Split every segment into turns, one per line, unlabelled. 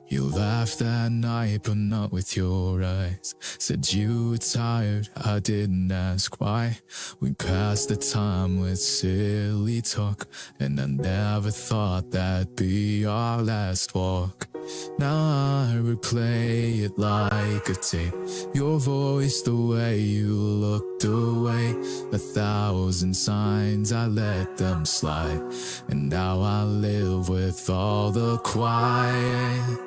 You laughed that night, but not with your eyes. Said you were tired, I didn't ask why. We passed the time with silly talk, and I never thought that'd be our last walk. Now I replay it like a tape. Your voice, the way you looked away. 1,000 signs, I let them slide. And now I live with all the quiet.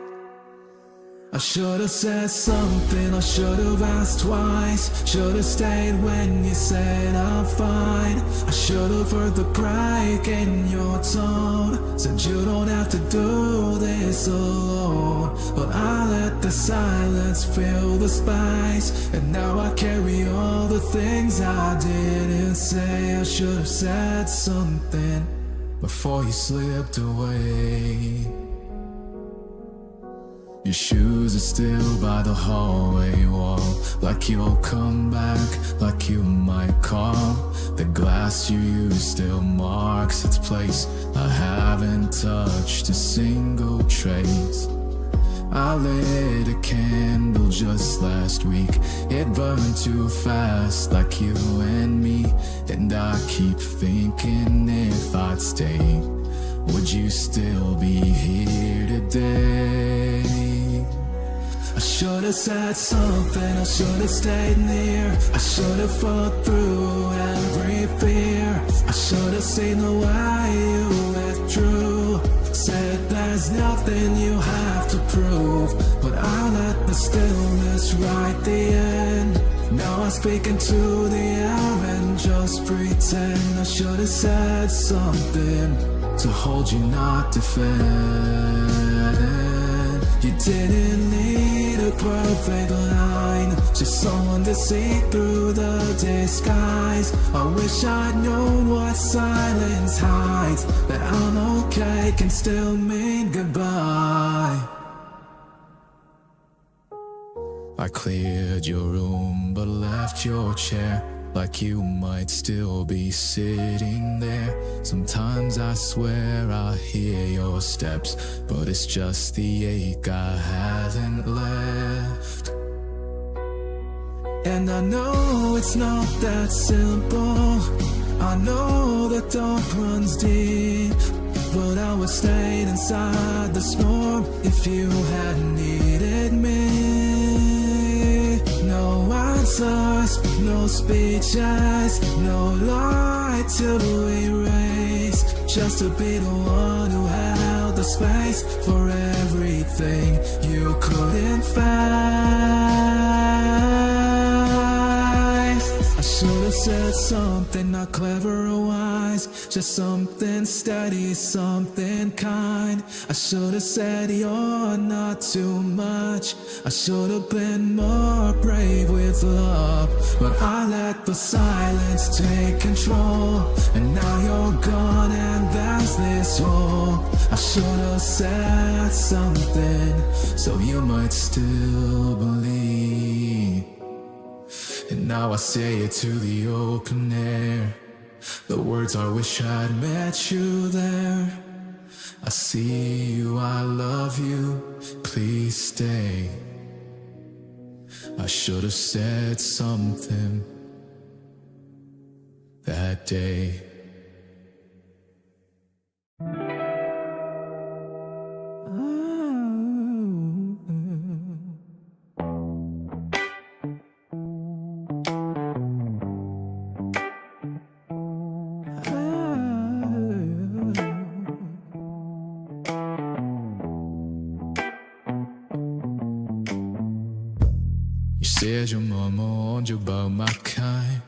I should've said something, I should've asked twice. Should've stayed when you said I'm fine. I should've heard the break in your tone. Said you don't have to do this alone. But I let the silence fill the space. And now I carry all the things I didn't say. I should've said something before you slipped away. Your shoes are still by the hallway wall. Like you'll come back, like you might call. The glass you use still marks its place. I haven't touched a single trace. I lit a candle just last week. It burned too fast, like you and me. And I keep thinking if I'd stay, would you still be here today? I should've said something, I should've stayed near. I should've fought through every fear. I should've seen the way you withdrew. Said there's nothing you have to prove. But I let the stillness write the end. Now I'm speaking to the air and just pretend. I should've said something to hold you, not defend. You didn't need a perfect line, just someone to see through the disguise. I wish I'd known what silence hides, that I'm okay can still mean goodbye. I cleared your room but left your chair, like you might still be sitting there. Sometimes I swear I hear your steps, but it's just the ache I haven't left. And I know it's not that simple. I know the dark runs deep, but I would stayed inside the storm if you had needed me. No answers, no speeches, no light to erase. Just to be the one who held the space for everything you couldn't face. I should've said something not clever or wise, just something steady, something kind. I should've said you're not too much. I should've been more brave with love, but I let the silence take control. And now you're gone and there's this hole. I should've said something so you might still believe. And now I say it to the open air, the words I wish I'd met you there. I see you, I love you, please stay. I should have said something that day. Said your mama warned you about my kind,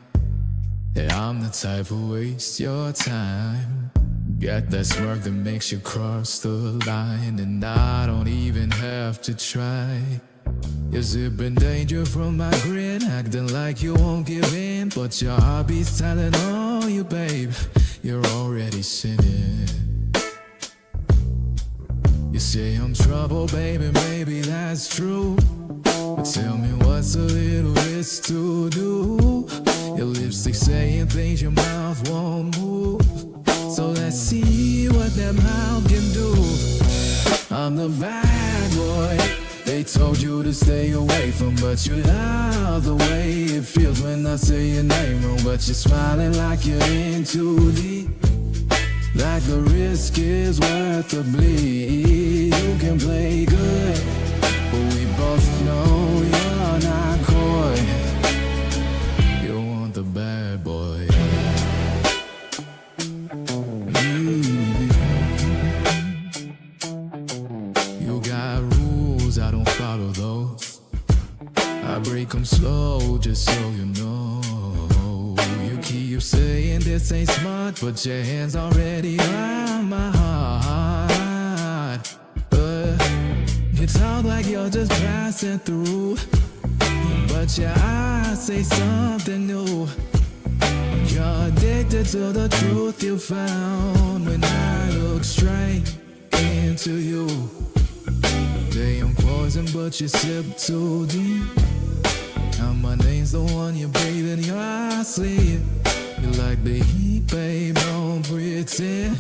that I'm the type who waste your time. Got that smirk that makes you cross the line, and I don't even have to try. You're zipping danger from my grin, acting like you won't give in, but your heartbeat's telling on you, babe, you're already sinning. You say I'm trouble, baby, maybe that's true, but tell me what's a little risk to do? Your lipstick saying things your mouth won't move, so let's see what that mouth can do. I'm the bad boy told you to stay away from, but you love the way it feels when I say your name wrong. But you're smiling like you're in too deep, like the risk is worth the bleed. You can play good, but we both know you're not coy. You want the bad boy. You got rules, I don't follow those. I break them slow, just so you know. You keep saying this ain't smart, but your hands already around my heart. You talk like you're just passing through, but your eyes say something new. You're addicted to the truth you found when I look straight into you. They I'm poison, but you sip too deep. Now my name's the one you breathe in your sleep. You like the heat, babe, don't pretend.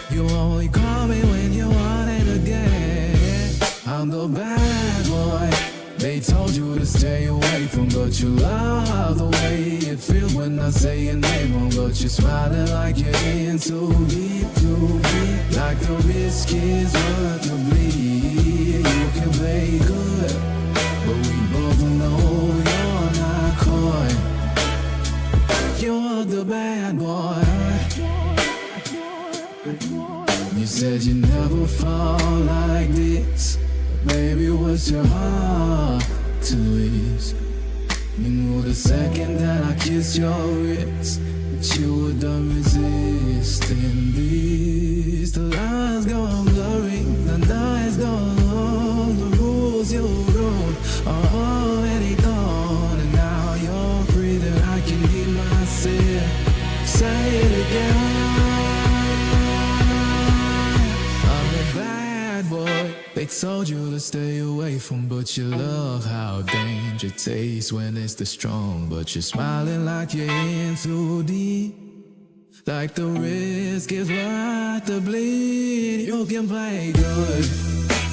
You only call me when you want it again. I'm the bad boy they told you to stay away from, but you love the way it feels when I say your name wrong. But you're smiling like you're in too deep, like the risk is worth the bleed. You can play good, but we both know you're not coy. You're the bad boy. You said you never fall like this. Baby, what's your heart to ease? You knew the second that I kissed your lips that you were done resisting these. The lines go blurry, the nights go long. The rules you wrote are already gone, and now you're breathing. I can hear myself say it again. They told you to stay away from, but you love how danger tastes when it's the strong. But you're smiling like you're in too deep, like the risk is worth the bleed. You can play good,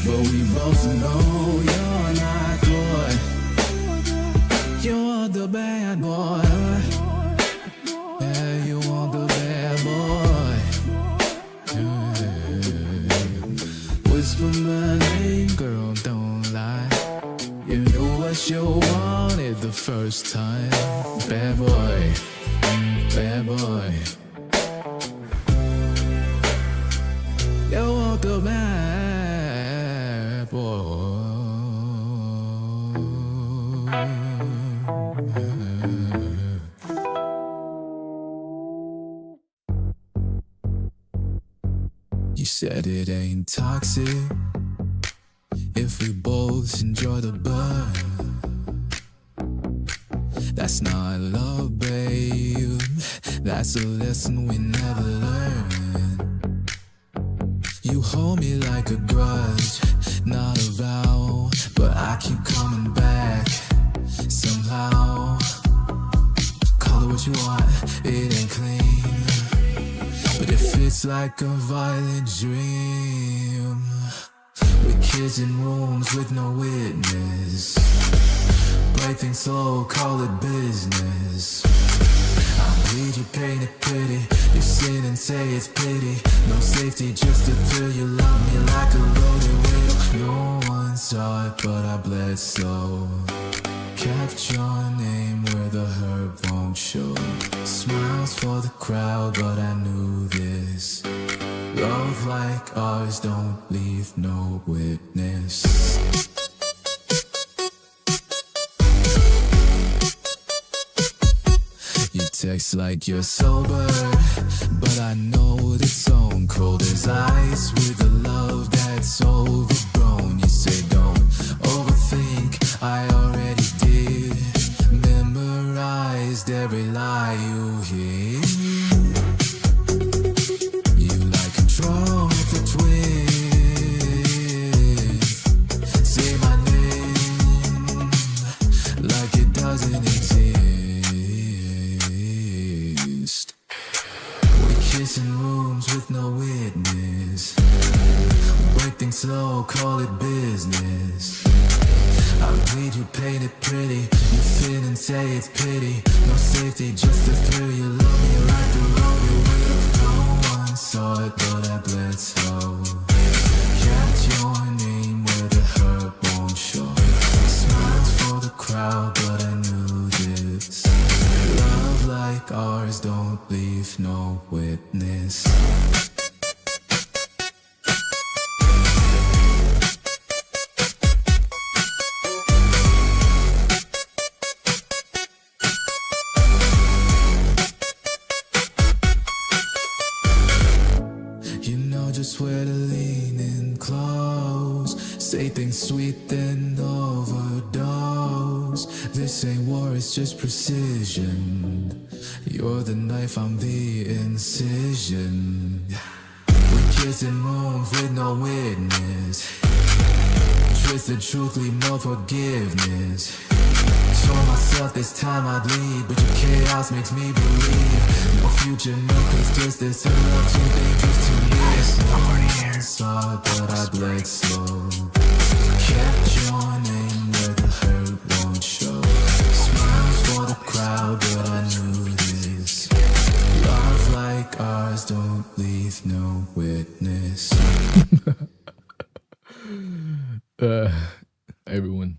but we both know you're not coy. You're the bad boy. Yeah, you want the bad boy. Whisper my name, girl, don't lie. You knew what you wanted the first time. Bad boy, bad boy. You want the bad boy. You said it ain't toxic if we both enjoy the burn. That's not love, babe. That's a lesson we never learned. You hold me like a grudge, not a vow, but I keep coming back somehow. Call it what you want, it ain't clean, but it fits like a violent dream. We kiss in rooms with no witness, break things slow, call it business. I read you paint it pretty, you sin and say it's pity. No safety just to feel you love me like a loaded wheel. No one saw it but I bled so. Kept your name where the hurt won't show. Smiles for the crowd, but I knew this. Love like ours don't leave no witness. You text like you're sober, but I know that stone cold as ice with a love that's overgrown. You say don't overthink, I already did. Memorized every lie you hear. You like control with a twist. Say my name like it doesn't exist. We kiss in rooms with no witness, break things slow, call it business. I bleed, you paint it pretty. You fin and say it's pity. No safety, just the thrill. You love me like the road you will. No one saw it, but I bled slow. Kept your name where the hurt won't show. Smiles for the crowd, but I knew this. Love like ours don't leave no witness. Just where to lean in close. Say things sweet then overdose. This ain't war, it's just precision. You're the knife, I'm the incision. We're kissing rooms with no witness. Twisted truth, leave no forgiveness. Show myself this time I'd lead, but your chaos makes me believe no future, no cause just this love too dangerous to miss. Saw it, but I bled slow. Kept your name where the hurt won't show. Smiles for the crowd, but I knew this. Love like ours don't leave no witness.
Everyone.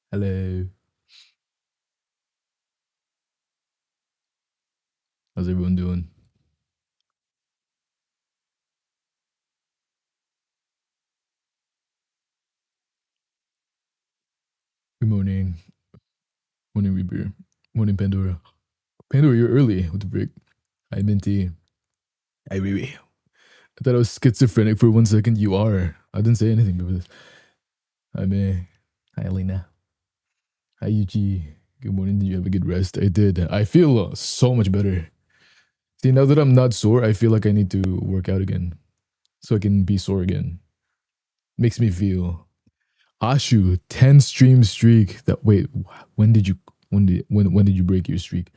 Hello. How's everyone doing? Good morning. Morning, Reaper. Morning, Pandora. Pandora, you're early with the break. Hi, Minty. Hi, Riri. I thought I was schizophrenic for 1 second. You are. I didn't say anything before this. Hi, May. Hi, Alina. Hi, Yuji. Good morning. Did you have a good rest? I did. I feel so much better. See, now that I'm not sore, I feel like I need to work out again so I can be sore again. Makes me feel. Ashu, 10 stream streak. That wait, when did you break your streak?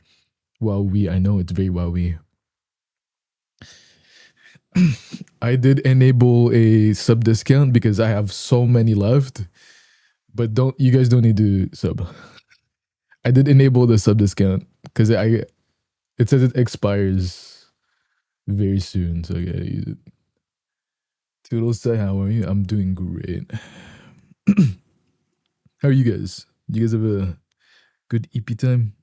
Wowie, I know it's very wowie. I did enable a sub discount because I have so many left. But you guys don't need to sub. I did enable the sub discount because it says it expires very soon, so I gotta use it. Toodles say, how are you? I'm doing great. How are you guys? Do you guys have a good EP time?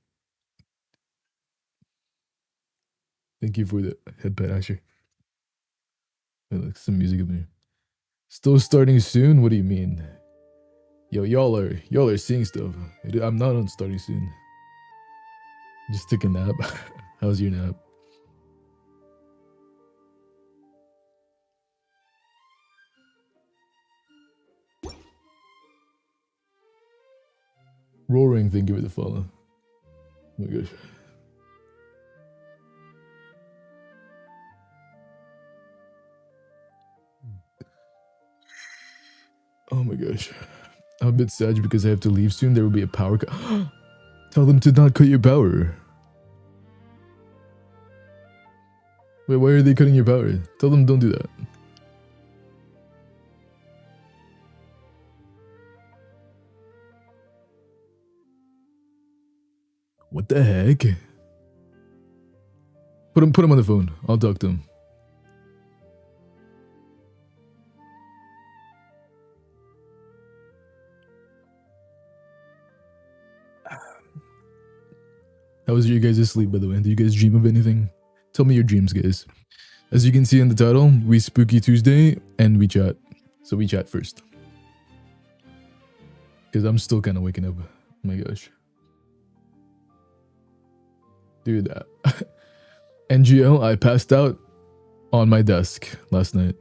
Thank you for the headpad, Asher. Like some music in there. Still starting soon? What do you mean? Yo, y'all are seeing stuff. I'm not on starting soon. Just took a nap. How's your nap? Roaring, thank you for the follow. Oh my gosh. Oh my gosh. I'm a bit sad because I have to leave soon. There will be a power cut. Tell them to not cut your power. Wait, why are they cutting your power? Tell them don't do that. What the heck? Put him on the phone. I'll talk to him. How was your guys' sleep, by the way? Do you guys dream of anything? Tell me your dreams, guys. As you can see in the title, we Spooky Tuesday and we chat. So we chat first. Because I'm still kind of waking up. Oh my gosh. Dude, NGO, I passed out on my desk last night.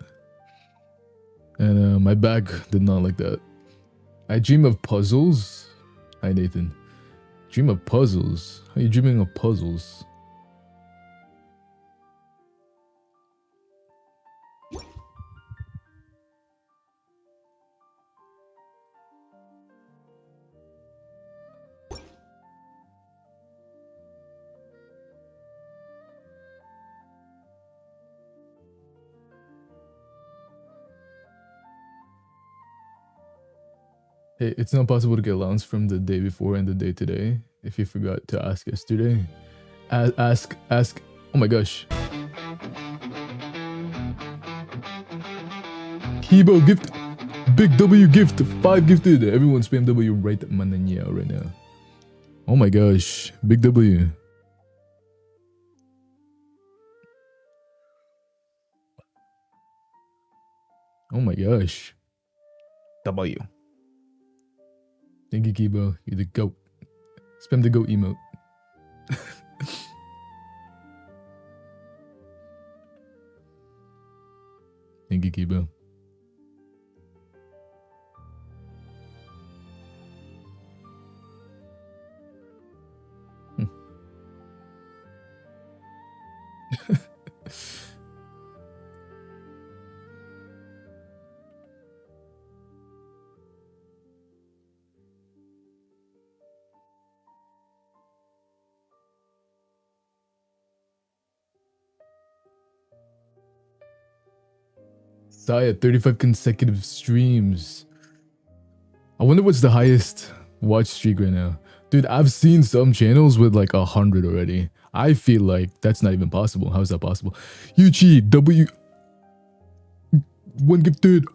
And my back did not like that. I dream of puzzles. Hi, Nathan. Dream of puzzles? How are you dreaming of puzzles? Hey, it's not possible to get allowance from the day before and the day today. If you forgot to ask yesterday, ask. Oh my gosh. Kibo gift, big W gift, 5 gifted. Everyone spam W right mananya right now. Oh my gosh, big W. Oh my gosh. W. Thank you, Kibo. You're the goat. Spam the goat emote. Thank you, Kibo. Saya, 35 consecutive streams. I wonder what's the highest watch streak right now. Dude, I've seen some channels with like 100 already. I feel like that's not even possible. How is that possible? Yuchi, W. 1 gifted.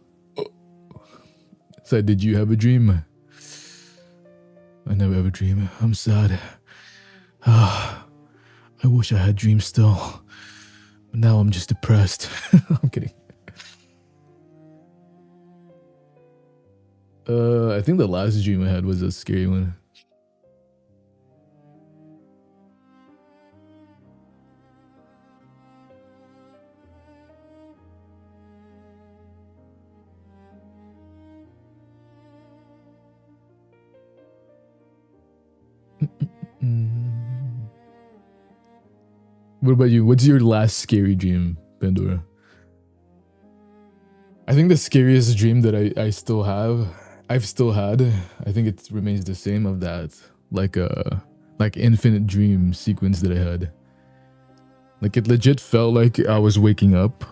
Said, did you have a dream? I never have a dream. I'm sad. I wish I had dreams still. But now I'm just depressed. I'm kidding. I think the last dream I had was a scary one. What about you? What's your last scary dream, Pandora? I think the scariest dream that I've still had, I think it remains the same of that, like infinite dream sequence that I had. Like it legit felt like I was waking up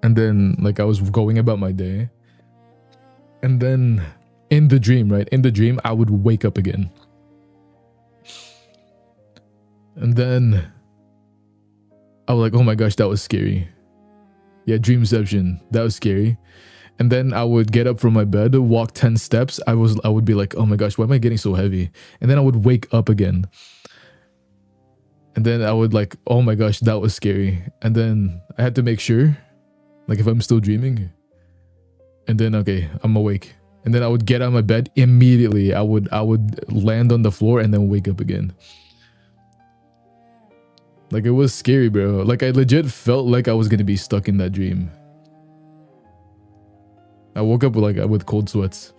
and then like I was going about my day. And then in the dream, right? In the dream, I would wake up again. And then I was like, oh my gosh, that was scary. Yeah, dreamception. That was scary. And then I would get up from my bed, walk 10 steps. I would be like, oh my gosh, why am I getting so heavy? And then I would wake up again. And then I would like, oh my gosh, that was scary. And then I had to make sure, like if I'm still dreaming. And then, okay, I'm awake. And then I would get out of my bed immediately. I would land on the floor and then wake up again. Like it was scary, bro. Like I legit felt like I was gonna be stuck in that dream. I woke up with cold sweats.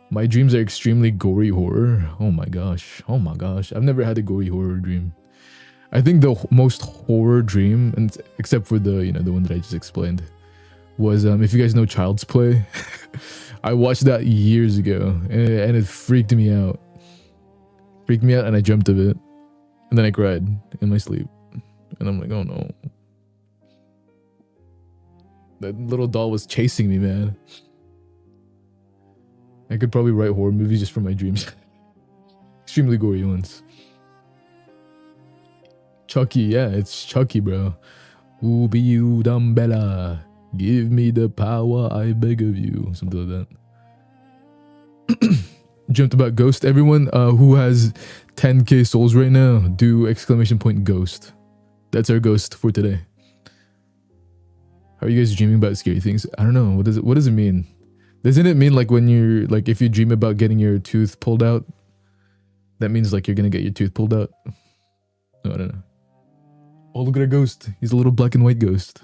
My dreams are extremely gory horror. Oh my gosh. Oh my gosh. I've never had a gory horror dream. I think the most horror dream, and except for the the one that I just explained, was if you guys know Child's Play. I watched that years ago and it freaked me out. Freaked me out and I dreamt of it. And then I cried in my sleep. And I'm like, oh no. That little doll was chasing me, man. I could probably write horror movies just from my dreams. Extremely gory ones. Chucky, yeah, it's Chucky, bro. Ubi you Dumbella. Give me the power, I beg of you. Something like that. Dreamt about Ghost. Everyone who has 10k souls right now, do exclamation point ghost. That's our ghost for today. How are you guys dreaming about scary things? I don't know. What does it mean? Doesn't it mean like when you're like if you dream about getting your tooth pulled out, that means like you're gonna get your tooth pulled out? No, I don't know. Oh, look at our ghost. He's a little black and white ghost.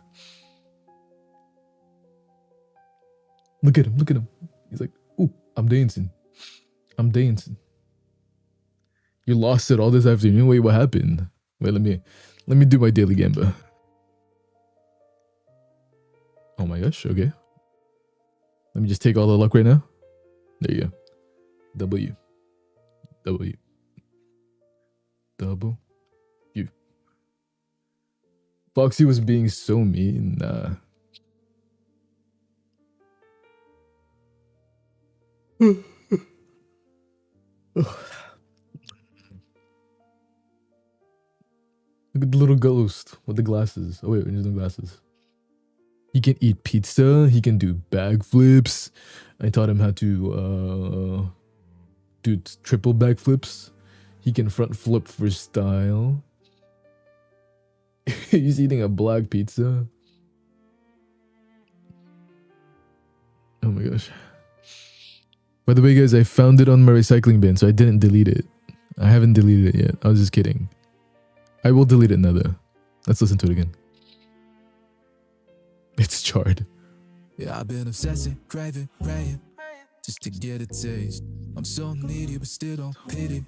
Look at him. Look at him. He's like, ooh, I'm dancing. I'm dancing. You lost it all this afternoon? Wait, what happened? Wait, let me do my daily gamba. Oh my gosh, okay. Let me just take all the luck right now. There you go. W. W. W. Foxy was being so mean. Look at the little ghost with the glasses. Oh wait, there's no glasses. He can eat pizza. He can do backflips. I taught him how to do triple backflips. He can front flip for style. He's eating a black pizza. Oh my gosh. By the way, guys, I found it on my recycling bin, so I didn't delete it. I haven't deleted it yet. I was just kidding. I will delete it now, though. Let's listen to it again. It's charred.
Yeah, I've been obsessing, craving, praying, just to get a taste. I'm so needy, but still don't pity.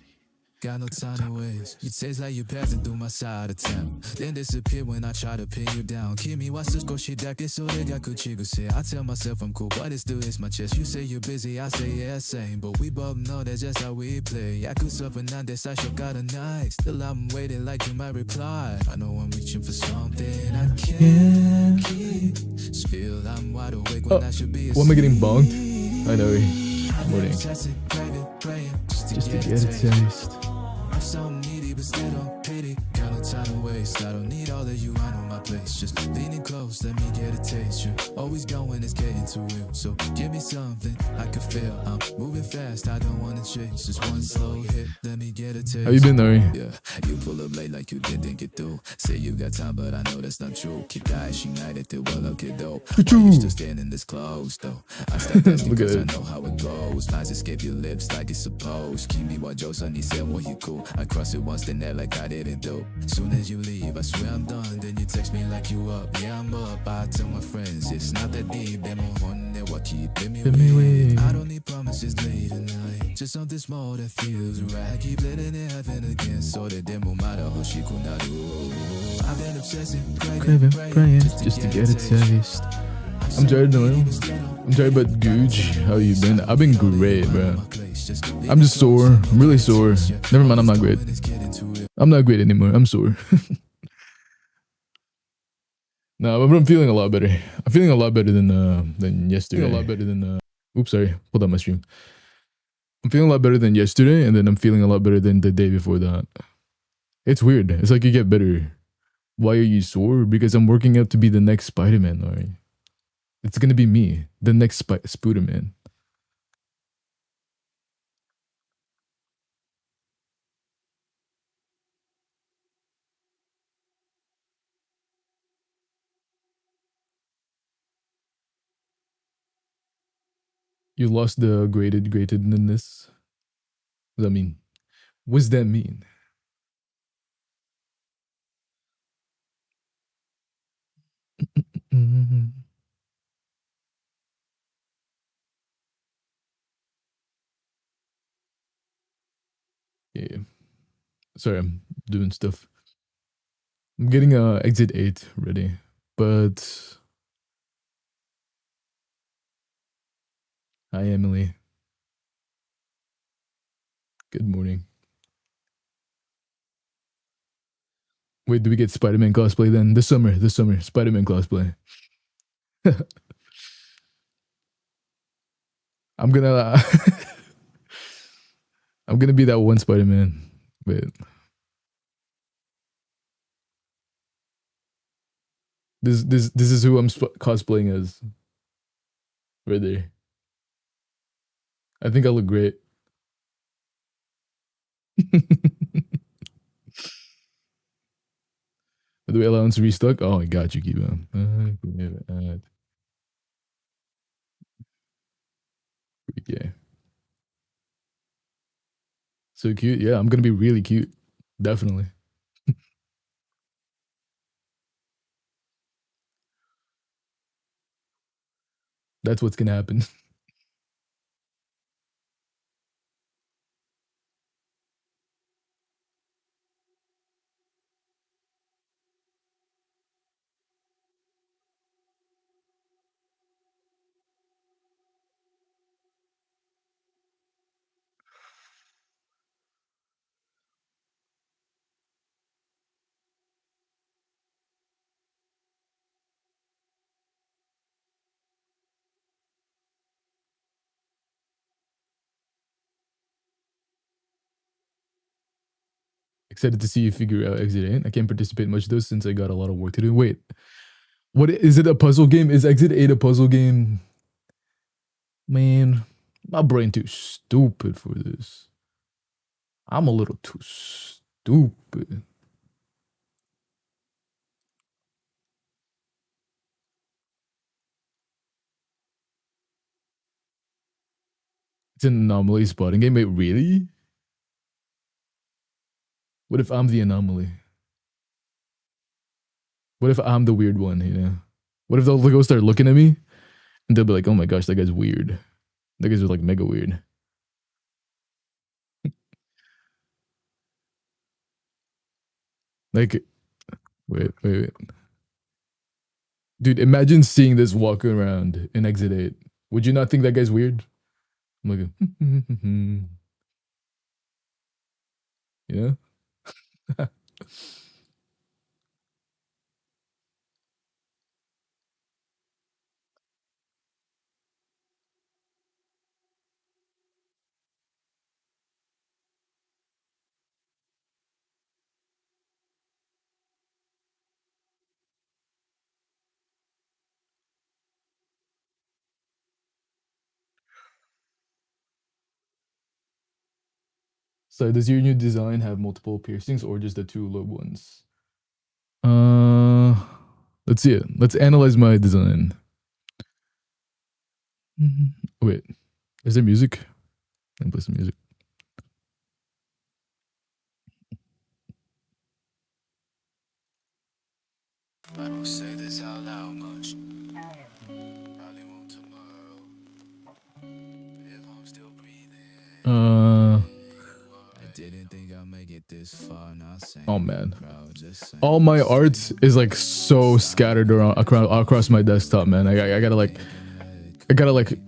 Got no time to waste. It tastes like you're passing through my side of town. Then disappear when I try to pin you down. Kimi wa少しだけそれが口癖. I tell myself I'm cool, but it still hits my chest. You say you're busy, I say yeah, same. But we both know that's just how we play. Yakuzaなんで最初からない. Still I'm waiting like you might reply. I know I'm reaching for something I can't keep. Still I'm wide awake when I should be asleep.
Why am I getting bonked? I know. Morning. Just to get a taste.
I'm so needy, but still don't pity. Got no time to waste. I don't need all of you, I know my place. Just leaning close, let me get a taste. You're always going, it's getting too real. So give me something I can feel. I'm moving fast, I don't wanna chase. Just one slow hit, let me get a taste.
How you been, Nari?
Yeah, you pull up late like you didn't get through. Say you got time, but I know that's not true. Keep that she nighted till well, okay, though. You still standing this close, though. I start testing cause I know how it goes. Lines escape your lips like it's supposed. Keep me what Joe Sunny said, well, you cool. I cross it once, then act like I didn't do. Soon as you leave, I swear I'm done. Then you text me like you up. Yeah, I'm up. I tell my friends it's not that deep. Them on there, what keep me with. I don't need promises late tonight. Just something small that feels right. Keep letting it happen again. So that demo matter Hoshikunaru. I've been obsessing,
Craving, praying, just to get a taste. I'm Jared Noel. I'm Jared, but Gooch, how you been? I've been great, bro. I'm just sore. I'm really sore. Never mind, I'm not great. I'm not great anymore. I'm sore. No, but I'm feeling a lot better. I'm feeling a lot better than yesterday. A lot better than oops, sorry. Hold on my stream. I'm feeling a lot better than yesterday, and then I'm feeling a lot better than the day before that. It's weird. It's like you get better. Why are you sore? Because I'm working out to be the next Spider-Man, alright? It's gonna be me, the next Spider-Man. You lost the gradedness. What does that mean? What's that mean? Yeah. Sorry, I'm doing stuff. I'm getting exit 8 ready. But hi Emily. Good morning. Wait, do we get Spider-Man cosplay then? This summer, Spider-Man cosplay. I'm gonna I'm gonna be that one Spider-Man. Wait. This is who I'm cosplaying as. Right there. I think I look great. By the way, allowance restock. Oh, I got you, Kiba. Yeah. So cute. Yeah, I'm gonna be really cute. Definitely. That's what's gonna happen. Excited to see you figure out Exit 8. I can't participate much though since I got a lot of work to do. Wait, what is it? A puzzle game? Is Exit 8 a puzzle game? Man, my brain too stupid for this. I'm a little too stupid. It's an anomaly spotting game. Wait, really? What if I'm the anomaly? What if I'm the weird one, you know? What if they'll go start looking at me and they'll be like, oh my gosh, that guy's weird. That guy's like mega weird. Like, wait. Dude, imagine seeing this walking around in Exit 8. Would you not think that guy's weird? I'm like, yeah. So does your new design have multiple piercings or just the two low ones? Let's see it. Let's analyze my design. Wait, is there music? Let me play some music.
I don't say this out loud much. Probably won't tomorrow. If I'm still breathing. I didn't think I'd make it this far. Not saying
Oh man.
proud, just saying
All my art is like so scattered around across my desktop, man. I gotta like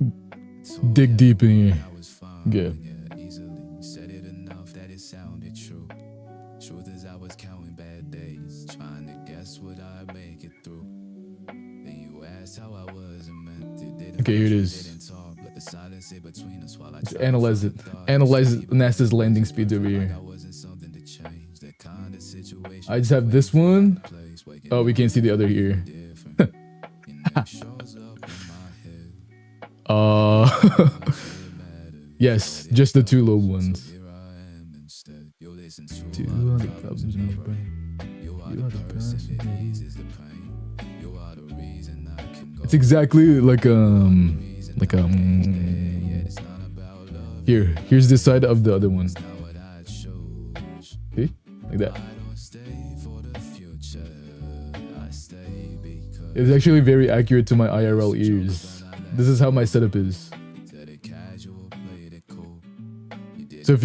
dig deep in here.
I was fine.
Yeah.
Easily said it enough that it sounded true. Truth is I was counting bad days, trying to guess would I make it through. Then you asked how I was and meant it. Didn't
Okay, here it
rush,
is.
didn't talk, let the silence sit between us while I
Let's
tried to
analyze it.
find thoughts.
Analyze NASA's landing speeds over
Like
here.
I wasn't something to change, that kind of situation.
I just have this one.
Place, waking
Oh, we can't see the other here.
different. Your name shows up in my head.
Yes, just the two low ones.
Here I am instead. You listen to
Two
all
other
the
problems in my brain.
You are
You
the
are the
person
person
that
that
eases the pain. You are the reason I can go.
It's exactly like
Reason yeah, it's not about love.
here's the side of the other one.
Not what I chose.
See? Like that.
I don't stay for the future. I stay because
It's actually very accurate to my IRL ears. This is how my setup is.
said it casual, played it cool. You did
So if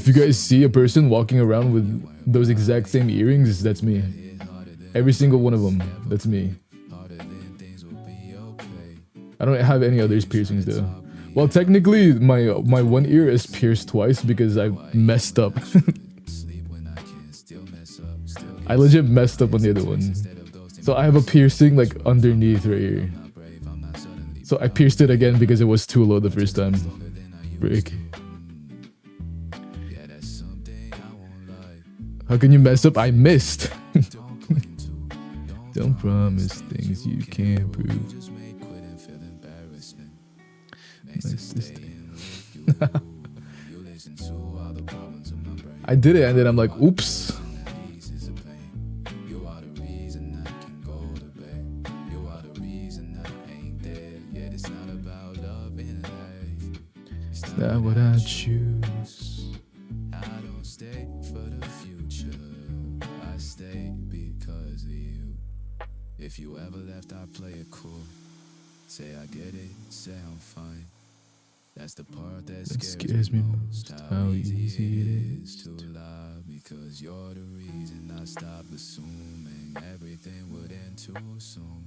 you guys see a person walking around with those exact same earrings, that's me.
it harder than
Every single one of them, that's me.
harder than things will be okay.
I don't have any others piercings though. Well, technically, my one ear is pierced twice because I messed up.
Sleep when I can still mess up. Still
I legit messed up on the other one.
instead of those things
So I have a piercing like underneath right here.
I'm not brave, I'm not suddenly
So I pierced it again because it was too low the first time.
stronger than I used
Break.
to. Yeah, that's something I won't lie.
How can you mess up? I missed.
Don't claim to.
Don't promise things you can't prove.
Just make quitting feel embarrassing. Makes
Makes
to
to
stay in with you. You listen to all the problems in my brain.
I did it and then I'm like, oops.
Eases the pain. You are the reason I can go to bed. You are the reason I ain't dead. Yet it's not about love in life. It's not
Not what I choose.
I don't stay for the future. I stay because of you. If you ever left, I play it cool. Say I get it, say I'm fine. That's the part that
scares me most, how easy it
is to lie. Because you're the reason I stopped assuming everything would end too soon.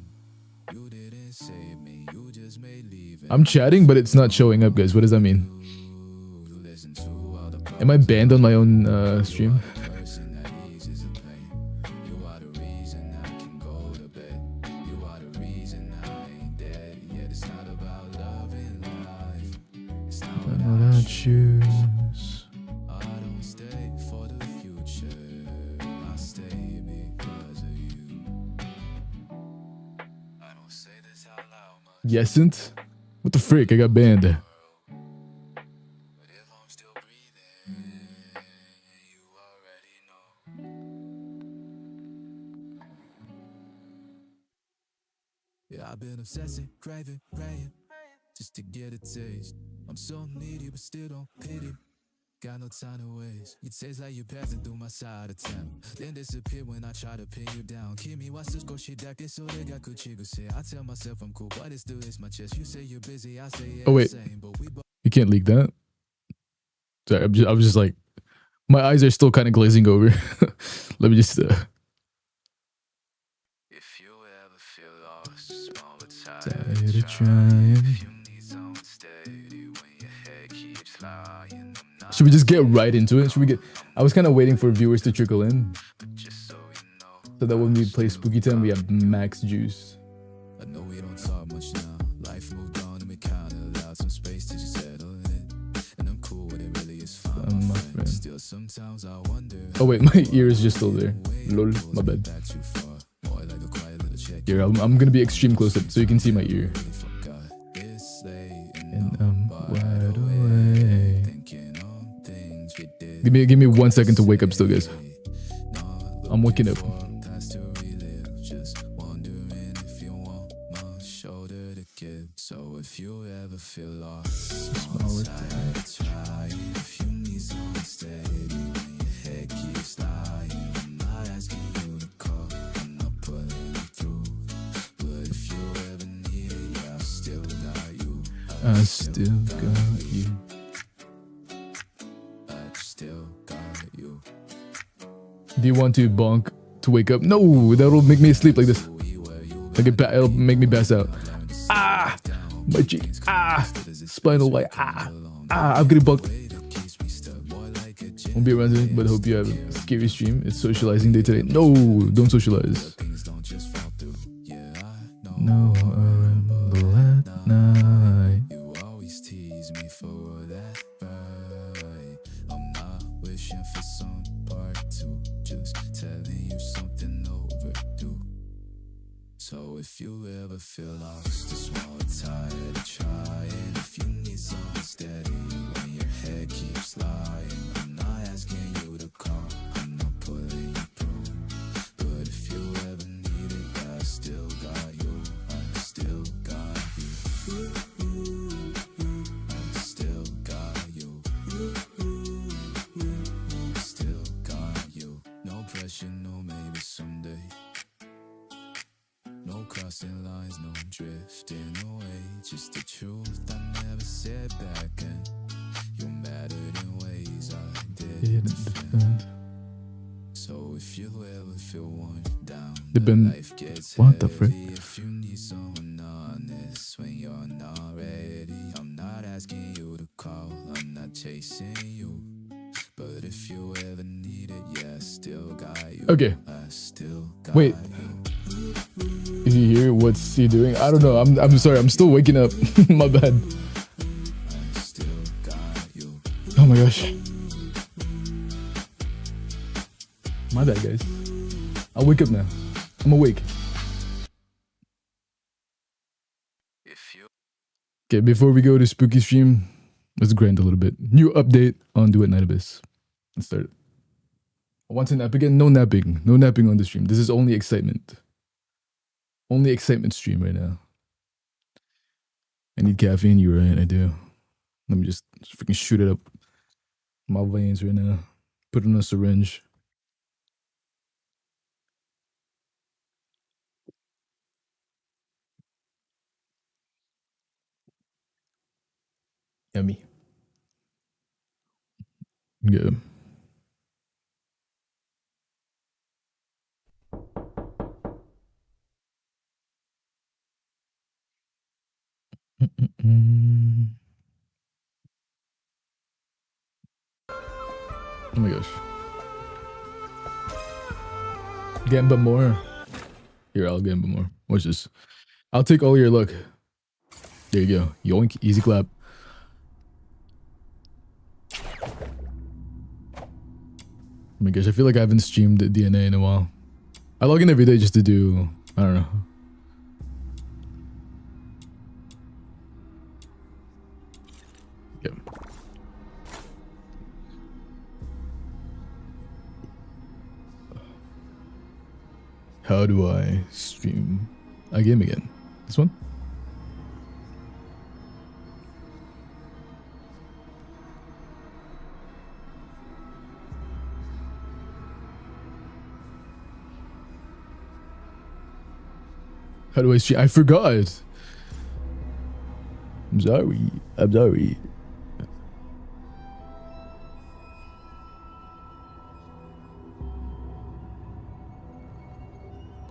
You didn't save me, you just made leaving.
I'm chatting, but it's not showing up, guys. What does that mean?
You listen to all the
Am I banned on my own stream?
person that eases the pain. You are the reason I can go to bed. You are the reason I ain't dead. Yet it's not about love in life. It's not
Not what I choose.
I don't stay for the future.
Yesent? What the frick? I got banned.
But if I'm still breathing, you already know. Yeah, I've been obsessing, craving, praying, just to get a taste. I'm so needy, but still don't pity. Got no time to waste. You taste like you're passing through my side of town. Then disappear when I try to pin you down. Kimi wa susko shidake so they got kuchigu say. I tell myself I'm cool, but it still is my chest. You say you're busy, I say yeah,
Oh, wait.
same, but we both.
You can't leak that. Sorry, I was just like, my eyes are still kind of glazing over. Let me just.
If you ever feel lost, small but
Tired of
tired,
trying.
if you need someone steady when your head keeps flying, I'm not
Should we just get right into it? Should we get? I was kind of waiting for viewers to trickle in,
just so you know.
so that when we play Spooky Time, we have max juice.
I know we don't talk much now. Life moved on and we kinda allowed some space to just settle in. And I'm cool with it, really is fine, my friend. Still sometimes I wonder.
Oh wait, my ear is just still there. Lol, my bad.
Back too far. More like a quiet little check.
Here, I'm gonna be extreme close up so you can see my ear.
Really forgot this late
And I'm wide awake.
thinking on things we did.
Give me 1 second to wake up still, guys. I'm waking up.
Past to relive, just wondering if you want my shoulder to give. So if you ever feel lost, small tired, try. If you need someone steady when your head keeps lying, I'm not asking you to call, I'm not pulling you through. But if you ever need it, yeah, I still got you.
I still got you.
I still got you.
Do you want to bonk to wake up? No, that'll make me sleep like this. Like it'll make me pass out. Ah, my cheek. Ah, spinal like I'm getting bunked. Won't be around today, but hope you have a scary stream. It's socializing day today. No, don't socialize. No, I remember that night.
You always tease me for that right. I'm not wishing for some part two, just telling you something overdue. So if you ever feel lost, just small tired of trying. If you need something steady when your head keeps lying, I'm not asking you to call, I'm not pulling you through. But if you ever need it, yeah, I still got you. I still got you. I still got you. Still got you. No pressure, no maybe someday. No crossing lines, no drifting away. Just the truth I never said back then. You mattered in ways I didn't defend. So if you ever feel worn down, life gets
what the frick?
heavy. If you need someone honest when you're not ready, I'm not asking you to call, I'm not chasing you. But if you ever need it, yeah, I still got you.
Okay.
I still got
Wait.
you.
Is he here? What's he doing? I don't know. I'm sorry. I'm still waking up. My bad.
I still got you.
Oh my gosh. My bad, guys. I'll wake up now. I'm awake.
If you
Okay, before we go to Spooky Stream, let's grind a little bit. New update on Duet Night Abyss. Let's start. I want to nap again. No napping. No napping on the stream. This is only excitement. Only excitement stream right now. I need caffeine. You're right. I do. Let me just freaking shoot it up my veins right now. Put it in a syringe. Yummy. Yeah. Oh my gosh. Gamba more. Here, I'll gamba more. Watch this. I'll take all your luck. There you go. Yoink. Easy clap. Oh my gosh, I feel like I haven't streamed DNA in a while. I log in every day just to do, I don't know. How do I stream a game again? This one? How do I stream? I forgot. I'm sorry. I'm sorry.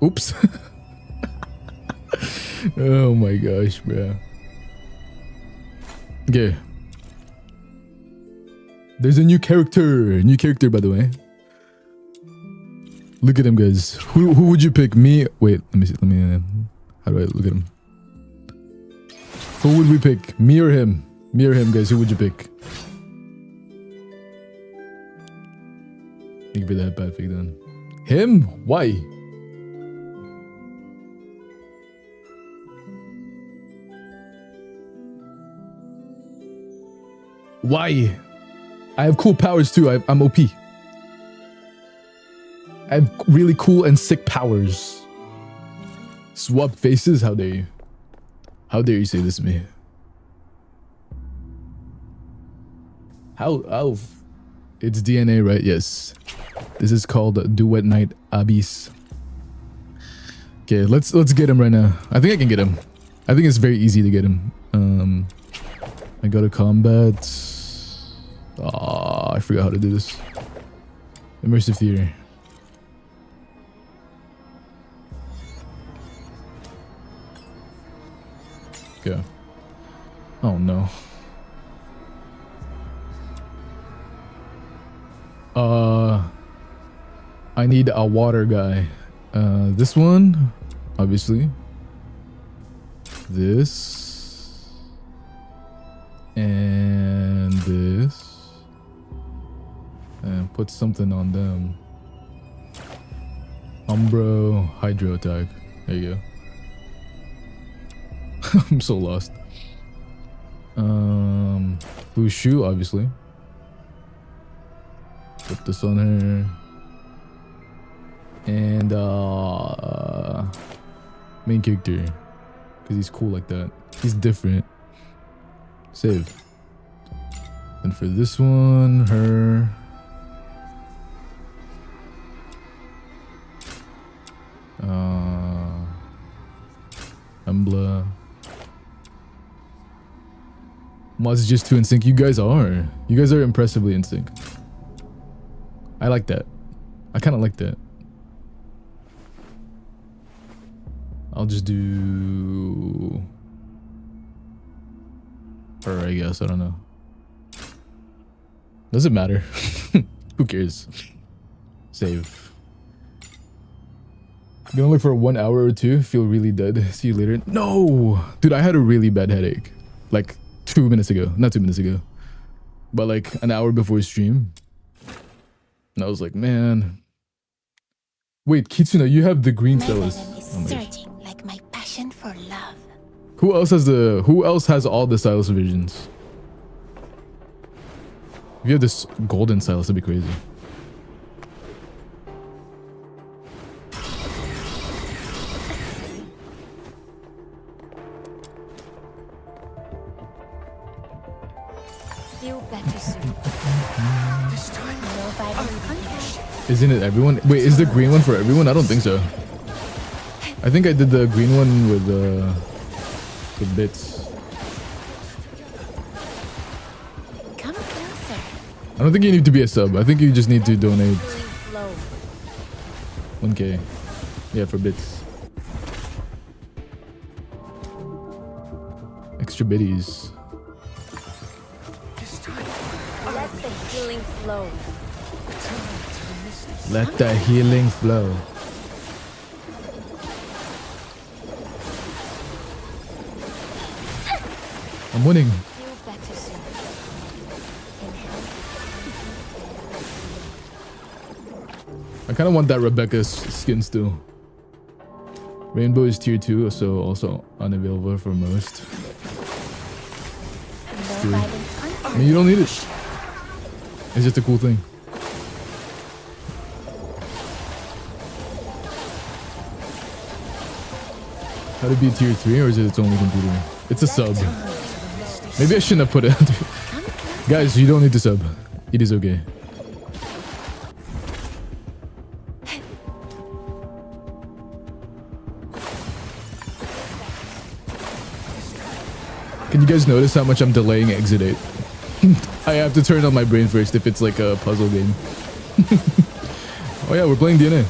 Oops. Oh my gosh, bro. Okay. There's a new character. New character, by the way. Look at him, guys. Who would you pick? Me? Wait, let me see. How do I look at him? Who would we pick? Me or him? Me or him, guys? Who would you pick? Think of that bad fake then. Him? Why? Why? I have cool powers too. I'm OP. I have really cool and sick powers. Swap faces? How dare you? How dare you say this to me? How? It's DNA, right? Yes. This is called Duet Night Abyss. Okay, let's get him right now. I think I can get him. I think it's very easy to get him. I go to combat. I forgot how to do this. Immersive theater. Okay. Oh no. I need a water guy. This one, obviously. This. And this. And put something on them. Umbro Hydro attack. There you go. I'm so lost. Bushu, obviously. Put this on her. And main character. Because he's cool like that. He's different. Save. And for this one, her. Embla. Mods just too in sync. You guys are. You guys are impressively in sync. I like that. I kind of like that. I'll just do her, I guess. I don't know. Doesn't matter. Who cares? Save. Gonna look for 1 hour or two. Feel really dead. See you later. No! Dude, I had a really bad headache. Like 2 minutes ago. Not 2 minutes ago. But like an hour before stream. And I was like, man. Wait, Kitsuna, you have the green stylus. Oh my gosh.
Like my passion for love.
Who else has all the stylus visions? If you have this golden stylus, that'd be crazy.
Feel better soon. This time, nobody punished.
Isn't it everyone? Wait, is the green one for everyone? I don't think so. I think I did the green one with bits.
Come closer.
I don't think you need to be a sub. I think you just need to donate
Flow.
1k. Yeah, for bits. Extra biddies.
Let the healing flow.
Let the healing flow. I'm winning.
Feel better soon. Inhale.
I kind of want that Rebecca's skin still. Rainbow is tier 2, so also unavailable for most.
No
I
violence.
mean, you don't need it. It's just a cool thing. How to be tier 3, or is it its only computer? It's a sub. Maybe I shouldn't have put it. Guys, you don't need to sub. It is okay. Can you guys notice how much I'm delaying Exit 8? I have to turn on my brain first if it's like a puzzle game. Oh yeah, we're playing DNA.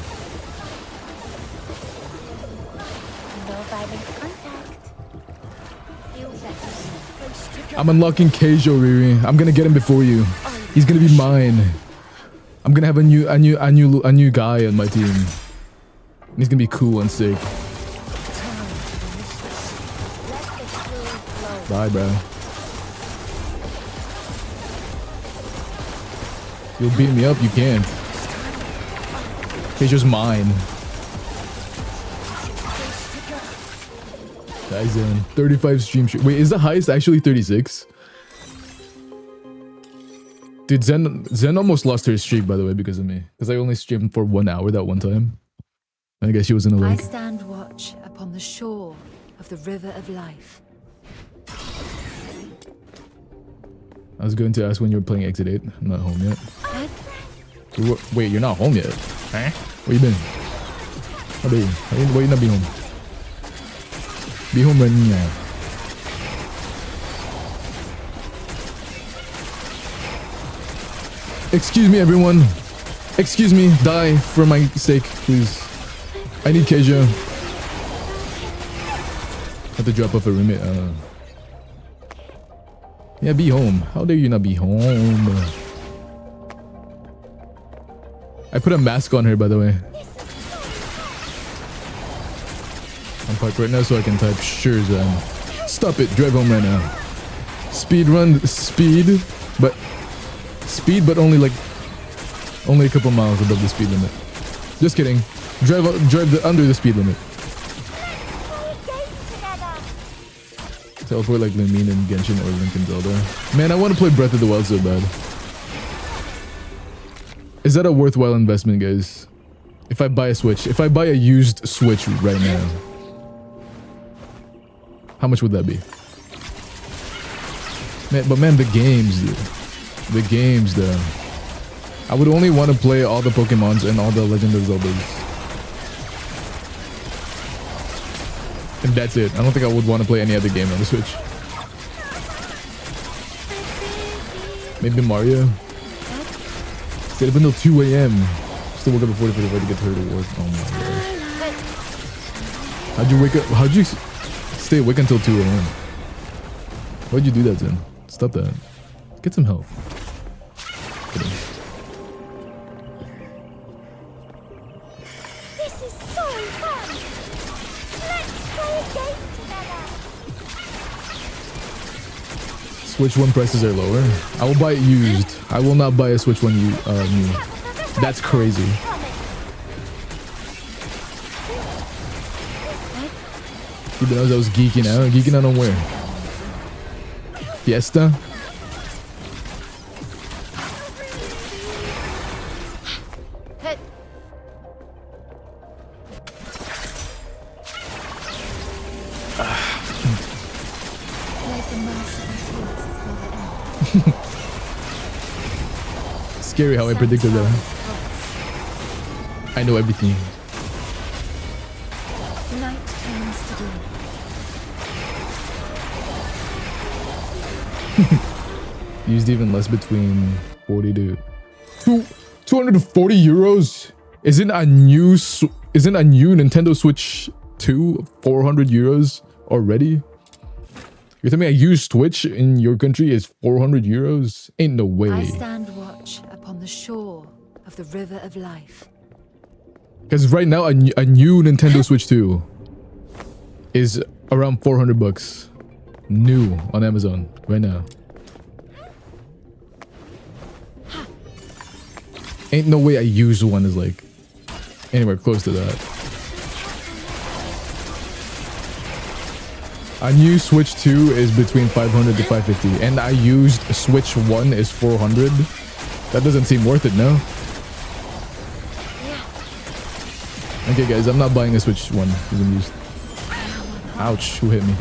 No violent contact. Feel better.
I'm unlocking Keijo, Riri. I'm gonna get him before you. He's gonna be mine. I'm gonna have a new guy on my team. He's gonna be cool and sick. Bye, bro. You'll beat me up, you can't. Keijo's mine. Kaizen, 35 stream streak. Wait, is the highest actually 36? Dude, Zen almost lost her streak, by the way, because of me. Because I only streamed for 1 hour that one time. I guess she wasn't
I
awake.
stand watch upon the shore of the river of life.
I was going to ask when you were playing Exit 8. I'm not home yet. Wait, you're not home yet? Huh? Where you been? How are you? Why you not be home? Be home right now. Excuse me, everyone. Excuse me. Die for my sake, please. I need Keijo. Have to drop off a roommate. Yeah, be home. How dare you not be home? I put a mask on her, by the way. I'm parked right now so I can type sure Zen. Stop it. Drive home right now. Speed run. Speed, but only a couple miles above the speed limit. Just kidding. Drive under the speed limit. Teleport like Lumine and Genshin or Link and Zelda. Man, I want to play Breath of the Wild so bad. Is that a worthwhile investment, guys? If I buy a Switch, if I buy a used Switch right now, how much would that be? Man, the games, dude. The games, though. I would only want to play all the Pokemons and all the Legend of Zeldas. And that's it. I don't think I would want to play any other game on the Switch. Maybe Mario. Stayed up until 2 a.m. Still woke up at 40:45 to get to her to work. Oh my god. How'd you wake up? How'd you stay awake until 2 a.m.? Why'd you do that, Zen? Stop that. Get some help. Kidding.
This is so fun. Let's play a game together.
Switch 1 prices are lower. I will buy it used. I will not buy a Switch 1 new. That's crazy. Even though I was geeking out. Geeking out on where? Fiesta? Scary how I predicted that. I know everything.
Night turns to day.
Used even less, between 40 to 240 euros. Isn't a new Nintendo Switch 2 400 euros already? You're telling me a used Switch in your country is 400 euros? Ain't no
I
way.
stand watch upon the shore of the river of life.
Because right now a new Nintendo Switch 2 is around 400 bucks. New on Amazon right now. Ain't no way a used one is like anywhere close to that. A new Switch 2 is between 500 to 550, and a used Switch 1 is 400. That doesn't seem worth it, no? Okay, guys, I'm not buying a Switch 1 even used. Ouch, who hit me?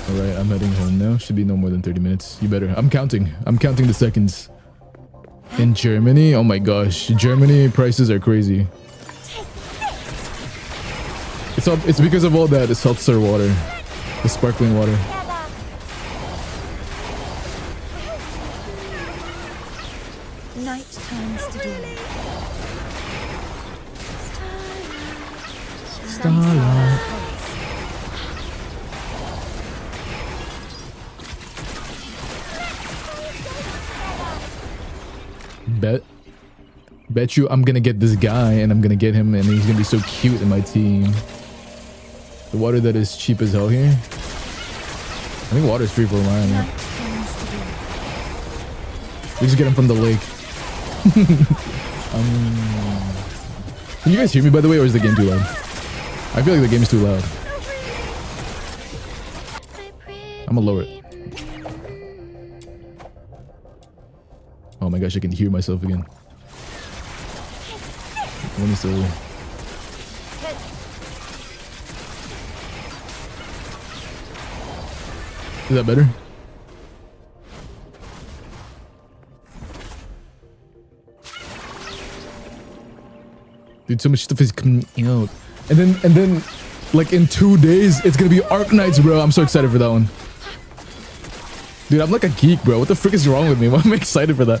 Alright, I'm heading home now. Should be no more than 30 minutes. You better. I'm counting. I'm counting the seconds. In Germany? Oh my gosh. Germany prices are crazy. It's because of all that. The seltzer water. The sparkling water.
Night turns to dawn.
Starlight. Bet you I'm gonna get this guy and I'm gonna get him and he's gonna be so cute in my team. The water that is cheap as hell here. I think water is free for a while now. We just get him from the lake. Can you guys hear me by the way, or is the game too loud? I feel like the game is too loud. I'm gonna lower it. Oh my gosh, I can hear myself again. Let me see. Is that better? Dude, so much stuff is coming out. And then like in 2 days, it's gonna be Arknights, bro. I'm so excited for that one. Dude, I'm like a geek, bro. What the frick is wrong with me? Why am I excited for that?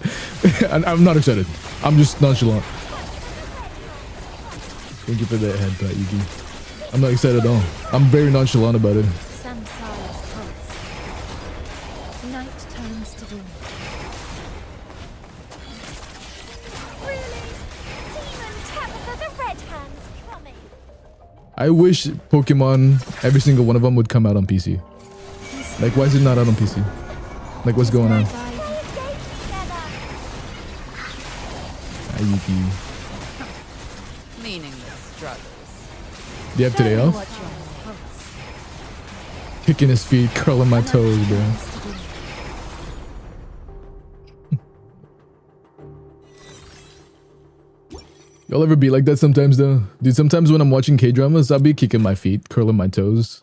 I'm not excited. I'm just nonchalant. Thank you for that headbutt, Yuki. I'm not excited at all. I'm very nonchalant about it.
Samsara's pulse. Night turns to dawn.
Really? Demon Tabitha, the Red Hand's coming.
I wish Pokemon, every single one of them would come out on PC. Like, why is it not out on PC? Like, what's going on? Yuki.
Meaningless struggles.
Do you have today off? Kicking his feet, curling my toes, bro. Y'all ever be like that sometimes though? Dude, sometimes when I'm watching K-dramas, I'll be kicking my feet, curling my toes.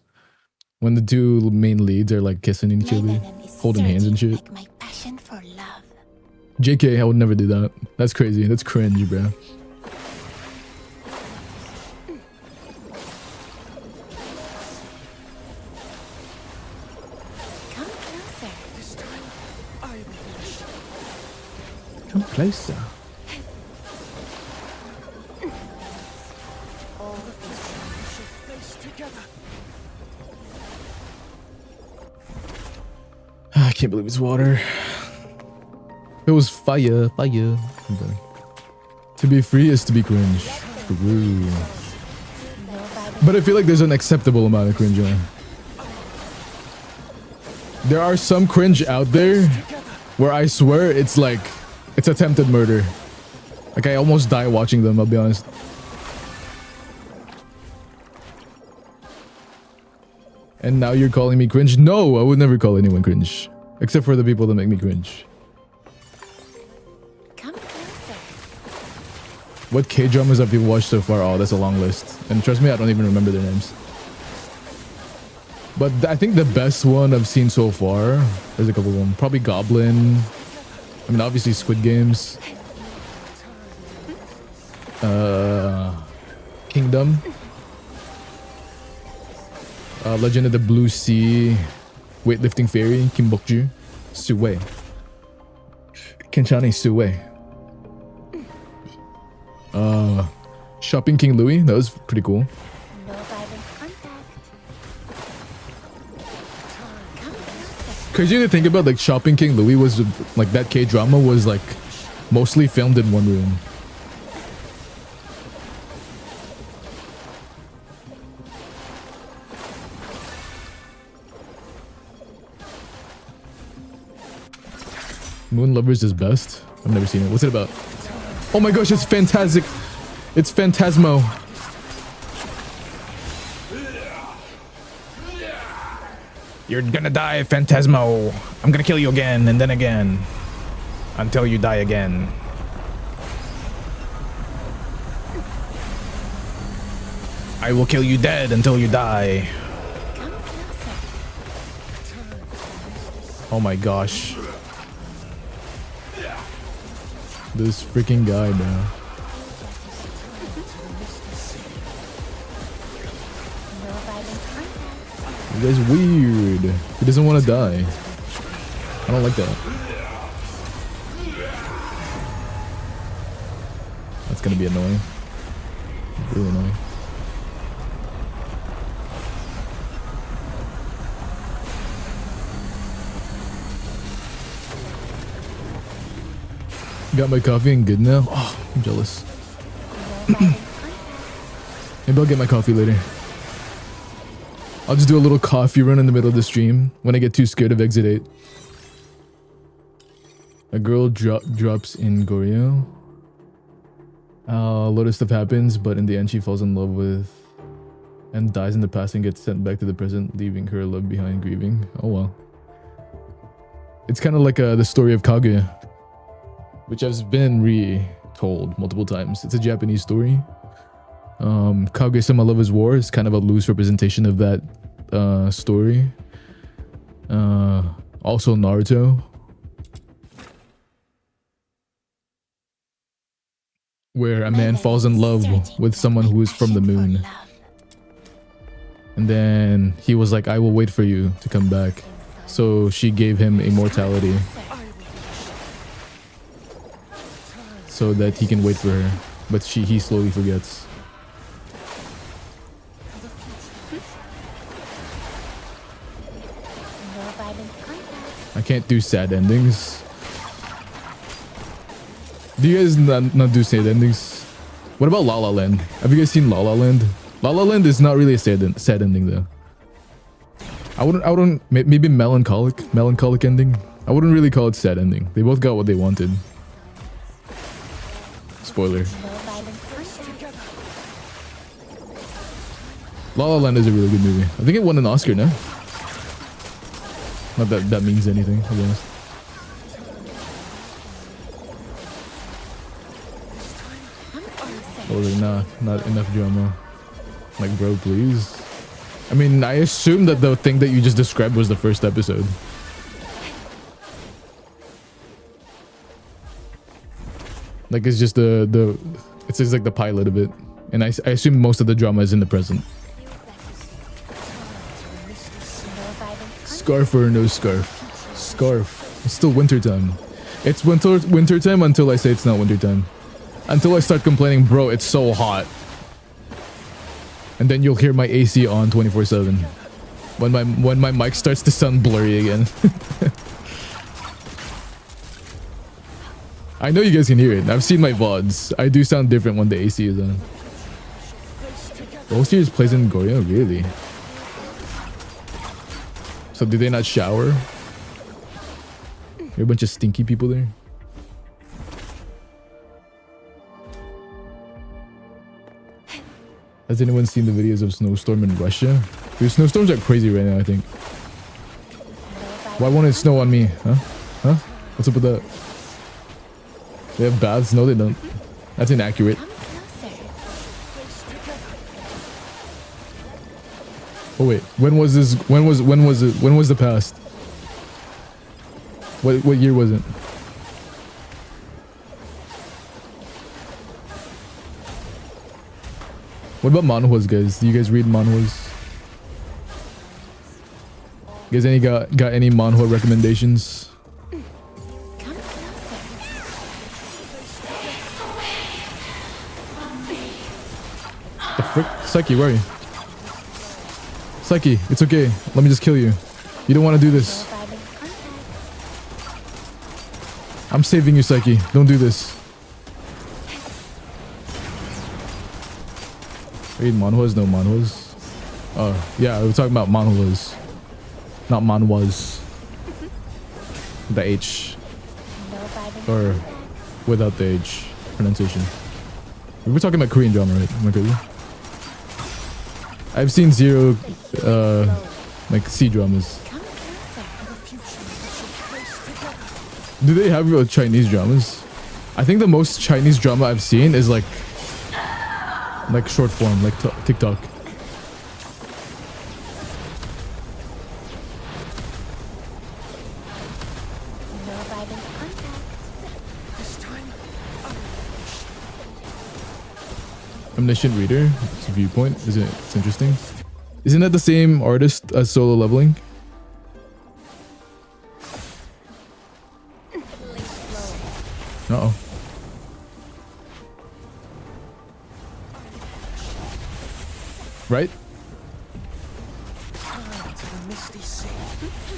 When the two main leads are like kissing each other, holding hands and shit.
Like my passion for love.
JK, I would never do that. That's crazy. That's cringe, bro.
Come closer.
Come closer. I can't believe it's water. It was fire. Okay. To be free is to be cringe. True. But I feel like there's an acceptable amount of cringe. There are some cringe out there where I swear it's like, it's attempted murder. Like I almost die watching them, I'll be honest. And now you're calling me cringe? No, I would never call anyone cringe. Except for the people that make me cringe.
Come closer.
What K-dramas have you watched so far? Oh, that's a long list. And trust me, I don't even remember their names. But I think the best one I've seen so far, there's a couple of them. Probably Goblin. I mean, obviously Squid Games. Kingdom. Legend of the Blue Sea. Weightlifting Fairy. Kim Bokju. Suwei. Kenchani Suwei. Shopping King Louis. That was pretty cool.
No violent contact. Come closer.
Crazy to think about, like Shopping King Louis was like that K-drama was like mostly filmed in one room. Moon Lovers is best. I've never seen it. What's it about? Oh my gosh, it's fantastic. It's Phantasmo. You're gonna die, Phantasmo. I'm gonna kill you again and then again. Until you die again. I will kill you dead until you die.
Come closer.
Oh my gosh. This freaking guy, bro.
No violent contact.
You guy's weird. He doesn't want to die. I don't like that. That's gonna be annoying. Really annoying. Got my coffee and good now? Oh, I'm jealous.
No violent contact.
Maybe I'll get my coffee later. I'll just do a little coffee run in the middle of the stream when I get too scared of Exit 8. A girl drops in Goryo. A lot of stuff happens, but in the end she falls in love with and dies in the past and gets sent back to the present, leaving her love behind grieving. Oh well. It's kind of like the story of Kaguya, which has been retold multiple times. It's a Japanese story. Kaguya-sama Love is War is kind of a loose representation of that story. Also Naruto, where a man falls in love with someone who is from the moon. And then he was like, I will wait for you to come back. So she gave him immortality so that he can wait for her. But he slowly forgets.
No violent contact.
I can't do sad endings. Do you guys not do sad endings? What about La La Land? Have you guys seen La La Land? La La Land is not really a sad ending though. I wouldn't, maybe melancholic ending. I wouldn't really call it sad ending. They both got what they wanted. Spoiler.
No violent contact.
La La Land is a really good movie. I think it won an Oscar, no? Not that that means anything, to be honest.
Come closer.
Oh, like, nah, not enough drama. Like, bro, please. I mean, I assume that the thing that you just described was the first episode. Like, it's just it's just like the pilot of it. And I assume most of the drama is in the present.
No violent contact.
Scarf or no scarf? Scarf. It's still winter time. It's winter time until I say it's not winter time. Until I start complaining, bro, it's so hot. And then you'll hear my AC on 24/7. When my mic starts to sound blurry again. I know you guys can hear it. I've seen my VODs. I do sound different when the AC is on. The whole series plays in Goryo? Really? So do they not shower? You're a bunch of stinky people there? Has anyone seen the videos of snowstorm in Russia? Dude, snowstorms are crazy right now, I think. Why won't it snow on me? Huh? Huh? What's up with that? They have baths? No, they don't. That's inaccurate.
Come closer.
Oh wait, when was this? When was it? When was the past? What year was it? What about manhwas, guys? Do you guys read manhwas? You guys got any manhwa recommendations?
Come closer.
The frick? Psyche, where are you? Psyche, it's okay. Let me just kill you. You don't want to do
No
this.
violent contact.
I'm saving you, Psyche. Don't do this. Read manhwas? No manhwas. Oh, yeah, we're talking about manhwas. Not manhwas. The H.
No violent
Or
contact.
without the H pronunciation. We were talking about Korean drama, right? Am I crazy? I've seen zero, like, C dramas.
Come closer.
Do they have Chinese dramas? I think the most Chinese drama I've seen is like short form, like TikTok. Omniscient Reader. It's a viewpoint. Isn't it? It's interesting. Isn't that the same artist as Solo Leveling? Uh-oh. Right?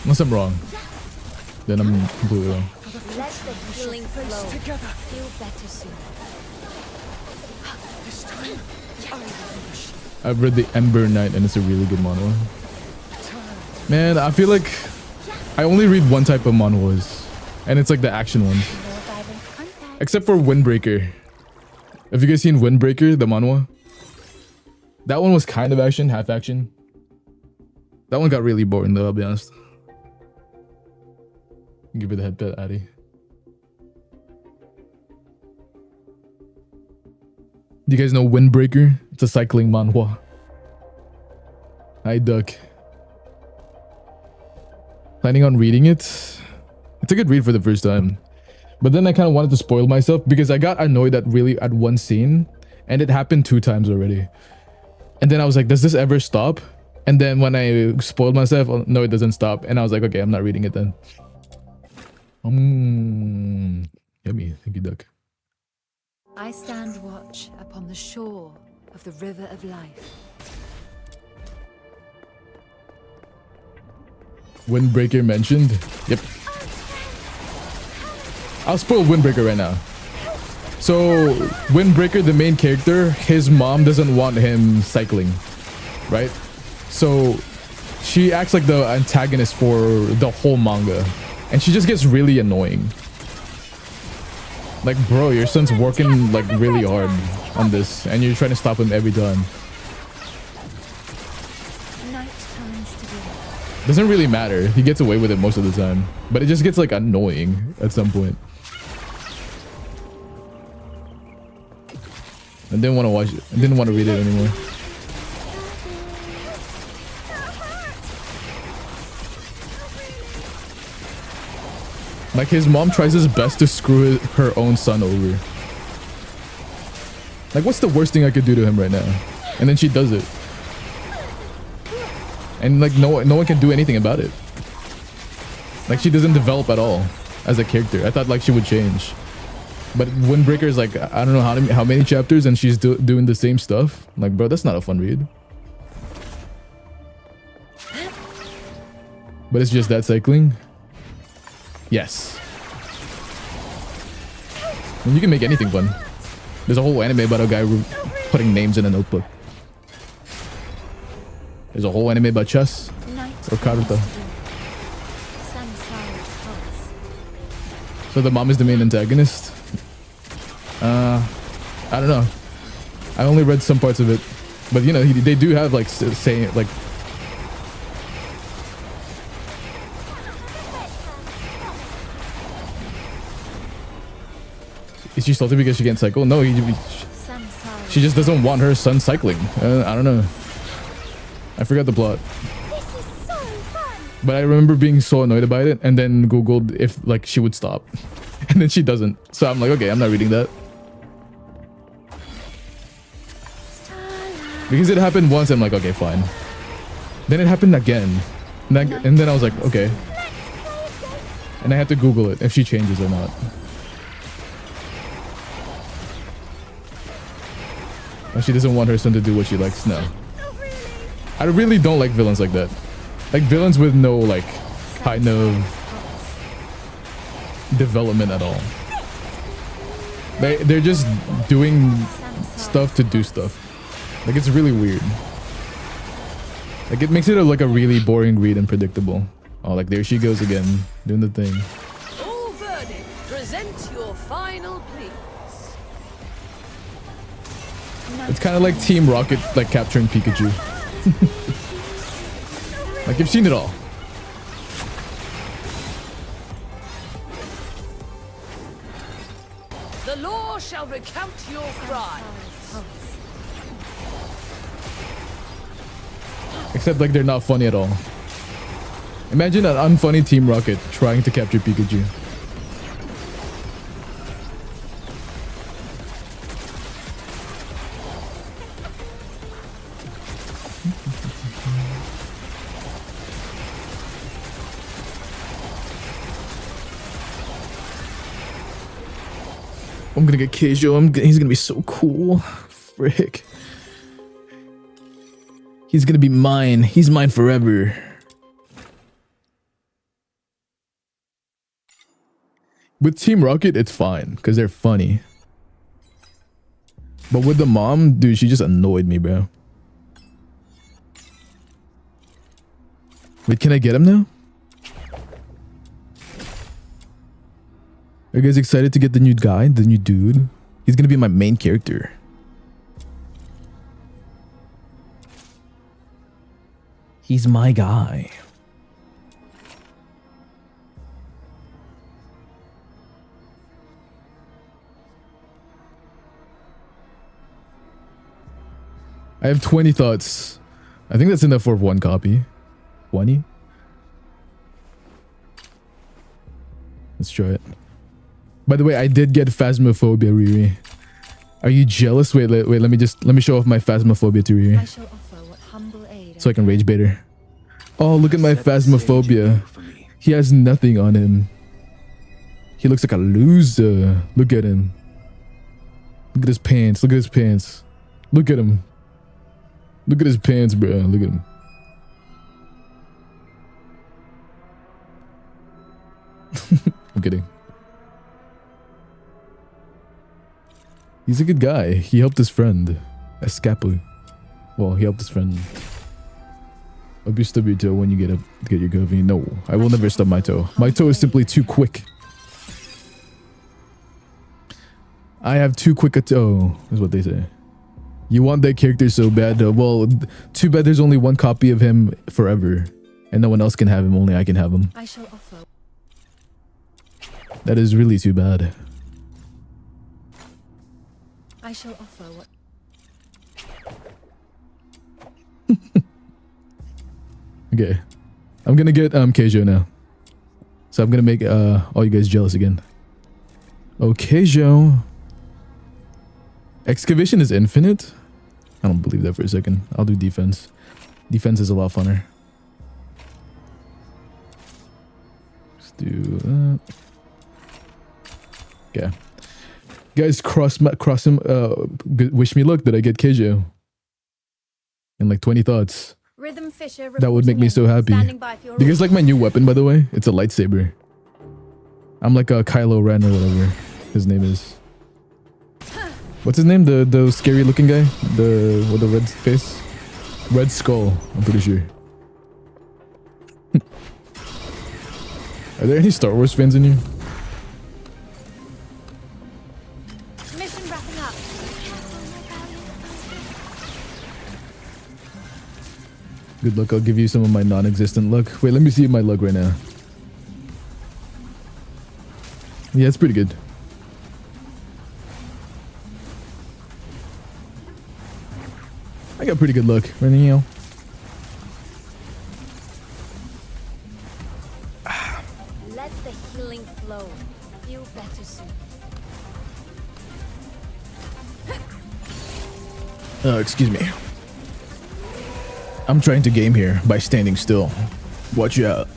Unless I'm wrong. Then I'm completely wrong.
Let the healing flow. Feel better soon.
I've read the Ember Knight and it's a really good manhwa. Man, I feel like I only read one type of manhwas, and it's like the action ones.
No violent contact.
Except for Windbreaker. Have you guys seen Windbreaker, the manhwa? That one was kind of action, half action. That one got really boring though, I'll be honest. Give her the head pet, Addy. Do you guys know Windbreaker? It's a cycling manhwa. Hi, Duck. Planning on reading it? It's a good read for the first time. But then I kind of wanted to spoil myself because I got annoyed at one scene. And it happened 2 times already. And then I was like, does this ever stop? And then when I spoiled myself, oh, no, it doesn't stop. And I was like, okay, I'm not reading it then. Yummy. Thank you, Duck.
I stand watch upon the shore of the river of life.
Windbreaker mentioned. Yep. I'll spoil Windbreaker right now. So, Windbreaker, the main character, his mom doesn't want him cycling, right? So, she acts like the antagonist for the whole manga. And she just gets really annoying. Like, bro, your son's working like really hard on this, and you're trying to stop him every time.
Night turns to day.
Doesn't really matter. He gets away with it most of the time. But it just gets like annoying at some point. I didn't want to watch it. I didn't want to read it anymore. Like, his mom tries his best to screw her own son over. Like, what's the worst thing I could do to him right now? And then she does it. And like, no one can do anything about it. Like, she doesn't develop at all as a character. I thought like she would change. But Windbreaker is like, I don't know how many chapters and she's doing the same stuff. I'm like, bro, that's not a fun read. But it's just that cycling. Yes. And you can make anything fun. There's a whole anime about a guy putting names in a notebook. There's a whole anime about chess or karuta. So the mom is the main antagonist. I don't know. I only read some parts of it, but you know, they do have like saying like. Is she salty because she can't cycle? No, she just doesn't want her son cycling. I don't know. I forgot the plot. But I remember being so annoyed about it and then Googled if like she would stop. And then she doesn't. So I'm like, okay, I'm not reading that. Because it happened once, I'm like, okay, fine. Then it happened again. And then I was like, okay. And I had to Google it if she changes or not. And she doesn't want her son to do what she likes. No. I really don't like villains like that. Like villains with no like kind of development at all. They're just doing stuff to do stuff. Like it's really weird. Like it makes it like a really boring read and predictable. Oh, like there she goes again, doing the thing.
All verdict, present your final pleas.
It's kind of like Team Rocket, like capturing Pikachu. Like you've seen it all.
The law shall recount your crimes.
Except like they're not funny at all. Imagine an unfunny Team Rocket trying to capture Pikachu. I'm gonna get Keijo. He's gonna be so cool. Frick. He's gonna be mine. He's mine forever. With Team Rocket, it's fine because they're funny. But with the mom, dude, she just annoyed me, bro. Wait, can I get him now? Are you guys excited to get the new guy, the new dude? He's gonna be my main character. He's my guy. I have 20 thoughts. I think that's enough for one copy. 20? Let's try it. By the way, I did get Phasmophobia, Riri. Are you jealous? Wait, let me show off my Phasmophobia to
I
Riri.
shall offer what humble aid
So I can rage bait her. Oh, look at my Phasmophobia. He has nothing on him. He looks like a loser. Look at him. Look at his pants. Look at his pants. Look at him. Look at his pants, bro. Look at him. I'm kidding. He's a good guy. He helped his friend. Escapu. Well, he helped his friend. Up your stub your toe when you get your Govi. No, I will never stub my toe. My toe is simply too quick. I have too quick a toe, is what they say. You want that character so bad. Well, too bad there's only one copy of him forever. And no one else can have him, only I can have him.
I shall offer.
That is really too bad.
I shall offer what
Okay. I'm gonna get Keijo now. So I'm gonna make all you guys jealous again. Oh, Keijo. Excavation is infinite? I don't believe that for a second. I'll do defense. Defense is a lot funner. Let's do that. Okay. Guys, cross him. Wish me luck that I get Keijo. In like 20 thoughts.
Rhythm Fisher
That would make me so happy.
Standing by for your
Do you guys like my new weapon, by the way? It's a lightsaber. I'm like a Kylo Ren or whatever his name is. What's his name? The scary looking guy? With the red face? Red Skull, I'm pretty sure. Are there any Star Wars fans in here?
mission wrapping up.
Good luck, I'll give you some of my non-existent luck. Wait, let me see my luck right now. Yeah, it's pretty good. I got pretty good luck, right now.
Let the healing flow. Feel better soon.
Excuse me. I'm trying to game here by standing still. Watch out.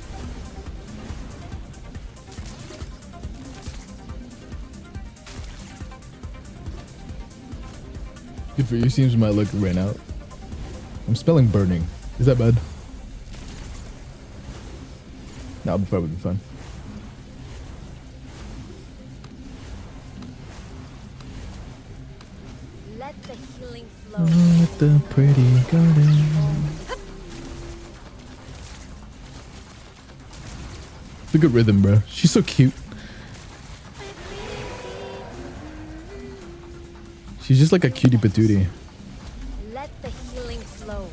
Good for you, seems my luck ran out. I'm spelling burning. Is that bad? No, I'll probably be fine.
Let the healing flow.
With the pretty garden. Look at Rhythm, bro. She's so cute. She's just like a cutie patootie.
Let the healing flow.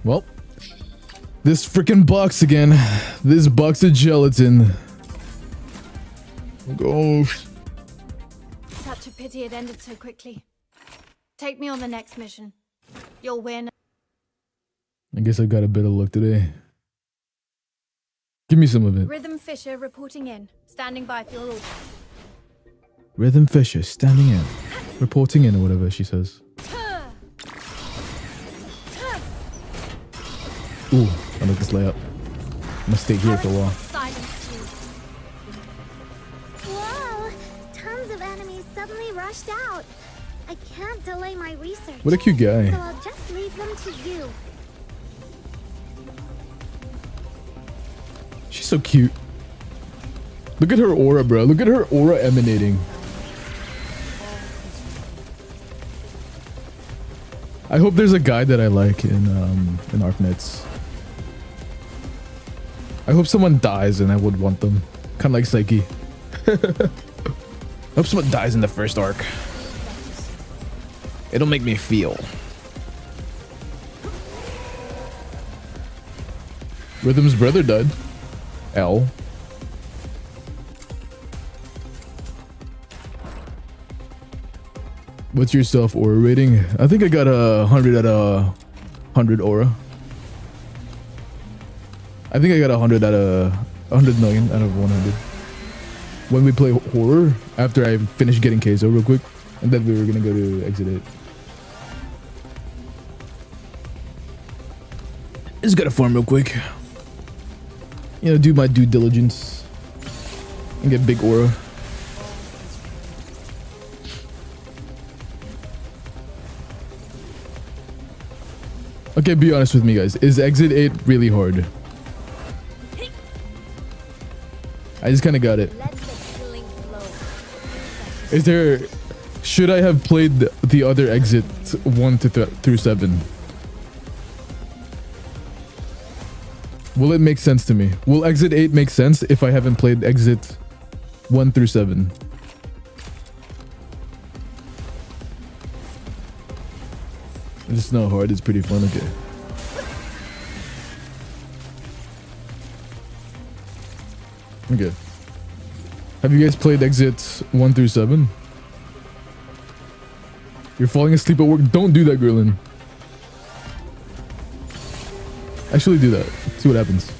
Well, this freaking box again. This box of gelatin. Gosh.
Such a pity it ended so quickly. Take me on the next mission. You'll win.
I guess I've got a bit of luck today. Give me some of it.
Rhythm Fisher reporting in. Standing by for your orders.
Rhythm Fisher standing in. Reporting in or whatever she says. Ooh, I like this layup. I'm gonna stay here for a while.
Silence you.
Whoa! Tons of enemies suddenly rushed out. I can't delay my research.
What a cute guy.
So I'll just leave them to you.
She's so cute. Look at her aura, bro. Look at her aura emanating. I hope there's a guy that I like in ArcNets. I hope someone dies and I would want them. Kind of like Psyche. I hope someone dies in the first arc. It'll make me feel. Rhythm's brother died. L. What's your self aura rating? I think I got a 100 out of 100 aura. I think I got 100 out of 100 million out of 100. When we play horror, after I finish getting queso real quick, and then we were gonna go to exit 8. Just gotta farm real quick. You know, do my due diligence and get big aura. Okay, be honest with me, guys. Is exit 8 really hard? I just kind of got it.
Let the killing flow.
Is there... Should I have played the other exit 1 through 7? Will it make sense to me? Will exit 8 make sense if I haven't played exit 1 through 7? It's not hard, it's pretty fun, okay. Okay. Have you guys played exit 1 through 7? You're falling asleep at work. Don't do that, Gerlin. Actually do that. See what happens.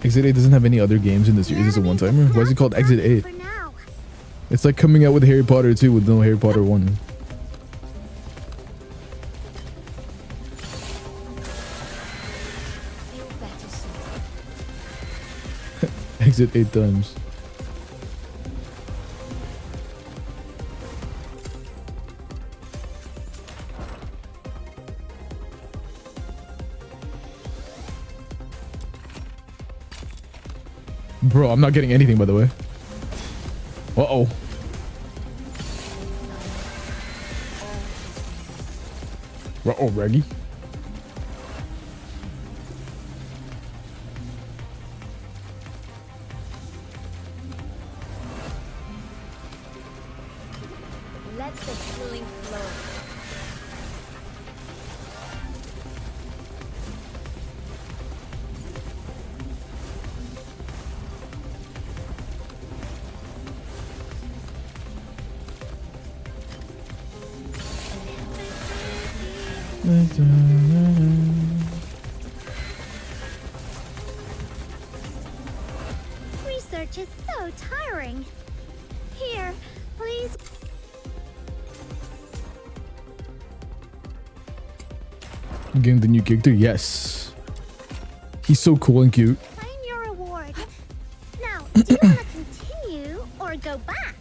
Exit 8 doesn't have any other games in the series. It's a one-timer. Why is it called Exit 8?
For now.
It's like coming out with Harry Potter 2 with no Harry Potter 1.
Feel better soon.
Exit 8 times. Bro, I'm not getting anything, by the way. Uh-oh. Uh-oh, Reggie.
Let the killing flow.
Research is so tiring. Here, please.
I'm getting the new character? Yes. He's so cool and cute.
Claim your reward. Now, do you want to continue or go back?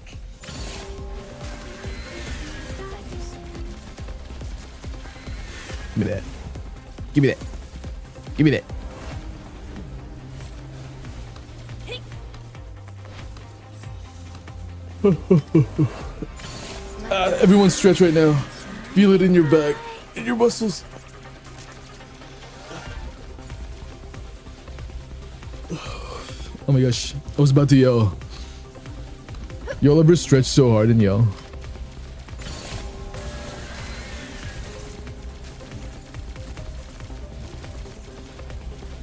Give me that. Give me that. Give me that. Everyone stretch right now. Feel it in your back, in your muscles. Oh my gosh, I was about to yell. Y'all ever stretch so hard and yell?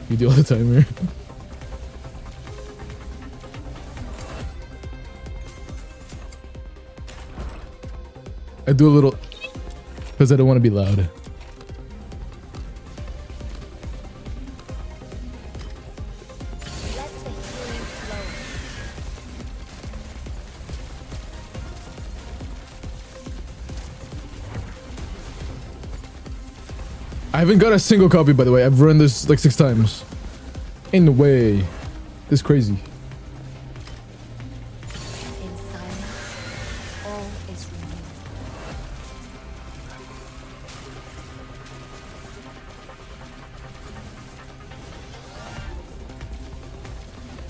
You do all the time here. I do a little because I don't want to be loud.
Let the healing flow.
I haven't got a single copy, by the way. I've run this like 6 times. In the way. This is crazy.
In silence, all is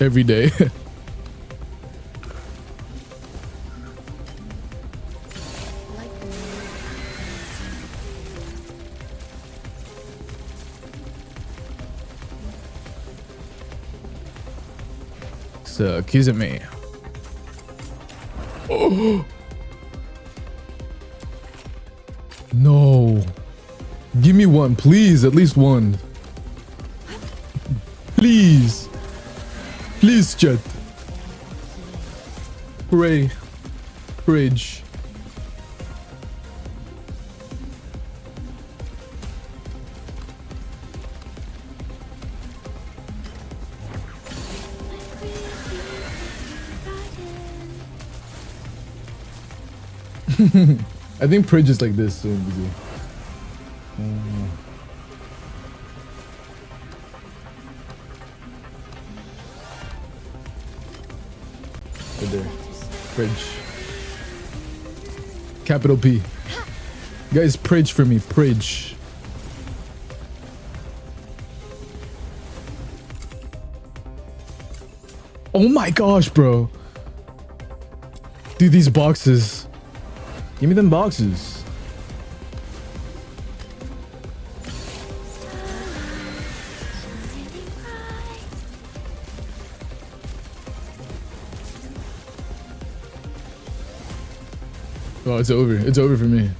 renewed.
Every day.
Like the moon.
So, kiss at me. Oh. No. Give me one, please. At least one. Please. Please, chat. Hooray. Bridge. I think Pridge is like this, so easy. Right there. Pridge. Capital P. Guys, Pridge for me. Pridge. Oh my gosh, bro. Dude, these boxes. Give me them boxes. Oh, it's over. It's over for me.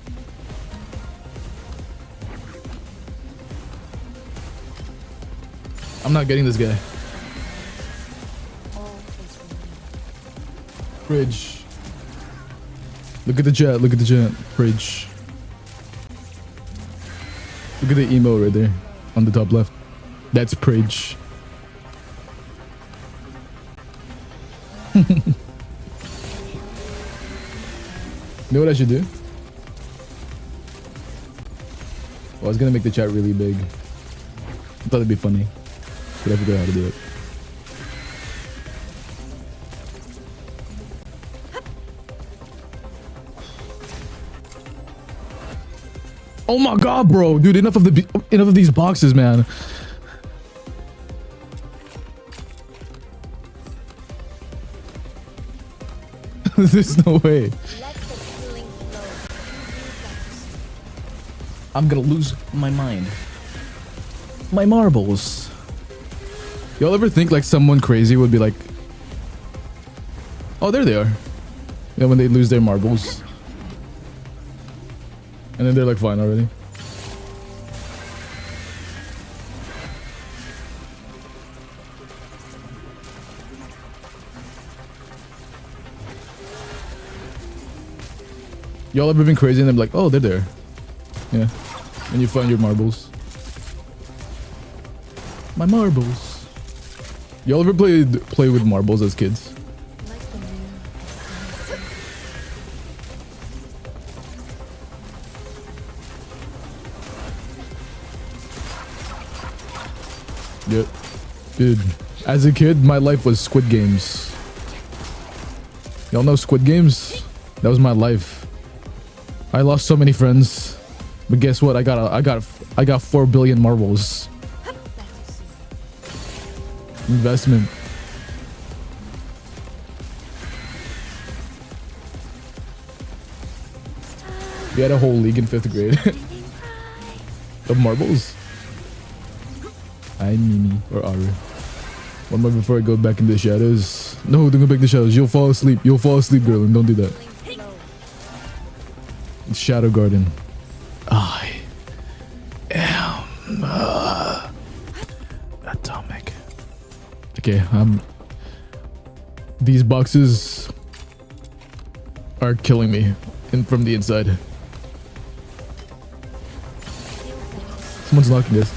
I'm not getting this guy.
All is renewed.
Bridge. Look at the chat. Look at the chat. Bridge. Look at the emo right there on the top left. That's Pridge. You know what I should do? Well, I was gonna make the chat really big. I thought it'd be funny, but I forgot how to do it. Oh my god, bro, dude! Enough of these boxes, man. There's no way.
Let the healing flow.
I'm gonna lose my mind. My marbles. Y'all ever think like someone crazy would be like, oh, there they are. Yeah, when they lose their marbles. And then they're like fine already. Y'all ever been crazy and they're like, oh, they're there. Yeah. And you find your marbles. My marbles. Y'all ever play with marbles as kids?
Like the moon.
Yep. Dude, as a kid, my life was Squid Games. Y'all know Squid Games? That was my life. I lost so many friends, but guess what? I got 4 billion marbles. Investment. We had a whole league in 5th grade of marbles. Hi, Mimi or Aru. One more before I go back in the shadows. No, don't go back in the shadows. You'll fall asleep. You'll fall asleep, girl, and don't do that. It's Shadow Garden. I am atomic. Okay, these boxes are killing me from the inside. Someone's knocking this.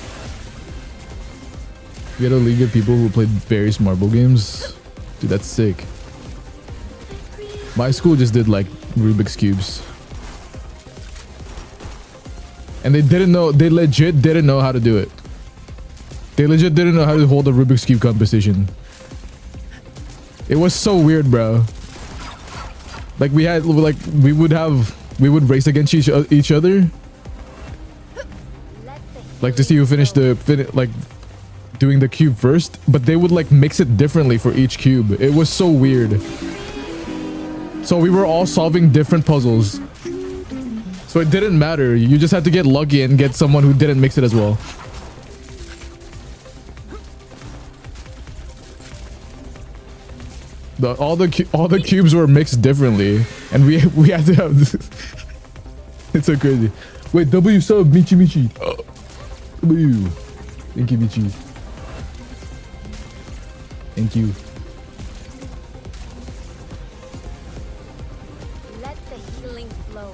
We had a league of people who played various marble games. Dude, that's sick. My school just did like Rubik's Cubes. And they didn't know, they legit didn't know how to do it. They legit didn't know how to hold a Rubik's Cube competition. It was so weird, bro. Like we would race against each other. Like to see who finished like doing the cube first, but they would like mix it differently for each cube. It was so weird. So we were all solving different puzzles. So it didn't matter. You just had to get lucky and get someone who didn't mix it as well. All the cubes were mixed differently, and we had to have this. It's so crazy. Wait, W sub Michi Michi. Oh, W. Thank you, Michi. Thank you.
Let the healing flow.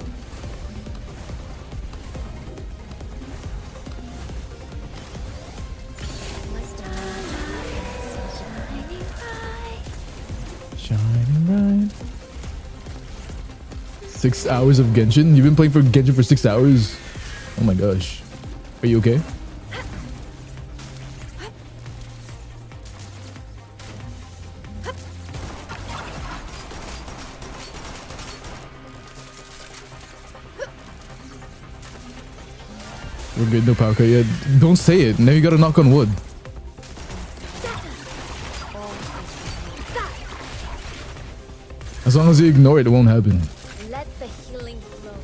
Shining bright. 6 hours of Genshin? You've been playing for Genshin for 6 hours? Oh my gosh. Are you okay? We're good, no power cut yet. Don't say it. Now you gotta knock on wood. As long as you ignore it, it won't happen.
Let the healing flow.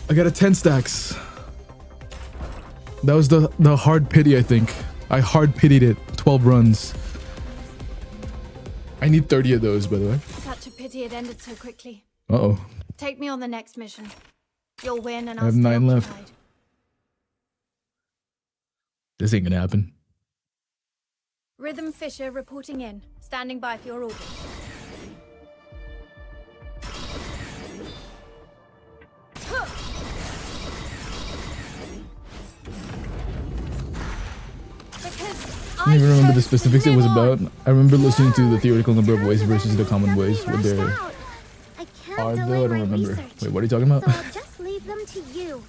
I got a 10 stacks. That was the hard pity, I think. I hard pitied it. 12 runs. I need 30 of those, by the way.
Such a pity it ended so quickly.
Uh-oh.
Take me on the next mission. You'll win and
I
I'll
have
stay
9 left.
occupied.
This ain't gonna happen.
Rhythm Fisher reporting in. Standing by for your orders.
I don't even remember the specifics it was about. I remember listening to the theoretical number of ways versus the common ways with their hard though. I don't remember. Wait, what are you talking about?
So I'll just leave them to you.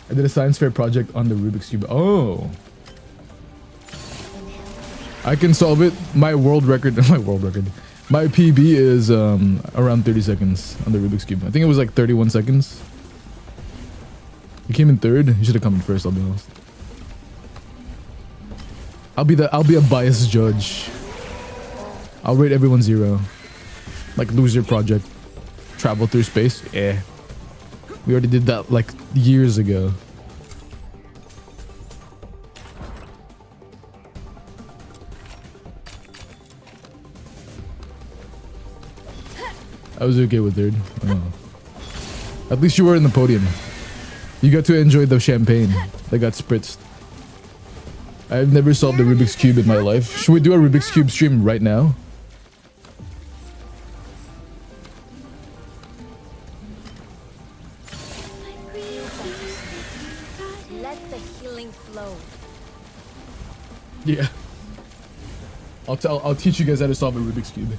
I did a science fair project on the Rubik's Cube. Oh. I can solve it. My world record. My PB is around 30 seconds on the Rubik's Cube. I think it was like 31 seconds. You came in third. You should have come in first, I'll be honest. I'll be a biased judge. I'll rate everyone 0. Like loser project. Travel through space. Yeah. We already did that like years ago. I was okay with third. Oh. At least you were in the podium. You got to enjoy the champagne that got spritzed. I've never solved the Rubik's Cube in my life. Should we do a Rubik's Cube stream right now?
Let the healing flow.
Yeah. I'll teach you guys how to solve a Rubik's Cube.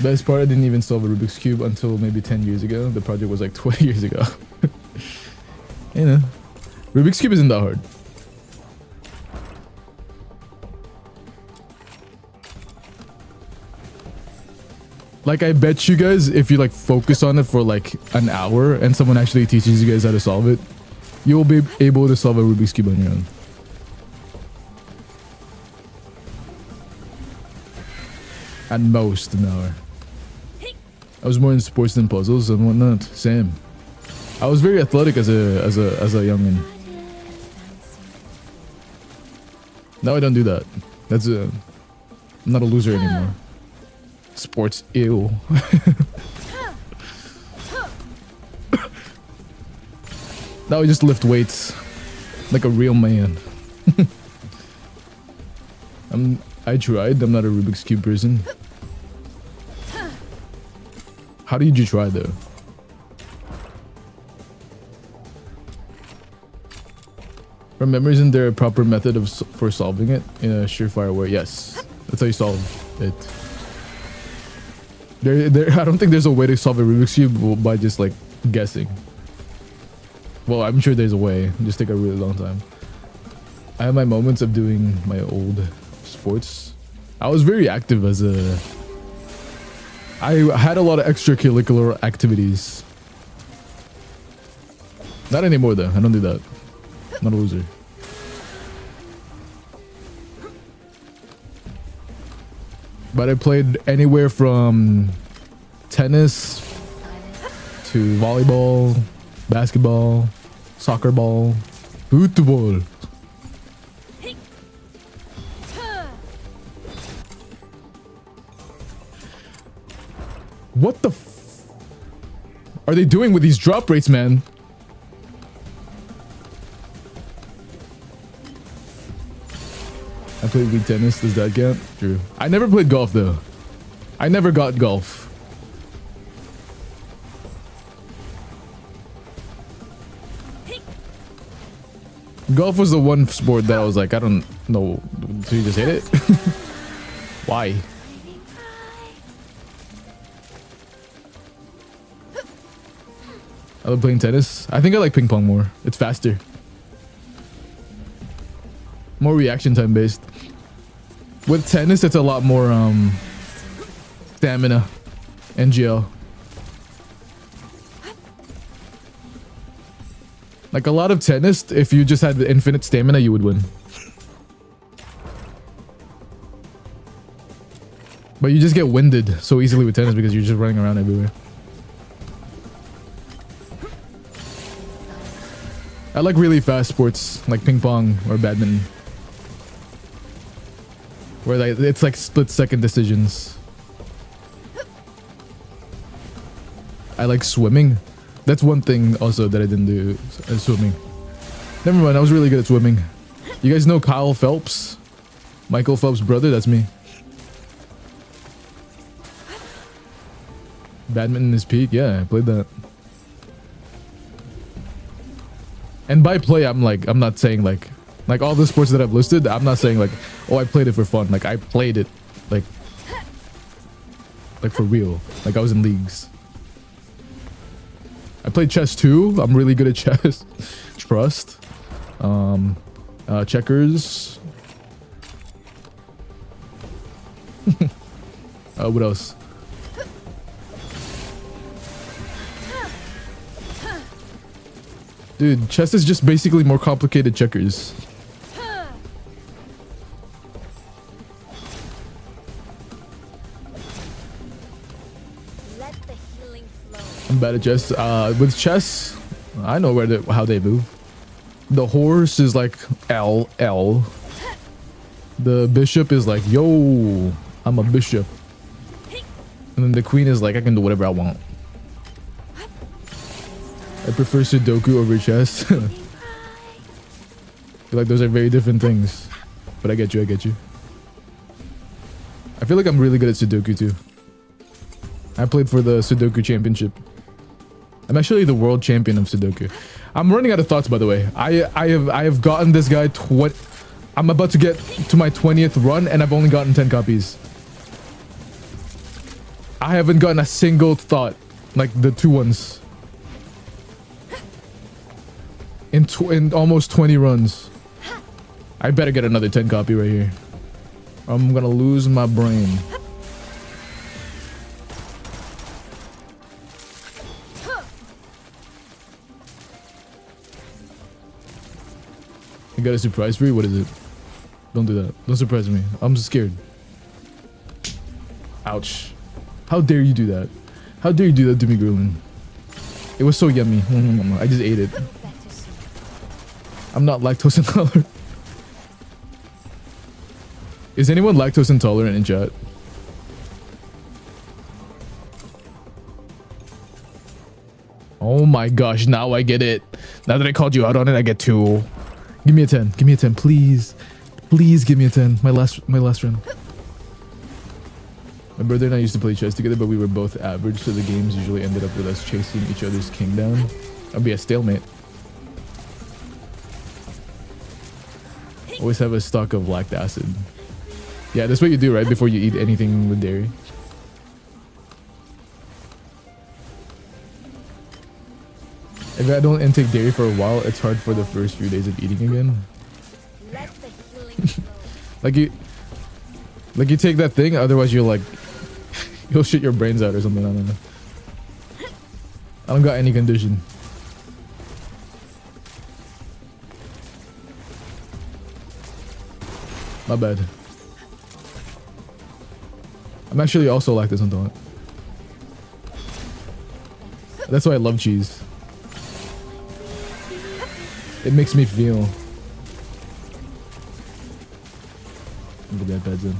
Best part, I didn't even solve a Rubik's Cube until maybe 10 years ago. The project was like 20 years ago. You know, Rubik's Cube isn't that hard. Like, I bet you guys, if you like focus on it for like an hour and someone actually teaches you guys how to solve it, you'll be able to solve a Rubik's Cube on your own. At most an hour. I was more in sports than puzzles and whatnot. Same. I was very athletic as a youngin. Now I don't do that. I'm not a loser anymore. Sports, ew. Now I just lift weights like a real man. I tried. I'm not a Rubik's Cube person. How did you try though? Remember, isn't there a proper method of for solving it in a surefire way? Yes, that's how you solve it. I don't think there's a way to solve a Rubik's Cube by just like guessing. Well, I'm sure there's a way. It'll just take a really long time. I have my moments of doing my old sports. I was very active as a... I had a lot of extracurricular activities. Not anymore though. I don't do that. I'm not a loser. But I played anywhere from tennis to volleyball, basketball, soccer ball, football. What the f are they doing with these drop rates, man? I played League tennis. Does that count? True. I never played golf though. I never got golf. Golf was the one sport that I was like, I don't know. So you just hit it? Why? I love playing tennis. I think I like ping pong more. It's faster. More reaction time based. With tennis, it's a lot more stamina. NGL. Like a lot of tennis, if you just had the infinite stamina, you would win. But you just get winded so easily with tennis because you're just running around everywhere. I like really fast sports like ping pong or badminton, where like it's like split-second decisions. I like swimming. That's one thing also that I didn't do, swimming. Never mind, I was really good at swimming. You guys know Kyle Phelps? Michael Phelps' brother? That's me. Badminton is peak? Yeah, I played that. And by play, I'm not saying like all the sports that I've listed, I'm not saying like, oh, I played it for fun. Like I played it like for real. Like I was in leagues. I played chess too. I'm really good at chess. Trust. Checkers. What else? Dude, chess is just basically more complicated checkers.
Let the healing flow.
I'm bad at chess. With chess, I know how they move. The horse is like L. The bishop is like, yo, I'm a bishop. And then the queen is like, I can do whatever I want. I prefer Sudoku over chess. I feel like those are very different things. But I get you. I feel like I'm really good at Sudoku too. I played for the Sudoku championship. I'm actually the world champion of Sudoku. I'm running out of thoughts, by the way. I have gotten this guy I'm about to get to my 20th run and I've only gotten 10 copies. I haven't gotten a single thought, like the two ones. In almost 20 runs. I better get another 10 copy right here. I'm gonna lose my brain. You got a surprise for you? What is it? Don't do that. Don't surprise me. I'm scared. Ouch. How dare you do that? How dare you do that to me, Gerlin? It was so yummy. I just ate it. I'm not lactose intolerant. Is anyone lactose intolerant in chat? Oh my gosh, now I get it. Now that I called you out on it, I get 2. Give me a 10. Give me a 10, please. Please give me a 10. My last run. My brother and I used to play chess together, but we were both average, so the games usually ended up with us chasing each other's king down. That'd be a stalemate. Always have a stock of lactic acid. Yeah, that's what you do, right? Before you eat anything with dairy. If I don't intake dairy for a while, it's hard for the first few days of eating again.
Let the healing flow.
Like you take that thing, otherwise you'll like, you'll shit your brains out or something. I don't know. I don't got any condition. My bad. I'm actually also lactose intolerant. That's why I love cheese. It makes me feel. Look at that bed's in.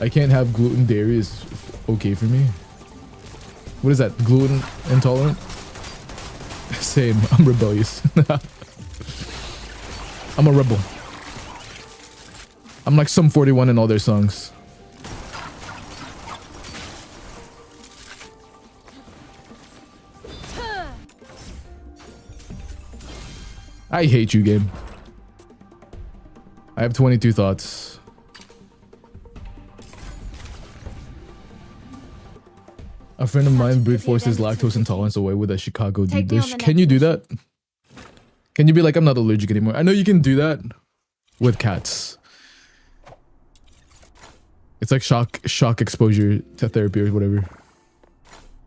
I can't have gluten. Dairy is okay for me. What is that? Gluten intolerant? Same. I'm rebellious. I'm a rebel. I'm like Sum 41 in all their songs. I hate you, game. I have 22 thoughts. A friend of mine brute forced his lactose intolerance away with a Chicago deep
Take me on
dish.
the
Can
next
you do that? Can you be like, I'm not allergic anymore? I know you can do that with cats. It's like shock exposure to therapy or whatever.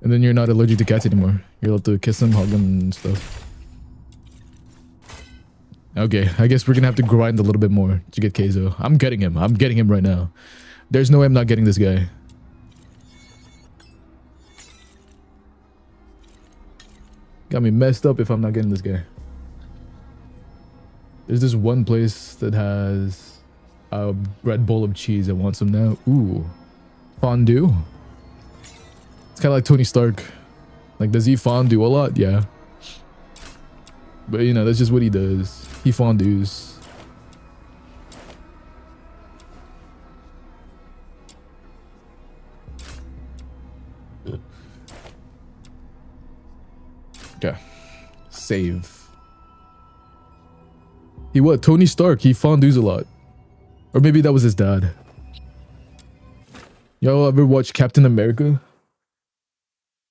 And then you're not allergic to cats anymore. You're allowed to kiss them, hug them, and stuff. Okay, I guess we're gonna have to grind a little bit more to get Keizo. I'm getting him. I'm getting him right now. There's no way I'm not getting this guy. Got me messed up if I'm not getting this guy. There's this one place that has a red bowl of cheese. I want some now. Ooh. Fondue? It's kind of like Tony Stark. Like, does he fondue a lot? Yeah. But, you know, that's just what he does. He fondues. Okay. Save. He what? Tony Stark. He fondues a lot. Or maybe that was his dad. Y'all ever watch Captain America?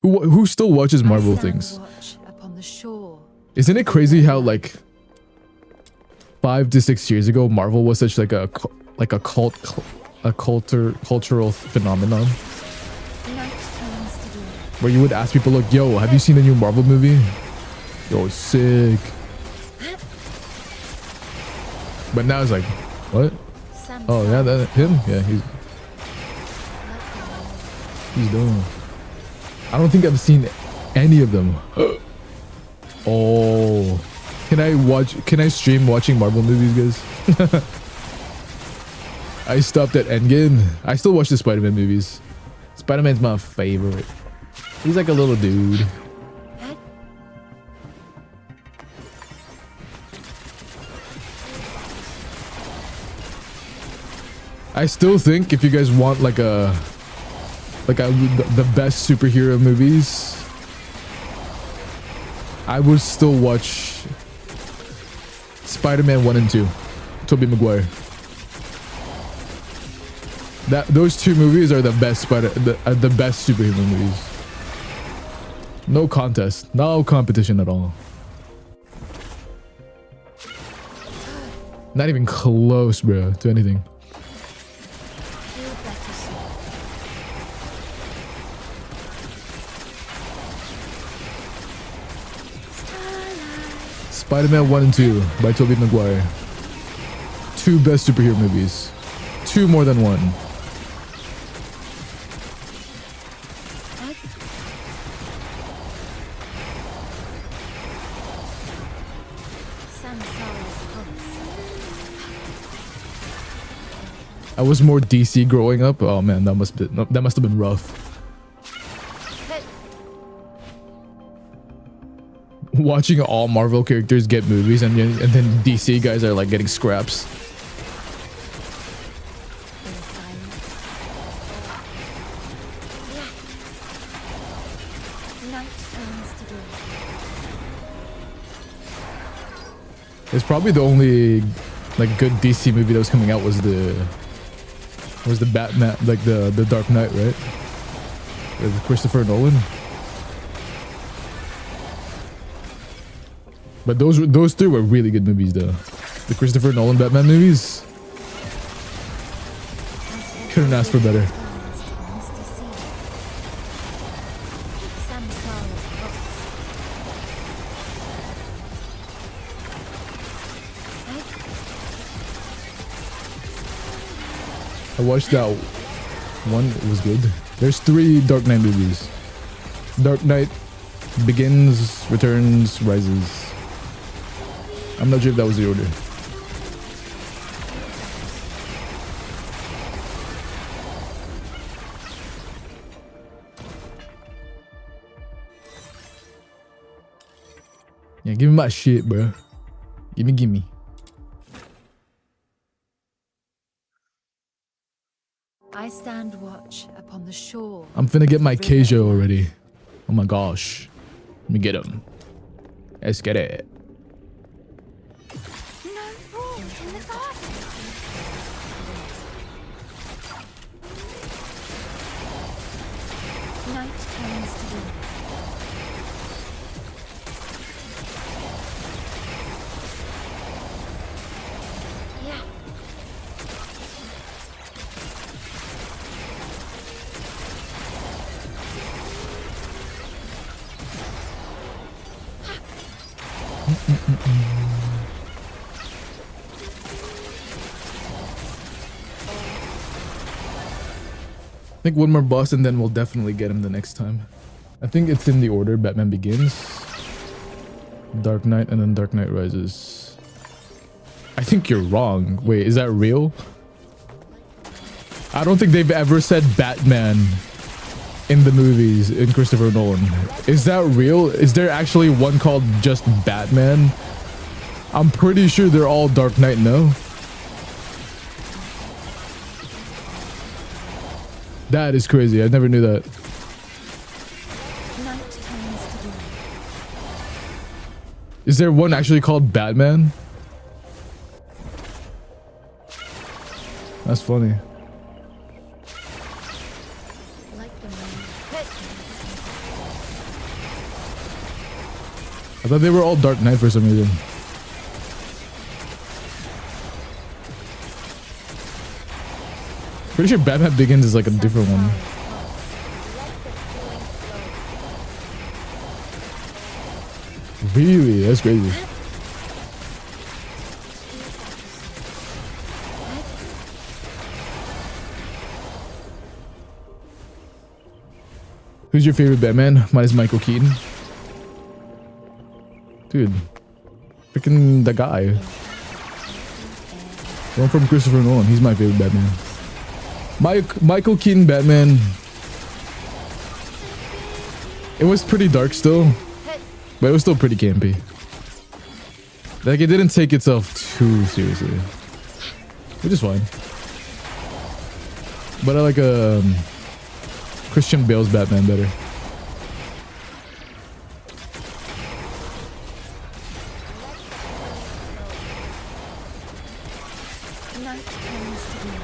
Who still watches Marvel things?
Watch upon the shore.
Isn't it crazy how like 5 to 6 years ago Marvel was such like a cultural phenomenon
Night turns to dawn.
where you would ask people like, yo, have you seen the new Marvel movie? Yo, sick. But now it's like, what?
Sam
Oh yeah, that him? Yeah, he's doing. I don't think I've seen any of them. Oh, can I stream watching Marvel movies, guys? I stopped at Endgame. I still watch the Spider-Man movies. Spider-Man's my favorite. He's like a little dude. I still think if you guys want the best superhero movies, I would still watch Spider-Man 1 and 2, Tobey Maguire. Those two movies are the best the best superhero movies. No contest, no competition at all. Not even close, bro, to anything.
Feel better soon.
Spider-Man 1 and 2 by Tobey Maguire. Two best superhero movies. Two more than one.
Samsara's pulse.
I was more DC growing up. Oh man, that must have been rough. Watching all Marvel characters get movies and then DC guys are like getting scraps.
In silence. Night turns to dawn.
It's probably the only like good DC movie that was coming out was the Batman, like the Dark Knight, right? With Christopher Nolan. But those three were really good movies though. The Christopher Nolan Batman movies. Couldn't ask for better. I watched that one, it was good. There's 3 Dark Knight movies. Dark Knight Begins, Returns, Rises. I'm not sure if that was the order. Yeah, give me my shit, bro. Gimme.
I stand watch upon the shore.
I'm finna get my Keijo already. Oh my gosh. Let me get him. Let's get it.
No room in the garden.
Night turns to day.
Yeah.
I think one more boss and then we'll definitely get him the next time. I think it's in the order. Batman Begins, Dark Knight, and then Dark Knight Rises. I think you're wrong. Wait, is that real? I don't think they've ever said Batman in the movies in Christopher Nolan. Is that real? Is there actually one called just Batman? I'm pretty sure they're all Dark Knight, no? That is crazy. I never knew that.
Night turns to day.
Is there one actually called Batman? That's funny.
Like the moon.
I thought they were all Dark Knight for some reason. Pretty sure Batman Begins is like a different one. Really? That's crazy. Who's your favorite Batman? Mine is Michael Keaton. Dude. Freaking the guy. The one from Christopher Nolan. He's my favorite Batman. Michael Keaton Batman. It was pretty dark still. But it was still pretty campy. Like, it didn't take itself too seriously. Which is fine. But I like Christian Bale's Batman better.
Night turns to day.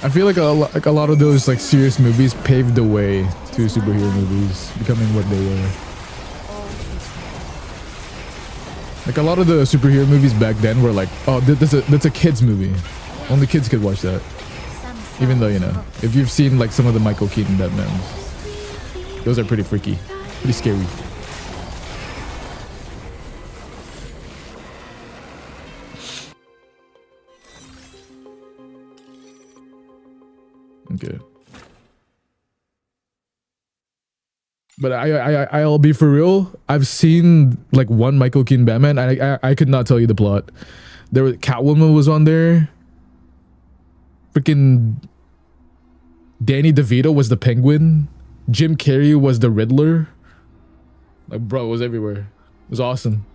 I feel like a lot of those like serious movies paved the way to superhero movies becoming what they were. Like a lot of the superhero movies back then were like, oh, that's a kids movie. Only kids could watch that. Even though, you know, if you've seen like some of the Michael Keaton Batmans, those are pretty freaky, pretty scary. Okay. But I'll be for real. I've seen like one Michael Keaton Batman. I could not tell you the plot. There was Catwoman was on there. Freaking Danny DeVito was the Penguin. Jim Carrey was the Riddler. Like, bro, it was everywhere. It was awesome.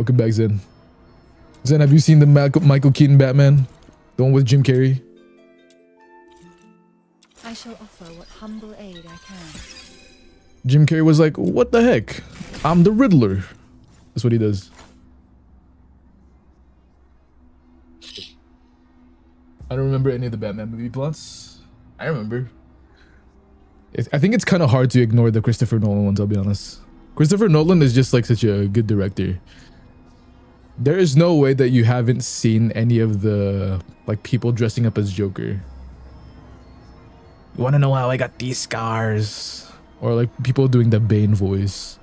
Welcome back, Zen. Zen, have you seen the Michael Keaton Batman? The one with Jim Carrey?
I shall offer what humble aid I can.
Jim Carrey was like, what the heck? I'm the Riddler. That's what he does. I don't remember any of the Batman movie plots. I remember. I think it's kind of hard to ignore the Christopher Nolan ones, I'll be honest. Christopher Nolan is just like such a good director. There is no way that you haven't seen any of the like people dressing up as Joker. You want to know how I got these scars? Or like people doing the Bane voice.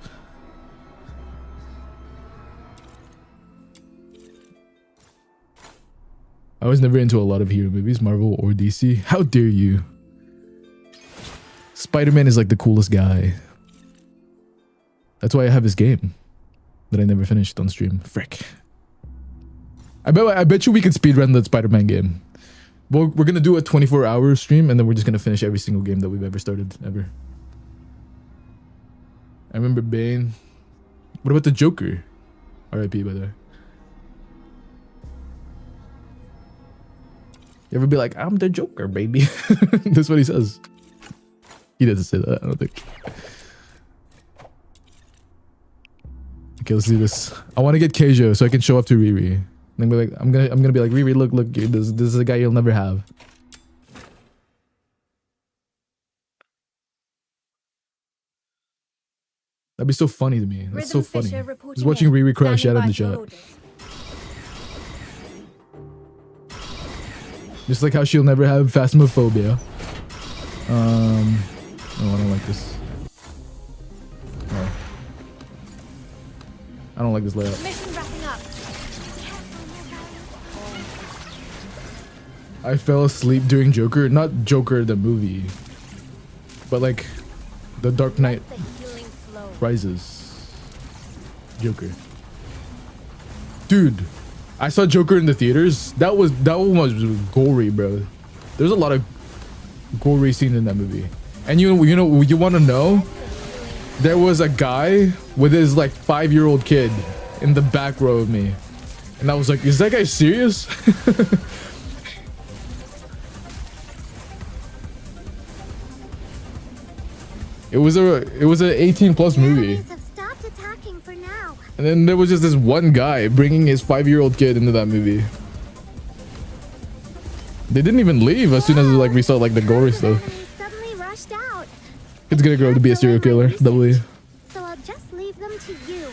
I was never into a lot of hero movies, Marvel or DC. How dare you? Spider-Man is like the coolest guy. That's why I have this game that I never finished on stream. Frick. I bet you we could speedrun the Spider-Man game. Well, we're gonna do a 24-hour stream and then we're just gonna finish every single game that we've ever started, ever. I remember Bane. What about the Joker? R.I.P. by the way. You ever be like, I'm the Joker, baby? That's what he says. He doesn't say that, I don't think. Okay, let's do this. I want to get Keijo so I can show up to Riri. I'm gonna be like, Riri, look, this is a guy you'll never have. That'd be so funny to me. That's so funny. Just watching Riri crash out in the chat. Just like how she'll never have phasmophobia. Oh, I don't like this. Oh. I don't like this layout.
Mission wrapping up.
I fell asleep during Joker. Not Joker the movie. But like the Dark Knight Rises. Joker. Dude. I saw Joker in the theaters. That one was gory, bro. There's a lot of gory scenes in that movie. And you want to know? There was a guy with his like 5-year-old kid in the back row of me, and I was like, "Is that guy serious?" It was an 18+ movie.
Enemies have stopped attacking for now.
And then there was just this one guy bringing his 5-year-old kid into that movie. They didn't even leave as soon as like we saw like the gory stuff.
Enemies suddenly rushed out.
It's gonna grow to be a serial killer. W.
So I'll just leave them to you.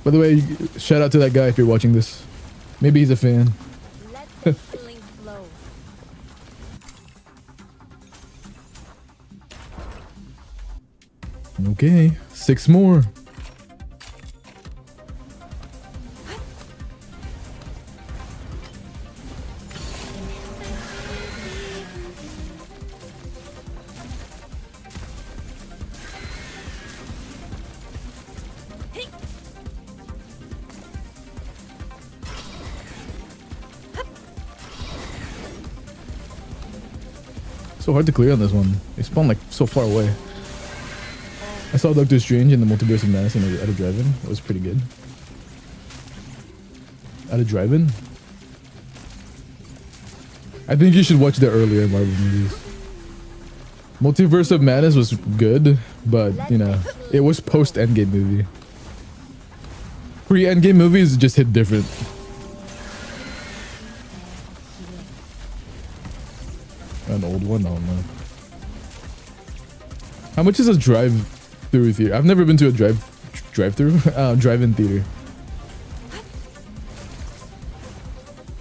By the way, shout out to that guy if you're watching this. Maybe he's a fan.
Let the healing flow.
Okay, 6 more. So hard to clear on this one. They spawn like so far away. I saw Doctor Strange in the Multiverse of Madness and at a drive-in. It was pretty good. At a drive-in? I think you should watch the earlier Marvel movies. Multiverse of Madness was good, but you know, it was post-Endgame movie. Pre-Endgame movies just hit different. An old one? I don't know. How much is a drive-through theater? I've never been to a drive-through drive-in theater.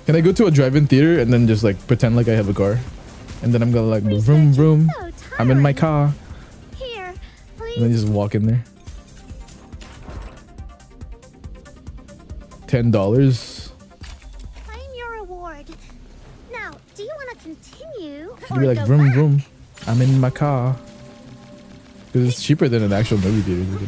Can I go to a drive-in theater and then just like pretend like I have a car, and then I'm gonna like vroom vroom. I'm in my car.
Here, please.
And then just walk in there. $10.
Claim your reward. Now, do you want to continue
You'd
or
be like
go
vroom
back?
vroom. I'm in my car. Because it's cheaper than an actual movie theater.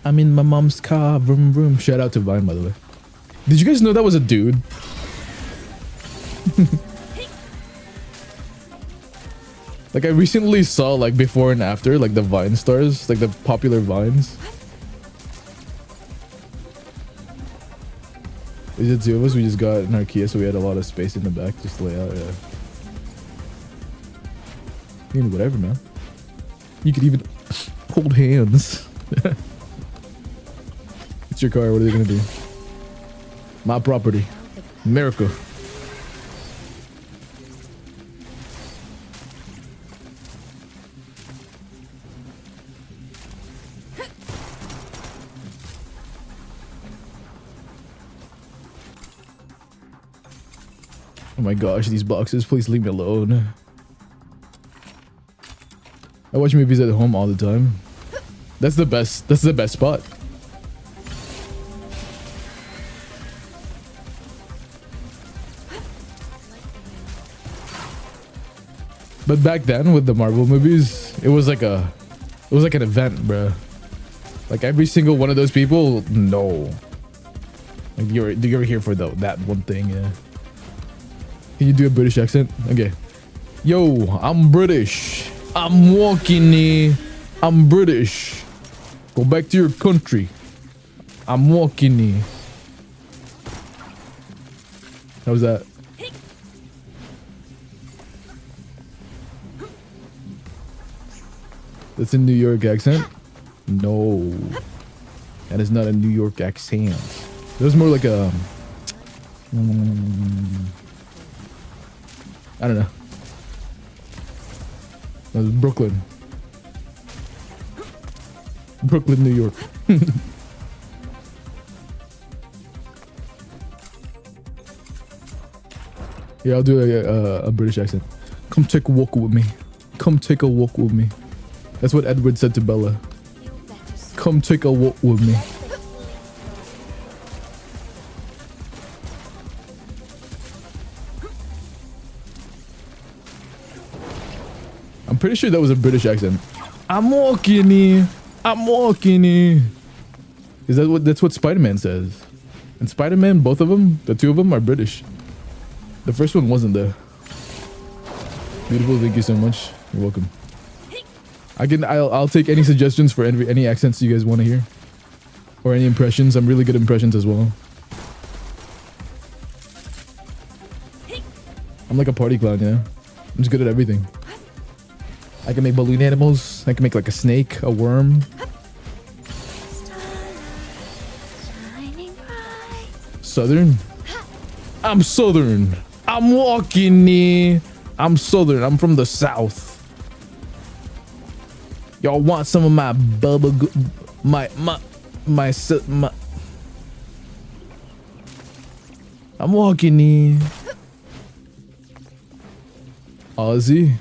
I'm in my mom's car. Vroom vroom. Shout out to Vine, by the way. Did you guys know that was a dude? Like I recently saw like before and after, like the Vine stars, like the popular Vines. We did two of us. We just got an Archaea, so we had a lot of space in the back just to lay out. Yeah. You can do whatever, man. You could even hold hands. It's your car. What are they gonna do? My property. America. Oh my gosh, these boxes. Please leave me alone. I watch movies at home all the time. That's the best. That's the best spot. But back then with the Marvel movies, it was like an event, bruh. Like every single one of those people, no. Like you're here for that one thing, yeah. Can you do a British accent? Okay. Yo, I'm British. I'm walking here. I'm British. Go back to your country. I'm walking here. How was that? That's a New York accent? No. That is not a New York accent. That was more like a... I don't know. That was Brooklyn. Brooklyn, New York. Yeah, I'll do a British accent. Come take a walk with me. Come take a walk with me. That's what Edward said to Bella. Come take a walk with me. I'm pretty sure that was a British accent. I'm walking here. I'm walking here. Is that what? That's what Spider-Man says. And Spider-Man, both of them, the two of them are British. The first one wasn't there. Beautiful, thank you so much. You're welcome. I'll take any suggestions for any accents you guys want to hear, or any impressions. I'm really good at impressions as well. I'm like a party clown, you know. I'm just good at everything. I can make balloon animals. I can make like a snake, a worm. Southern. I'm Southern. I'm walking here. I'm Southern. I'm from the South. Y'all want some of my bubble my I'm walking here. Aussie.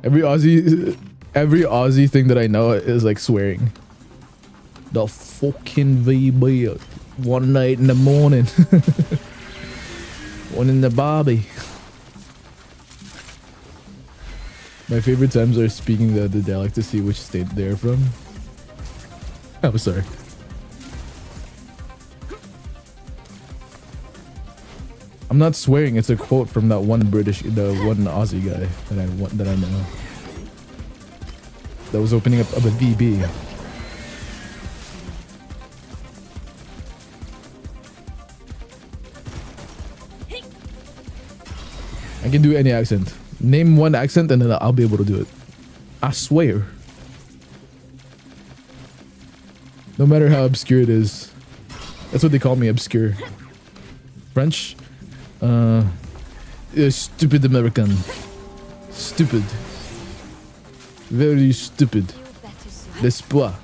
Every Aussie thing that I know is like swearing. The fucking VB. One night in the morning. One in the Barbie. My favorite times are speaking the dialect to see which state they're from. I'm sorry. I'm not swearing. It's a quote from that one one Aussie guy that I know. That was opening up a VB. I can do any accent. Name one accent and then I'll be able to do it. I swear. No matter how obscure it is. That's what they call me, obscure. French? Stupid American. Stupid. Very stupid. L'espoir.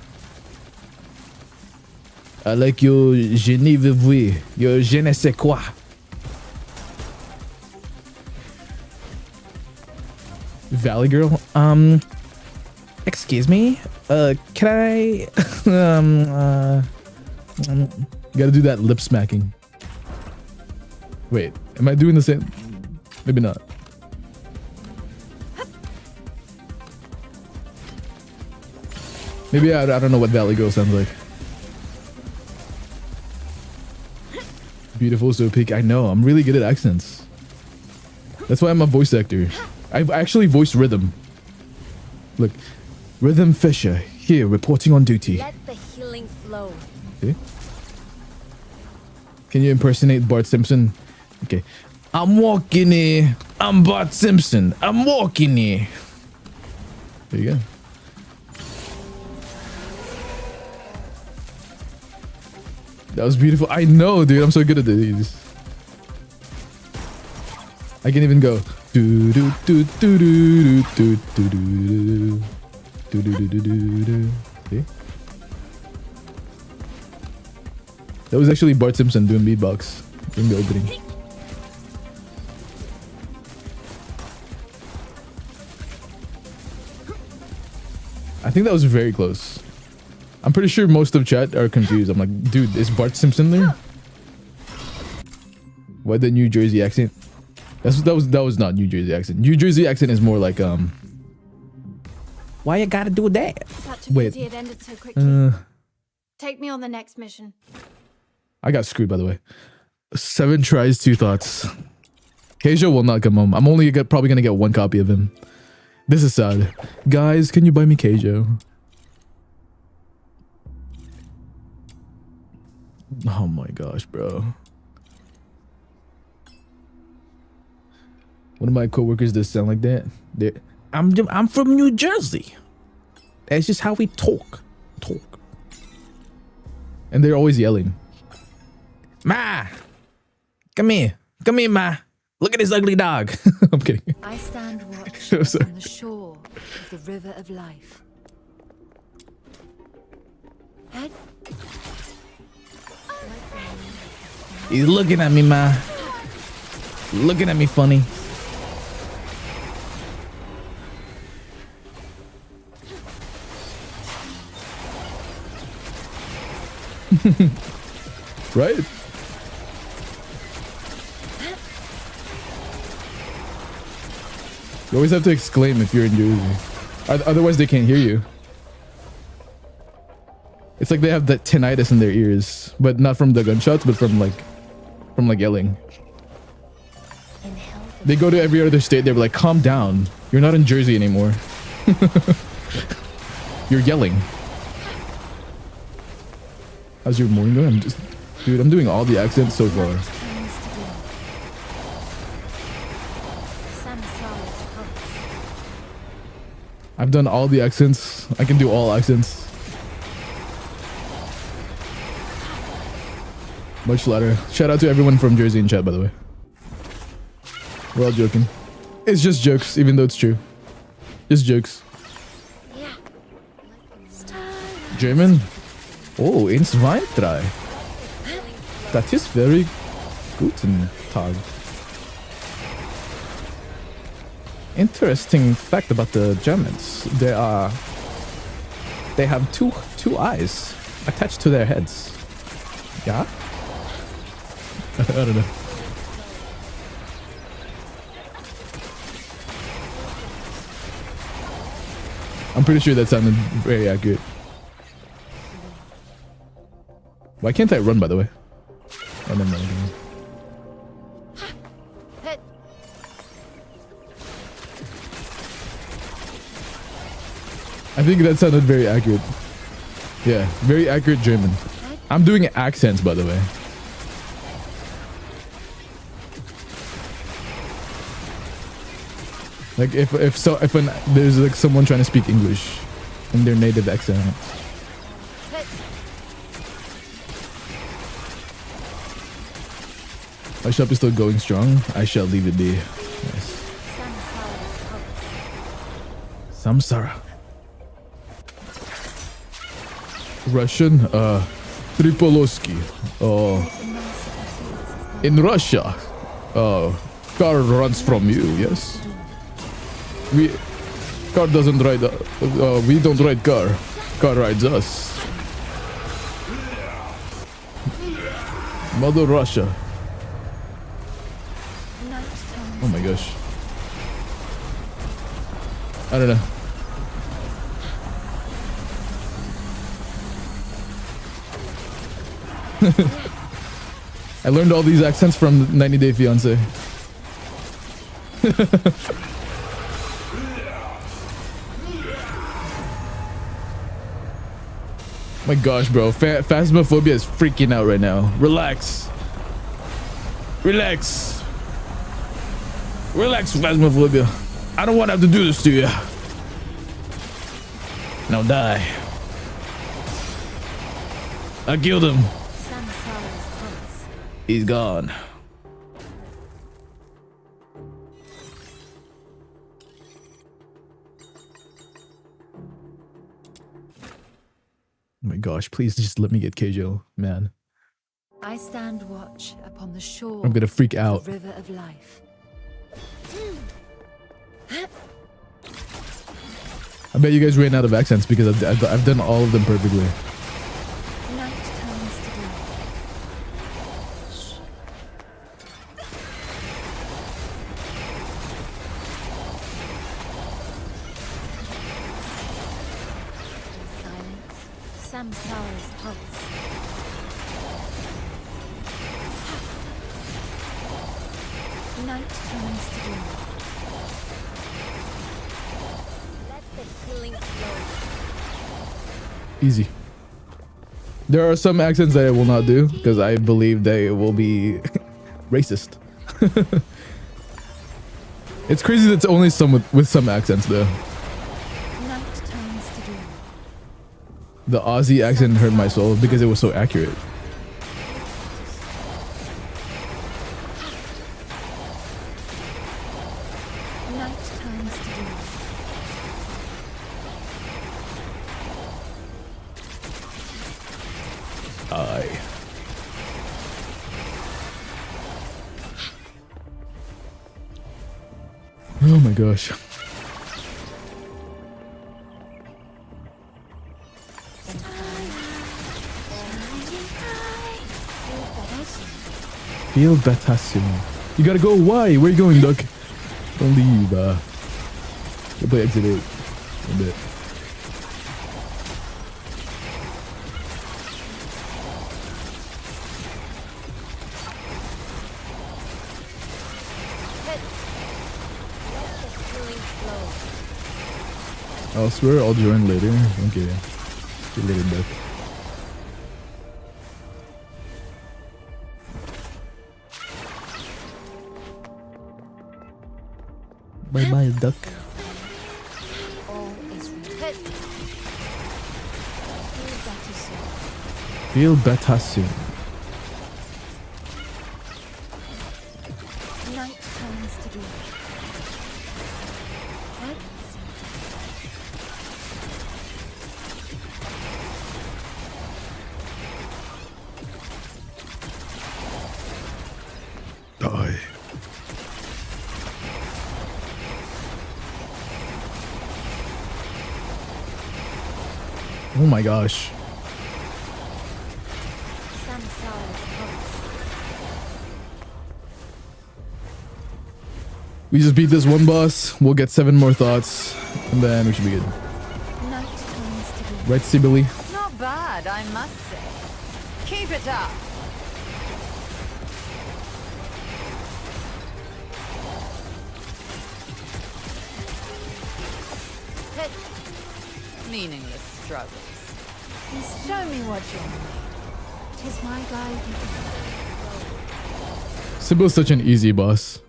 I like your je ne veux voir. Your je ne sais quoi. Valley Girl? Excuse me? Can I... gotta do that lip smacking. Wait, am I doing the same? Maybe not. Maybe I don't know what Valley Girl sounds like. Beautiful, so peak. I know. I'm really good at accents. That's why I'm a voice actor. I've actually voiced Rhythm. Look, Rhythm Fisher here reporting on duty.
Let the healing flow.
Okay. Can you impersonate Bart Simpson? Okay. I'm walking here. I'm Bart Simpson. I'm walking here. There you go. That was beautiful. I know, dude. I'm so good at these. I can even go. Do do do do do do do do do do do do do. Okay. That was actually Bart Simpson doing beatbox in the opening. I think that was very close. I'm pretty sure most of chat are confused. I'm like, dude, is Bart Simpson there? Why the New Jersey accent? That was not New Jersey accent. New Jersey accent is more like why you gotta do that?
Such a
Wait.
pity it ended so quickly. Take me on the next mission.
I got screwed, by the way. 7 tries, 2 thoughts. Keijo will not come home. I'm only probably gonna get 1 copy of him. This is sad. Guys, can you buy me Keijo? Oh my gosh, bro. One of my coworkers does sound like that. I'm from New Jersey. That's just how we talk. And they're always yelling. Ma! Come here, Ma. Look at this ugly dog. I'm kidding.
I stand watch
I'm sorry.
on the shore of the river of life. Head.
He's looking at me, Ma. Looking at me funny. Right? You always have to exclaim if you're in Jersey. Otherwise they can't hear you. It's like they have that tinnitus in their ears, but not from the gunshots, but from like yelling. They go to every other state, they're like, calm down. You're not in Jersey anymore. You're yelling. How's your morning going? Dude, I'm doing all the accents so far. I've done all the accents. I can do all accents. Much louder. Shout out to everyone from Jersey in chat, by the way. We're all joking. It's just jokes, even though it's true. Just jokes. German? Oh, ins Weintrei. That is very guten Tag. Interesting fact about the Germans. They have two eyes attached to their heads. Yeah? I don't know. I'm pretty sure that sounded very accurate. Why can't I run, by the way? Oh, never mind. I think that sounded very accurate. Yeah, very accurate German. I'm doing accents, by the way. Like if there's like someone trying to speak English in their native accent. My shop is still going strong. I shall leave it be. Yes. Samsara. Russian, Tripolosky. In Russia, car runs from you, yes? Car doesn't ride, we don't ride car. Car rides us. Mother Russia. Oh my gosh. I don't know. I learned all these accents from 90 Day Fiancé. My gosh, bro. Phasmophobia is freaking out right now. Relax. Relax. Relax, Phasmophobia. I don't want to have to do this to you. Now die. I killed him.
Samsara's pulse.
He's gone. Oh my gosh, please just let me get Keijo, man.
I stand watch upon the shore
I'm gonna freak
of
out.
the river of life.
I bet you guys ran out of accents because I've done all of them perfectly.
Night turns to day. Silence. Samsara's pulse. Night turns to day.
Let the killing flow.
Easy. There are some accents that I will not do because I believe they will be racist. It's crazy that it's only some with some accents though.
Night turns to day.
The Aussie accent hurt my soul because it was so accurate.
Night turns to day.
Aye. Oh my gosh. Feel better soon. You gotta go. Why? Where you going, Duck? Don't leave. Go play Exit 8 a bit.
Let the killing flow.
I'll swear I'll join later. Okay. See you later, Duck. Bye bye, Duck.
All is real. Feel better soon.
Feel better soon.
Night turns to day. Heads.
Die. Oh my gosh.
Samsara's pulse.
We just beat this one boss. We'll get 7 more thoughts, and then we should be good.
Night turns to day.
Right, Sibylle?
Not bad, I must say. Keep it up. Meaningless struggles.
Show me what you're made. 'Tis my guidance.
Sibylle's such an easy boss.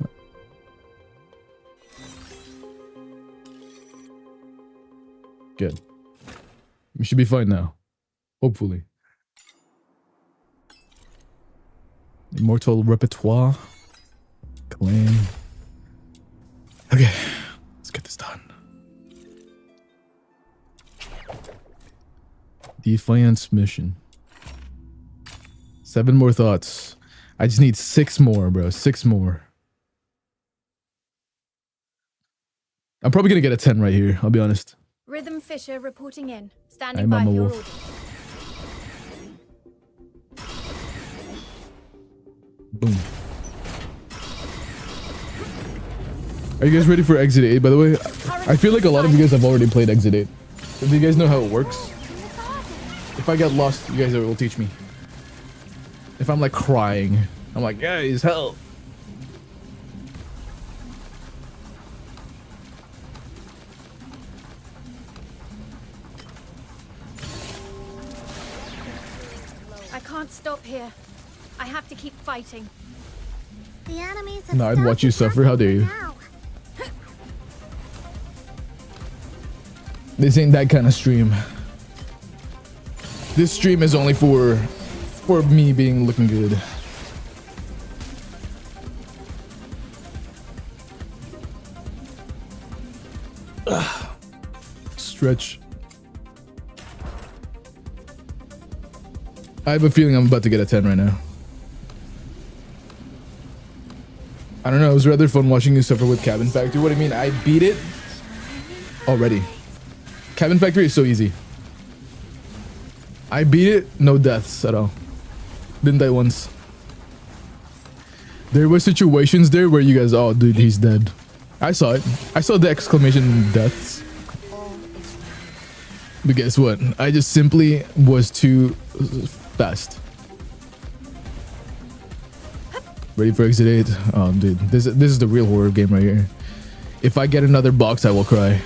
Good. We should be fine now. Hopefully. Immortal repertoire. Claim. Okay. Let's get this done. Defiance mission. 7 more thoughts. I just need 6 more, bro. 6 more. I'm probably gonna get a 10 right here. I'll be honest.
Rhythm Fisher reporting in. Standing
I'm
by
Mama
for your
Wolf.
orders.
Boom. Are you guys ready for Exit 8, by the way? I feel like a lot of you guys have already played Exit 8. If you guys know how it works. If I get lost, you guys will teach me. If I'm like crying, I'm like, guys, help.
I can't stop here. I have to keep fighting.
The enemies have
No, I'd watch you
stopped
suffer. How dare you?
now.
This ain't that kind of stream. This stream is only for me being looking good. Ugh. Stretch. I have a feeling I'm about to get a 10 right now. I don't know, it was rather fun watching you suffer with Cabin Factory. What do you mean? I beat it already. Cabin Factory is so easy. I beat it, no deaths at all. Didn't die once. There were situations there where you guys, oh dude, he's dead. I saw it. I saw the exclamation deaths. But guess what? I just simply was too fast. Ready for exit 8? Oh dude, this is the real horror game right here. If I get another box, I will cry.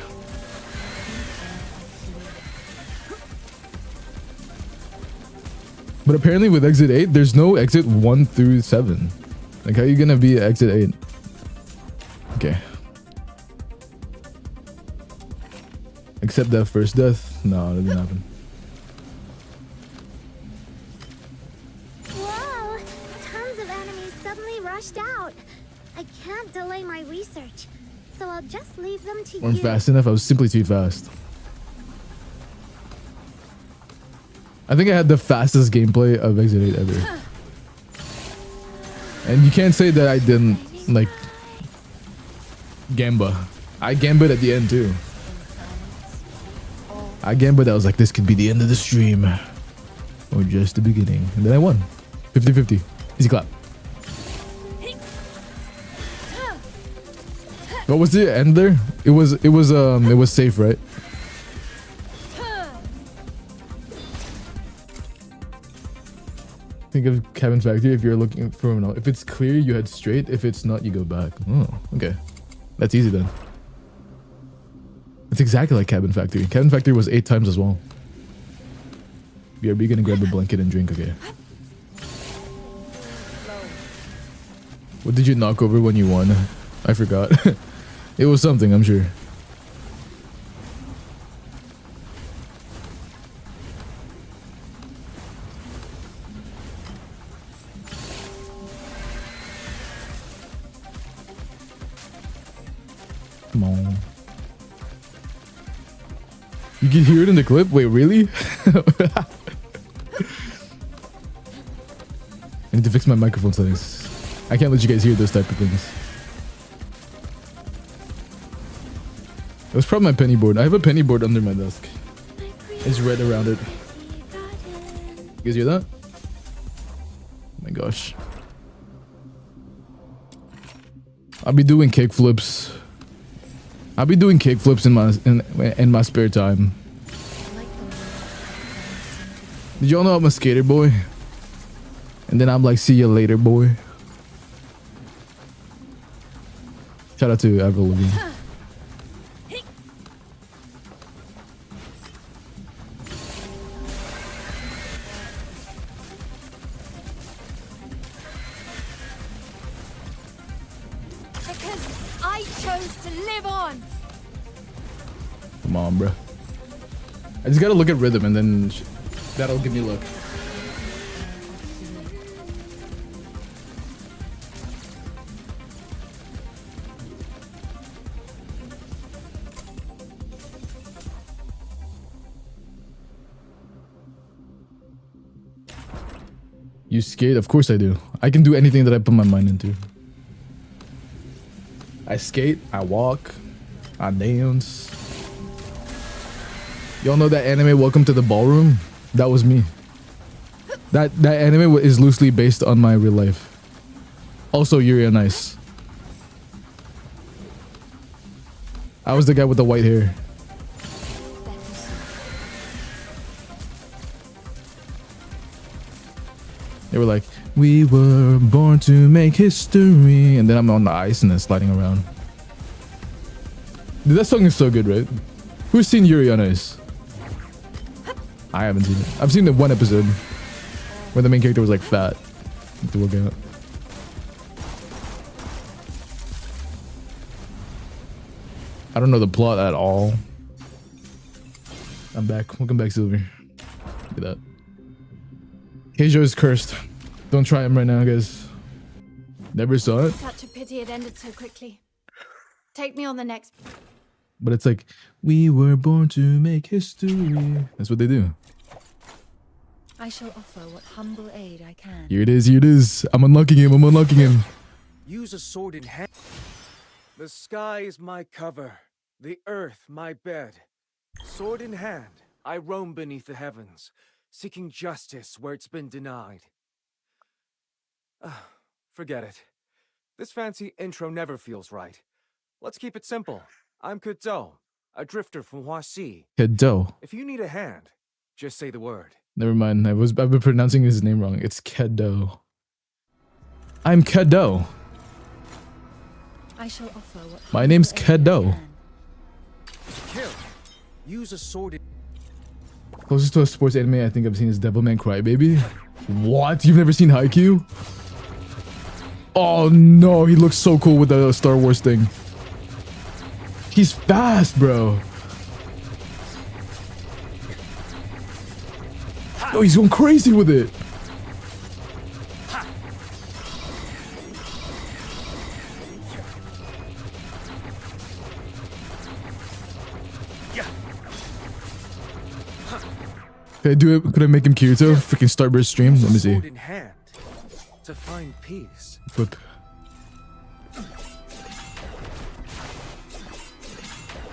But apparently with exit 8, there's no exit 1 through 7. Like, how are you gonna be at exit 8? Okay. Except that first death? No, it didn't happen.
Whoa! Tons of enemies suddenly rushed out. I can't delay my research, so I'll just leave them to
Weren't
you.
fast enough. I was simply too fast. I think I had the fastest gameplay of Exit 8 ever. And you can't say that I didn't, like, Gamba. I Gamba'd at the end too. I Gamba'd, I was like, this could be the end of the stream. Or just the beginning. And then I won. 50-50. Easy clap. What was the end there? It was safe, right? Think of Cabin Factory if you're looking for an. If it's clear, you head straight. If it's not, you go back. Oh, okay. That's easy then. It's exactly like Cabin Factory. Cabin Factory was 8 times as well. BRB gonna grab a blanket and drink, okay. What did you knock over when you won? I forgot. It was something, I'm sure. Come on. You can hear it in the clip? Wait, really? I need to fix my microphone settings. I can't let you guys hear those type of things. It was probably my penny board. I have a penny board under my desk. It's red around it. You guys hear that? Oh my gosh. I'll be doing kick flips. I'll be doing kick flips in my spare time. Did y'all know I'm a skater boy? And then I'm like, see you later, boy. Shout out to Avril Lavigne.
Because I chose to live on.
Come on, bro. I just gotta look at rhythm and then that'll give me luck. You skate? Of course I do. I can do anything that I put my mind into. I skate, I walk, I dance. Y'all know that anime Welcome to the Ballroom? That was me. That anime is loosely based on my real life. Also Yuri on Ice. I was the guy with the white hair. They were like, We were born to make history. And then I'm on the ice and then sliding around. Dude, that song is so good, right? Who's seen Yuri on Ice? I haven't seen it. I've seen the one episode where the main character was like fat. To work out. I don't know the plot at all. I'm back. Welcome back, Silver. Look at that. Heijo is cursed. Don't try him right now, guys. Never saw it.
Such a pity it ended so quickly. Take me on the next.
But it's like, we were born to make history. That's what they do.
I shall offer what humble aid I can.
Here it is, here it is. I'm unlocking him, I'm unlocking him.
Use a sword in hand. The sky is my cover, the earth my bed. Sword in hand, I roam beneath the heavens, seeking justice where it's been denied. Forget it. This fancy intro never feels right. Let's keep it simple. I'm Kudo, a drifter from Huaxi.
Kedo.
If you need a hand, just say the word.
Never mind, I've been pronouncing his name wrong. It's Kedo. I'm Kedo.
I shall offer what
My name's
humble aid I
Kedo.
can.
Kill. Use a sword in...
Closest to a sports anime I think I've seen is Devilman Crybaby. What? You've never seen Haikyuu? Oh no, he looks so cool with the Star Wars thing. He's fast, bro. Oh, he's going crazy with it. Could I do it? Could I make him Kirito? Freaking Starburst stream? Let me see.
Sword in hand to find peace.
Whip.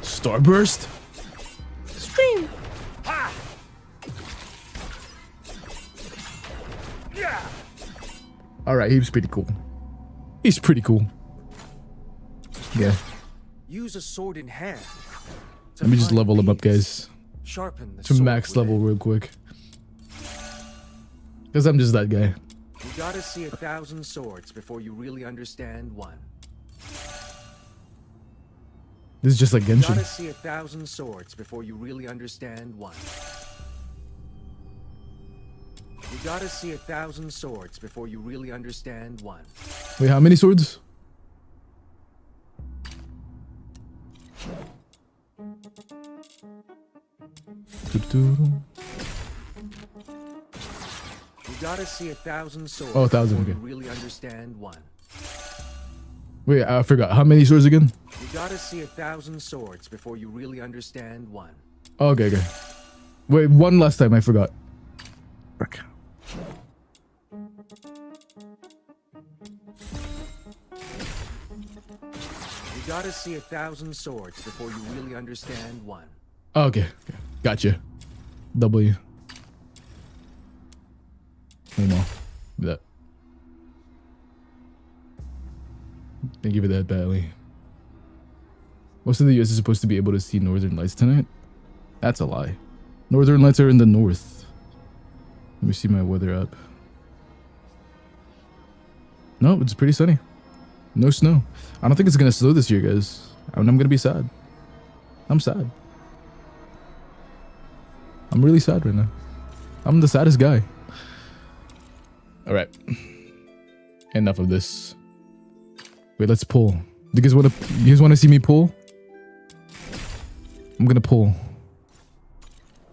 Starburst? Stream. Alright, he was pretty cool. He's pretty cool. Yeah.
Use a sword in hand. to
Let me just
find
level him up,
peace.
guys.
Sharpen the
To
sword
max
within.
level real quick. Because I'm just that guy.
You gotta see 1,000 swords before you really understand one.
This is just like
You gotta
Genshin.
see 1,000 swords before you really understand one. You gotta see 1,000 swords before you really understand one.
Wait, how many swords? Doo-doo.
You gotta see 1,000 swords
Oh, 1,000,
before
okay.
you really understand one.
Wait, I forgot. How many swords again?
You gotta see 1,000 swords before you really understand one.
Oh, okay, okay. Wait, one last time. I forgot. Frick.
You gotta see 1,000 swords before you really understand one.
Oh, okay, okay. Gotcha. W. Name off. Do that. Thank you for that, Bailey. Most of the US is supposed to be able to see northern lights tonight. That's a lie. Northern lights are in the north. Let me see my weather app. No, it's pretty sunny. No snow. I don't think it's gonna snow this year, guys. I'm gonna be sad. I'm sad. I'm really sad right now. I'm the saddest guy. All right. Enough of this. Wait, let's pull. You guys want to see me pull? I'm gonna pull.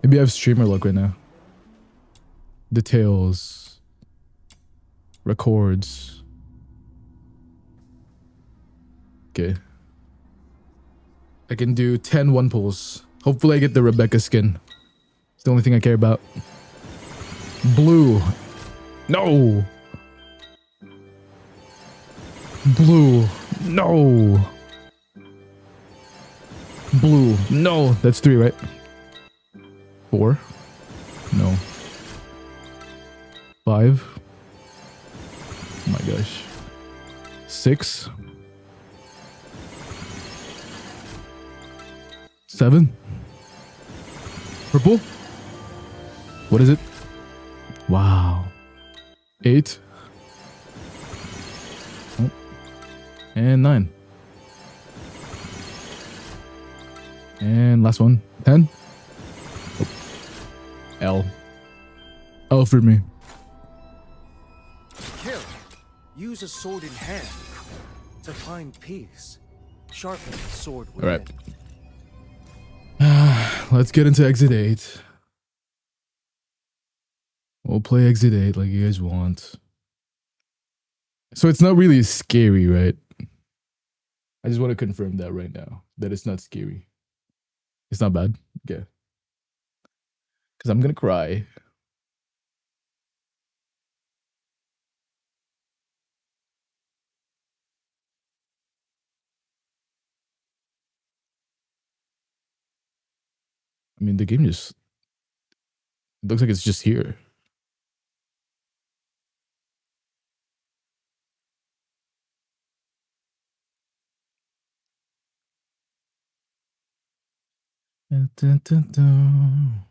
Maybe I have streamer luck right now. Details. Records. Okay. I can do 10 one pulls. Hopefully I get the Rebecca skin. It's the only thing I care about. Blue. No. Blue. No. Blue. No. That's 3, right? 4. No. 5. Oh my gosh. 6. 7. Purple. What is it? Wow. 8. And 9. And last one. 10. Oh. L. L for me.
Kill. Use a sword in hand. To find peace. Sharpen the sword
All
within.
right. Let's get into Exit 8. We'll play Exit 8 like you guys want. So it's not really scary, right? I just want to confirm that right now. That it's not scary. It's not bad. Okay. Because I'm going to cry. I mean, the game just... It looks like it's just here. Dun, dun, dun, dun.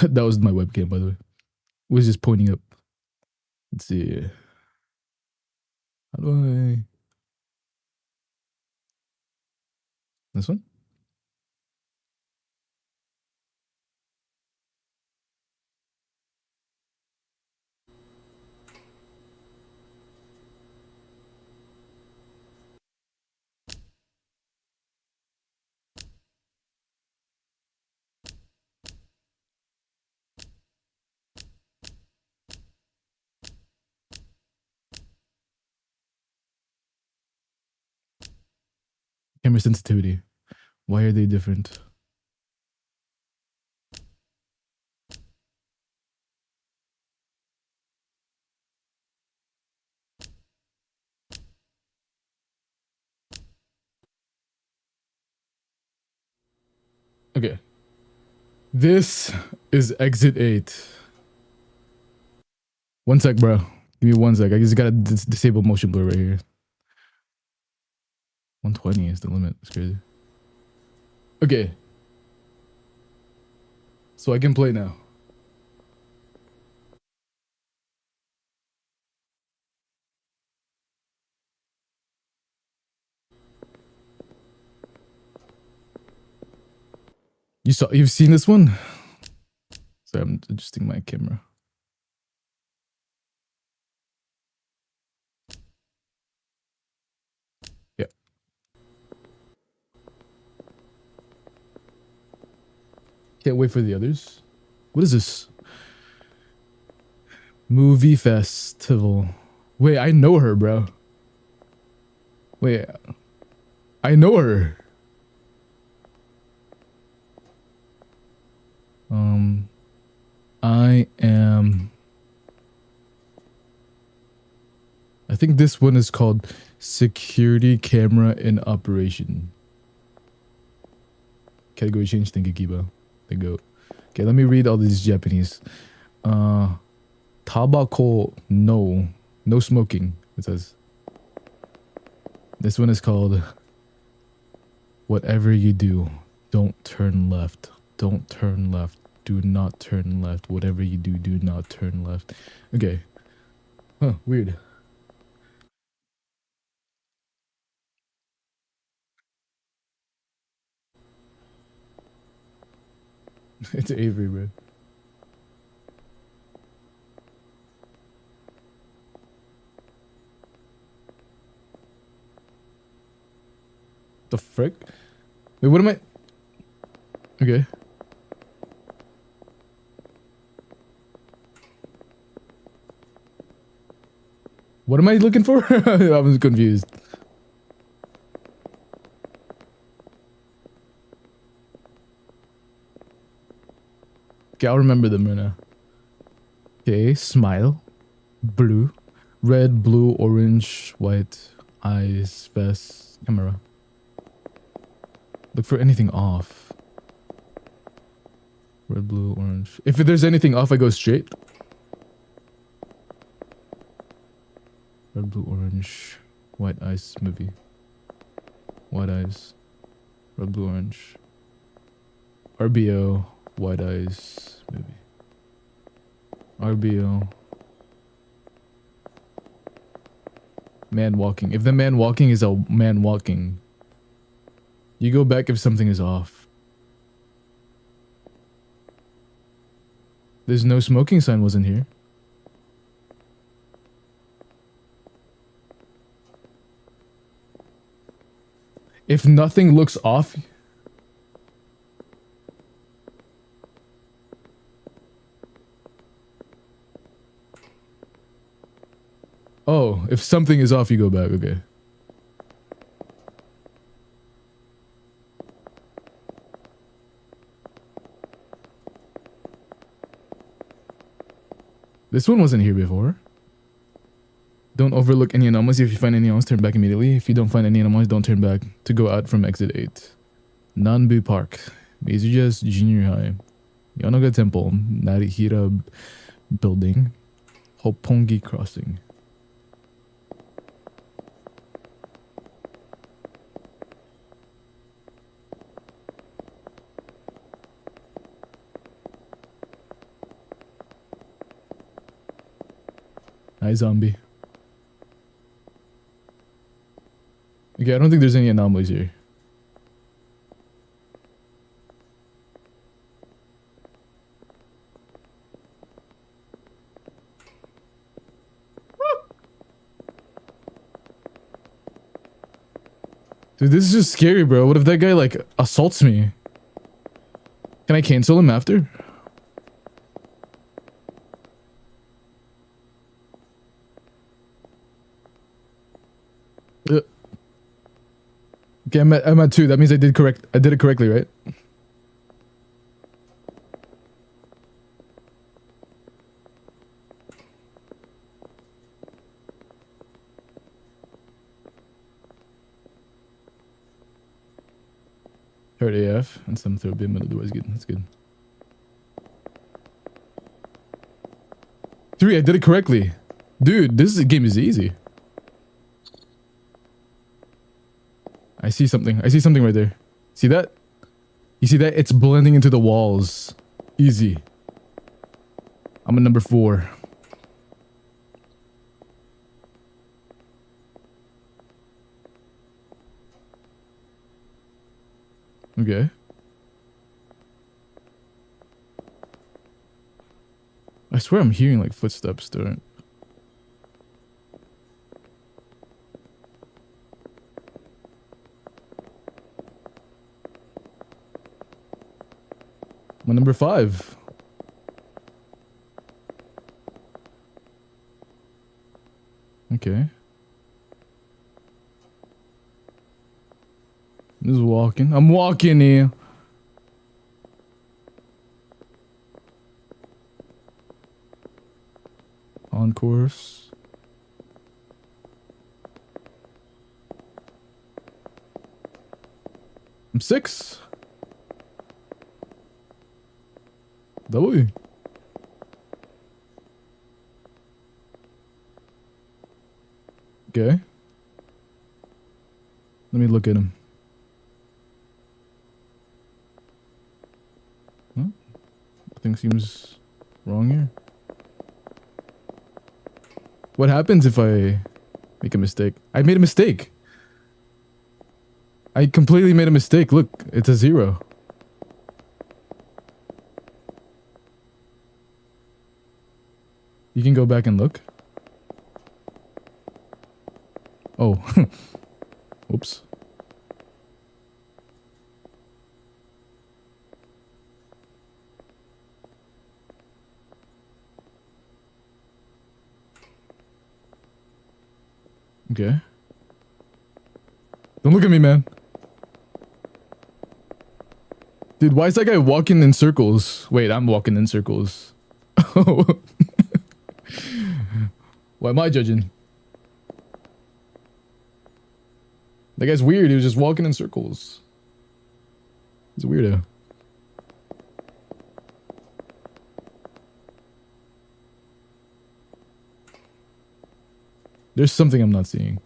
That was my webcam, by the way. It was just pointing up. Let's see. How do I... This one? Camera sensitivity. Why are they different? Okay. This is Exit 8. One sec, bro. Give me 1 sec. I just gotta disable motion blur right here. 120 is the limit. It's crazy. Okay. So I can play now. You've seen this one? Sorry, I'm adjusting my camera. Yeah. Can't wait for the others. What is this? Movie festival. Wait, I know her, bro. Wait. I know her. I think this one is called Security Camera in Operation. Category change, thank you, Kiba. The goat. Okay, let me read all these Japanese. Tabako no. No smoking, it says. This one is called Whatever You Do, Don't Turn Left. Don't turn left. Do not turn left. Whatever you do, do not turn left. Okay. Huh, weird. It's Avery, bro. The frick? Wait, what am I? Okay. What am I looking for? I was confused. Okay, I'll remember them right now. Okay, smile. Blue. Red, blue, orange, white, eyes, vest, camera. Look for anything off. Red, blue, orange. If there's anything off, I go straight. Red, blue, orange. White eyes movie. White eyes. Red, blue, orange. RBO. White eyes movie. RBO. Man walking. If the man walking is a man walking, you go back if something is off. There's no smoking sign wasn't here. If nothing looks off, oh, if something is off, you go back. Okay. This one wasn't here before. Don't overlook any anomalies. If you find any anomalies, turn back immediately. If you don't find any anomalies, don't turn back to go out from exit 8. Nanbu Park. Meizujus Junior High. Yanoga Temple. Narihira Building. Hoppongi Crossing. Hi, zombie. Okay, I don't think there's any anomalies here. Dude, this is just scary, bro. What if that guy, like, assaults me? Can I cancel him after? Okay, I'm at 2. That means I did it correctly, right? Third AF and some third BIM, otherwise good. That's good. 3, I did it correctly. Dude, this game is easy. I see something. I see something right there. See that? You see that? It's blending into the walls. Easy. I'm at number 4. Okay. I swear I'm hearing like footsteps there. My number 5. Okay. Just walking. I'm walking here. On course. I'm 6. W. Okay. Let me look at him. Huh? Nothing seems wrong here. What happens if I make a mistake? I made a mistake. I completely made a mistake. Look, it's a 0. You can go back and look. Oh. Oops. Okay. Don't look at me, man. Dude, why is that guy walking in circles? Wait, I'm walking in circles. Oh. Why am I judging? That guy's weird. He was just walking in circles. He's a weirdo. There's something I'm not seeing.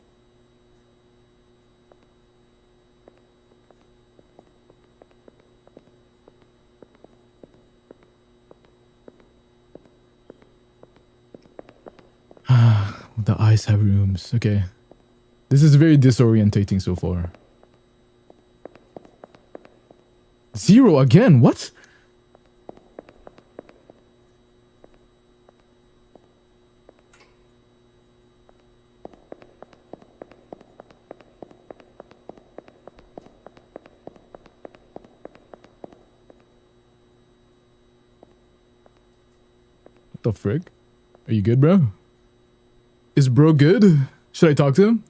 The eyes have rooms. Okay. This is very disorientating so far. 0 again? What? What the frick? Are you good, bro? Is bro good? Should I talk to him?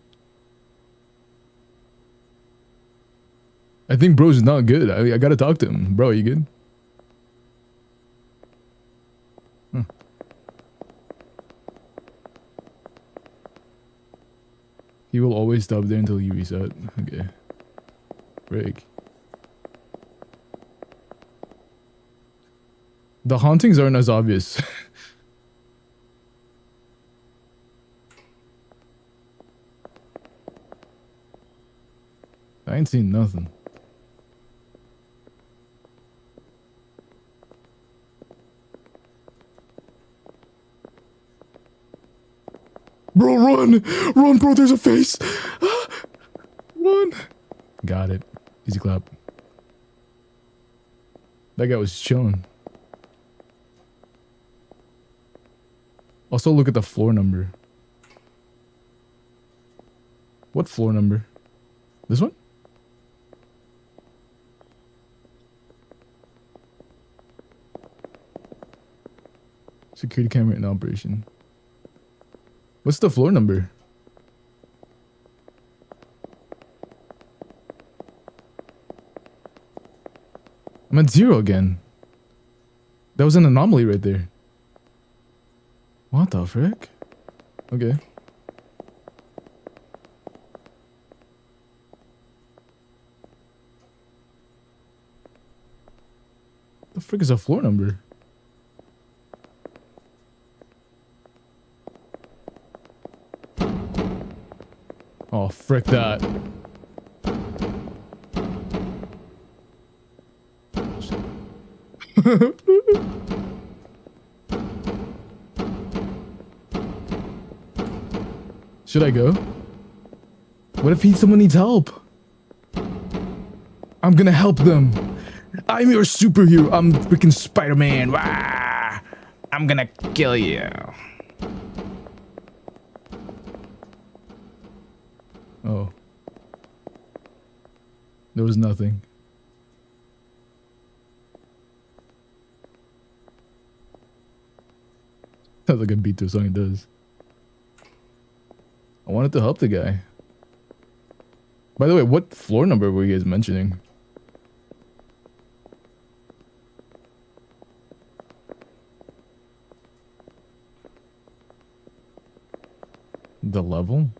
I think bro's not good. I gotta talk to him. Bro, are you good? Huh. He will always stop there until you reset. Okay. Break. The hauntings aren't as obvious. I ain't seen nothing. Bro, run! Run, bro, there's a face! Run! Got it. Easy clap. That guy was chilling. Also, look at the floor number. What floor number? This one? Security camera in operation. What's the floor number? I'm at 0 again. That was an anomaly right there. What the frick? Okay. The frick is a floor number? Oh, frick that. Should I go? What if someone needs help? I'm gonna help them. I'm your superhero. I'm freaking Spider-Man. Wah! I'm gonna kill you. Oh. There was nothing. Sounds like a beat to a song, it does. I wanted to help the guy. By the way, what floor number were you guys mentioning? The level?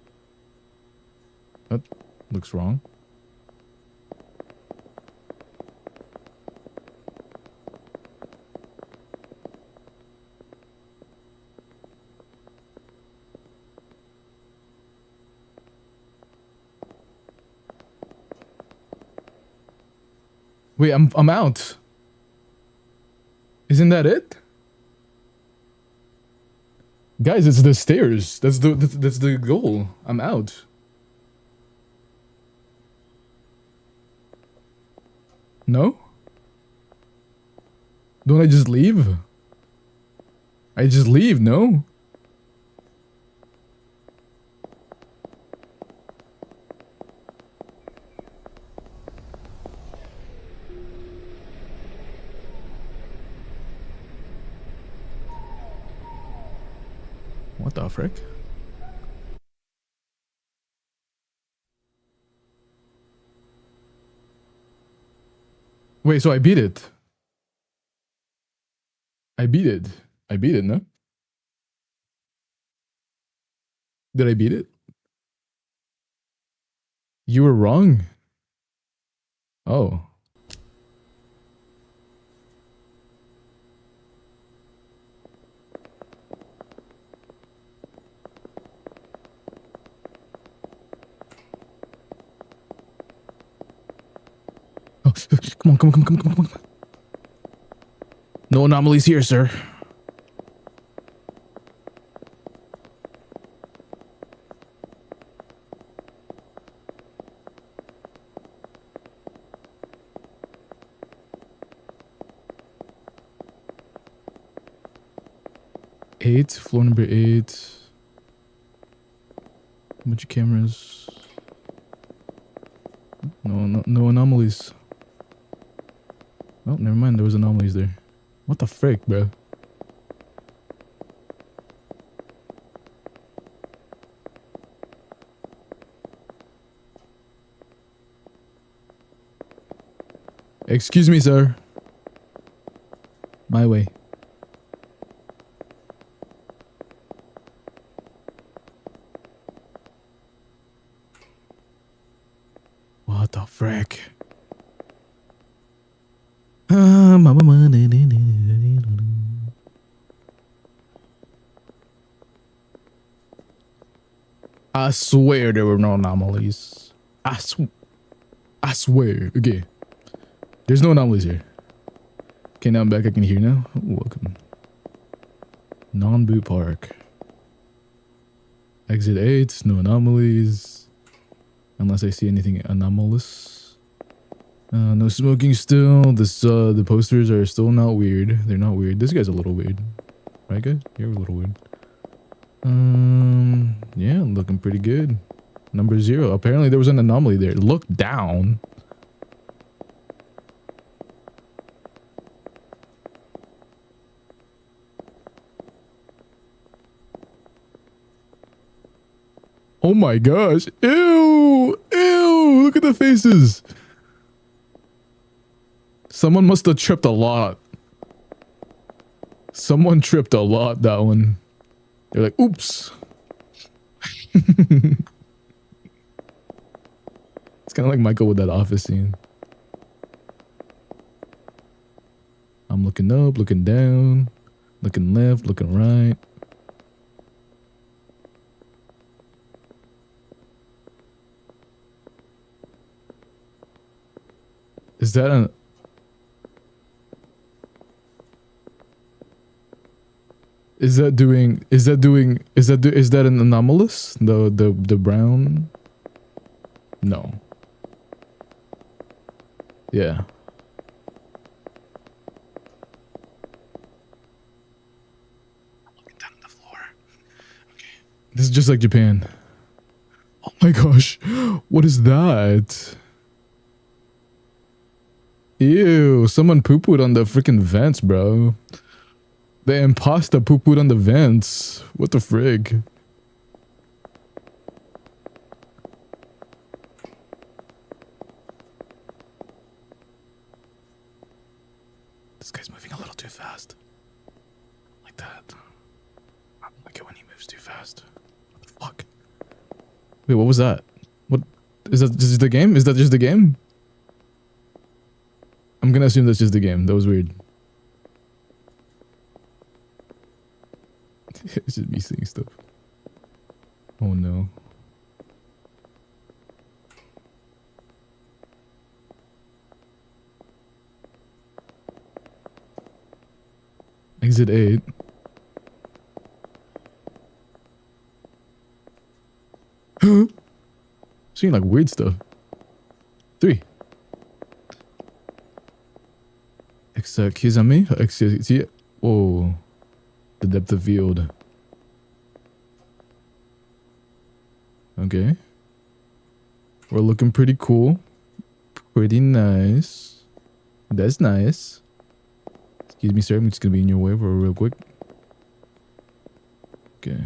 That looks wrong. Wait, I'm out. Isn't that it? Guys, it's the stairs. That's the goal. I'm out. No? Don't I just leave? I just leave, no? What the frick? Wait, so I beat it. I beat it. I beat it, no? Did I beat it? You were wrong. Oh. Oh, come on. No anomalies here, sir. 8, floor number 8. A bunch of cameras. No anomalies. Oh, never mind. There was anomalies there. What the frick, bro? Excuse me, sir. My way. What the frick? I swear there were no anomalies. I swear. Okay. There's no anomalies here. Okay, now I'm back. I can hear now. Ooh, welcome. Non-boot park. Exit 8. No anomalies. Unless I see anything anomalous. No smoking still. This the posters are still not weird. They're not weird. This guy's a little weird. Right, guys? You're a little weird. Yeah, looking pretty good. Number 0. Apparently there was an anomaly there. Look down. Oh my gosh. Ew. Ew. Look at the faces. Someone must have tripped a lot. Someone tripped a lot, that one. They're like, oops. It's kind of like Michael with that Office scene. I'm looking up, looking down, looking left, looking right. Is that an... Is that an anomalous? The brown? No. Yeah. Looking down on the floor. Okay. This is just like Japan. Oh my gosh. What is that? Ew, someone poo-pooed on the freaking vents, bro. The imposter poo-pooed on the vents. What the frig? This guy's moving a little too fast. Like that. I don't like it when he moves too fast. What the fuck? Wait, what was that? What? Is that just the game? Is that just the game? I'm gonna assume that's just the game. That was weird. It's just me seeing stuff. Oh no. Exit 8. Huh? Seeing like weird stuff. 3. Excuse me? Excuse. Oh. The depth of field. Okay. We're looking pretty cool. Pretty nice. That's nice. Excuse me, sir. I'm just gonna be in your way for real quick. Okay.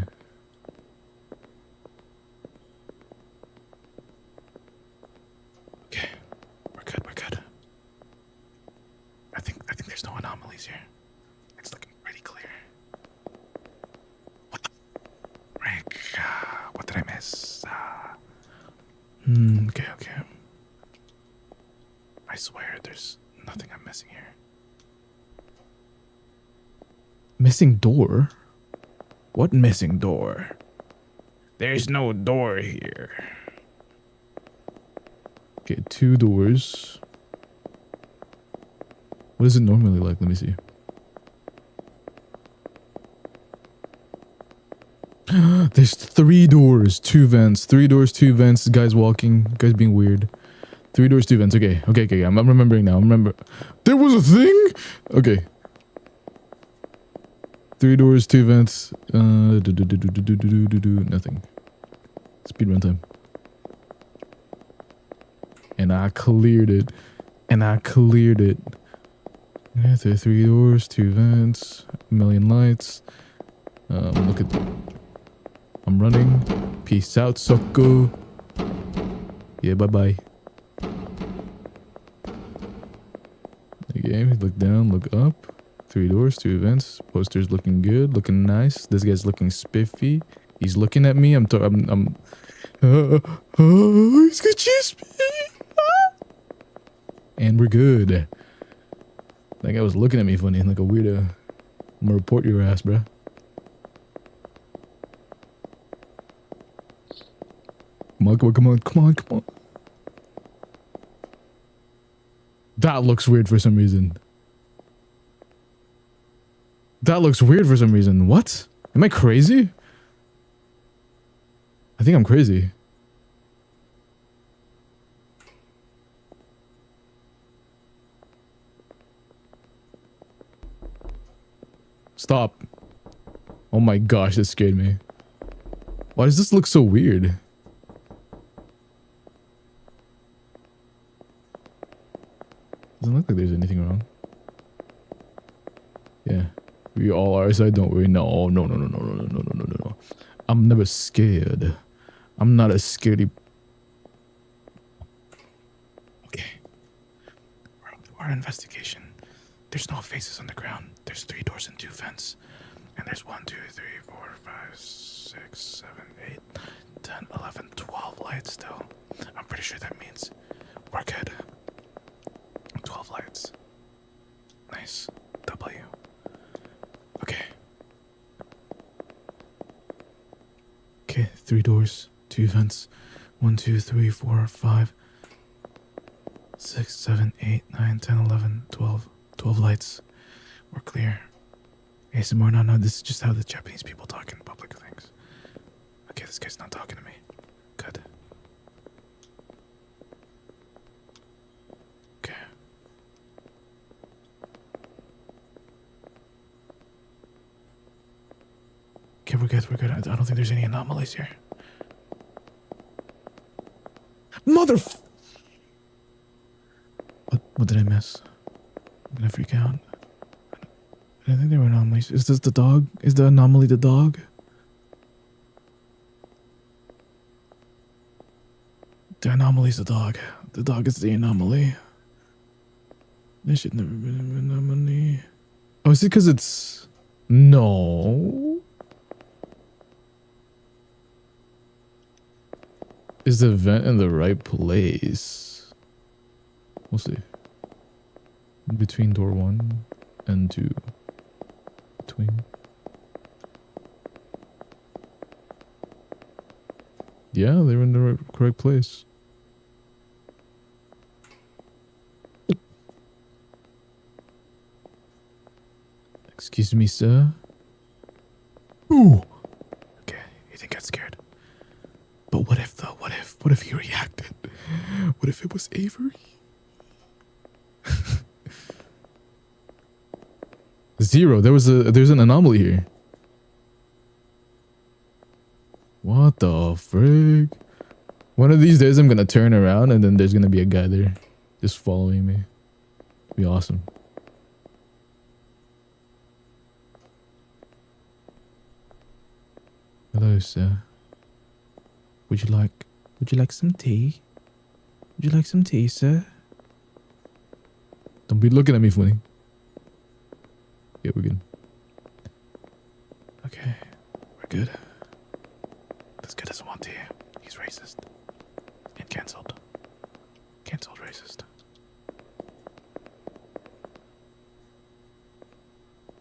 Okay. We're good. We're good. I think there's no anomalies here. It's looking pretty clear. What the frick? What did I miss? Okay, okay. I swear there's nothing I'm missing here. Missing door? What missing door? There's no door here. Okay, 2 doors. What is it normally like? Let me see. There's 3 doors, 2 vents. 3 doors, 2 vents. Guys walking. Guys being weird. 3 doors, 2 vents. Okay, okay, okay. I'm remembering now. There was a thing? Okay. 3 doors, 2 vents. Nothing. Speedrun time. And I cleared it. Yeah, there are 3 doors, 2 vents, a million lights. Look at. I'm running. Peace out, sucker. Yeah, bye bye. Okay, look down, look up. 3 doors, 2 vents. Poster's looking good, looking nice. This guy's looking spiffy. He's looking at me. He's gonna chase me. And we're good. That guy was looking at me funny, like a weirdo. I'm gonna report your ass, bruh. Come on. That looks weird for some reason. What? Am I crazy? I think I'm crazy. Stop. Oh my gosh, that scared me. Why does this look so weird? Doesn't look like there's anything wrong. Yeah. We all are, so don't worry. No. I'm never scared. I'm not a scaredy. Okay. We're up to our investigation. There's no faces on the ground. There's 3 doors and 2 vents. And there's 1, 2, 3, 4, 5, 6, 7, 8, 10, 11, 12 lights still. I'm pretty sure that means we're good. 12 lights. Nice. W. Okay. Okay, 3 doors, 2 vents. 1, 2, 3, 4, 5, 6, 7, 8, 9, 10, 11, 12. 12 lights. We're clear. ASMR, no, this is just how the Japanese people talk in public things. Okay, this guy's not talking to me. Good. Okay. Okay, we're good. I don't think there's any anomalies here. What did I miss? I'm gonna freak out. I don't think there were anomalies. Is this the dog? Is the anomaly the dog? The anomaly's the dog. The dog is the anomaly. There should never been an anomaly. Oh, is it because it's... No. Is the vent in the right place? We'll see. Between door 1 and 2. Between. Yeah, they're in the correct place. Excuse me, sir. Ooh. Okay, you think I got scared. But what if though? What if he reacted? What if it was Avery? Zero. There's an anomaly here. What the frick? One of these days I'm gonna turn around and then there's gonna be a guy there just following me. It'd be awesome. Hello, sir. Would you like some tea? Would you like some tea, sir? Don't be looking at me funny. Yeah, we're good. Okay, we're good. This guy doesn't want tea. He's racist. And cancelled. Cancelled racist.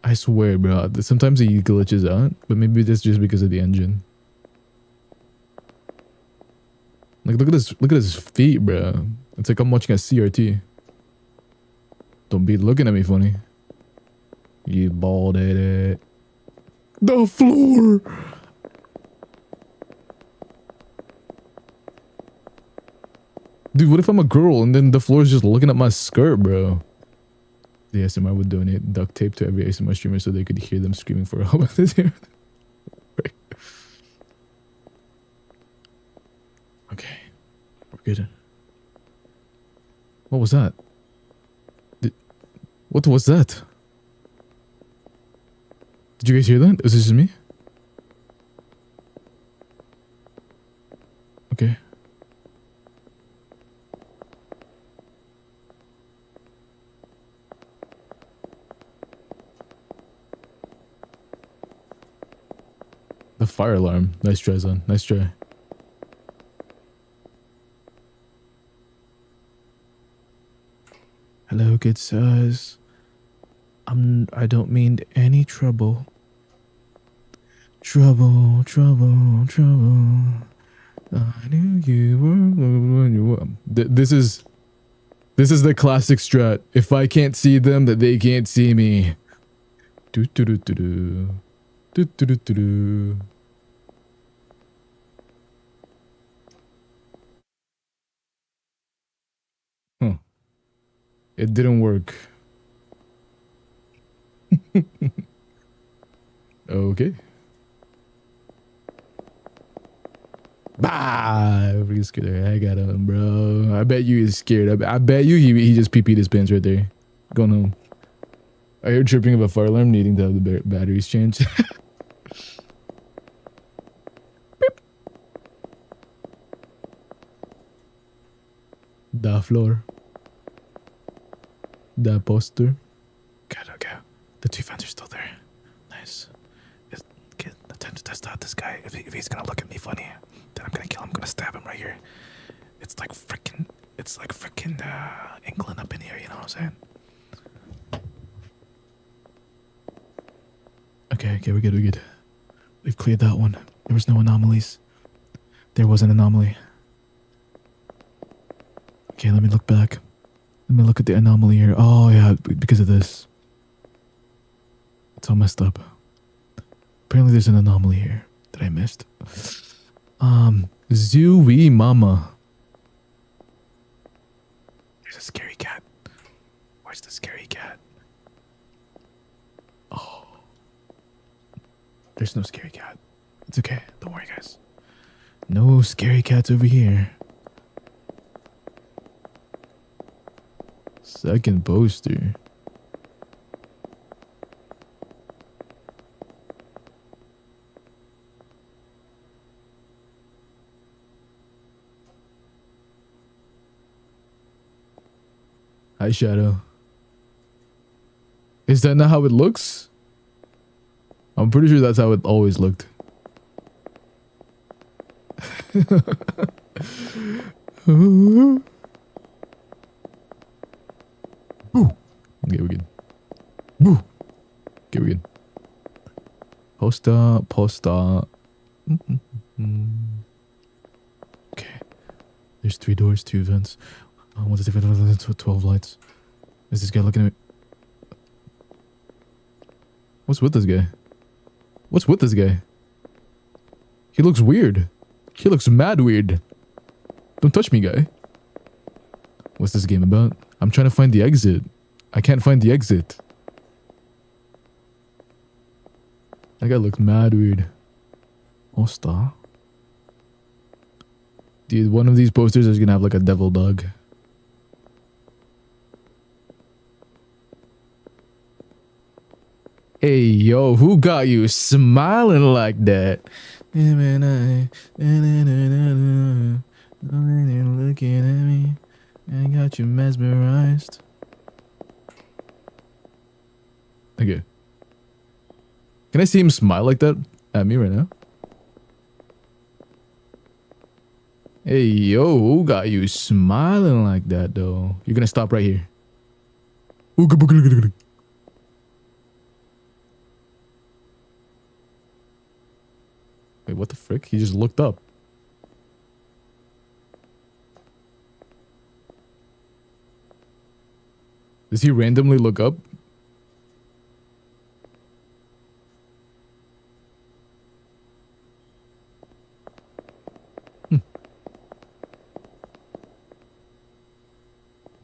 I swear, bro. Sometimes he glitches out, but maybe that's just because of the engine. Like, look at his feet, bro. It's like I'm watching a CRT. Don't be looking at me funny. You bald headed. The floor. Dude, what if I'm a girl and then the floor is just looking at my skirt, bro? The ASMR would donate duct tape to every ASMR streamer so they could hear them screaming for help. Okay, we're good. What was that? What was that? Did you guys hear that? Is this just me? Okay. The fire alarm. Nice try, Zon. Nice try. Hello, good sirs. I don't mean any trouble. Trouble. I knew you were. This is the classic strat. If I can't see them, that they can't see me. Do do do do do. Do do do do do. Huh. It didn't work. Okay. Bah! Everybody's scared the heck out of him, bro. I bet you he's scared. I bet you he just pee-peed his pants right there. Going home. I heard tripping of a fire alarm needing to have the batteries changed. Beep. The floor. The poster. Good, okay. The two fans are still there. Nice. Get the time to test out this guy. If he's gonna look at me funny, then I'm gonna kill him. I'm gonna stab him right here. It's like freaking England up in here, you know what I'm saying? Okay, we're good. We've cleared that one. There was no anomalies. There was an anomaly. Okay, let me look back. Let me look at the anomaly here. Oh yeah, because of this. It's all messed up. Apparently there's an anomaly here that I missed. Zooey Mama. There's a scary cat. Where's the scary cat? Oh. There's no scary cat. It's okay. Don't worry, guys. No scary cats over here. Second poster. Hi, Shadow. Is that not how it looks? I'm pretty sure that's how it always looked. Boo. Okay, we're good. Boo. Okay, we're good. Poster. Okay. There's 3 doors, 2 vents. What's the difference? 12 lights. Is this guy looking at me? What's with this guy? What's with this guy? He looks weird. He looks mad weird. Don't touch me, guy. What's this game about? I'm trying to find the exit. I can't find the exit. That guy looks mad weird. Osta. Dude, one of these posters is gonna have like a devil dog. Hey, yo, who got you smiling like that? Looking at me, I got you mesmerized. Okay. Can I see him smile like that at me right now? Hey, yo, who got you smiling like that, though? You're gonna stop right here. Wait, what the frick? He just looked up. Does he randomly look up?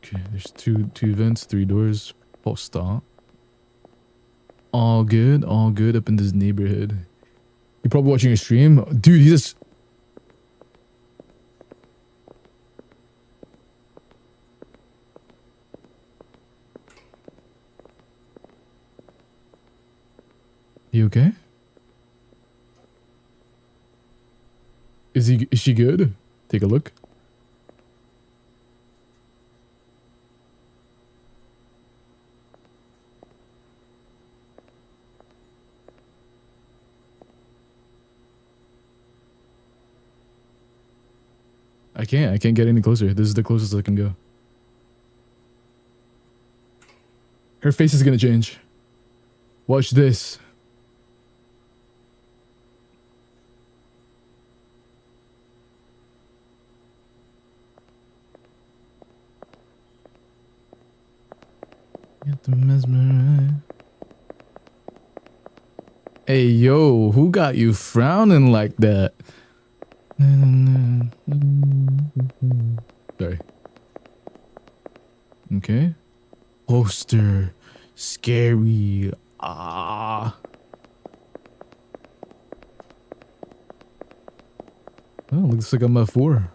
Okay, there's two vents, 3 doors. Oh, stop. All good up in this neighborhood. You're probably watching a stream? Dude, he just... You okay? Is she good? Take a look. I can't get any closer. This is the closest I can go. Her face is gonna change. Watch this. Get the mesmerize. Hey, yo, who got you frowning like that? Sorry. Okay. Poster. Scary. Ah. Oh, looks like I'm at 4.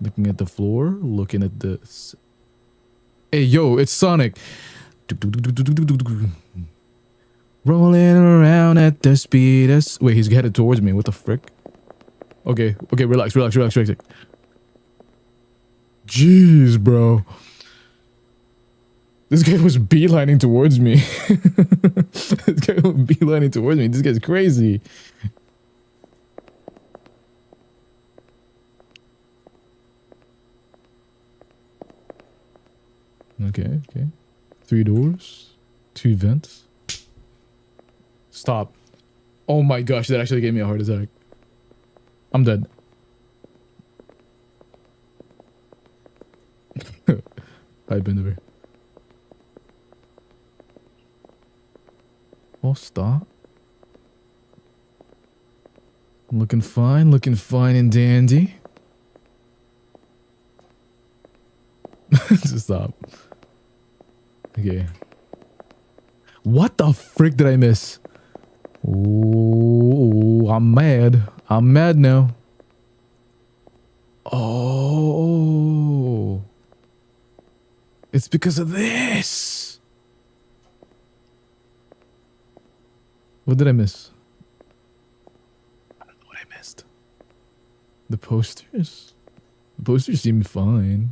Looking at the floor. Looking at this. Hey, yo, it's Sonic. Rolling around at the speed of... Wait, he's headed towards me. What the frick? Okay, relax. Jeez, bro. This guy was beelining towards me. This guy's crazy. Okay. 3 doors. 2 vents. Stop. Oh my gosh, that actually gave me a heart attack. I'm dead. Hi, Bendover. Oh, stop. Looking fine and dandy. Just stop. Okay. What the frick did I miss? Oh, I'm mad. I'm mad now. Oh. It's because of this. What did I miss? I don't know what I missed. The posters? The posters seem fine.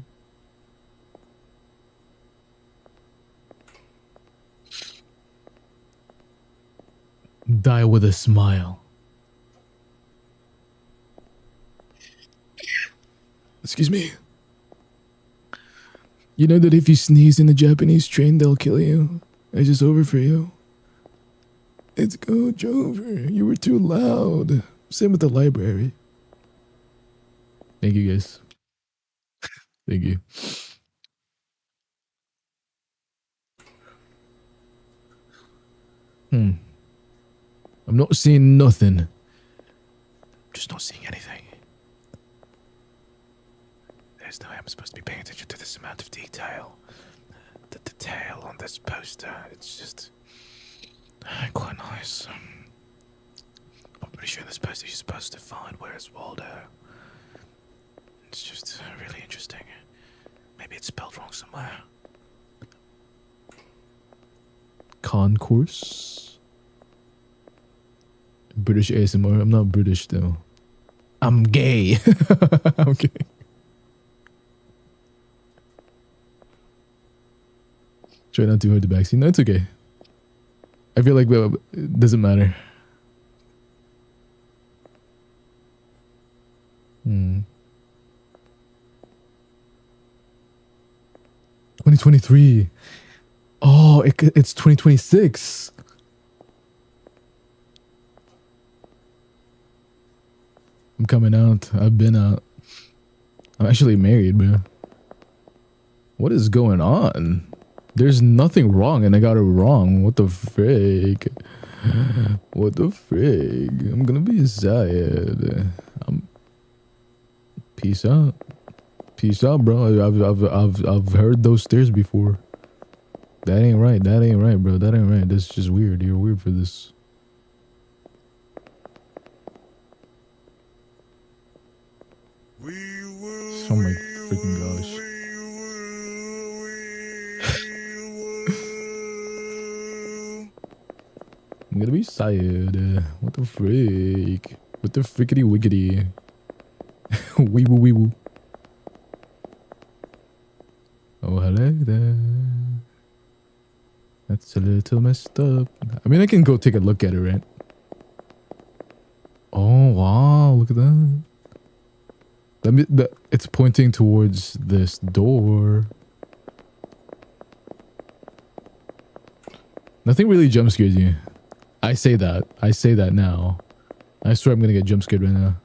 Die with a smile. Excuse me. You know that if you sneeze in a Japanese train, they'll kill you. It's just over for you. It's Coach over. You were too loud. Same with the library. Thank you, guys. Thank you. I'm not seeing nothing. Just not seeing anything. There's no way I'm supposed to be paying attention to this amount of detail. The detail on this poster, it's just quite nice. I'm pretty sure in this poster you're supposed to find Where's Waldo. It's just really interesting. Maybe it's spelled wrong somewhere. Concourse. British ASMR. I'm not British though. I'm gay. I'm gay. Try not too hard to backseat. No, it's okay. I feel like it doesn't matter. 2023. Oh, it's 2026. I'm coming out. I've been out. I'm actually married, bro. What is going on? There's nothing wrong and I got it wrong. What the frick? What the frick? I'm gonna be sad. Peace out. Peace out, bro. I've heard those stairs before. That ain't right. That ain't right, bro. That ain't right. That's just weird. You're weird for this. Oh my freaking gosh. I'm gonna be sad. What the freak? What the frickety wiggity? Wee woo wee woo. Oh, hello there. That's a little messed up. I mean, I can go take a look at it, right? Oh, wow. Look at that. It's pointing towards this door. Nothing really jump scares you. I say that. I say that now. I swear I'm gonna get jump scared right now.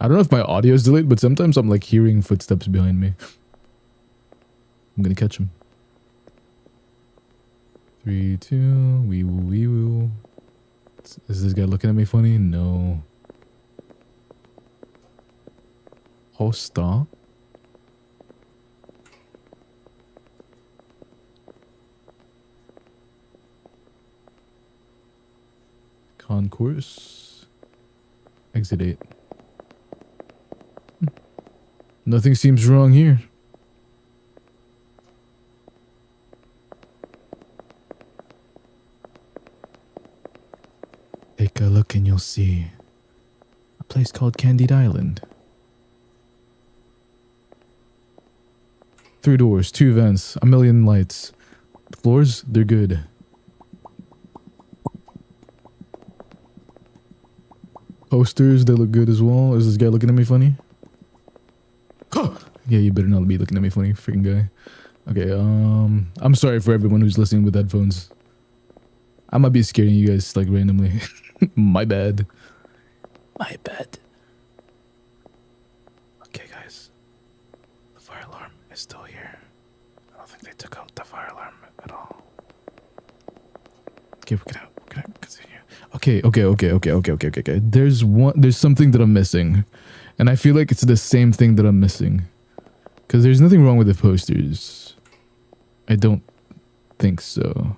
I don't know if my audio is delayed, but sometimes I'm like hearing footsteps behind me. I'm gonna catch him. 3, 2, wee woo wee woo. Is this guy looking at me funny? No. Hosta. Concourse. Exit 8. Nothing seems wrong here. Take a look and you'll see a place called Candide Island. 3 doors, 2 vents, a million lights. Floors, they're good. Posters, they look good as well. Is this guy looking at me funny? Yeah, you better not be looking at me funny, freaking guy. Okay, I'm sorry for everyone who's listening with headphones. I might be scaring you guys like randomly. My bad. My bad. Okay, guys. The fire alarm is still here. I don't think they took out the fire alarm at all. Okay, we're gonna continue. Okay. There's something that I'm missing. And I feel like it's the same thing that I'm missing. Because there's nothing wrong with the posters. I don't think so.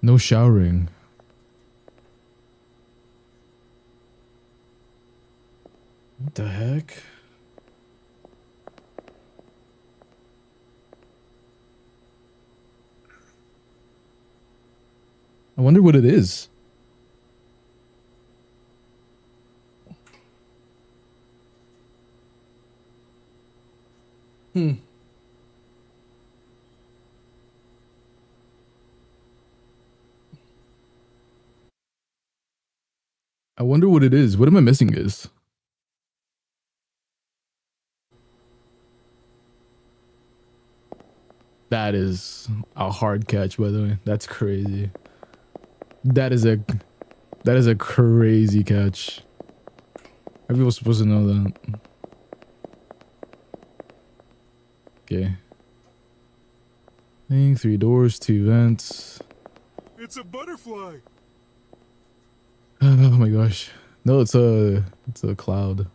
No showering. What the heck? I wonder what it is. I wonder what it is. What am I missing, guys? That is a hard catch, by the way. That's crazy. That is a crazy catch. Are people supposed to know that? Okay. Thing, 3 doors, 2 vents.
It's a butterfly.
Oh my gosh. No, it's a cloud.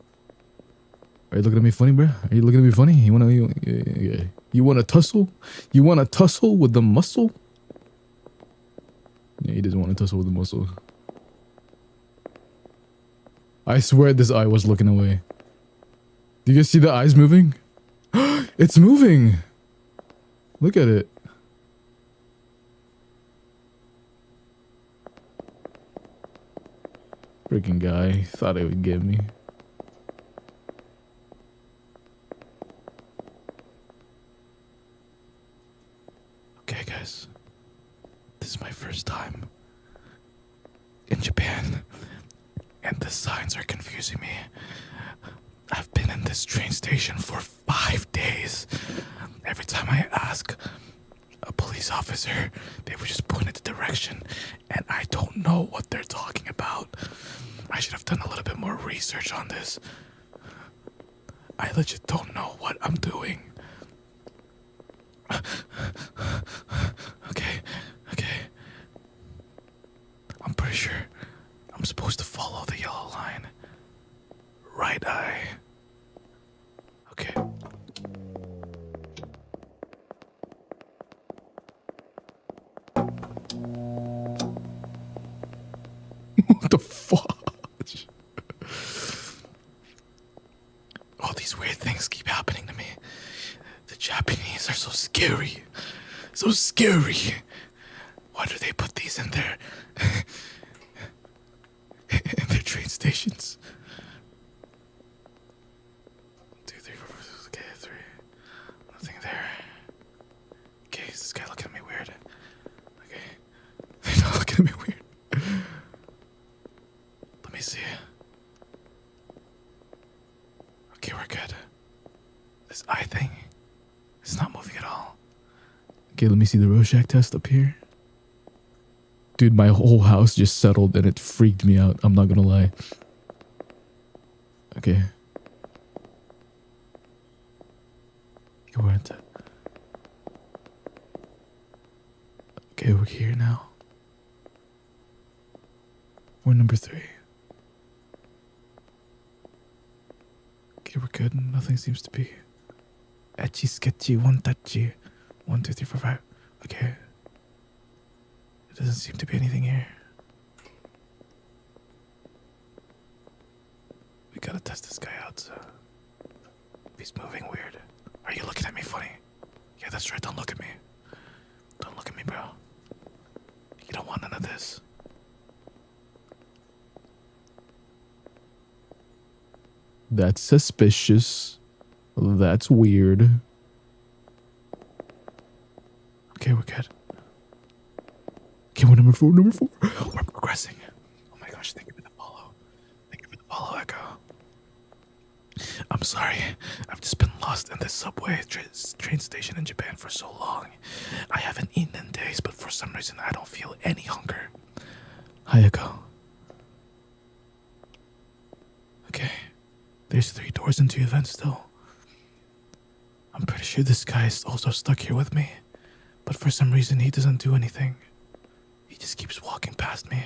Are you looking at me funny, bro? Are you looking at me funny? You wanna tussle? You wanna tussle with the muscle? Yeah, he doesn't want to tussle with the muscle. I swear this eye was looking away. Do you guys see the eyes moving? It's moving! Look at it. Freaking guy. Thought he would get me. Okay, guys. This is my first time in Japan, and the signs are confusing me. I've been in this train station for 5 days. Every time I ask a police officer, they would just point in the direction, and I don't know what they're talking about. I should have done a little bit more research on this. I legit don't know what I'm doing. Okay. I'm pretty sure I'm supposed to follow the yellow line. Right eye. Okay. What the fudge? All these weird things keep happening to me. The Japanese are so scary. So scary. Why do they put these in their in their train stations? 1, 2, 3, 4, 5, okay, 3. Nothing there. Okay, is this guy looking at me weird? Okay. They're not looking at me weird. Let me see. Okay, we're good. This eye thing is not moving at all. Okay, let me see the Rorschach test up here. Dude, my whole house just settled and it freaked me out. I'm not gonna lie. Okay. Okay, we're into... Okay, we're here now. We're number 3. Okay, we're good. Nothing seems to be... Etchy, sketchy, one touchy. 1, 2, 3, 4, 5. Okay. There doesn't seem to be anything here. We gotta test this guy out, so... If he's moving weird. Are you looking at me funny? Yeah, that's right. Don't look at me. Don't look at me, bro. You don't want none of this. That's suspicious. That's weird. Okay, we're good. Okay, we're number 4, number 4. We're progressing. Oh my gosh, thank you for the follow. Thank you for the follow, Echo. I'm sorry. I've just been lost in this subway train station in Japan for so long. I haven't eaten in days, but for some reason I don't feel any hunger. Hi, Echo. Okay. There's 3 doors into your vent still. I'm pretty sure this guy is also stuck here with me. But for some reason he doesn't do anything. He just keeps walking past me.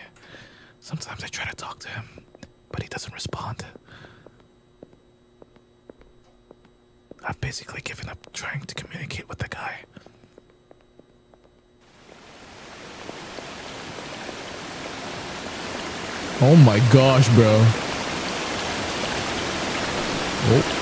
Sometimes I try to talk to him, but he doesn't respond. I've basically given up trying to communicate with the guy. Oh my gosh, bro. Oh.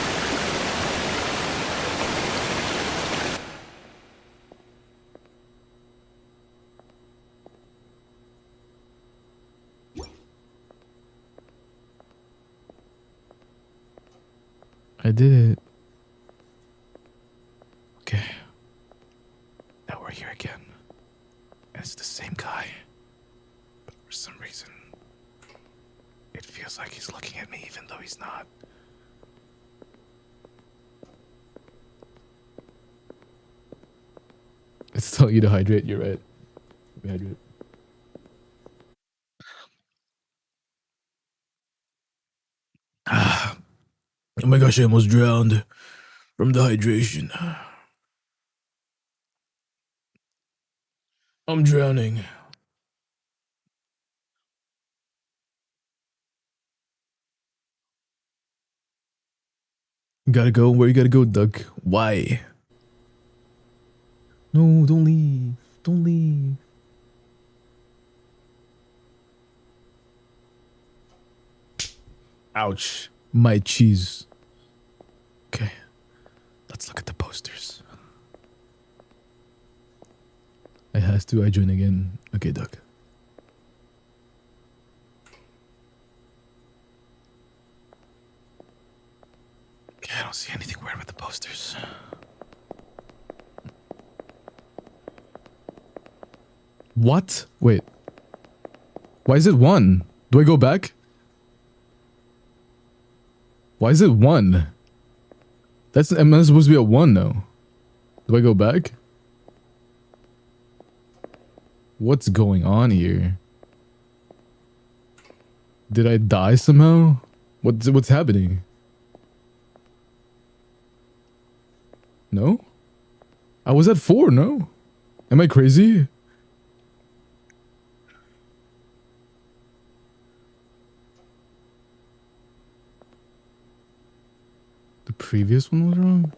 I did it. Okay. Now we're here again. And it's the same guy. But for some reason, it feels like he's looking at me even though he's not. It's telling you to hydrate, you're right. Hydrate. Oh my gosh, I almost drowned from the hydration. I'm drowning. Gotta go. Where you gotta go, Doug? Why? No, don't leave. Don't leave. Ouch. My cheese. Okay. Let's look at the posters. I has to. I join again. Okay, Doug. Okay, I don't see anything weird with the posters. What? Wait. Why is it 1? Do I go back? Why is it 1? That's supposed to be a 1 now. Do I go back? What's going on here? Did I die somehow? What's happening? No? I was at 4, no? Am I crazy? previous one was wrong?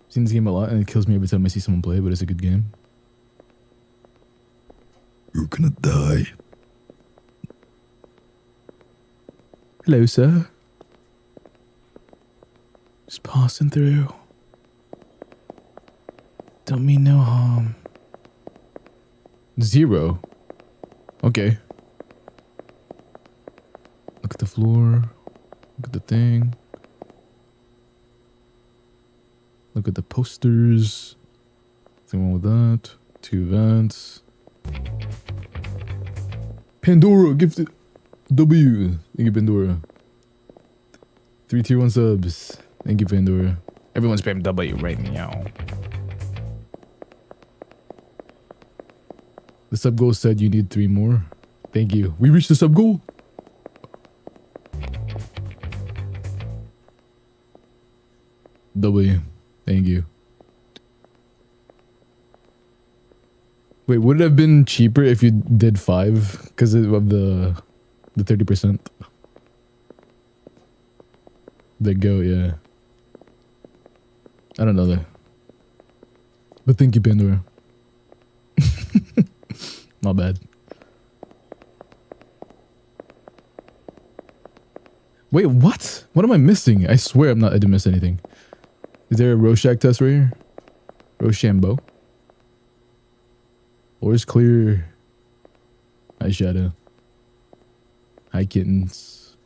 I've seen this game a lot and it kills me every time I see someone play, but it's a good game. You're gonna die. Hello, sir. Just passing through. Don't mean no harm. 0. Okay. Look at the floor. Look at the thing. Look at the posters. Nothing wrong with that. 2 events. Pandora gifted W. Thank you, Pandora. 3 tier 1 subs. Thank you, Pandora. Everyone spam W right now. The sub goal said you need 3 more. Thank you. We reached the sub goal. W. Thank you. Wait, would it have been cheaper if you did 5 because of the 30%? The go, yeah. I don't know that. But thank you, Pandora. Not bad. Wait, what? What am I missing? I swear I didn't miss anything. Is there a Rorschach test right here? Rochambeau. Floor is clear. Hi, Shadow. Hi, kittens.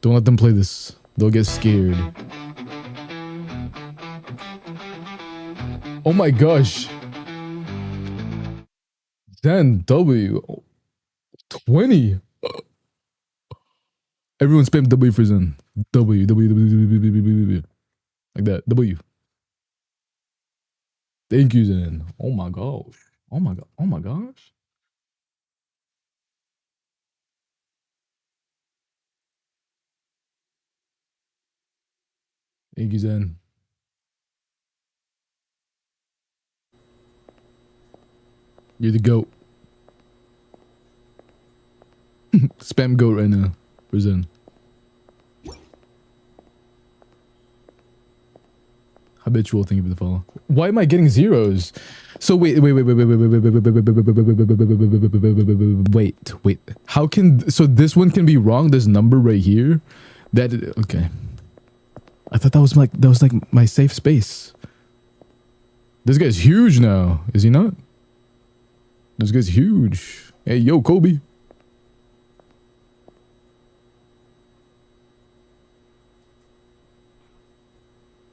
Don't let them play this. They'll get scared. Oh my gosh. Zen W. 20. Everyone spam W for Zen. W. Like that. W. Thank you, Zen. Oh my gosh. Oh my god. Oh my gosh. Thank you, Zen. You're the GOAT. Spam GOAT right now. For Zen. Habitual, thank you for the follow. Why am I getting zeros? So wait. How can, so this one can be wrong, this number right here? Okay. I thought that was like my safe space. This guy's huge now, is he not? This guy's huge. Hey, yo, Kobe.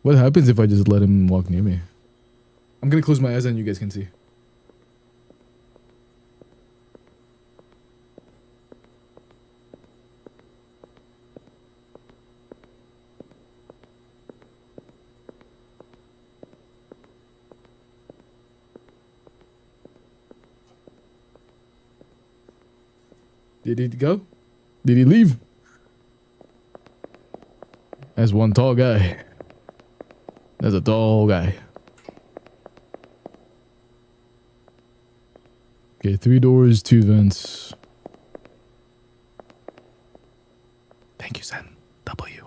What happens if I just let him walk near me? I'm gonna close my eyes and you guys can see. Did he go? Did he leave? That's one tall guy. That's a tall guy. Okay, 3 doors, 2 vents. Thank you, Zen. W.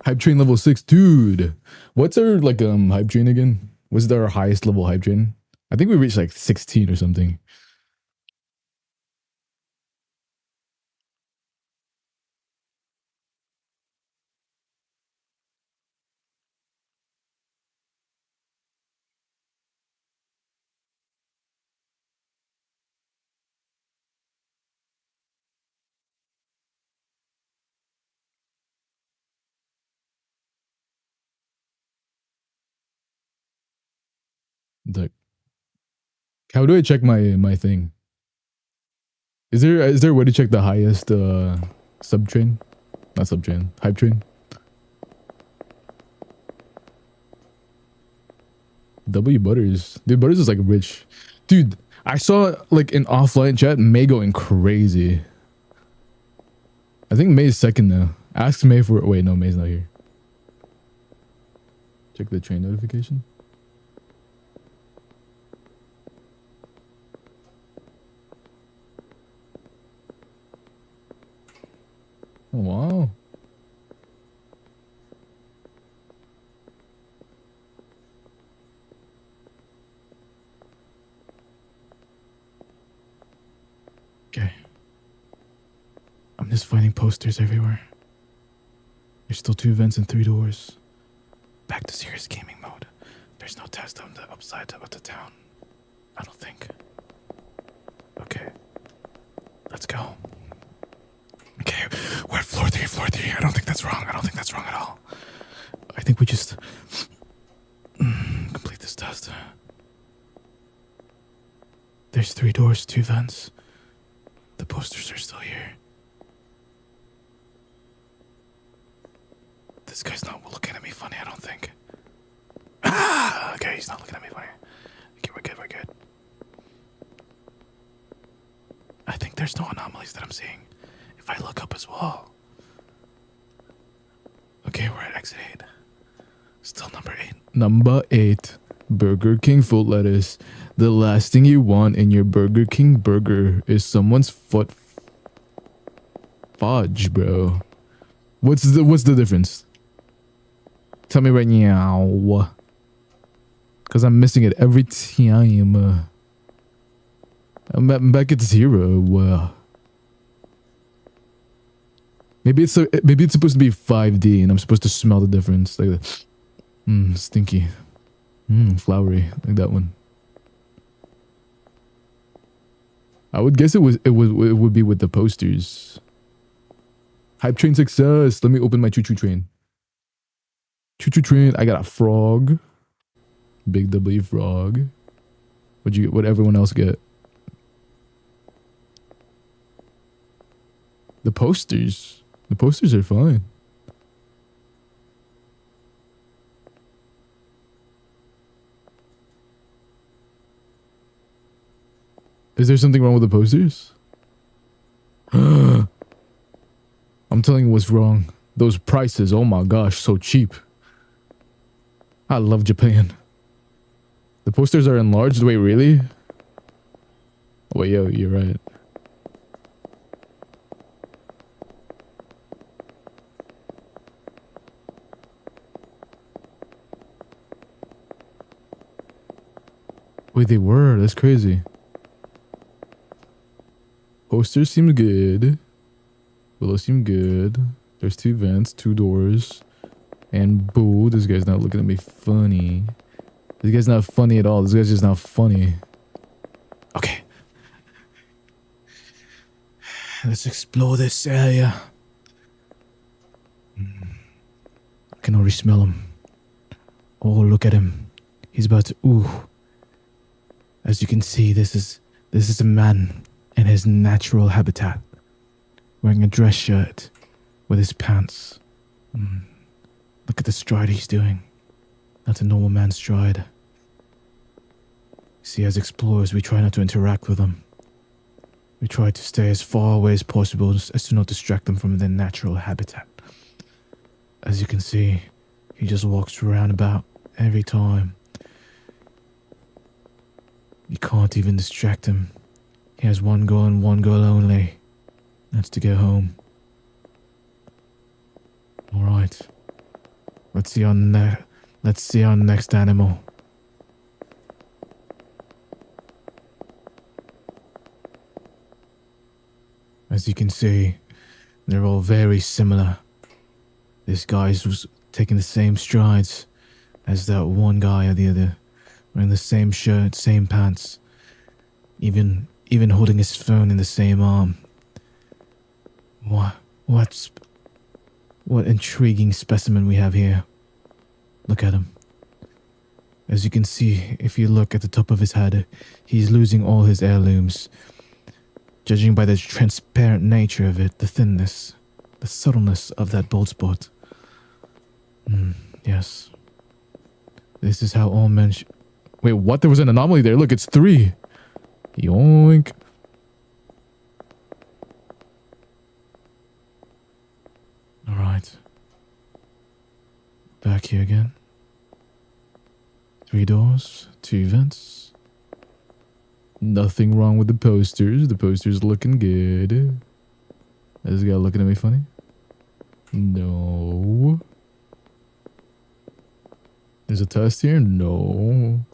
Hype train level 6, dude. What's our hype train again? Was our highest level hype train? I think we reached like 16 or something. Like, how do I check my thing? Is there a way to check the highest sub train? Not sub train, hype train. W Butters. Dude, Butters is like rich. Dude, I saw like in offline chat May going crazy. I think May is second now. Ask May for... Wait, no, May's not here. Check the train notification. Oh, wow. Okay. I'm just finding posters everywhere. There's still 2 vents and 3 doors. Back to serious gaming mode. There's no test on the upside of the town. I don't think. Okay. Let's go. Okay, we're at floor 3, floor 3. I don't think that's wrong. I don't think that's wrong at all. I think we just complete this test. There's 3 doors, 2 vents. The posters are still here. This guy's not looking at me funny, I don't think. Ah! Okay, he's not looking at me funny. Okay, we're good, we're good. I think there's no anomalies that I'm seeing. If I look up as well. Okay, we're at exit 8. Still number 8. Number 8. Burger King full lettuce. The last thing you want in your Burger King burger is someone's foot fudge, bro. What's the difference? Tell me right now. Because I'm missing it every time. I'm back at 0. Maybe it's supposed to be 5D and I'm supposed to smell the difference. Like that. Stinky. Flowery. Like that one. I would guess it would be with the posters. Hype train success. Let me open my choo-choo train. Choo-choo train. I got a frog. Big W frog. What'd everyone else get? The posters. The posters are fine. Is there something wrong with the posters? I'm telling you what's wrong. Those prices, oh my gosh, so cheap. I love Japan. The posters are enlarged? Wait, really? Oh, wait, yo, you're right. Wait, they were. That's crazy. Posters seem good. Willow seem good. There's 2 vents, 2 doors. And boo, this guy's not looking at me funny. This guy's not funny at all. This guy's just not funny. Okay. Let's explore this area. I can already smell him. Oh, look at him. He's about to... Ooh. As you can see, this is a man in his natural habitat. Wearing a dress shirt with his pants. Look at the stride he's doing. Not a normal man's stride. See, as explorers, we try not to interact with them. We try to stay as far away as possible as to not distract them from their natural habitat. As you can see, he just walks around about every time. You can't even distract him. He has one goal and one goal only. That's to get home. Alright. Let's see our next animal. As you can see, they're all very similar. This guy's was taking the same strides as that one guy or the other. Wearing the same shirt, same pants. Even holding his phone in the same arm. What intriguing specimen we have here. Look at him. As you can see, if you look at the top of his head, he's losing all his heirlooms. Judging by the transparent nature of it, the thinness, the subtleness of that bald spot. Yes. This is how all men Wait, what? There was an anomaly there. Look, it's 3. Yoink. Alright. back here again. 3 doors, 2 vents. Nothing wrong with the posters. The posters looking good. Is this guy looking at me funny? No. There's a test here? No.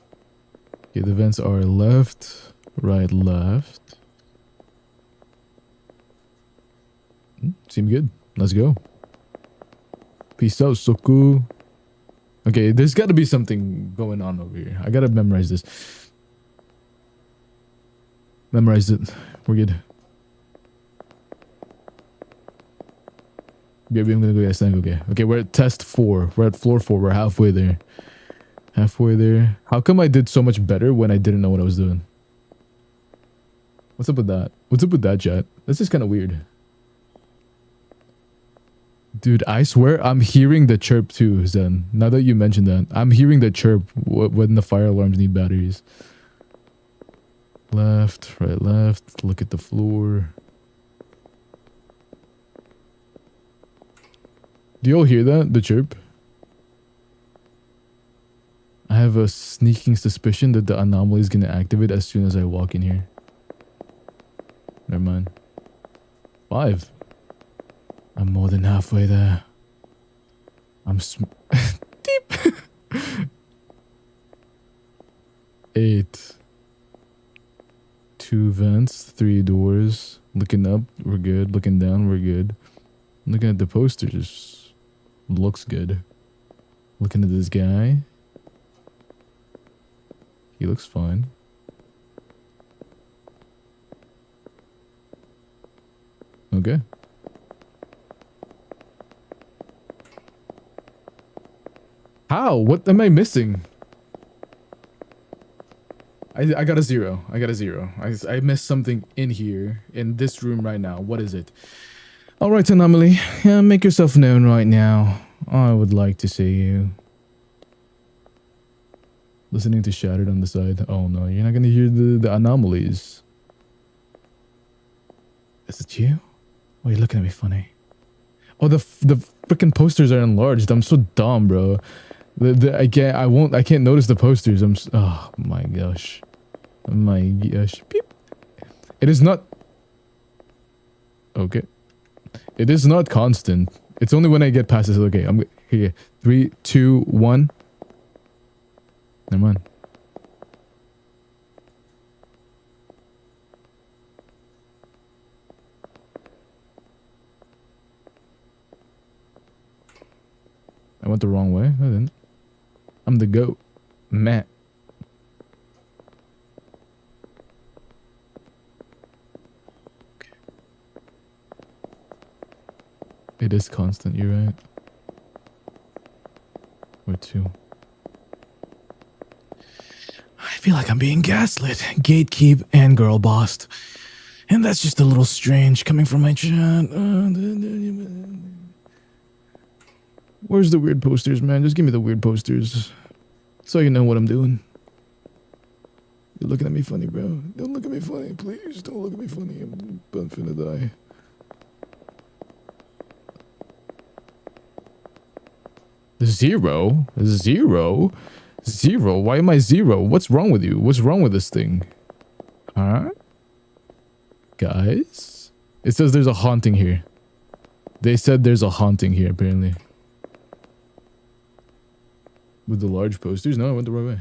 Okay, the vents are left, right, left. Seem good. Let's go. Peace out, Soku. Okay, there's got to be something going on over here. I gotta memorize this. Memorize it. We're good. Baby, I'm gonna go get snack. Okay. Okay, we're at test 4. We're at floor 4. We're halfway there. Halfway there. How come I did so much better when I didn't know what I was doing? What's up with that? What's up with that, chat? That's just kind of weird. Dude, I swear I'm hearing the chirp too, Zen. Now that you mentioned that, I'm hearing the chirp when the fire alarms need batteries. Left, right, left. Look at the floor. Do you all hear that? The chirp? I have a sneaking suspicion that the anomaly is gonna activate as soon as I walk in here. Never mind. 5. I'm more than halfway there. I'm deep. 8. 2 vents, 3 doors. Looking up, we're good. Looking down, we're good. Looking at the posters, looks good. Looking at this guy, he looks fine. Okay. How? What am I missing? I got a 0. I got a 0. I missed something in here, in this room right now. What is it? Alright, Anomaly. Yeah, make yourself known right now. I would like to see you. Listening to Shattered on the side. Oh no, you're not gonna hear the anomalies. Is it you? Oh, you're looking at me funny. Oh, the freaking posters are enlarged. I'm so dumb, bro. I can't notice the posters. Oh my gosh. Oh my gosh. Beep. It is not. Okay. It is not constant. It's only when I get past this. Okay, I'm here. 3, 2, 1. Never mind. I went the wrong way. I didn't. I'm the goat. Matt. Okay. It is constant, you're right. Or 2. I feel like I'm being gaslit, gatekeep, and girl bossed. And that's just a little strange coming from my chat. Where's the weird posters, man? Just give me the weird posters. So you know what I'm doing. You're looking at me funny, bro. Don't look at me funny, please. Don't look at me funny. I'm finna die. Zero? Zero? Zero? Why am I 0? What's wrong with you? What's wrong with this thing? Huh? Guys? It says there's a haunting here. They said there's a haunting here, apparently. With the large posters? No, I went the right way.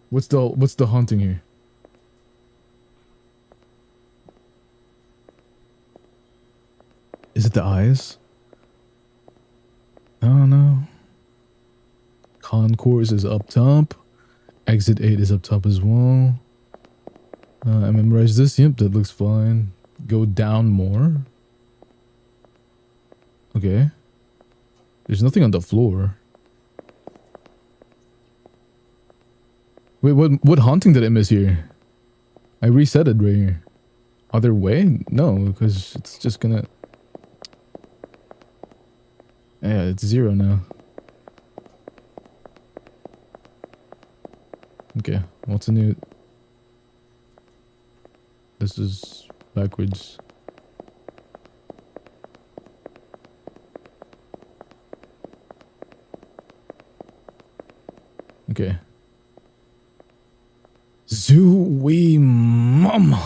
What's the haunting here? Is it the eyes? Oh no. Concourse is up top. Exit 8 is up top as well. I memorized this. Yep, that looks fine. Go down more. Okay. There's nothing on the floor. Wait, what haunting did I miss here? I reset it right here. Other way? No, because it's just gonna... Yeah, it's 0 now. Okay, what's a new... This is backwards. do we, mom?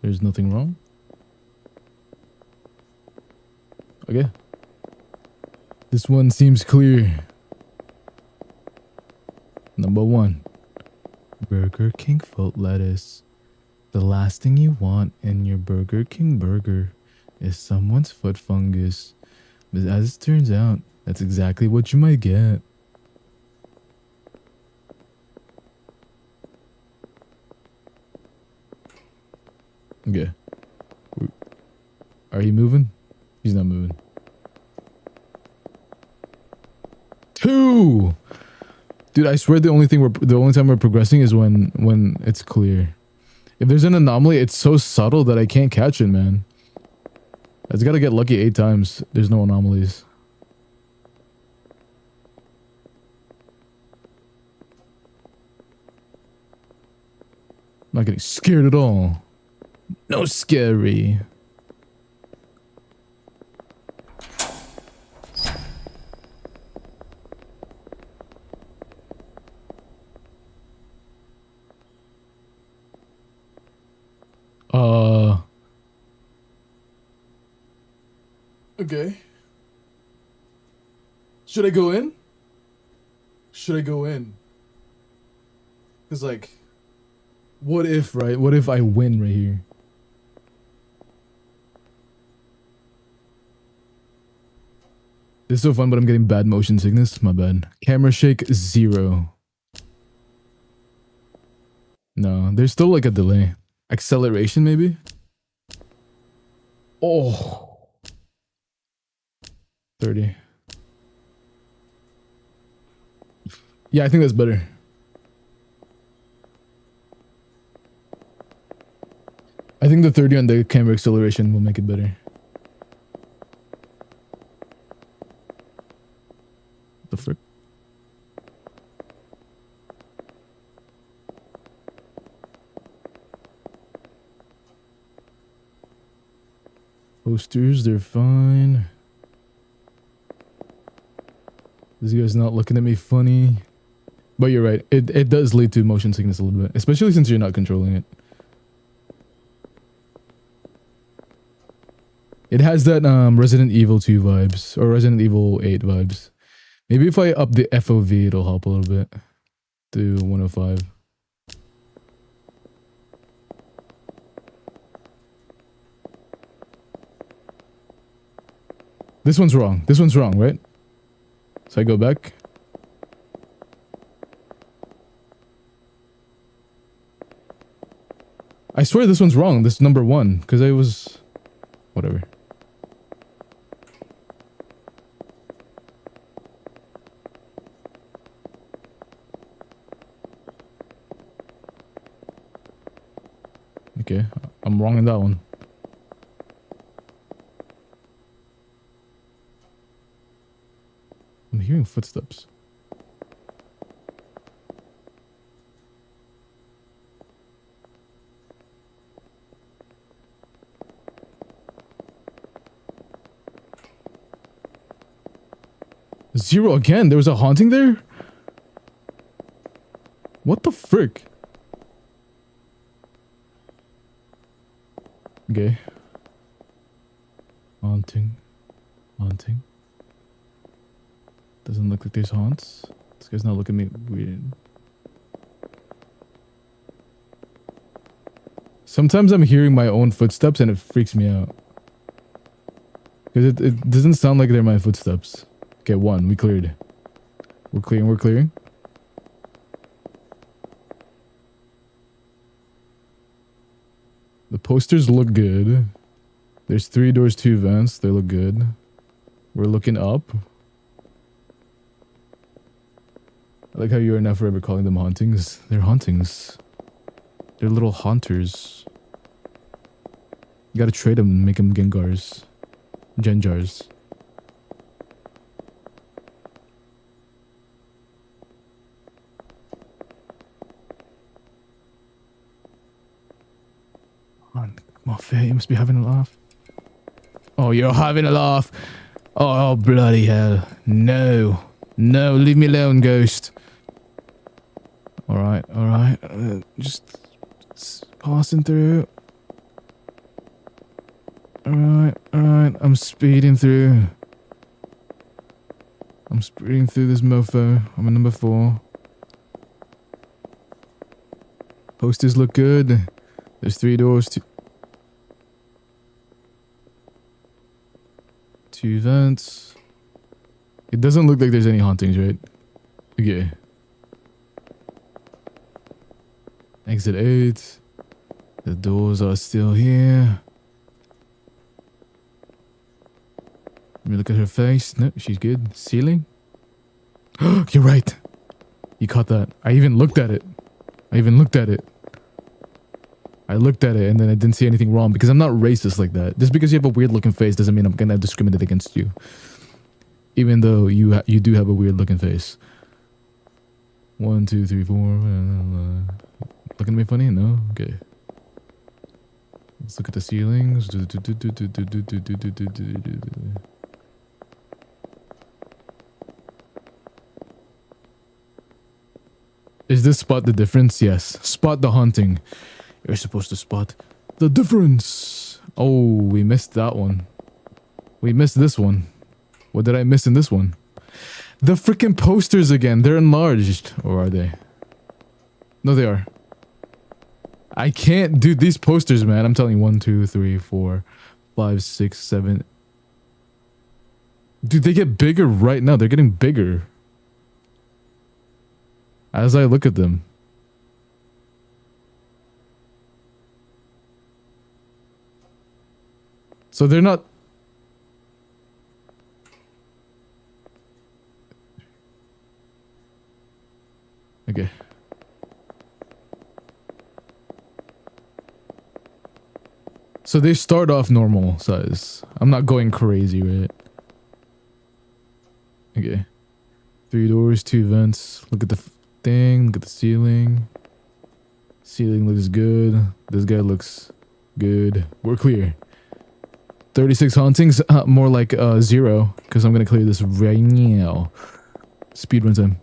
There's nothing wrong. Okay. This one seems clear. Number 1. Burger King foot lettuce. The last thing you want in your Burger King burger is someone's foot fungus. But as it turns out, that's exactly what you might get. Okay. Are you moving? He's not moving. 2! Dude, I swear the only time we're progressing is when it's clear. If there's an anomaly, it's so subtle that I can't catch it, man. I just gotta get lucky 8 times. There's no anomalies. I'm not getting scared at all. No scary. Okay. Should I go in? Should I go in? Cause like, what if, right? What if I win right here? This is so fun, but I'm getting bad motion sickness. My bad. Camera shake 0. No, there's still like a delay. Acceleration maybe? Oh. 30. Yeah, I think that's better. I think the 30 on the camera acceleration will make it better. The frick? Posters, they're fine. This guy's not looking at me funny. But you're right. It does lead to motion sickness a little bit. Especially since you're not controlling it. It has that Resident Evil 2 vibes. Or Resident Evil 8 vibes. Maybe if I up the FOV, it'll help a little bit. To 105. This one's wrong. This one's wrong, right? So I go back. I swear this one's wrong. This is number 1. Because I was... Whatever. Okay. I'm wrong in that one. I'm hearing footsteps. Zero again? There was a haunting there? What the frick? Okay. Haunting. Haunting. Doesn't look like there's haunts. This guy's not looking at me weird. Sometimes I'm hearing my own footsteps and it freaks me out. Because it doesn't sound like they're my footsteps. Okay, 1. We cleared. We're clearing. We're clearing. The posters look good. There's 3 doors, 2 vents. They look good. We're looking up. I like how you are now forever calling them hauntings. They're hauntings. They're little haunters. You gotta trade them and make them Gengars. Genjars. Come on, Faye, you must be having a laugh. Oh, you're having a laugh. Oh, bloody hell. No. No, leave me alone, ghost. Alright, alright. Just passing through. Alright, alright. I'm speeding through. I'm speeding through this mofo. I'm at number 4. Posters look good. There's 3 doors, 2 vents. It doesn't look like there's any hauntings, right? Okay. Exit 8. The doors are still here. Let me look at her face. No, she's good. Ceiling? You're right. You caught that. I even looked at it. I looked at it and then I didn't see anything wrong because I'm not racist like that. Just because you have a weird looking face doesn't mean I'm gonna discriminate against you. Even though you do have a weird looking face. 1, 2, 3, 4. Looking at me funny? No? Okay. Let's look at the ceilings. Is this spot the difference? Yes. Spot the haunting. You're supposed to spot the difference. Oh, we missed that one. We missed this one. What did I miss in this one? The freaking posters again. They're enlarged. Or are they? No, they are. I can't do these posters, man. I'm telling you. 1, 2, 3, 4, 5, 6, 7. Dude, they get bigger right now. They're getting bigger. As I look at them. So they're not... Okay. So they start off normal size. I'm not going crazy, right? Okay. 3 doors, 2 vents. Look at the thing. Look at the ceiling. Ceiling looks good. This guy looks good. We're clear. 36 hauntings. More like 0. Because I'm going to clear this right now. Speedrun time.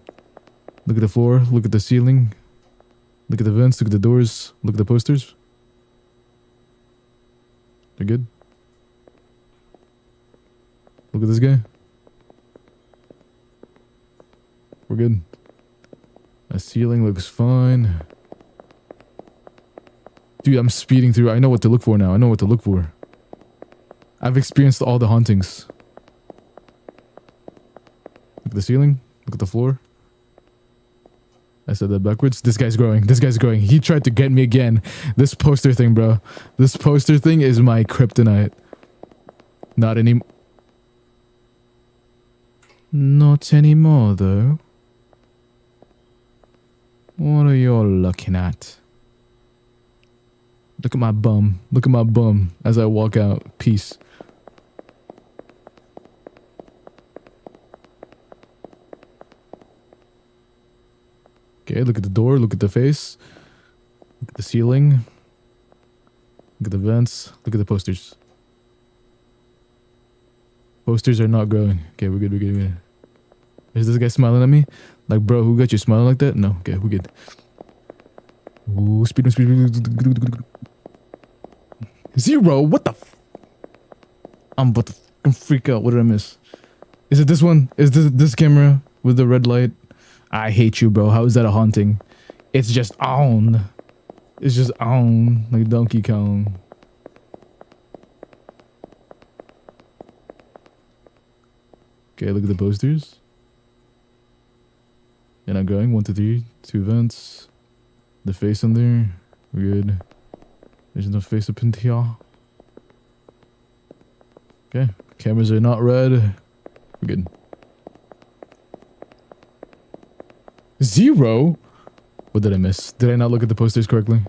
Look at the floor. Look at the ceiling. Look at the vents. Look at the doors. Look at the posters. They're good. Look at this guy. We're good. The ceiling looks fine. Dude, I'm speeding through. I know what to look for now. I know what to look for. I've experienced all the hauntings. Look at the ceiling. Look at the floor. I said that backwards. This guy's growing. This guy's growing. He tried to get me again. This poster thing, bro. This poster thing is my kryptonite. Not any... Not anymore, though. What are you all looking at? Look at my bum. Look at my bum as I walk out. Peace. Okay, look at the door. Look at the face. Look at the ceiling. Look at the vents. Look at the posters. Posters are not growing. Okay, we're good. We're good. We're good. Is this guy smiling at me? Like, bro, who got you smiling like that? No. Okay, we're good. Ooh, speed. 0? What the f... I'm about to fucking freak out. What did I miss? Is it this one? Is this camera with the red light? I hate you, bro. How is that a haunting? It's just on. It's just on. Like Donkey Kong. Okay, look at the posters. And I'm going 1, 2, 3, 2 vents. The face on there. We're good. There's no face up in here. Okay. Cameras are not red. We're good. 0? What did I miss? Did I not look at the posters correctly?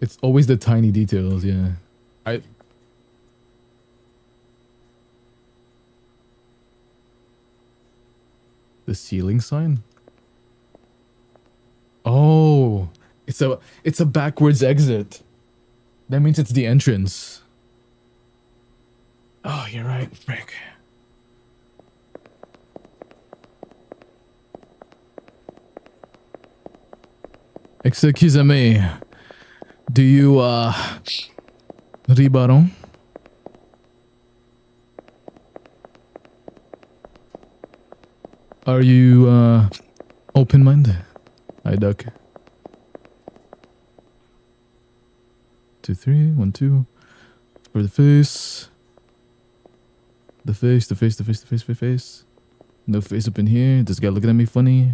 It's always the tiny details, yeah. The ceiling sign? Oh, it's a backwards exit. That means it's the entrance. Oh, you're right, frick. Excuse me. Do you Ribaron? Are you open-minded? I duck. 2, 3, 1, 2. For the face. The face. No face up in here. This guy looking at me funny.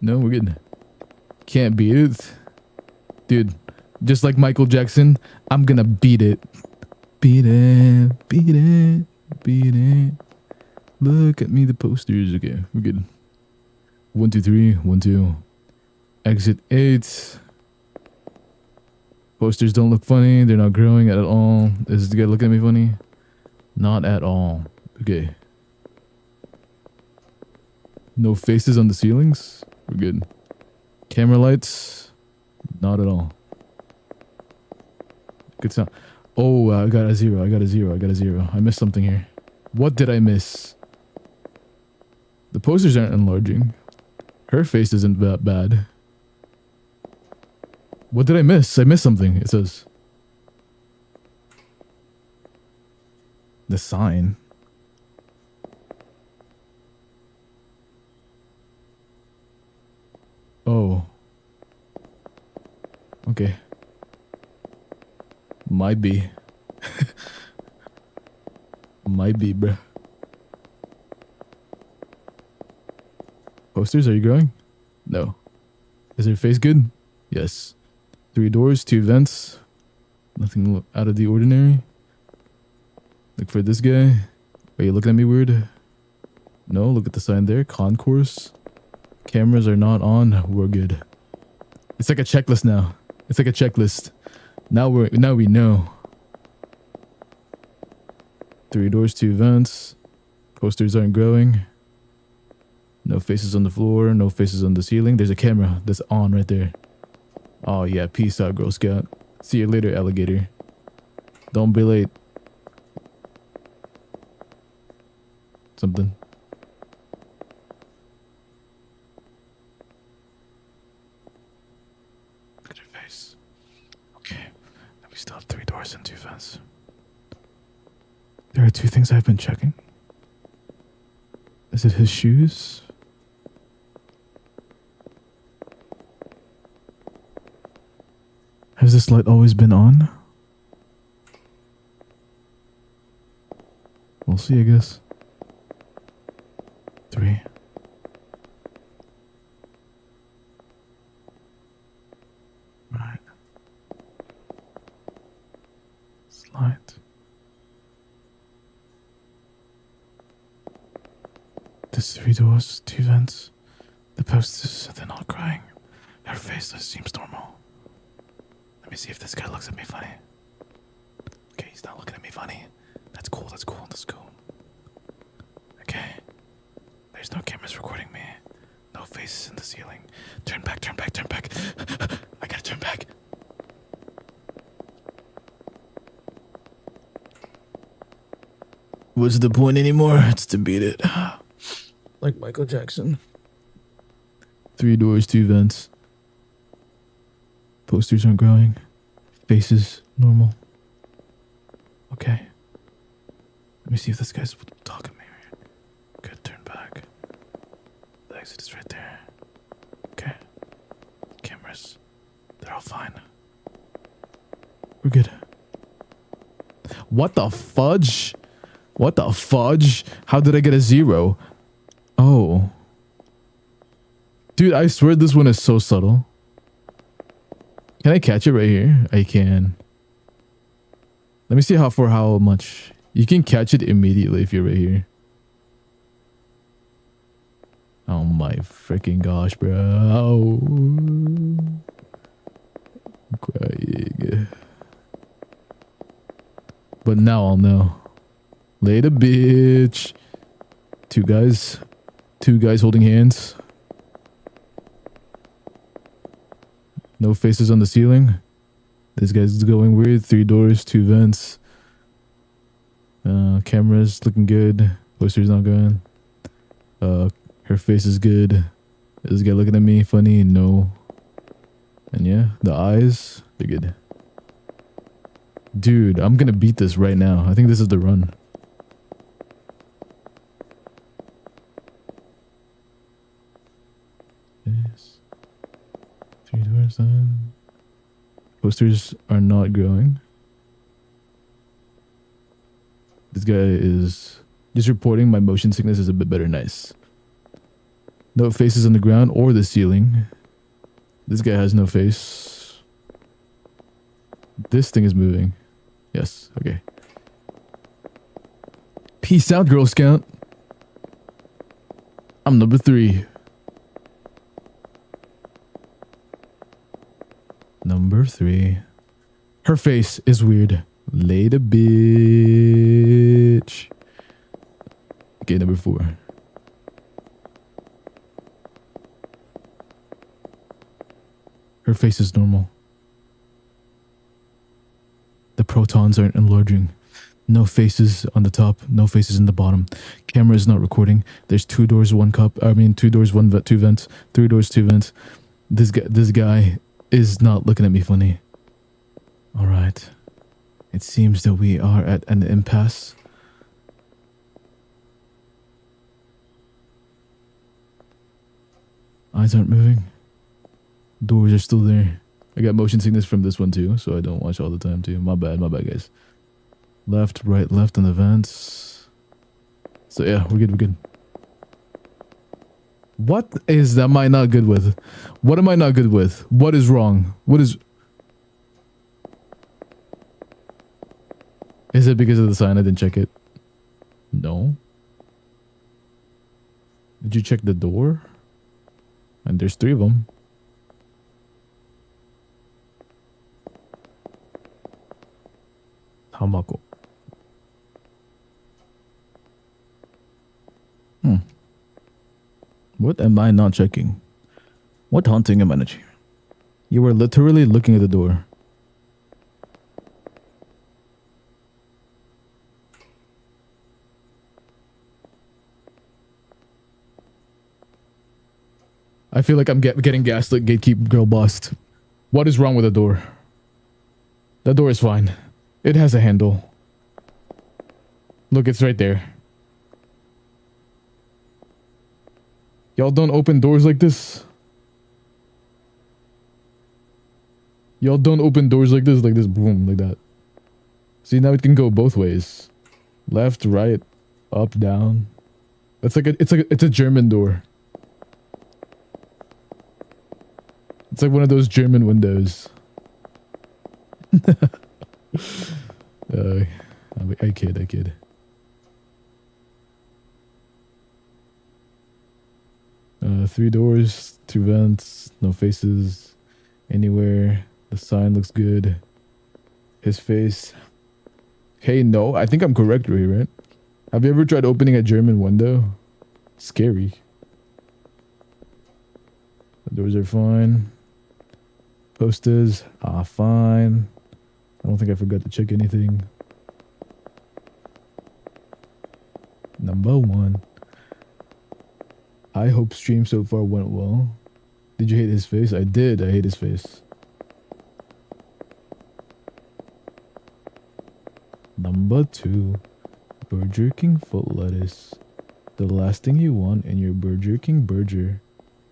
No, we're good. Can't beat it. Dude, just like Michael Jackson, I'm gonna beat it. Beat it. Look at me, the posters. Okay, we're good. 1, 2, 3, 1, 2. Exit 8. Posters don't look funny. They're not growing at all. Is the guy looking at me funny? Not at all. Okay. No faces on the ceilings. We're good. Camera lights. Not at all. Good sound. Oh, I got a 0. I missed something here. What did I miss? The posters aren't enlarging. Her face isn't that bad. What did I miss? I missed something, it says. The sign. Oh. Okay. Might be. Might be, bruh. Posters, are you growing? No. Is your face good? Yes. 3 doors, 2 vents. Nothing out of the ordinary. Look for this guy. Are you looking at me weird? No, look at the sign there. Concourse. Cameras are not on. We're good. It's like a checklist now. It's like a checklist. Now we know. 3 doors, 2 vents. Posters aren't growing. No faces on the floor. No faces on the ceiling. There's a camera that's on right there. Oh yeah, peace out, Girl Scout. See you later, alligator. Don't be late. Something. Look at your face. Okay, and we still have 3 doors and 2 vents. There are 2 things I've been checking. Is it his shoes? Has this light always been on? We'll see, I guess. 3. Right. Slide. There's 3 doors, 2 vents. The posters, they're not crying. Her face seems normal. Let me see if this guy looks at me funny. Okay, he's not looking at me funny. That's cool. Okay. There's no cameras recording me. No faces in the ceiling. Turn back. I gotta turn back. What's the point anymore? It's to beat it. Like Michael Jackson. 3 doors, 2 vents. Posters aren't growing. Faces normal. Okay. Let me see if this guy's talking to me. Good, turn back. The exit is right there. Okay. Cameras. They're all fine. We're good. What the fudge? How did I get a 0? Oh. Dude, I swear this one is so subtle. Can I catch it right here? I can. Let me see how much. You can catch it immediately if you're right here. Oh my freaking gosh, bro. I'm crying. But now I'll know. Later, bitch. 2 guys. 2 guys holding hands. No faces on the ceiling. This guy's going weird. 3 doors, 2 vents. Cameras looking good. Posters not good. Her face is good. Is this guy looking at me funny? No. And yeah, the eyes, they're good. Dude, I'm gonna beat this right now. I think this is the run. Yes. 3 doors on. Posters are not growing. This guy is just reporting my motion sickness is a bit better. Nice. No faces on the ground or the ceiling. This guy has no face. This thing is moving. Yes, okay. Peace out, Girl Scout. I'm number 3. Number 3. Her face is weird. Later, bitch. Okay, number 4. Her face is normal. The protons aren't enlarging. No faces on the top, no faces in the bottom. Camera is not recording. There's 2 doors, 1 cup. 2 doors, 1 vent, 2 vents. 3 doors, 2 vents. This guy is not looking at me funny. All right. It seems that we are at an impasse. Eyes aren't moving. Doors are still there. I got motion sickness from this one too, so I don't watch all the time too. My bad, guys. Left, right, left on the vents. So yeah, we're good. What is am I not good with? What am I not good with? What is wrong? What is... Is it because of the sign? I didn't check it. No. Did you check the door? And there's 3 of them. Hamako. What am I not checking? What haunting am I not checking? You were literally looking at the door. I feel like I'm getting gaslit, gatekeep girl bust. What is wrong with the door? The door is fine. It has a handle. Look, it's right there. Y'all don't open doors like this. Y'all don't open doors like this, boom, like that. See, now it can go both ways. Left, right, up, down. It's a German door. It's like one of those German windows. I kid. 3 doors, 2 vents, no faces anywhere. The sign looks good. His face. Hey, no, I think I'm correct, right? Have you ever tried opening a German window? Scary. The doors are fine. Posters are fine. I don't think I forgot to check anything. Number 1. I hope stream so far went well. Did you hate his face? I did. I hate his face. Number 2. Burger King foot lettuce. The last thing you want in your Burger King burger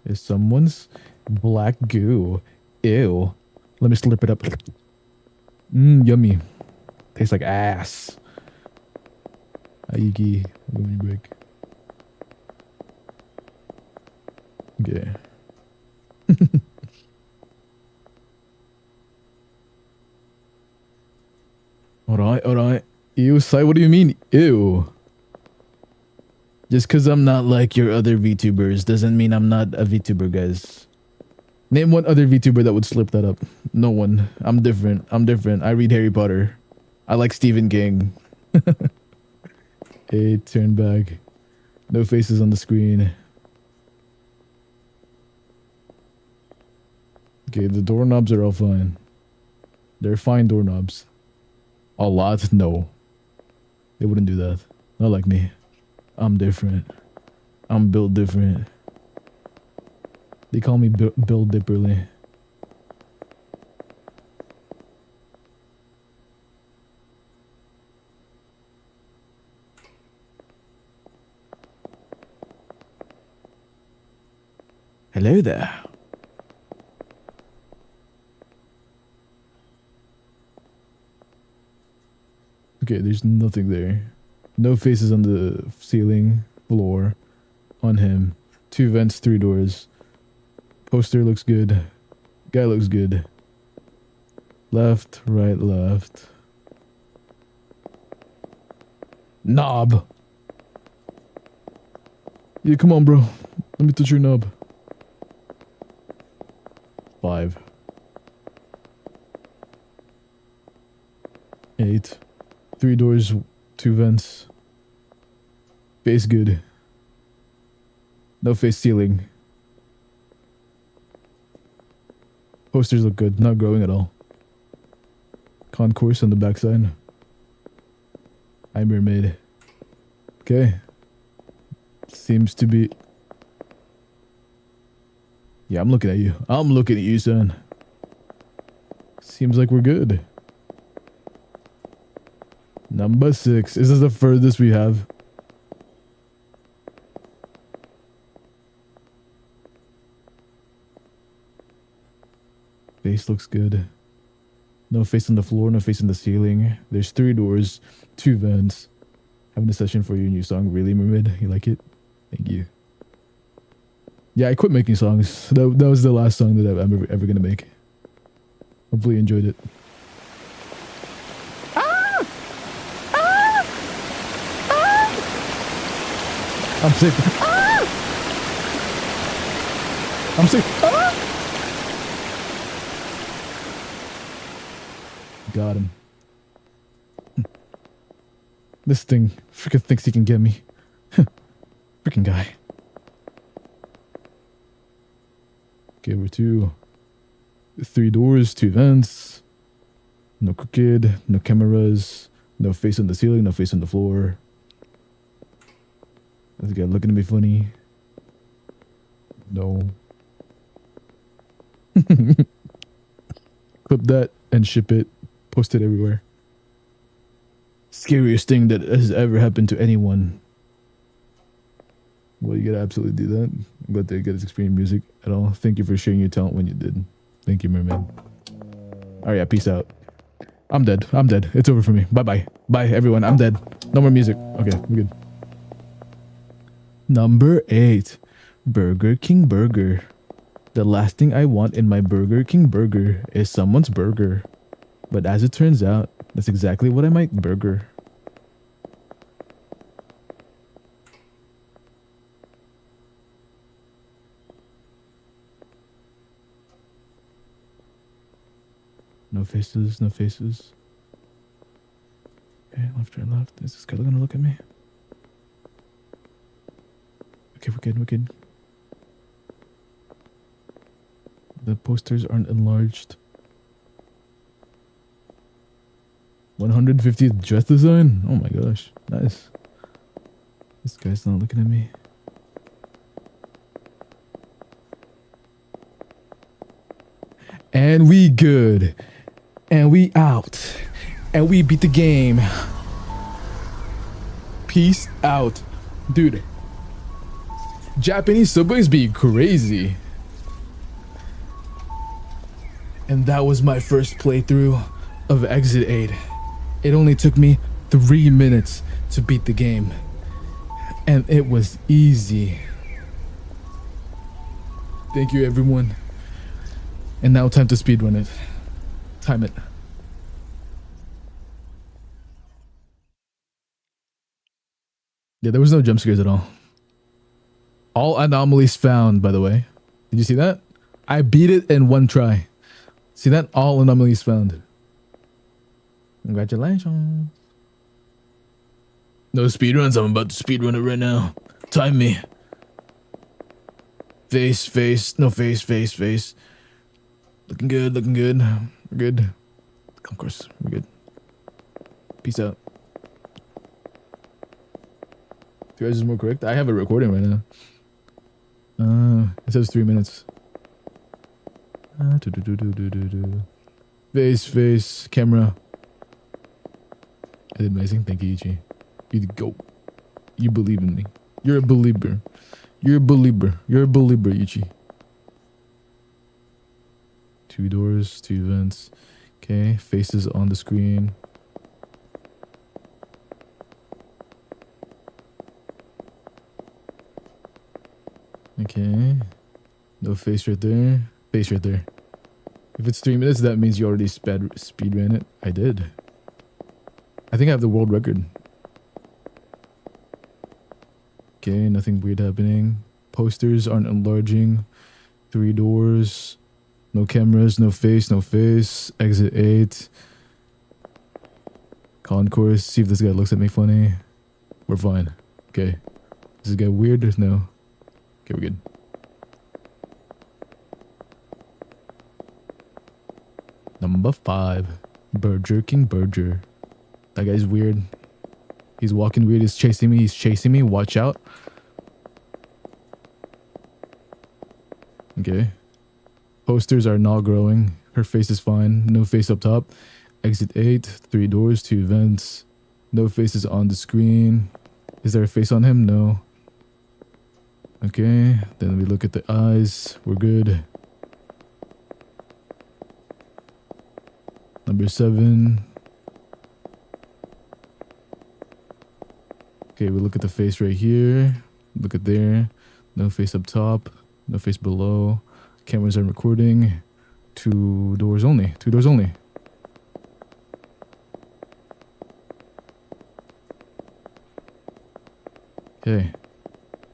is someone's black goo. Ew. Let me slurp it up. Yummy. Tastes like ass. Aiki. Give me a break. Okay. Alright. Ew, Sai, what do you mean? Ew. Just because I'm not like your other VTubers doesn't mean I'm not a VTuber, guys. Name one other VTuber that would slip that up. No one. I'm different. I read Harry Potter. I like Stephen King. Hey, turn back. No faces on the screen. Okay, the doorknobs are all fine. They're fine doorknobs. A lot? No. They wouldn't do that. Not like me. I'm different. I'm built different. They call me Bill Dipperly. Hello there. Okay, there's nothing there. No faces on the ceiling, floor, on him. 2 vents, 3 doors. Poster looks good. Guy looks good. Left, right, left. Knob. Yeah, come on, bro. Let me touch your knob. 5. 8. 3 doors, 2 vents. Face good. No face ceiling. Posters look good, not growing at all. Concourse on the backside. Eye mermaid. Okay. Seems to be... Yeah, I'm looking at you. I'm looking at you, son. Seems like we're good. Number 6. Is this the furthest we have? Face looks good. No face on the floor, no face on the ceiling. There's 3 doors, 2 vents. Having a session for your new song, Really Mermaid? You like it? Thank you. Yeah, I quit making songs. That was the last song that I'm ever gonna make. Hopefully you enjoyed it. I'm sick. I'm sick. Got him. This thing freaking thinks he can get me. Freaking guy. Okay, we're 2. 3 doors, 2 vents. No crooked, no cameras, no face on the ceiling, no face on the floor. This guy looking at me funny. No. Clip that and ship it. Post it everywhere. Scariest thing that has ever happened to anyone. Well, you gotta absolutely do that. I'm glad that you guys experienced music at all. Thank you for sharing your talent when you did. Thank you, mermaid. Alright, yeah, peace out. I'm dead. I'm dead. It's over for me. Bye-bye. Bye, everyone. I'm dead. No more music. Okay, we're good. Number 8. Burger King Burger. The last thing I want in my Burger King burger is someone's burger. But as it turns out, that's exactly what I might burger. No faces, no faces. Okay, left, right, left. Is this guy gonna look at me? Okay, we're good, we're good. The posters aren't enlarged. 150th dress design? Oh my gosh, nice. This guy's not looking at me. And we good. And we out. And we beat the game. Peace out. Dude. Japanese subways be crazy. And that was my first playthrough of Exit 8. It only took me 3 minutes to beat the game. And it was easy. Thank you, everyone. And now time to speedrun it. Time it. Yeah, there was no jump scares at all. All anomalies found, by the way. Did you see that? I beat it in 1 try. See that? All anomalies found. Congratulations. No speedruns. I'm about to speedrun it right now. Time me. Face, face. No face, face, face. Looking good, looking good. We're good. Of course, we're good. Peace out. You guys is more correct? I have a recording right now. It says 3 minutes. Face, face, camera. I did amazing. Thank you, Ichi. You go. You believe in me. You're a believer. You're a believer. You're a believer, Ichi. 2 doors, 2 vents. Okay, faces on the screen. Okay. No face right there. Face right there. If it's 3 minutes, that means you already speed ran it. I did. I think I have the world record. Okay, nothing weird happening. Posters aren't enlarging. 3 doors. No cameras, no face, no face. Exit 8. Concourse. See if this guy looks at me funny. We're fine. Okay. Is this guy weird? No. Okay, we're good. Number 5. Burger King Burger. That guy's weird. He's walking weird. He's chasing me. He's chasing me. Watch out. Okay. Posters are not growing. Her face is fine. No face up top. Exit 8. 3 doors, 2 vents. No faces on the screen. Is there a face on him? No. Okay. Then we look at the eyes. We're good. Number 7. Okay, we look at the face right here. Look at there. No face up top. No face below. Cameras are recording. 2 doors only. 2 doors only. Okay.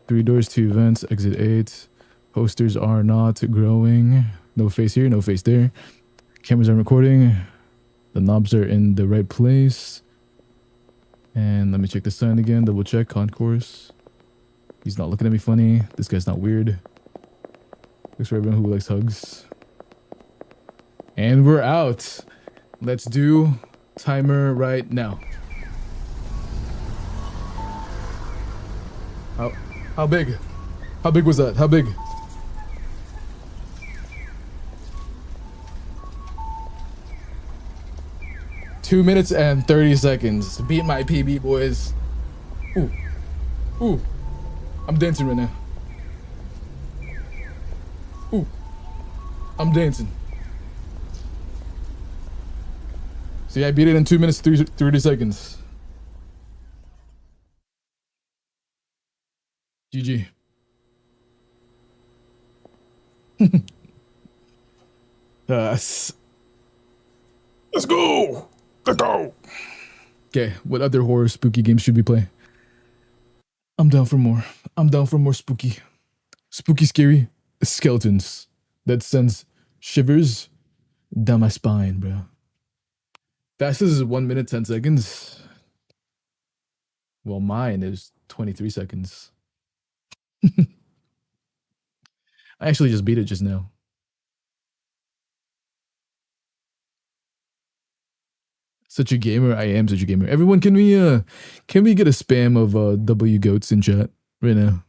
3 doors, 2 vents, exit 8. Posters are not growing. No face here, no face there. Cameras are recording. The knobs are in the right place. And let me check the sign again. Double check. Concourse. He's not looking at me funny. This guy's not weird. Looks for everyone who likes hugs. And we're out. Let's do timer right now. How big? How big was that? How big? Two minutes and 30 seconds. Beat my PB, boys. Ooh. Ooh. I'm dancing right now. Ooh. I'm dancing. See, I beat it in 2 minutes, 30 seconds. GG. Let's go. Let's go. Okay, what other horror spooky games should we play? I'm down for more. I'm down for more spooky. Spooky, scary skeletons that sends shivers down my spine, bro. Fastest is 1 minute, 10 seconds. Well, mine is 23 seconds. I actually just beat it just now. Such a gamer. I am such a gamer. Everyone, can we get a spam of W goats in chat right now?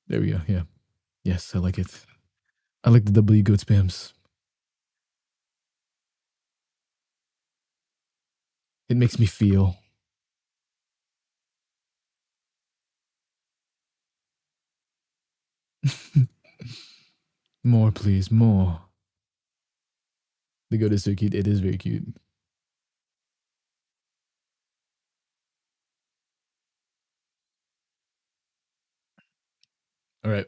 There we go. Yeah. Yes, I like it. I like the W goat spams. It makes me feel. More, please, more. The goat is so cute. It is very cute. All right.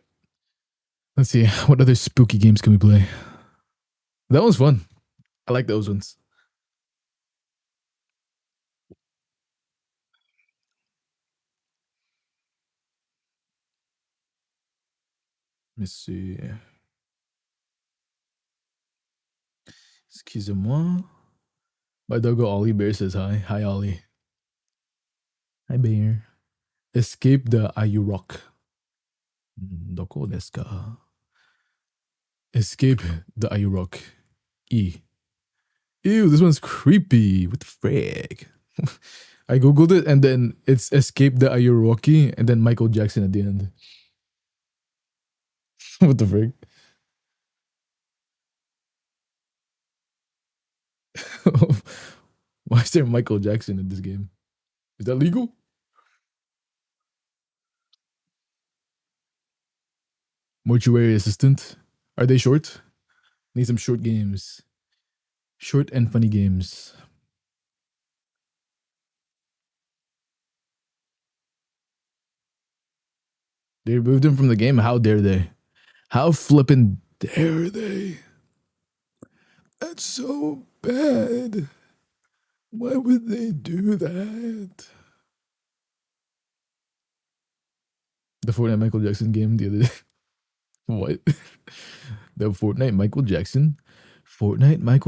Let's see. What other spooky games can we play? That one's fun. I like those ones. Let me see. Excusez-moi. My doggo Ollie Bear says hi. Hi, Ollie. Hi, Bear. Escape the Ayurok. Doko desu ka? Escape the Ayurok. E. Ew, this one's creepy. What the frick? I googled it and then it's Escape the Ayuroki and then Michael Jackson at the end. What the frick? Why is there Michael Jackson in this game? Is that legal? Mortuary assistant. Are they short? Need some short games. Short and funny games. They removed him from the game. How dare they? How flippin' dare they? That's so bad. Why would they do that? The Fortnite Michael Jackson game the other day. What? The Fortnite Michael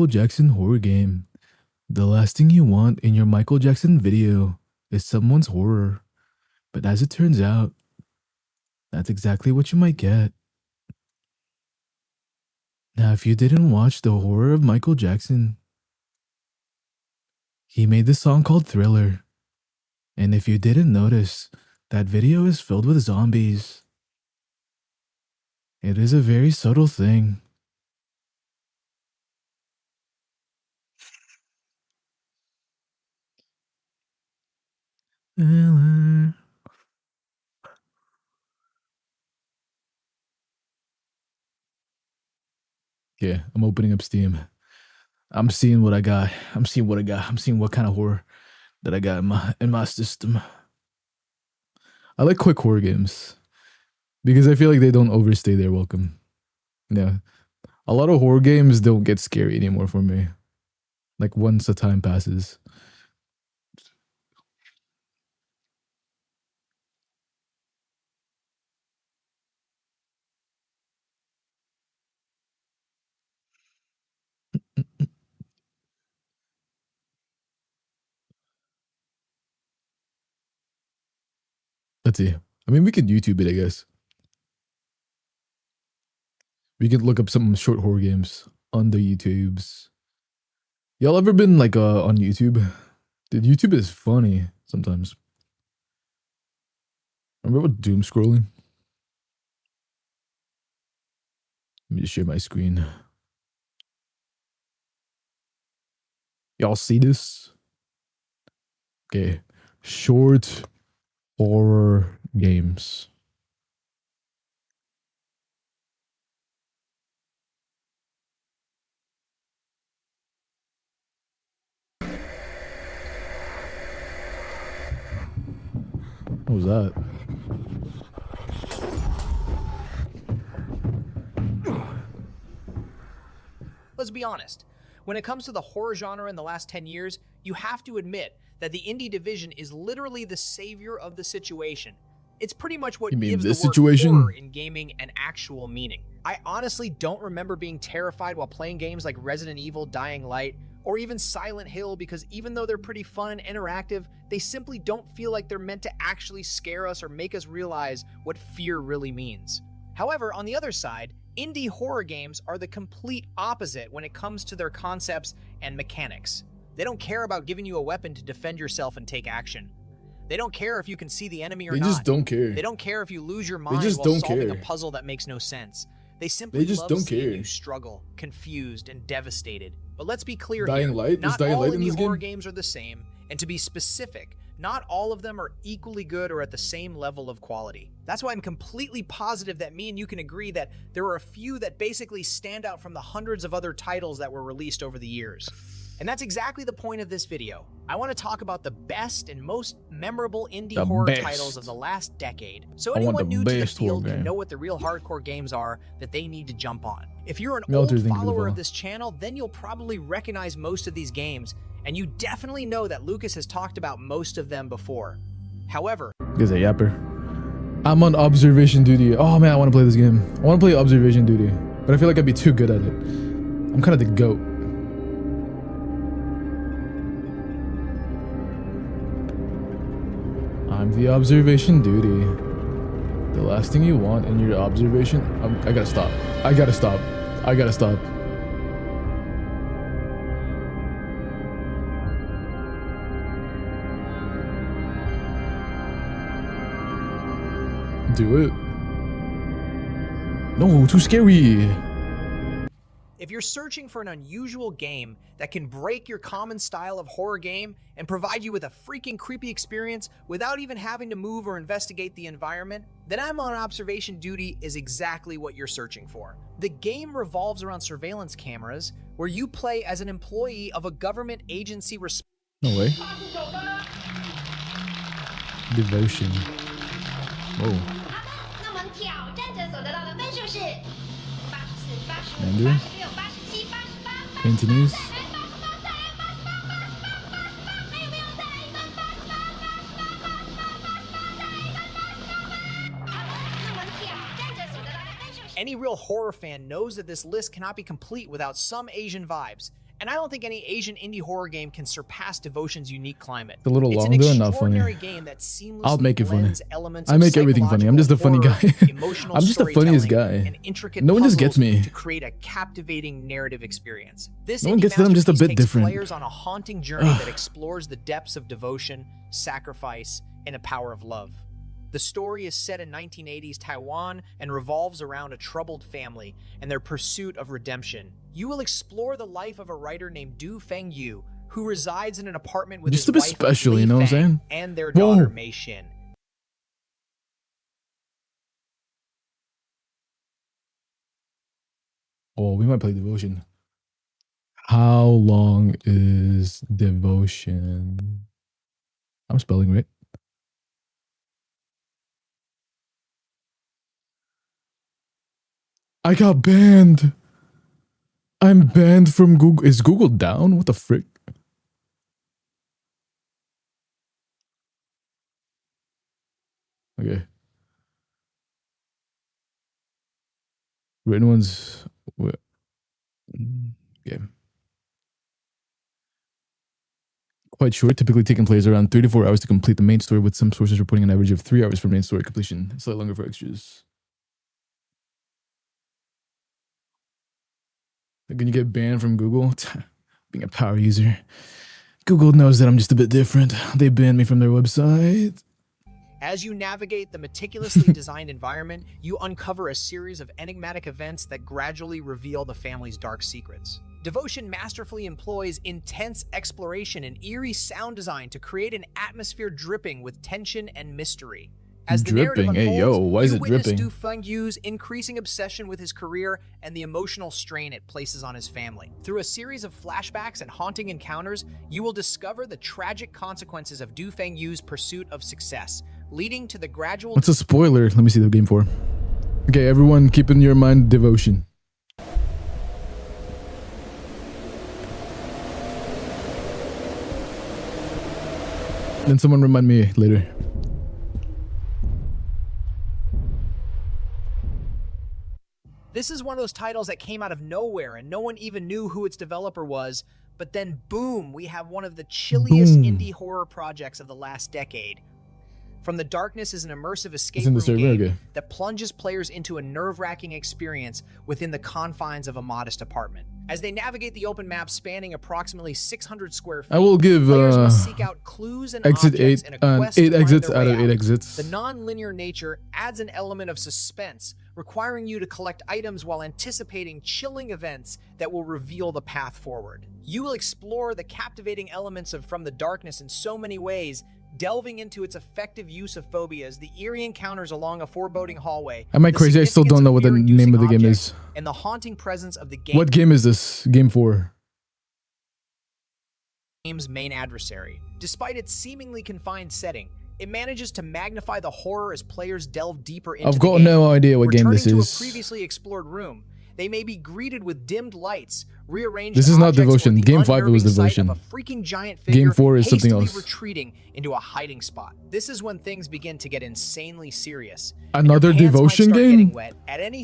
Jackson horror game. The last thing you want in your Michael Jackson video is someone's horror. But as it turns out, that's exactly what you might get. Now, if you didn't watch the horror of Michael Jackson, he made this song called Thriller. And if you didn't notice, that video is filled with zombies. It is a very subtle thing. Thriller. Yeah, I'm opening up Steam. I'm seeing what I got. I'm seeing what kind of horror that I got in my system. I like quick horror games because I feel like they don't overstay their welcome. Yeah. A lot of horror games don't get scary anymore for me. Like once the time passes. Let's see. I mean, we could YouTube it, I guess. We could look up some short horror games on the YouTubes. Y'all ever been like on YouTube? Dude, YouTube is funny sometimes. Remember what doom scrolling? Let me just share my screen. Y'all see this? Okay. Short horror games. What was that?
Let's be honest. When it comes to the horror genre in the last 10 years, you have to admit that the indie division is literally the savior of the situation. It's pretty much what gives the word horror in gaming an actual meaning. I honestly don't remember being terrified while playing games like Resident Evil, Dying Light, or even Silent Hill, because even though they're pretty fun and interactive, they simply don't feel like they're meant to actually scare us or make us realize what fear really means. However, on the other side, indie horror games are the complete opposite when it comes to their concepts and mechanics. They don't care about giving you a weapon to defend yourself and take action. They don't care if you can see the enemy or not.
They just don't care.
They don't care if you lose your mind while solving a puzzle that makes no sense. They simply love seeing you struggle, confused, and devastated. But let's be clear here, not all indie horror games are the same, and to be specific, not all of them are equally good or at the same level of quality. That's why I'm completely positive that me and you can agree that there are a few that basically stand out from the hundreds of other titles that were released over the years. And that's exactly the point of this video. I want to talk about the best and most memorable indie horror titles of the last decade, so anyone new to the field can know what the real hardcore games are that they need to jump on. If you're an old follower of this channel, then you'll probably recognize most of these games, and you definitely know that Lucas has talked about most of them before. However,
there's a yapper. I'm on observation duty. Oh man, I want to play this game. I want to play observation duty, but I feel like I'd be too good at it. I'm kind of the GOAT. I'm the observation duty. The last thing you want in your observation... I gotta stop. I gotta stop. I gotta stop. Do it. No, too scary.
If you're searching for an unusual game that can break your common style of horror game and provide you with a freaking creepy experience without even having to move or investigate the environment, then I'm on Observation Duty is exactly what you're searching for. The game revolves around surveillance cameras where you play as an employee of a government agency.
No way. Devotion. Whoa. Mandarin? Cantonese?
Any real horror fan knows that this list cannot be complete without some Asian vibes. And I don't think any Asian indie horror game can surpass Devotion's unique climate.
It's a little long, though, not funny.
Game that seamlessly
I'll make it funny.
Elements
I make everything funny. I'm just the funny guy. I'm just the funniest guy. No one just gets me.
To create a captivating narrative experience. This
no one gets that I'm just a bit different.
Players on a haunting journey that explores the depths of devotion, sacrifice, and the power of love. The story is set in 1980s Taiwan and revolves around a troubled family and their pursuit of redemption. You will explore the life of a writer named Du Fengyu, who resides in an apartment with
just
his
a bit
wife
special,
Li
you know what I'm
Feng
saying?
And their daughter Mei Xin.
Oh, we might play Devotion. How long is Devotion? I'm spelling right. I got banned. I'm banned from Google. Is Google down? What the frick? Okay. Written ones. Okay. Quite short, typically taking players around 34 hours to complete the main story, with some sources reporting an average of 3 hours for main story completion. Slightly longer for extras. Can you get banned from Google? Being a power user. Google knows that I'm just a bit different. They banned me from their website.
As you navigate the meticulously designed environment, you uncover a series of enigmatic events that gradually reveal the family's dark secrets. Devotion masterfully employs intense exploration and eerie sound design to create an atmosphere dripping with tension and mystery. As the
dripping?
Unfolds,
hey, yo, why is it dripping?
Du Fengyu's increasing obsession with his career and the emotional strain it places on his family. Through a series of flashbacks and haunting encounters, you will discover the tragic consequences of Du Fengyu's pursuit of success, leading to the gradual...
What's a spoiler? Let me see the game for. Okay, everyone keep in your mind Devotion. Then someone remind me later.
This is one of those titles that came out of nowhere and no one even knew who its developer was, but then boom, we have one of the chilliest indie horror projects of the last decade. From the Darkness is an immersive escape room game that plunges players into a nerve-wracking experience within the confines of a modest apartment. As they navigate the open map spanning approximately 600 square feet,
I will give
players must seek out clues and
exit 8
in a quest
8
to
exits
find their
out
way
of 8 exits.
The non-linear nature adds an element of suspense, requiring you to collect items while anticipating chilling events that will reveal the path forward. You will explore the captivating elements of From the Darkness in so many ways, delving into its effective use of phobias, the eerie encounters along a foreboding hallway.
Am I crazy? I still don't know what the name of the game is.
And the haunting presence of the game.
What game is this? Game 4.
Game's main adversary. Despite its seemingly confined setting, it manages to magnify the horror as players delve deeper into
I've got no idea what game this is.
Returning to a previously explored room, they may be greeted with dimmed lights, rearranged
This is not Devotion. Game 5 it was Devotion. Game 4 is something else.
Retreating into a hiding spot. This is when things begin to get insanely serious.
Another Devotion game?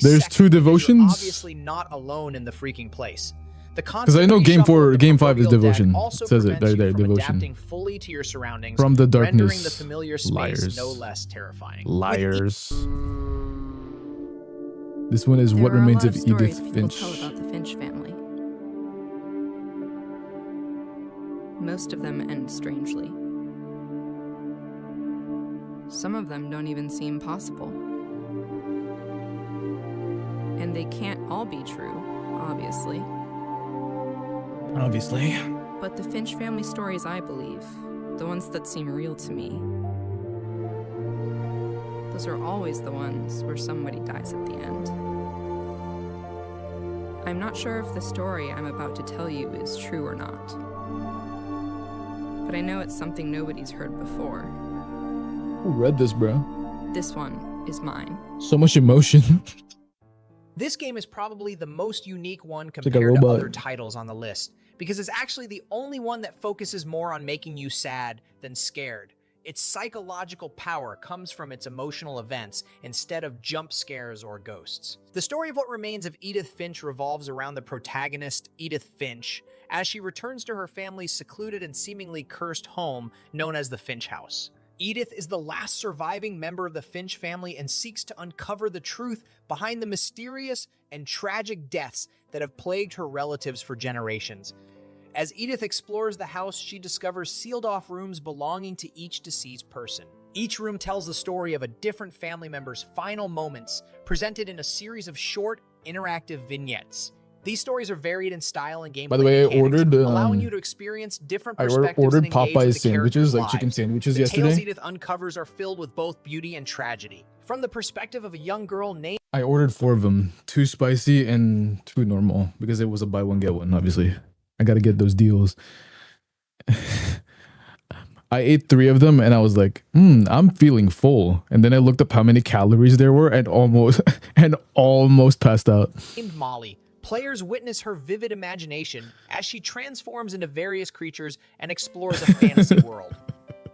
There's 2 Devotions?
Obviously not alone in the freaking place.
Because I know Game 4, Game 5 is Devotion. It says it there, Devotion.
Fully to your surroundings,
From the Darkness.
rendering the familiar space
Liars.
no less terrifying.
Liars. This one is What Remains of Edith Finch.
Tell about the Finch family. Most of them end strangely. Some of them don't even seem possible. And they can't all be true, obviously.
Obviously.
But the Finch family stories I believe, the ones that seem real to me, those are always the ones where somebody dies at the end. I'm not sure if the story I'm about to tell you is true or not, but I know it's something nobody's heard before.
Who read this, bro?
This one is mine.
So much emotion.
This game is probably the most unique one compared to other titles on the list, because it's actually the only one that focuses more on making you sad than scared. Its psychological power comes from its emotional events instead of jump scares or ghosts. The story of What Remains of Edith Finch revolves around the protagonist, Edith Finch, as she returns to her family's secluded and seemingly cursed home known as the Finch House. Edith is the last surviving member of the Finch family and seeks to uncover the truth behind the mysterious and tragic deaths that have plagued her relatives for generations. As Edith explores the house, she discovers sealed-off rooms belonging to each deceased person. Each room tells the story of a different family member's final moments, presented in a series of short, interactive vignettes. These stories are varied in style and gameplay.
By the way, I ordered
allowing you to experience different perspectives.
I ordered
and engage with
Popeyes
the
sandwiches, like
characters'
chicken
lives.
sandwiches
The
yesterday.
tales Edith uncovers are filled with both beauty and tragedy. From the perspective of a young girl named
I ordered 4 of them, 2 spicy and 2 normal, because it was a buy one get one. Obviously, I gotta get those deals. I ate 3 of them and I was like, I'm feeling full. And then I looked up how many calories there were and almost passed out.
Molly. Players witness her vivid imagination as she transforms into various creatures and explores a fantasy world.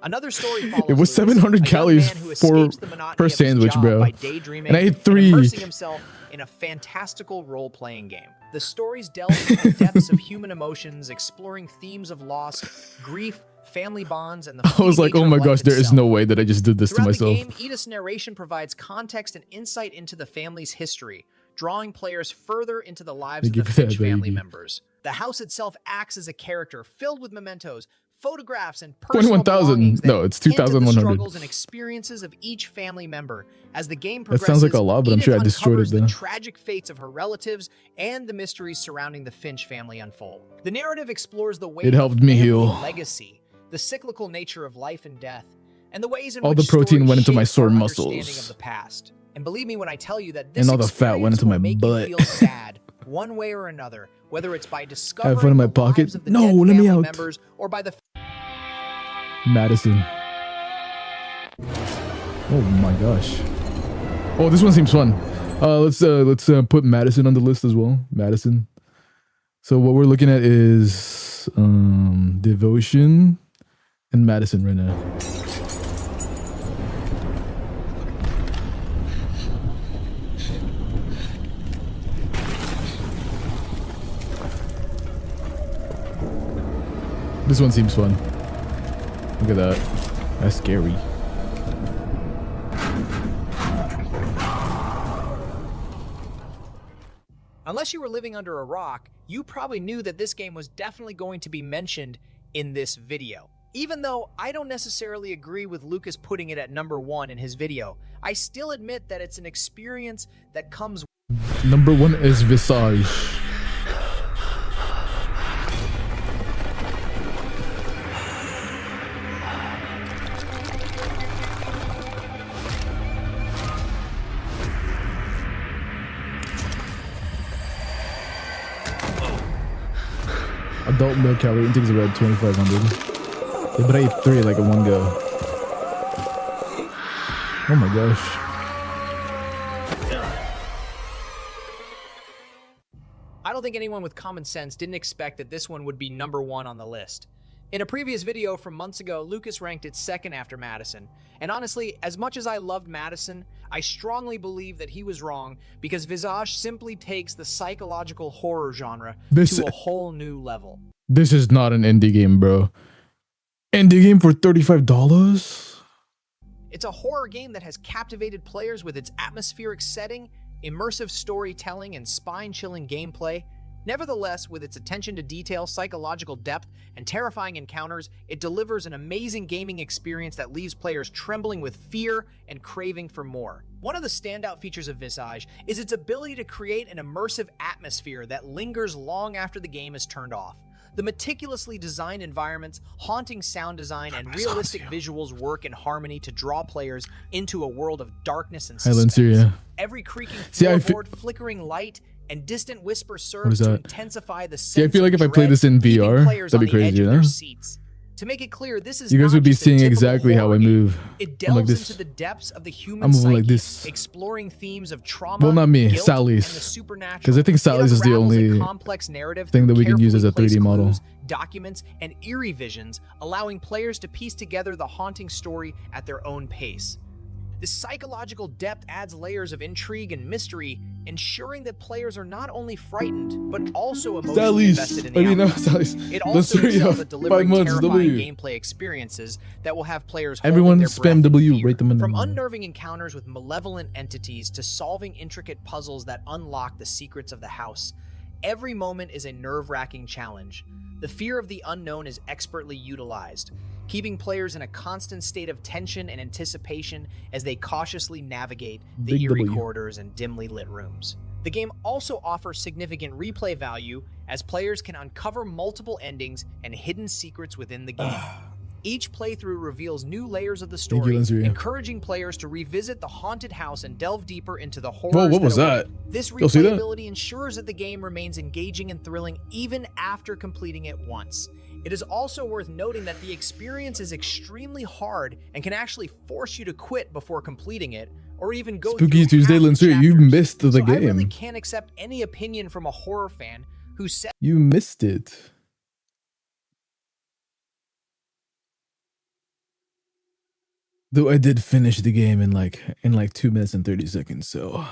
Another story follows
It was
Lewis,
700
a young
calories
man who escapes the monotony
per
of his
sandwich,
job
bro.
by daydreaming
And I ate 3.
immersing himself in a fantastical role-playing game. The stories delve into the depths of human emotions, exploring themes of loss, grief, family bonds, and the
I was like, oh my gosh, there is no way that I just did this to
Throughout
myself.
the game, Edith's narration provides context and insight into the family's history, drawing players further into the lives of the Finch family members. The house itself acts as a character filled with mementos, photographs, and personal
21,000. No, it's 2,100.
struggles and experiences of each family member. As the game
That
progresses,
sounds like a lot, but I'm
Edith
sure I destroyed it
uncovers the
though.
tragic fates of her relatives and the mysteries surrounding the Finch family unfold. The narrative explores the weight
It helped
of
me
family
heal.
legacy, the cyclical nature of life and death, and the ways in
All
which
the protein
stories
went into my
shape
sore
our understanding
muscles.
of the past. And believe me when I tell you that this
And all the fat went into my
experience will make
butt.
you feel sad one way or another, whether it's by discovering
fun in my
the
pocket.
lives of the
No,
dead
let me
family
out.
members or by the
Madison. Oh my gosh. Oh, this one seems fun. Let's put Madison on the list as well. Madison. So what we're looking at is Devotion and Madison right now. This one seems fun. Look at that. That's scary.
Unless you were living under a rock, you probably knew that this game was definitely going to be mentioned in this video. Even though I don't necessarily agree with Lucas putting it at number 1 in his video, I still admit that it's an experience that comes.
Number 1 is Visage. Adult milk calorie intake is about 2,500. Yeah, but I ate 3 like in one go. Oh my gosh.
I don't think anyone with common sense didn't expect that this one would be number 1 on the list. In a previous video from months ago, Lucas ranked it second after Madison. And honestly, as much as I loved Madison, I strongly believe that he was wrong because Visage simply takes the psychological horror genre to a whole new level.
This is not an indie game, bro. Indie game for $35?
It's a horror game that has captivated players with its atmospheric setting, immersive storytelling, and spine-chilling gameplay. Nevertheless, with its attention to detail, psychological depth, and terrifying encounters, it delivers an amazing gaming experience that leaves players trembling with fear and craving for more. One of the standout features of Visage is its ability to create an immersive atmosphere that lingers long after the game is turned off. The meticulously designed environments, haunting sound design, and realistic visuals work in harmony to draw players into a world of darkness and suspense. Every creaking floorboard, flickering light, and distant whisper serves to intensify the sense.
I feel like if I play this in VR, that'd be crazy, you know?
To make it clear, this is
you guys would be seeing exactly how I move.
It delves
like this.
into the depths of the human
I'm moving
psyche,
like this.
exploring themes of trauma,
well, not me,
guilt,
Sally's.
and the supernatural.
Because I think Sally's is the only
complex narrative
thing that we can use as a 3D model.
Clues, documents, and eerie visions, allowing players to piece together the haunting story at their own pace. This psychological depth adds layers of intrigue and mystery, ensuring that players are not only frightened, but also emotionally invested in the outcome. It also excels at delivering terrifying gameplay experiences that will have players
everyone
their
spam W, rate them in
From unnerving encounters with malevolent entities to solving intricate puzzles that unlock the secrets of the house, every moment is a nerve-wracking challenge. The fear of the unknown is expertly utilized, keeping players in a constant state of tension and anticipation as they cautiously navigate the eerie corridors and dimly lit rooms. The game also offers significant replay value as players can uncover multiple endings and hidden secrets within the game. Each playthrough reveals new layers of the story, encouraging players to revisit the haunted house and delve deeper into the horrors.
Whoa, what was that?
This replayability ensures that the game remains engaging and thrilling even after completing it once. It is also worth noting that the experience is extremely hard and can actually force you to quit before completing it, or even go
Spooky Tuesday, Lindsay, you missed the game.
I really can't accept any opinion from a horror fan who said
you missed it. Though I did finish the game in like 2 minutes and 30 seconds, so.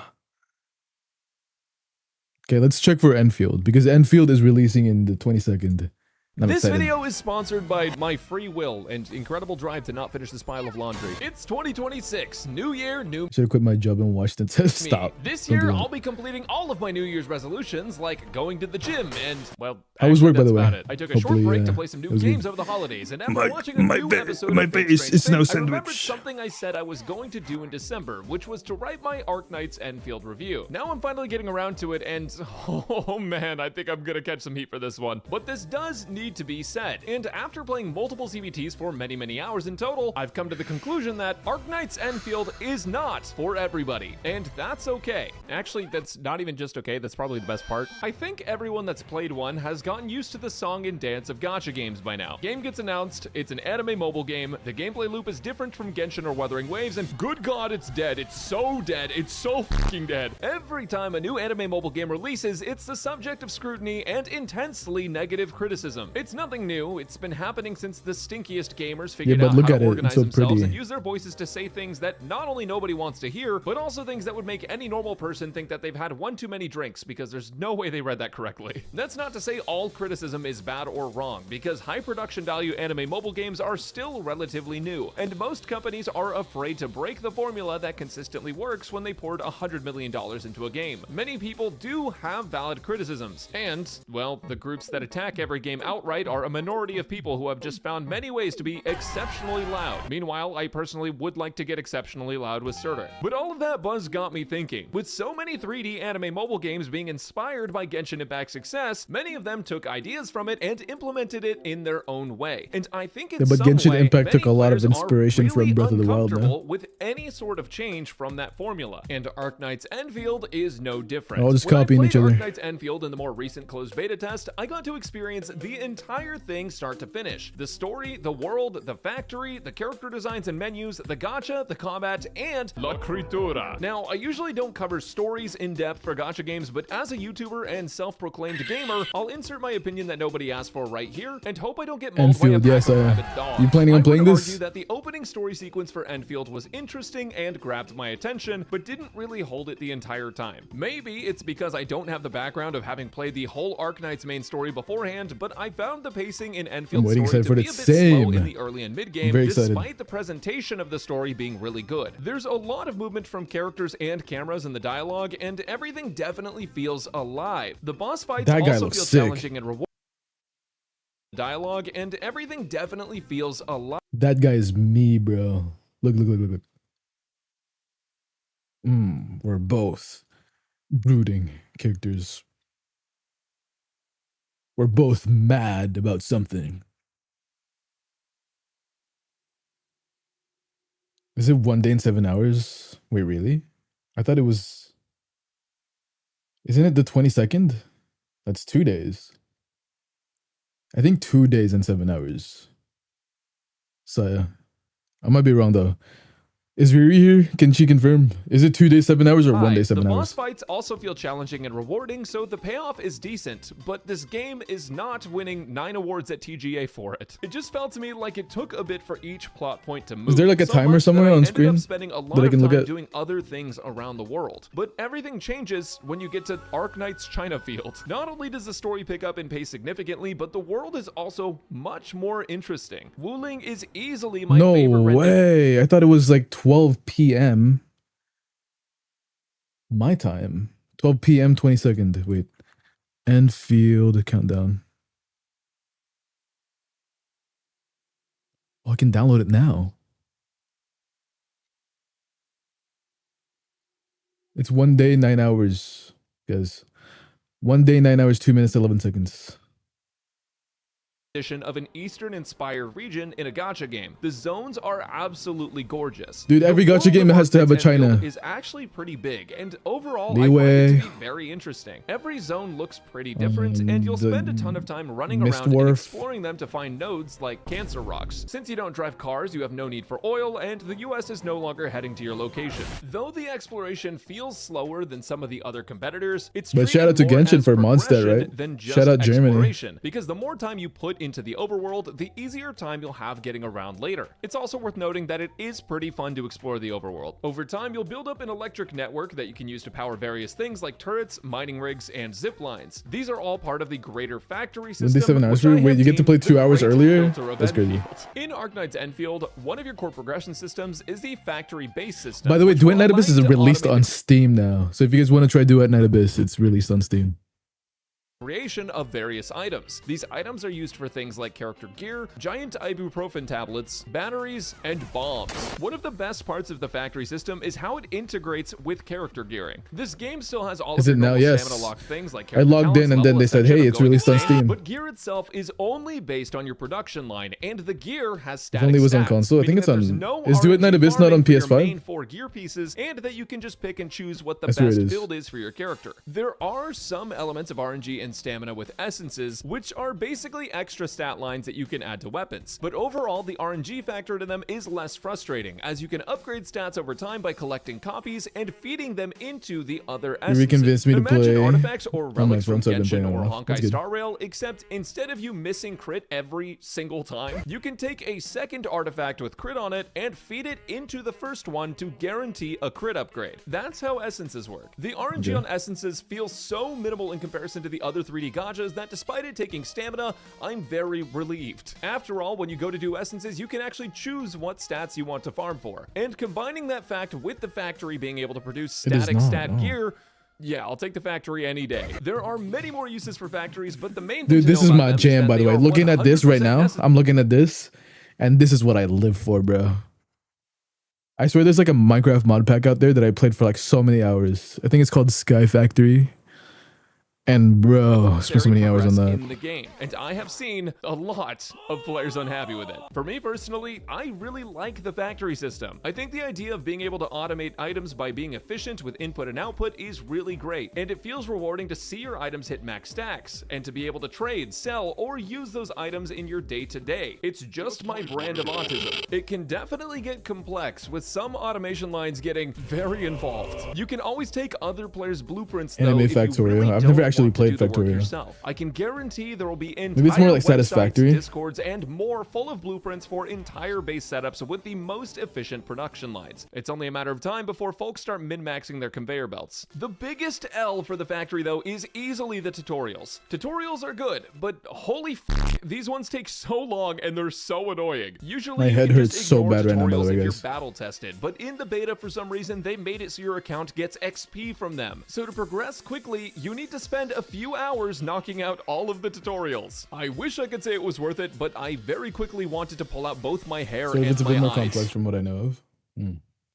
Okay, let's check for Enfield, because Enfield is releasing in the 22nd.
This video is sponsored by my free will and incredible drive to not finish this pile of laundry. It's 2026, new year, new
should have quit my job and watched it. Stop.
This year, I'll be completing all of my New Year's resolutions, like going to the gym and, well,
how was work, by the way?
I took a short break to play some new games over the holidays, and after watching a new episode of face is no sandwich. I remembered something I said I was going to do in December, which was to write my Arknights Enfield review. Now I'm finally getting around to it, and oh man, I think I'm gonna catch some heat for this one. But this does need to be said, and after playing multiple CVTs for many hours in total, I've come to the conclusion that Arknights Enfield is not for everybody, and that's okay. Actually, that's not even just okay, that's probably the best part. I think everyone that's played one has gotten used to the song and dance of gacha games by now. Game gets announced, it's an anime mobile game, the gameplay loop is different from Genshin or Wuthering Waves, and good god, it's dead. It's so dead. It's so fucking dead. Every time a new anime mobile game releases, it's the subject of scrutiny and intensely negative criticism. It's nothing new. It's been happening since the stinkiest gamers figured out how to organize themselves and use their voices to say things that not only nobody wants to hear, but also things that would make any normal person think that they've had one too many drinks, because there's no way they read that correctly. That's not to say all criticism is bad or wrong, because high production value anime mobile games are still relatively new, and most companies are afraid to break the formula that consistently works when they poured $100 million into a game. Many people do have valid criticisms, and, well, the groups that attack every game outright are a minority of people who have just found many ways to be exceptionally loud. Meanwhile, I personally would like to get exceptionally loud with Surtur. But all of that buzz got me thinking. With so many 3D anime mobile games being inspired by Genshin Impact's success, many of them took ideas from it and implemented it in their own way. And I think in
but Genshin Impact took a lot of inspiration from Breath of the Wild, man.
With any sort of change from that formula, and Arknights Enfield is no different.
All just copying each other.
Arknights Enfield in the more recent closed beta test, I got to experience the entire thing start to finish. The story, the world, the factory, the character designs and menus, the gacha, the combat, and La Critura. Now, I usually don't cover stories in depth for gacha games, but as a YouTuber and self-proclaimed gamer, I'll insert my opinion that nobody asked for right here, and hope I don't get mauled by a pack of rabid dogs.
You planning on playing this?
That the opening opening story sequence for Enfield was interesting and grabbed my attention, but didn't really hold it the entire time. Maybe it's because I don't have the background of having played the whole Arknights main story beforehand, but I found the pacing in Enfield's story to be a bit slow in the early and mid-game, despite the presentation of the story being really good. There's a lot of movement from characters and cameras in the dialogue, and everything definitely feels alive. The boss fights also feel challenging and rewarding. Dialogue and everything definitely feels alive.
That guy is me, bro. Look. We're both brooding characters. We're both mad about something. Is it 1 day and 7 hours? Wait, really? I thought it was... Isn't it the 22nd? That's 2 days. I think 2 days and 7 hours. So, I might be wrong though. Is Riri here? Can she confirm? Is it 2 days, 7 hours or 1 day, 7 hours?
The boss fights also feel challenging and rewarding, so the payoff is decent, but this game is not winning 9 awards at TGA for it. It just felt to me like it took a bit for each plot point to move.
Is there like a timer somewhere on screen
spending a lot of time doing other things around the world? But everything changes when you get to Arknights China Field. Not only does the story pick up in pace significantly, but the world is also much more interesting. Wuling is easily my favorite.
No way! I thought it was like 12 p.m. my time. 12 p.m. 22nd. Wait. Enfield countdown. Oh, I can download it now. It's 1 day, 9 hours, guys. 1 day, 9 hours, 2 minutes, 11 seconds.
Of an Eastern-inspired region in a gacha game. The zones are absolutely gorgeous.
Dude, every gacha game has to have a China.
Is actually pretty big, and overall, I find it to be very interesting. Every zone looks pretty different, and you'll spend a ton of time running around and exploring them to find nodes like Cancer Rocks. Since you don't drive cars, you have no need for oil, and the US is no longer heading to your location. Though the exploration feels slower than some of the other competitors, it's
but shout out to Genshin for Mondstadt, right?
Than just
shout out Germany.
Because the more time you put into the overworld, the easier time you'll have getting around later. It's also worth noting that it is pretty fun to explore the overworld. Over time, you'll build up an electric network that you can use to power various things like turrets, mining rigs, and zip lines. These are all part of the greater factory system.
7 hours? Wait, you get to play 2 hours earlier? That's crazy.
In Arknights Enfield, one of your core progression systems is the factory-based system.
By the way, Duet Night Abyss is released on Steam now. So if you guys want to try Duet Night Abyss, it's released on Steam.
Creation of various items. These items are used for things like character gear, giant ibuprofen tablets, batteries, and bombs. One of the best parts of the factory system is how it integrates with character gearing. This game still has all of the stamina lock things like
I logged in and then they said, hey, it's released on Steam.
But gear itself is only based on your production line, and the gear has static
If only it was on console. I think it's on. Is Duet Night Abyss not on PS5?
Main 4 gear pieces, and that you can just pick and choose what the best build is for your character. There are some elements of RNG and stamina with essences, which are basically extra stat lines that you can add to weapons. But overall, the RNG factor to them is less frustrating, as you can upgrade stats over time by collecting copies and feeding them into the other essences.
You convinced me to play
artifacts or relics from Genshin or Honkai Star Rail, except instead of you missing crit every single time, you can take a second artifact with crit on it and feed it into the first one to guarantee a crit upgrade. That's how essences work. The RNG on essences feels so minimal in comparison to the other 3D gachas that despite it taking stamina, I'm very relieved. After all, when you go to do essences, you can actually choose what stats you want to farm for. And combining that fact with the factory being able to produce static stat gear, yeah, I'll take the factory any day. There are many more uses for factories, but the main thing
this is my jam, by the way. Looking at this right now, I'm looking at this, and this is what I live for, bro. I swear there's like a Minecraft mod pack out there that I played for like so many hours. I think it's called Sky Factory. And bro, I spent so many hours on that.
In the game, and I have seen a lot of players unhappy with it. For me personally, I really like the factory system. I think the idea of being able to automate items by being efficient with input and output is really great, and it feels rewarding to see your items hit max stacks, and to be able to trade, sell, or use those items in your day-to-day. It's just my brand of autism. It can definitely get complex, with some automation lines getting very involved. You can always take other players' blueprints though.
Anime Factorio. I've never actually actually played Factorio.
Yourself. I can guarantee there will be
maybe it's more like Satisfactory.
Discords, and more full of blueprints for entire base setups with the most efficient production lines. It's only a matter of time before folks start min-maxing their conveyor belts. The biggest L for the factory, though, is easily the tutorials. Tutorials are good, but holy f***, these ones take so long and they're so annoying. Usually,
my head hurts so bad right now, by the way, guys.
You're battle tested, but in the beta, for some reason, they made it so your account gets XP from them. So to progress quickly, you need to spend a few hours knocking out all of the tutorials. I wish I could say it was worth it, but I very quickly wanted to pull out both my hair and my eyes.
So it's a bit more complex from what I know of.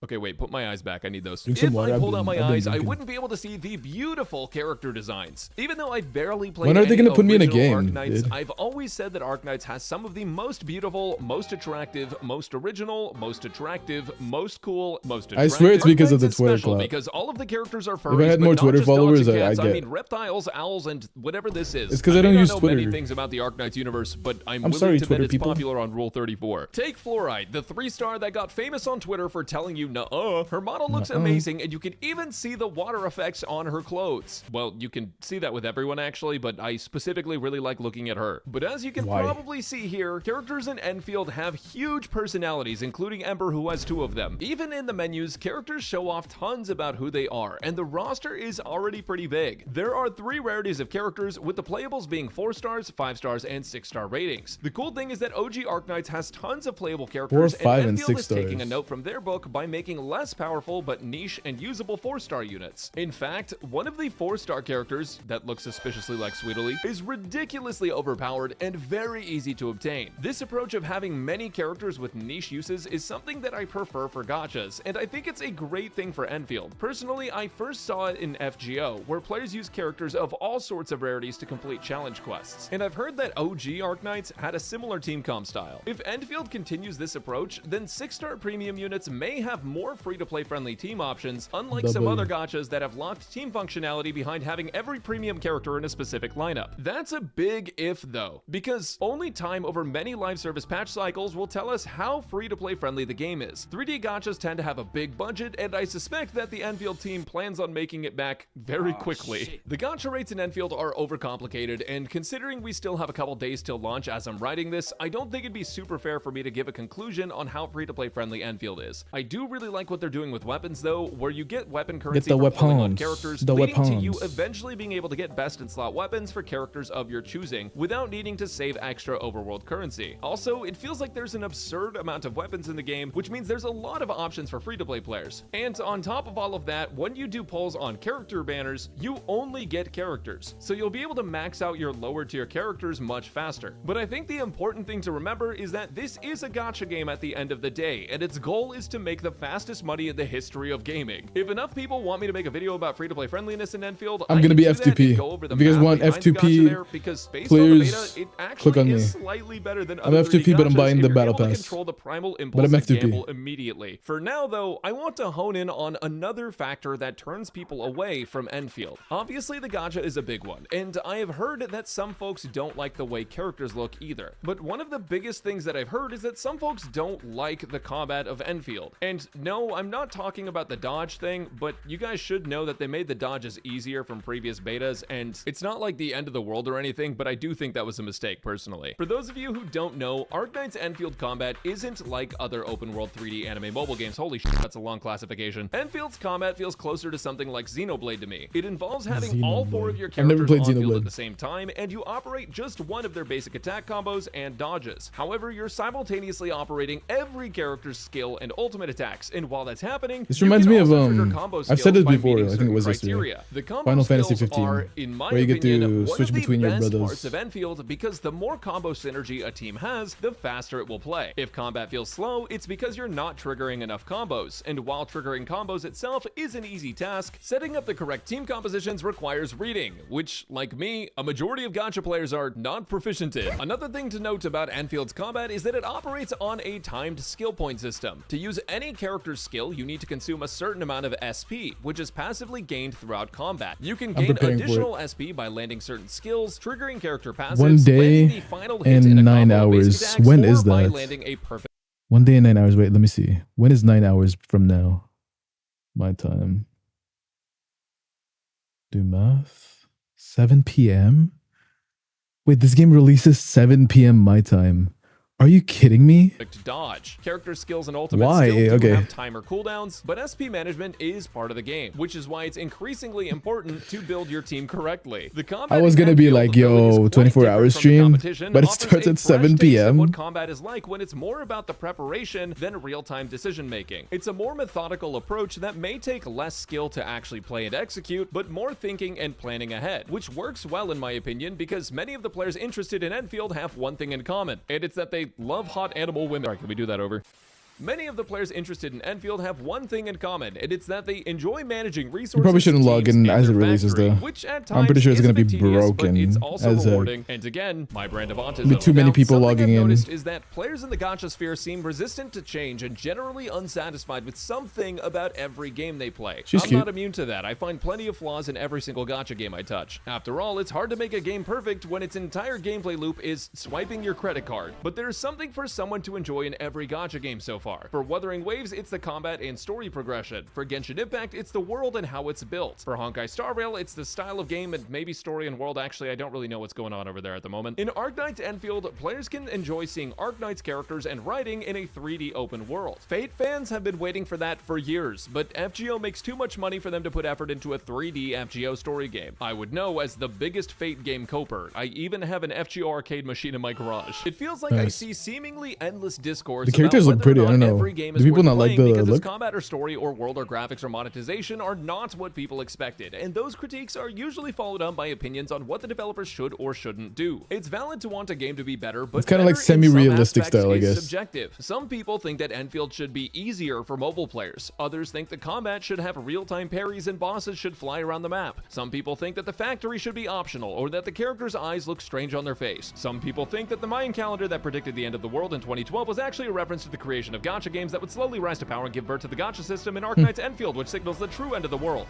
Okay, wait, put my eyes back. I need those.
If
I pulled out my eyes, I wouldn't be able to see the beautiful character designs. Even though I barely played
when are they going to put me in a game,
Arknights, I've always said that Arknights has some of the most beautiful, most attractive, most original, most attractive, most cool, most attractive.
I swear it's because of the Twitter clout.
Because all of the characters are furries,
if I had more Twitter followers, I
mean reptiles, owls, and whatever this is.
It's because I don't use Twitter.
Many things about the Arknights universe, but I'm willing to bet it's popular on Rule 34. Take Fluoride, the 3-star that got famous on Twitter for telling you, nuh-uh, her model looks amazing, and you can even see the water effects on her clothes. Well, you can see that with everyone, actually, but I specifically really like looking at her. But as you can probably see here, characters in Enfield have huge personalities, including Ember, who has 2 of them. Even in the menus, characters show off tons about who they are, and the roster is already pretty big. There are 3 rarities of characters, with the playables being 4 stars, 5 stars, and 6-star ratings. The cool thing is that OG Arknights has tons of playable characters,
4, 5,
and Enfield
is
taking a note from their book by making less powerful but niche and usable 4-star units. In fact, one of the 4-star characters, that looks suspiciously like Sweetly, is ridiculously overpowered and very easy to obtain. This approach of having many characters with niche uses is something that I prefer for gachas, and I think it's a great thing for Enfield. Personally, I first saw it in FGO, where players use characters of all sorts of rarities to complete challenge quests, and I've heard that OG Arknights had a similar team comp style. If Enfield continues this approach, then 6-star premium units may have more free-to-play friendly team options, unlike some other gachas that have locked team functionality behind having every premium character in a specific lineup. That's a big if, though, because only time over many live service patch cycles will tell us how free-to-play friendly the game is. 3D gachas tend to have a big budget, and I suspect that the Enfield team plans on making it back very quickly. The gacha rates in Enfield are overcomplicated, and considering we still have a couple days till launch as I'm writing this, I don't think it'd be super fair for me to give a conclusion on how free-to-play friendly Enfield is. I do really like what they're doing with weapons, though, where you get weapon currency for pulling on characters, leading to you eventually being able to get best in slot weapons for characters of your choosing without needing to save extra overworld currency. Also, it feels like there's an absurd amount of weapons in the game, which means there's a lot of options for free-to-play players. And on top of all of that, when you do polls on character banners, you only get characters, so you'll be able to max out your lower tier characters much faster. But I think the important thing to remember is that this is a gacha game at the end of the day, and its goal is to make the fastest money in the history of gaming. If enough people want me to make a video about free-to-play friendliness in Enfield, I'm gonna be F2P. If you guys want F2P players, click on me. Slightly better than I'm F2P, but I'm buying the battle pass. Control the primal impulse but I'm F2P immediately. For now, though, I want to hone in on another factor that turns people away from Enfield. Obviously, the gacha is a big one, and I have heard that some folks don't like the way characters look either. But one of the biggest things that I've heard is that some folks don't like the combat of Enfield. And no, I'm not talking about the dodge thing, but you guys should know that they made the dodges easier from previous betas, and it's not like the end of the world or anything, but I do think that was a mistake personally. For those of you who don't know, Arknight's Enfield combat isn't like other open world 3D anime mobile games. Holy shit, that's a long classification. Enfield's combat feels closer to something like Xenoblade to me. It involves having all 4 of your characters on field at the same time, and you operate just one of their basic attack combos and dodges. However, you're simultaneously operating every character's skill and ultimate attacks, and while that's happening, this reminds me of I've said this before, I think it was yesterday. Final Fantasy 15, where you get to switch between your brothers. Parts of Enfield, because the more combo synergy a team has, the faster it will play. If combat feels slow, it's because you're not triggering enough combos, and while triggering combos itself is an easy task, setting up the correct team compositions requires reading, which, like me, a majority of gacha players are not proficient in. Another thing to note about Enfield's combat is that it operates on a timed skill point system. To use any character's skill, you need to consume a certain amount of SP, which is passively gained throughout combat. You can gain additional SP by landing certain skills, triggering character passives,
1 day and 9 hours. When is that? 1 day and 9 hours. Wait, let me see. When is 9 hours from now? My time. Do math. 7 p.m.? Wait, this game releases 7 p.m. my time. Are you kidding me?
To dodge. Character skills and ultimates
Why?
still do
Okay.
have timer cooldowns, but SP management is part of the game, which is why it's increasingly important to build your team correctly. The combat
I was gonna be like, yo, 24-hour stream, but it starts at 7 p.m.
What combat is like when it's more about the preparation than real-time decision making. It's a more methodical approach that may take less skill to actually play and execute, but more thinking and planning ahead, which works well in my opinion because many of the players interested in Enfield have one thing in common, and it's that they love hot animal women. Alright, can we do that over? Many of the players interested in Enfield have one thing in common, and it's that they enjoy managing resources.
You probably shouldn't log in as it releases, though.
Which at times
I'm pretty sure it's going to be
tedious,
broken.
but it's also
as
rewarding. And again, my brand of autism.
Be too many people logging
I've
in.
noticed is that players in the gacha sphere seem resistant to change and generally unsatisfied with something about every game they play.
She's
I'm
cute.
not immune to that. I find plenty of flaws in every single gacha game I touch. After all, it's hard to make a game perfect when its entire gameplay loop is swiping your credit card. But there's something for someone to enjoy in every gacha game so far. For Wuthering Waves, it's the combat and story progression. For Genshin Impact, it's the world and how it's built. For Honkai Star Rail, it's the style of game and maybe story and world. Actually, I don't really know what's going on over there at the moment. In Arknights Enfield, players can enjoy seeing Arknights characters and writing in a 3D open world. Fate fans have been waiting for that for years, but FGO makes too much money for them to put effort into a 3D FGO story game. I would know as the biggest Fate game coper. I even have an FGO arcade machine in my garage. It feels like I see seemingly endless discourse.
The characters look pretty. I don't know. Do people not like the
because
look?
its combat or story or world or graphics or monetization are not what people expected, and those critiques are usually followed up by opinions on what the developers should or shouldn't do. It's valid to want a game to be better, but
it's kind of like semi-realistic style, I guess.
Subjective. Some people think that Enfield should be easier for mobile players. Others think the combat should have real-time parries and bosses should fly around the map. Some people think that the factory should be optional or that the character's eyes look strange on their face. Some people think that the Mayan calendar that predicted the end of the world in 2012 was actually a reference to the creation of gacha games that would slowly rise to power and give birth to the gacha system in Arknights Enfield, which signals the true end of the world.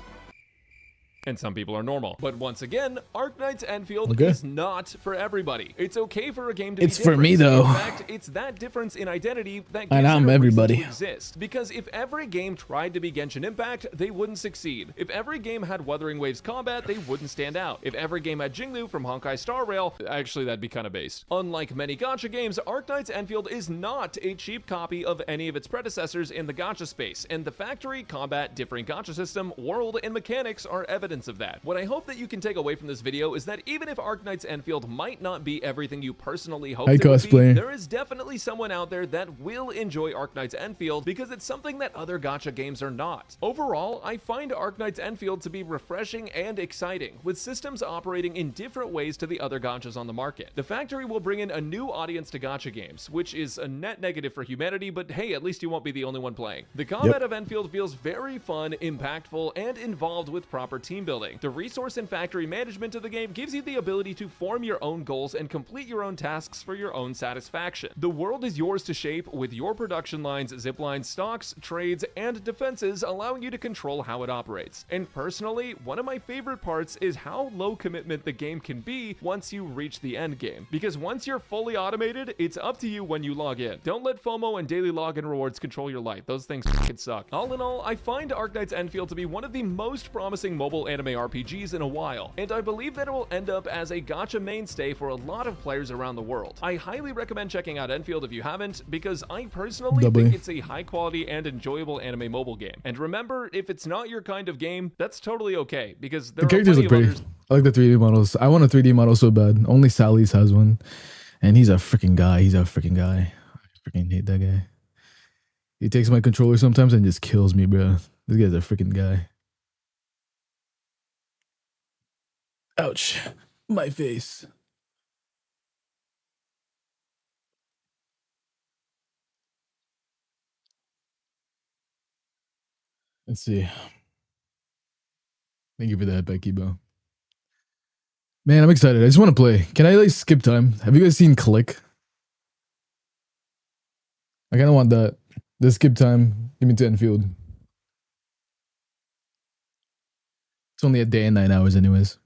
And some people are normal. But once again, Arknights Enfield is not for everybody. It's okay for a game to be different.
It's for me, though.
In fact, it's that difference in identity that gives
And I'm
it a
everybody.
reason to exist. Because if every game tried to be Genshin Impact, they wouldn't succeed. If every game had Wuthering Waves combat, they wouldn't stand out. If every game had Jinglu from Honkai Star Rail, actually that'd be kind of based. Unlike many gacha games, Arknights Enfield is not a cheap copy of any of its predecessors in the gacha space, and the factory, combat, differing gacha system, world, and mechanics are evidence of that. What I hope that you can take away from this video is that even if Arknights Enfield might not be everything you personally hoped it would be, there is definitely someone out there that will enjoy Arknights Enfield because it's something that other gacha games are not. Overall, I find Arknights Enfield to be refreshing and exciting, with systems operating in different ways to the other gachas on the market. The factory will bring in a new audience to gacha games, which is a net negative for humanity, but hey, at least you won't be the only one playing. The combat of Enfield feels very fun, impactful, and involved with proper team building. The resource and factory management of the game gives you the ability to form your own goals and complete your own tasks for your own satisfaction. The world is yours to shape with your production lines, zip lines, stocks, trades, and defenses, allowing you to control how it operates. And personally, one of my favorite parts is how low commitment the game can be once you reach the end game. Because once you're fully automated, it's up to you when you log in. Don't let FOMO and daily login rewards control your life. Those things can suck. All in all, I find Arknights Enfield to be one of the most promising mobile anime RPGs in a while, and I believe that it will end up as a gacha mainstay for a lot of players around the world. I highly recommend checking out Enfield if you haven't, because I personally think it's a high quality and enjoyable anime mobile game. And remember, if it's not your kind of game, that's totally okay, because the characters look pretty.
I like the 3D models. I want a 3D model so bad. Only Sally's has one, and he's a freaking guy. I freaking hate that guy. He takes my controller sometimes and just kills me, bro. This guy's a freaking guy. Ouch. My face. Let's see. Thank you for that, Becky, bro. Man, I'm excited. I just want to play. Can I like skip time? Have you guys seen Click? I kind of want that. The skip time. Give me to Enfield. It's only a day and 9 hours anyways.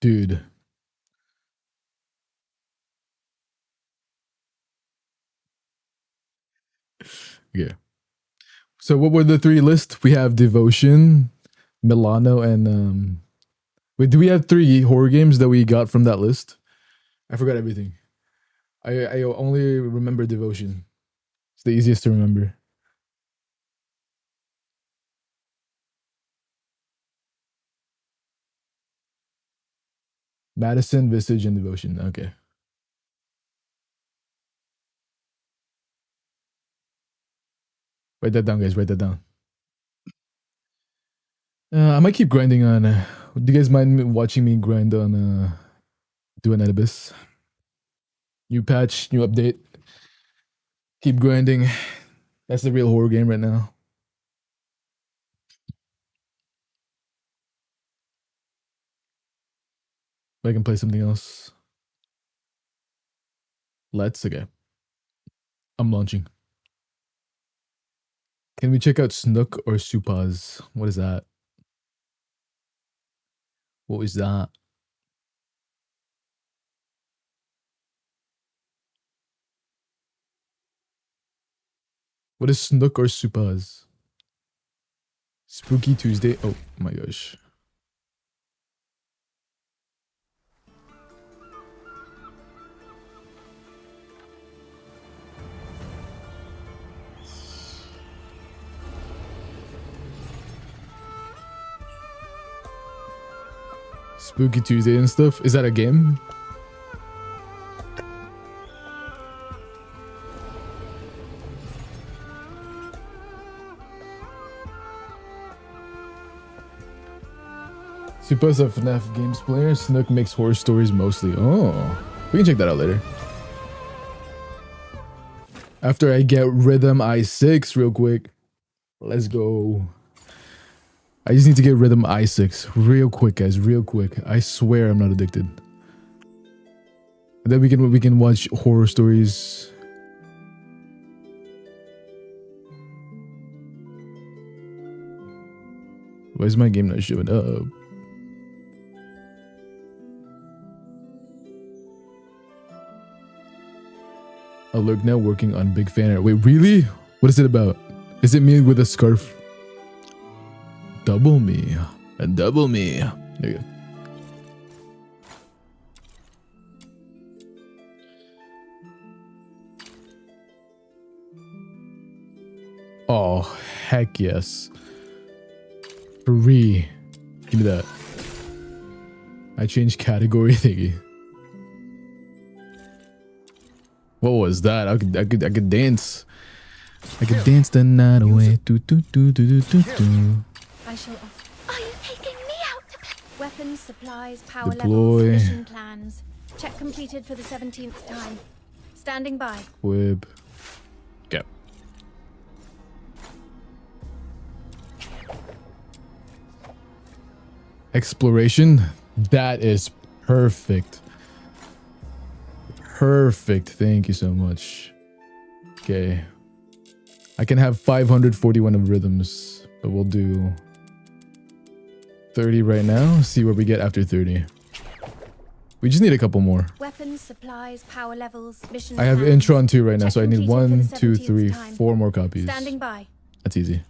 Dude. Okay. So what were the 3 lists? We have Devotion, Milano, and wait, do we have 3 horror games that we got from that list? I forgot everything. I only remember Devotion. It's the easiest to remember. Madison, Visage, and Devotion. Okay. Write that down, guys. Write that down. I might keep grinding on. Do you guys mind watching me grind on do an Abyss? New patch, new update. Keep grinding. That's the real horror game right now. I can play something else. Let's okay. I'm launching. Can we check out Snook or Supaz? What is that? What is that? What is Snook or Supaz? Spooky Tuesday. Oh my gosh. Spooky Tuesday and stuff. Is that a game? Supaz a FNAF games player. Snook makes horror stories mostly. Oh, we can check that out later. After I get Rhythm i6 real quick. Let's go. I just need to get Rhythm i6 real quick, guys. Real quick. I swear I'm not addicted. And then we can watch horror stories. Why is my game not showing up? Alert now working on Big Fan Art. Wait, really? What is it about? Is it me with a scarf? Double me. And double me. There you go. Oh, heck yes. Free. Give me that. I changed category thingy. What was that? I could dance. I could dance the night away. Do do do do do do do.
I shall offer. Are you taking me out? Weapons, supplies, power
Deploy.
levels, mission plans. Check completed for the 17th time. Standing by.
Whip. Go. Exploration. That is perfect. Perfect. Thank you so much. Okay. I can have 541 of rhythms, but we'll do 30 right now. See what we get after 30. We just need a couple more.
Weapons, supplies, power levels, mission
I have
plans.
Intron 2 right now,
Check
so I need
completed for
1,
the
2,
17th
3,
time.
4 more copies.
Standing by.
That's easy.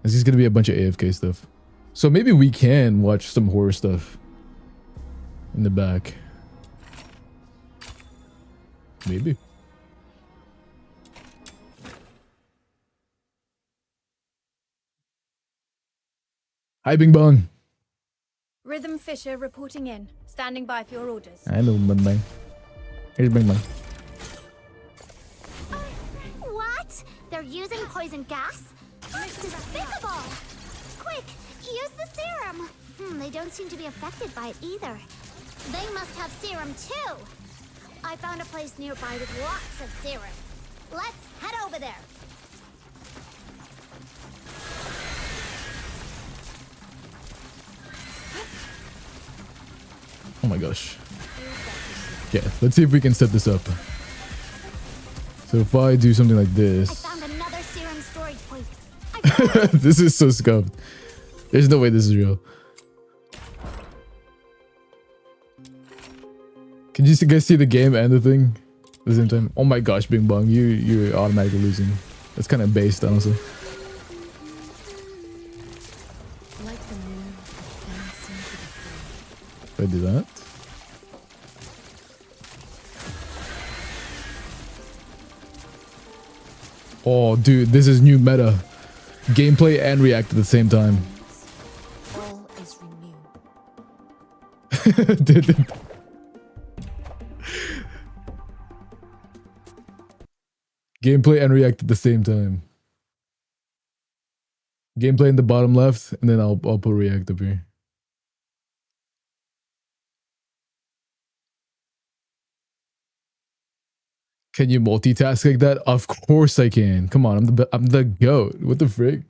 This is gonna be a bunch of AFK stuff. So maybe we can watch some horror stuff in the back. Maybe. Hi, Bing Bong.
Rhythm Fisher reporting in. Standing by for your orders.
I know, Bing Bang. Here's Bing Bang.
What? They're using poison gas? It's despicable! Quick, use the serum! They don't seem to be affected by it either. They must have serum too! I found a place nearby with lots of serum. Let's head over there!
Oh my gosh. Okay, let's see if we can set this up. So if I do something like
I
this.
found another serum storage point.
This is so scuffed. There's no way this is real. Can you guys see the game and the thing at the same time? Oh my gosh, Bing Bong, you're automatically losing. That's kind of based, honestly.
Like the moon dancing to the
If I do that. Oh, dude, this is new meta. Gameplay and react at the same time.
all is renewed.
Dude. Gameplay and react at the same time. Gameplay in the bottom left, and then I'll put react up here. Can you multitask like that? Of course I can. Come on, I'm the goat. What the frick?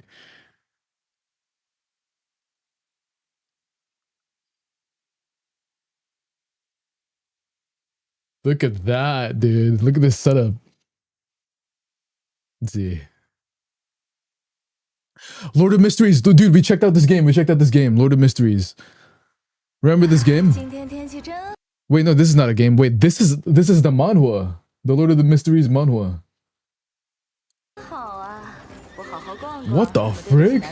Look at that, dude. Look at this setup. Let's see. Lord of Mysteries. Dude, we checked out this game. Lord of Mysteries. Remember this game? Wait, no, this is not a game. Wait, this is the manhwa. The Lord of the Mysteries manhwa. What the frick?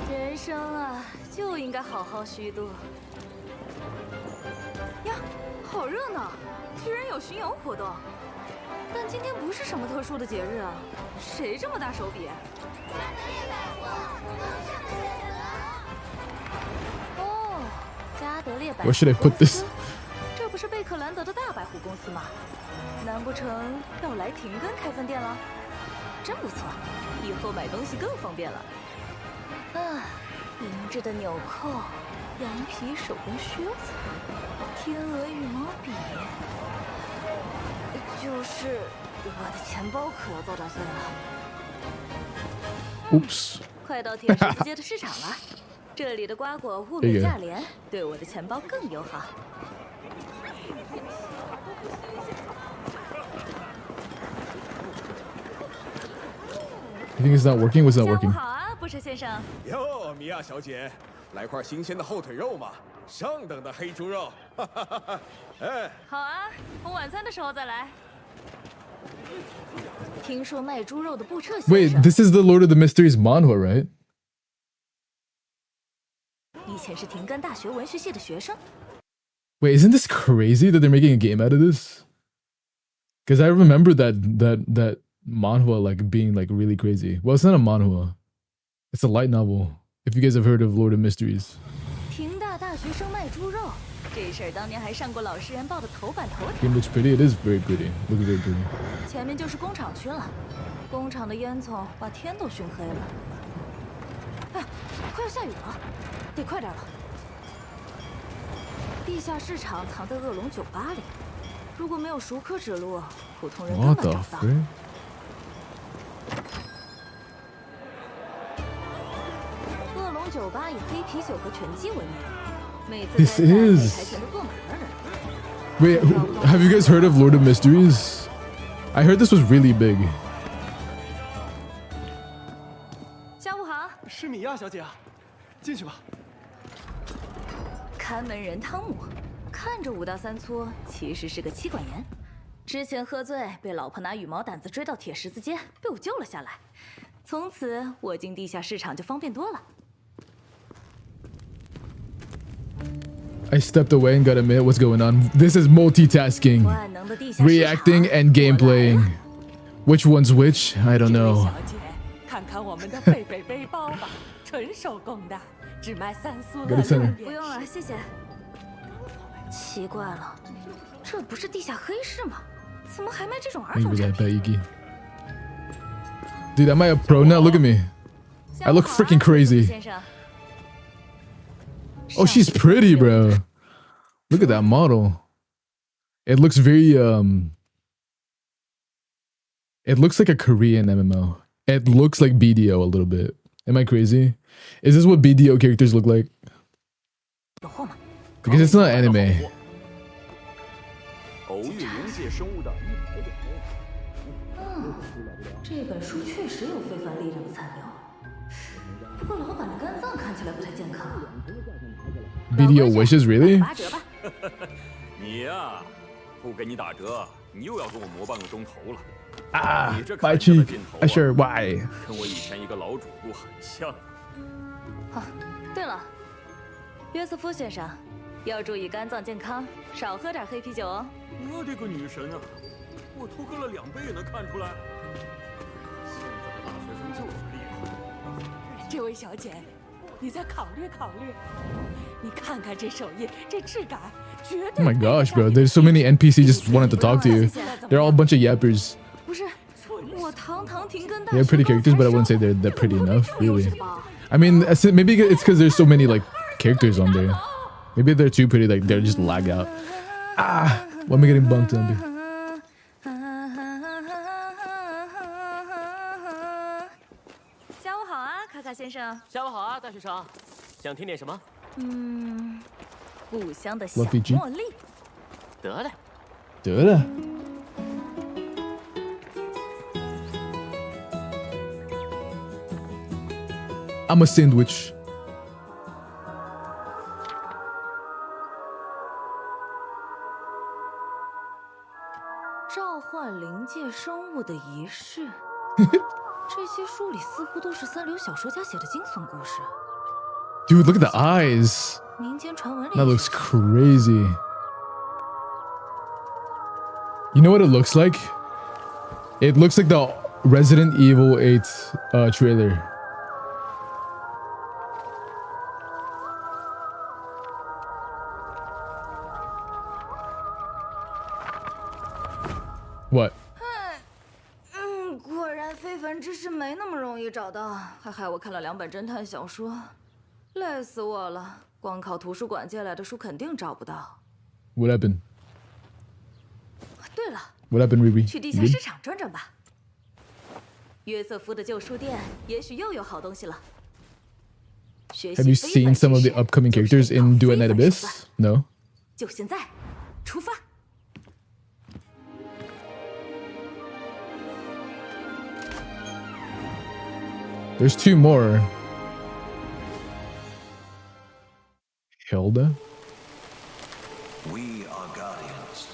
人生啊，就应该好好虚度。呀，好热闹，居然有巡游活动。但今天不是什么特殊的节日啊，谁这么大手笔？哦，加德列百货
Where should I put this?
这不是贝克兰德的大百货公司吗？难不成要来廷根开分店了？真不错，以后买东西更方便了。啊，银质的纽扣，羊皮手工靴子，天鹅羽毛笔，就是我的钱包可要遭打碎了。
Oops.
快到铁十字街的市场了，这里的瓜果物美价廉，对我的钱包更友好。
You think it's not working? What's not working?
下午好啊，布什先生。
哟，米娅小姐，来块新鲜的后腿肉嘛，上等的黑猪肉。哎，
好啊，我晚餐的时候再来。听说卖猪肉的布彻先生。
Wait, this is the Lord of the Mysteries manhwa, right?
以前是廷根大学文学系的学生。
Wait, isn't this crazy that they're making a game out of this? Because I remember that manhwa like being like really crazy. Well, it's not a manhwa. It's a light novel. If you guys have heard of Lord of Mysteries.
廷大大学生卖猪肉，这事儿当年还上过《老实人报》的头版头条。
Game looks pretty. It is very pretty. Looks very pretty.
前面就是工厂区了，工厂的烟囱把天都熏黑了。哎，快要下雨了，得快点了。地下市场藏在恶龙酒吧里，如果没有熟客指路，普通人根
What
本
the
找不到。
frick?
恶龙酒吧以黑啤酒和拳击闻名，每次
This
开赛每
is.
台全都坐满了人。
Wait, have you guys heard of Lord of Mysteries? I heard this was really big.
下午好，
是米娅小姐啊，进去吧。
看门人汤姆，看着五大三粗，其实是个妻管严。之前喝醉，被老婆拿羽毛掸子追到铁十字街，被我救了下来。从此我进地下市场就方便多了。
I stepped away and got a minute. What's going on? This is multitasking,
万能的地下市场
reacting and gameplaying. Which one's which? I don't know.
小姐，看看我们的贝贝背包吧，纯手工的，只卖3苏
给他蹭
乐。
不用了，谢谢。奇怪了，这不是地下黑市吗？怎么还卖这种儿
Maybe
童
that
产品？
baggy. Dude, am I a pro now? Look at me. I look freaking crazy.
先生，
Oh, she's pretty, bro. Look at that model. It looks very It looks like a Korean MMO. It looks like BDO a little bit. Am I crazy? Is this what BDO characters look like?
有货吗？
Because it's not anime.
偶遇临界生物的
嗯，这本书确实有非凡力量的残留，不过老板的肝脏看起来不太健康。
BDO wishes, really?
8折吧。
米
你呀，不给你打折，你又要跟我磨半个钟头了。
Ah,
你这
my
看起来的
cheek.
劲头
I sure
啊，
why?
跟我以前一个老主顾很像。
对了，约瑟夫先生，要注意肝脏健康，少喝点黑啤酒哦。
我的个女神啊！我偷喝了2杯也能看出来。现在的大学生就是厉害。
这位小姐，你再考虑考虑。你看看这手艺，这质感，绝对。
Oh my gosh, bro! There's so many NPC just wanted to talk to you. They're all a bunch of yappers.
不是，我堂堂停更大。
They have pretty characters, but I wouldn't say they're pretty enough, really. I mean, maybe it's because there's so many like characters on there. Maybe they're too pretty, like they're just lag out. Ah, why am I getting bunked, zombie?
下午好啊，卡卡先生。
下午好啊，大学生。想听点什么？
故乡的小
Fluffy G
茉莉。
得嘞。
得了。I'm a sandwich.
召唤灵界生物的仪式，这些书里似乎都是三流小说家写的惊悚故事。
Dude, look at the eyes.
民间传闻里
That looks crazy. You know what it looks like? It looks like the Resident Evil 8 trailer. What?
果然非凡之事没那么容易找到，还害我看了2本侦探小说，累死我了。光靠图书馆借来的书肯定找不到。
What happened?
对了，
What happened, Riri?
去地下市场转转吧。约瑟夫的旧书店也许又有好东西了。
Have you seen some of the upcoming characters in Do at Night Abyss? No.
就现在，出发！
There's 2 more. Hilda?
We are guardians,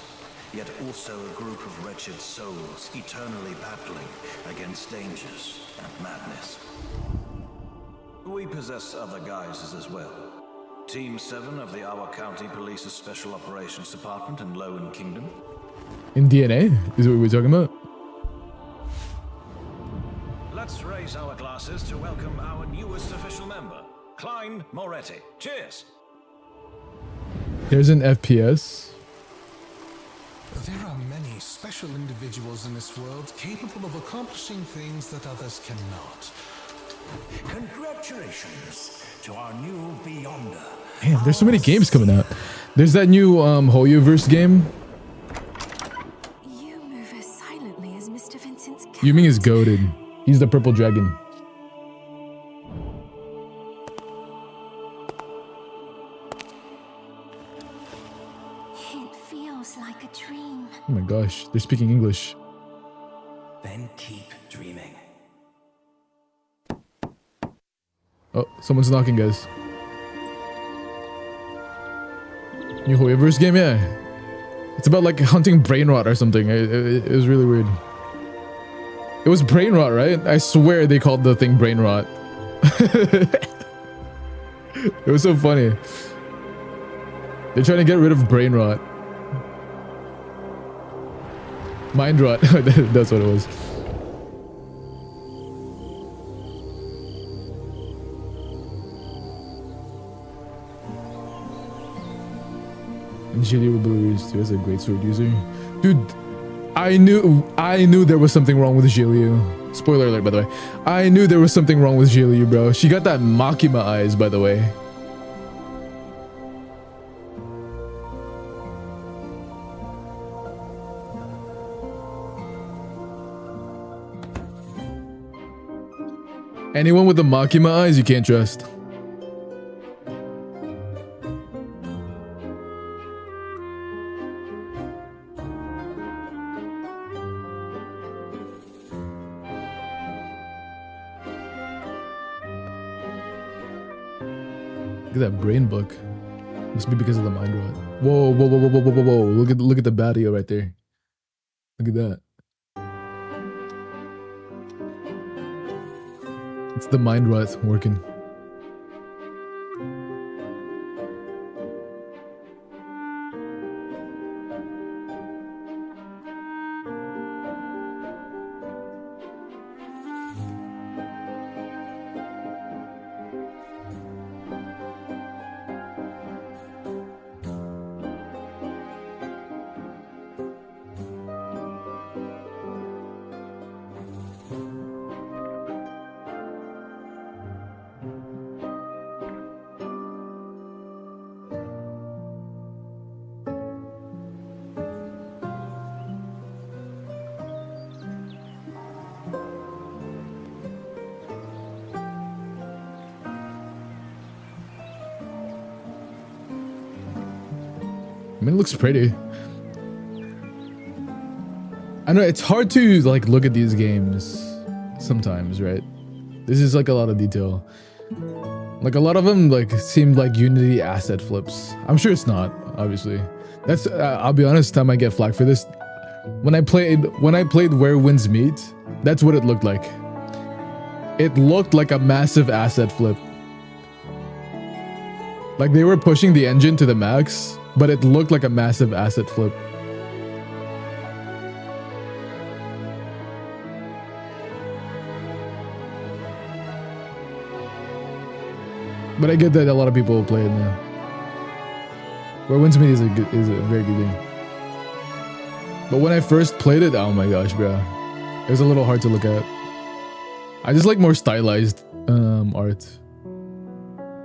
yet also a group of wretched souls eternally battling against dangers and madness. We possess other guises as well. Team 7 of the Awa County Police's Special Operations Department in Lowen Kingdom.
In DNA? Is what we're talking about?
Let's raise our glasses to welcome our newest official member, Klein Moretti. Cheers!
There's an FPS.
There are many special individuals in this world capable of accomplishing things that others cannot.
Congratulations to our new Beyonder.
Man, there's so many games coming out. There's that new Hoyoverse game.
You move as silently as Mr. Vincent's cat.
Yuming is goated. He's the purple dragon.
It feels like a dream.
Oh my gosh, they're speaking English.
Then keep dreaming.
Oh, someone's knocking, guys. New Hoyoverse game, yeah. It's about like hunting brain rot or something. It was really weird. It was brain rot, right? I swear they called the thing brain rot. It was so funny. They're trying to get rid of brain rot. Mind rot. That's what it was. And Julio Blues too is a great sword user. Dude, I knew there was something wrong with Julio. Spoiler alert, by the way. I knew there was something wrong with Julio, bro. She got that Makima eyes, by the way. Anyone with the Makima eyes, you can't trust. Look at that brain book. Must be because of the mind rot. Whoa, whoa, whoa, whoa, whoa, whoa, whoa! Look at the Badio right there. Look at that. It's the mind rot working. I mean, it looks pretty. I know it's hard to like look at these games sometimes, right? This is like a lot of detail. Like a lot of them like seemed like Unity asset flips. I'm sure it's not, obviously. That's I'll be honest, time I get flack for this. When I played Where Winds Meet, that's what it looked like. It looked like a massive asset flip. Like they were pushing the engine to the max, but it looked like a massive asset flip. But I get that a lot of people play it now. Where Winds Meet is a very good game. But when I first played it, oh my gosh, bro, it was a little hard to look at. I just like more stylized art.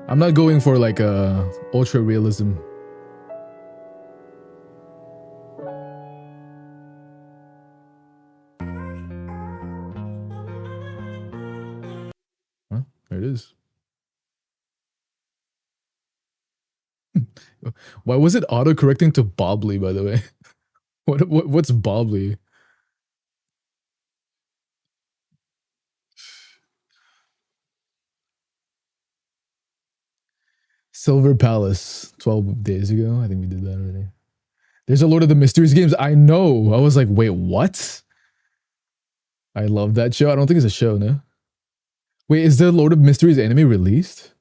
I'm not going for like ultra realism. Huh? There it is. Why was it auto-correcting to Bobbly, by the way? What's Bobbly? Silver Palace, 12 days ago. I think we did that already. There's a Lord of the Mysteries games. I know. I was like, wait, what? I love that show. I don't think it's a show, no? Wait, is the Lord of Mysteries anime released?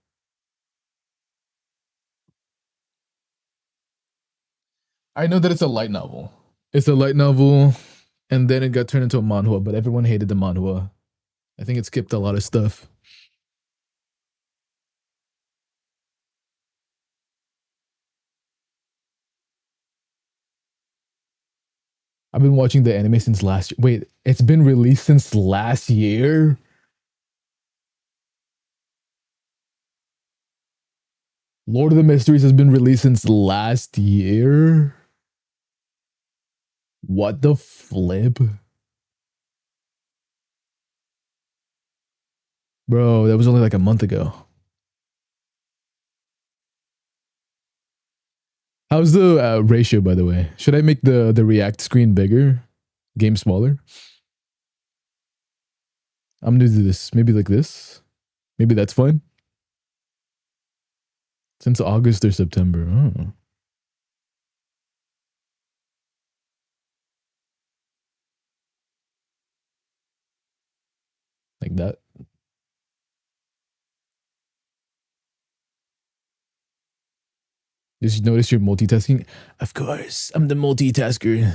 I know that it's a light novel. It's a light novel, and then it got turned into a manhwa, but everyone hated the manhwa. I think it skipped a lot of stuff. I've been watching the anime since last year. Wait, it's been released since last year? Lord of the Mysteries has been released since last year? What the flip? Bro, that was only like a month ago. How's the ratio, by the way? Should I make the React screen bigger? Game smaller? I'm gonna do this. Maybe like this? Maybe that's fine? Since August or September. Oh. Like that. Did you notice you're multitasking? Of course, I'm the multitasker. I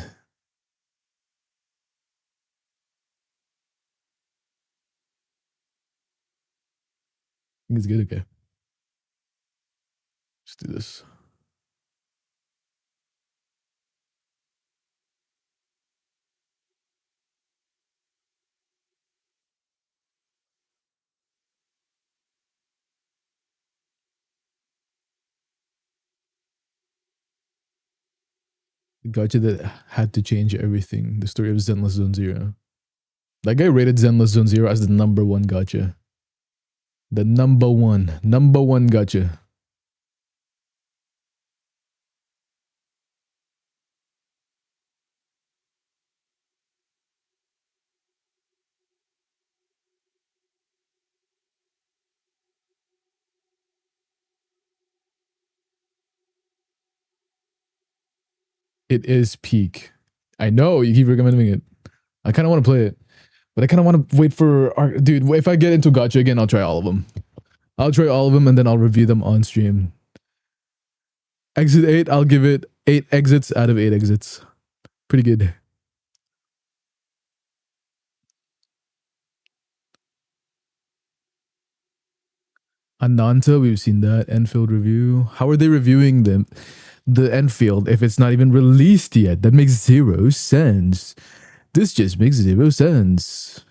think it's good, okay. Let's do this. The gacha that had to change everything. The story of Zenless Zone Zero. That guy rated Zenless Zone Zero as the #1 gacha. The number one gacha. It is peak. I know you keep recommending it. I kind of want to play it, but I kind of want to wait for dude. If I get into gacha again, I'll try all of them. I'll try all of them and then I'll review them on stream. Exit 8, I'll give it 8 exits out of 8 exits. Pretty good. Ananta, we've seen that. Enfield review. How are they reviewing them? The Enfield if it's not even released yet? That makes 0 sense. This just makes 0 sense.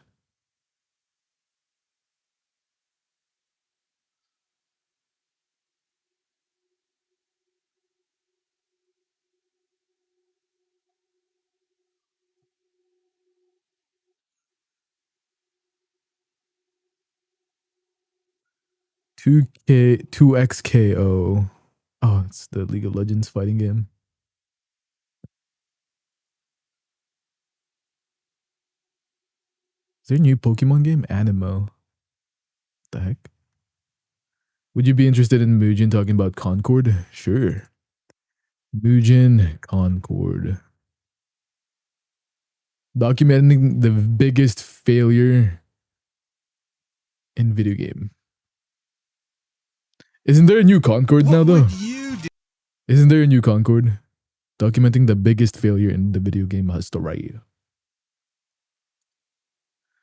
$2XKO. Oh, it's the League of Legends fighting game. Is there a new Pokemon game? Animo. What the heck? Would you be interested in Mugen talking about Concord? Sure. Mugen Concord. Documenting the biggest failure in video game. Isn't there a new Concord now though? Isn't there a new Concord? Documenting the biggest failure in the video game history.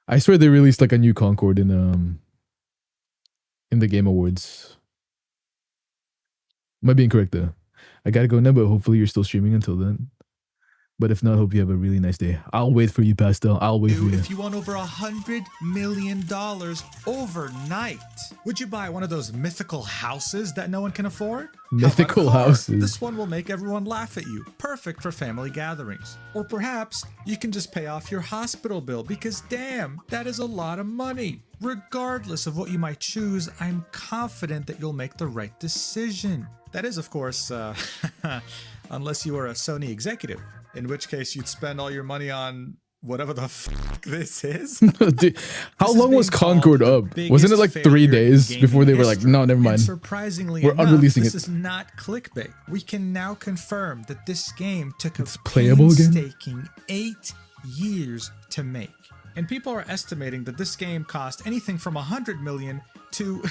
I swear they released like a new Concord in the Game Awards. Might be incorrect though. I gotta go now, but hopefully you're still streaming until then. But if not, hope you have a really nice day. I'll wait for you, Pastel. I'll wait for you.
If you won over $100 million overnight, would you buy one of those mythical houses that no one can afford?
Mythical houses.
This one will make everyone laugh at you. Perfect for family gatherings. Or perhaps you can just pay off your hospital bill because damn, that is a lot of money. Regardless of what you might choose, I'm confident that you'll make the right decision. That is, of course, unless you are a Sony executive. In which case, you'd spend all your money on whatever the fuck this is.
Dude, how long was Concord up? Wasn't it like 3 days before they were like, no, never mind.
And surprisingly
we're
enough,
unreleasing
this
it.
is not clickbait. We can now confirm that this game took
It's playable again?
painstaking 8 years to make. And people are estimating that this game cost anything from 100 million to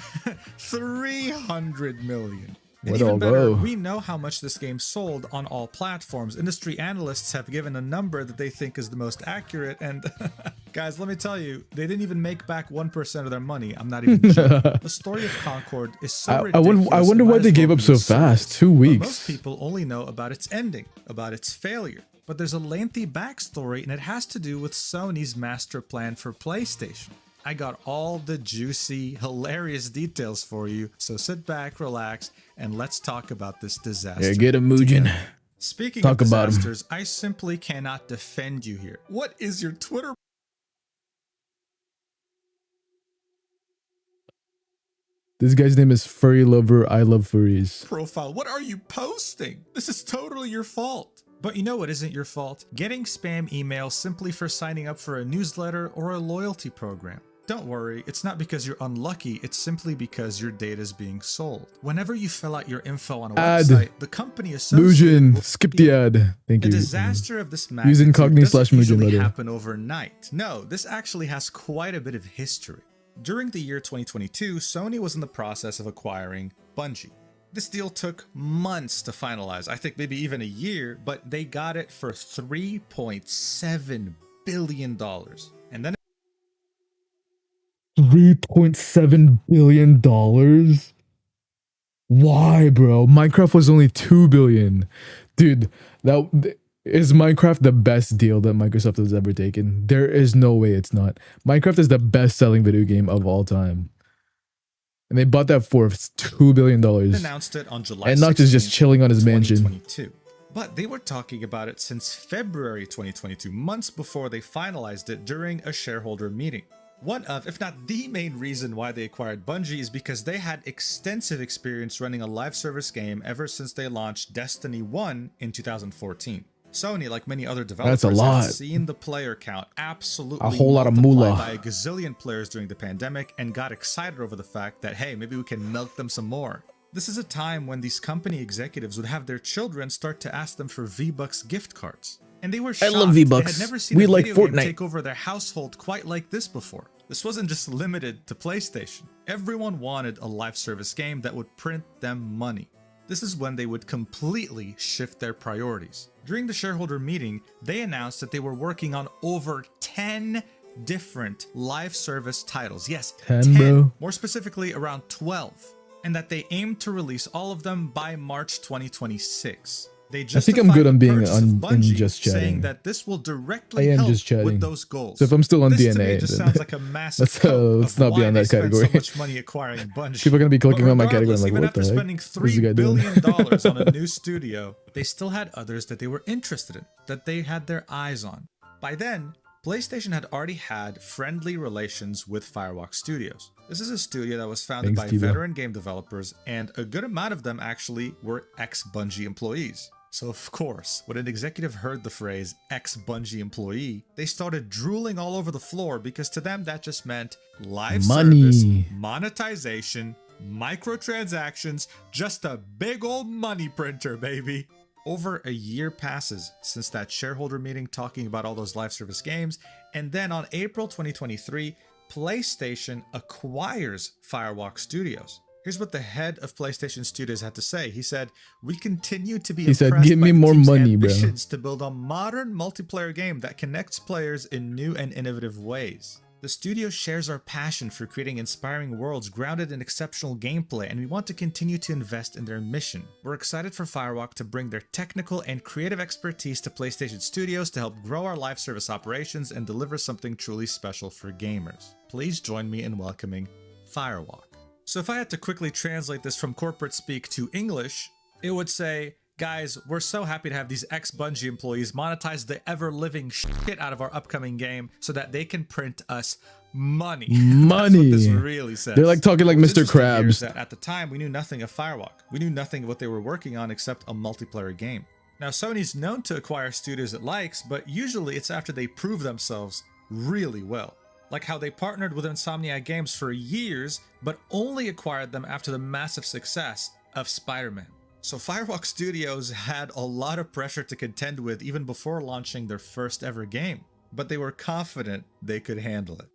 300 million. And
Where'd it all
even better,
go?
we know how much this game sold on all platforms. Industry analysts have given a number that they think is the most accurate. And guys, let me tell you, they didn't even make back 1% of their money. I'm not even joking. The story of Concord is so ridiculous.
I wonder why they gave up so fast. 2 weeks.
Most people only know about its ending, about its failure. But there's a lengthy backstory, and it has to do with Sony's master plan for PlayStation. I got all the juicy, hilarious details for you, so sit back, relax, and let's talk about this disaster.
Yeah, get a Mugen.
Speaking
Talk
of
about
disasters, I simply cannot defend you here. What is your Twitter
This guy's name is Furry Lover. I love furries.
profile? What are you posting? This is totally your fault. But you know what isn't your fault? Getting spam emails simply for signing up for a newsletter or a loyalty program. Don't worry, it's not because you're unlucky, it's simply because your data is being sold. Whenever you fill out your info on a website, the company associated
Mugen, skip the ad. Thank you.
The disaster of this
Use
magnitude
incognito
doesn't
/Mugen
usually
later.
happen overnight. No, this actually has quite a bit of history. During the year 2022, Sony was in the process of acquiring Bungie. This deal took months to finalize, I think maybe even a year, but they got it for $3.7 billion. And then
$3.7 billion? Why, bro? Minecraft was only $2 billion. Dude, is Minecraft the best deal that Microsoft has ever taken? There is no way it's not. Minecraft is the best-selling video game of all time. And they bought that for $2 billion.
announced it on July
And not just
16th,
chilling on his mansion.
2022. But they were talking about it since February 2022, months before they finalized it during a shareholder meeting. One of, if not the main reason why they acquired Bungie is because they had extensive experience running a live service game ever since they launched Destiny 1 in 2014. Sony, like many other developers,
That's a lot.
had seen the player count absolutely
A whole lot of
multiply
moolah.
by a gazillion players during the pandemic and got excited over the fact that, hey, maybe we can milk them some more. This is a time when these company executives would have their children start to ask them for V-Bucks gift cards. And they were shocked.
I love V-Bucks.
They had never seen a video game take over their household quite like this before. This wasn't just limited to PlayStation. Everyone wanted a live service game that would print them money. This is when they would completely shift their priorities. During the shareholder meeting, they announced that they were working on over 10 different live service titles. Yes, 10,
bro.
More specifically around 12. And that they aimed to release all of them by March 2026. They
I think I'm good on being in just
saying
chatting.
that this will directly help
just chatting.
with those goals.
So if I'm still on
this
DNA,
to me just sounds like a massive
let's not be on that category.
So much money acquiring Bungie.
People are gonna be clicking on my category. I'm like,
even
what
after
the heck?
spending
What's the guy
$3
doing?
billion on a new studio, they still had others that they were interested in, that they had their eyes on. By then, PlayStation had already had friendly relations with Firewalk Studios. This is a studio that was founded by veteran game developers, and a good amount of them actually were ex-Bungie employees. So of course, when an executive heard the phrase ex-Bungie employee, they started drooling all over the floor because to them that just meant live service, monetization, microtransactions, just a big old money printer, baby. Over a year passes since that shareholder meeting talking about all those live service games, and then on April 2023, PlayStation acquires Firewalk Studios. Here's what the head of PlayStation Studios had to say. He said, "We continue to be impressed
"Give me
by the
more
team's
money, bro.
ambitions to build a modern multiplayer game that connects players in new and innovative ways. The studio shares our passion for creating inspiring worlds grounded in exceptional gameplay, and we want to continue to invest in their mission. We're excited for Firewalk to bring their technical and creative expertise to PlayStation Studios to help grow our live service operations and deliver something truly special for gamers. Please join me in welcoming Firewalk." So if I had to quickly translate this from corporate speak to English, it would say, guys, we're so happy to have these ex-Bungie employees monetize the ever-living shit out of our upcoming game so that they can print us money.
Money.
That's what this really says.
They're like talking like
What's
Mr.
interesting here is
Krabs.
that at the time, we knew nothing of Firewalk. We knew nothing of what they were working on except a multiplayer game. Now, Sony's known to acquire studios it likes, but usually it's after they prove themselves really well. Like how they partnered with Insomniac Games for years, but only acquired them after the massive success of Spider-Man. So Firewalk Studios had a lot of pressure to contend with even before launching their first ever game, but they were confident they could handle it.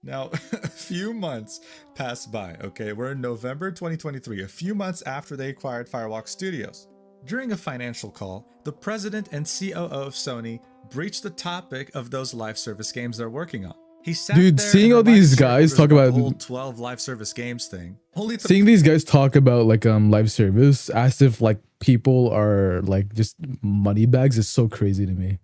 Now, a few months passed by, okay? We're in November 2023, a few months after they acquired Firewalk Studios. During a financial call, the president and COO of Sony breached the topic of those live service games they're working on. He sat
Dude,
there
seeing
and
all these
reminded
guys talk
shareholders
about
the whole 12 live service games thing. Only to
seeing these guys talk about like live service as if like people are like just money bags is so crazy to me.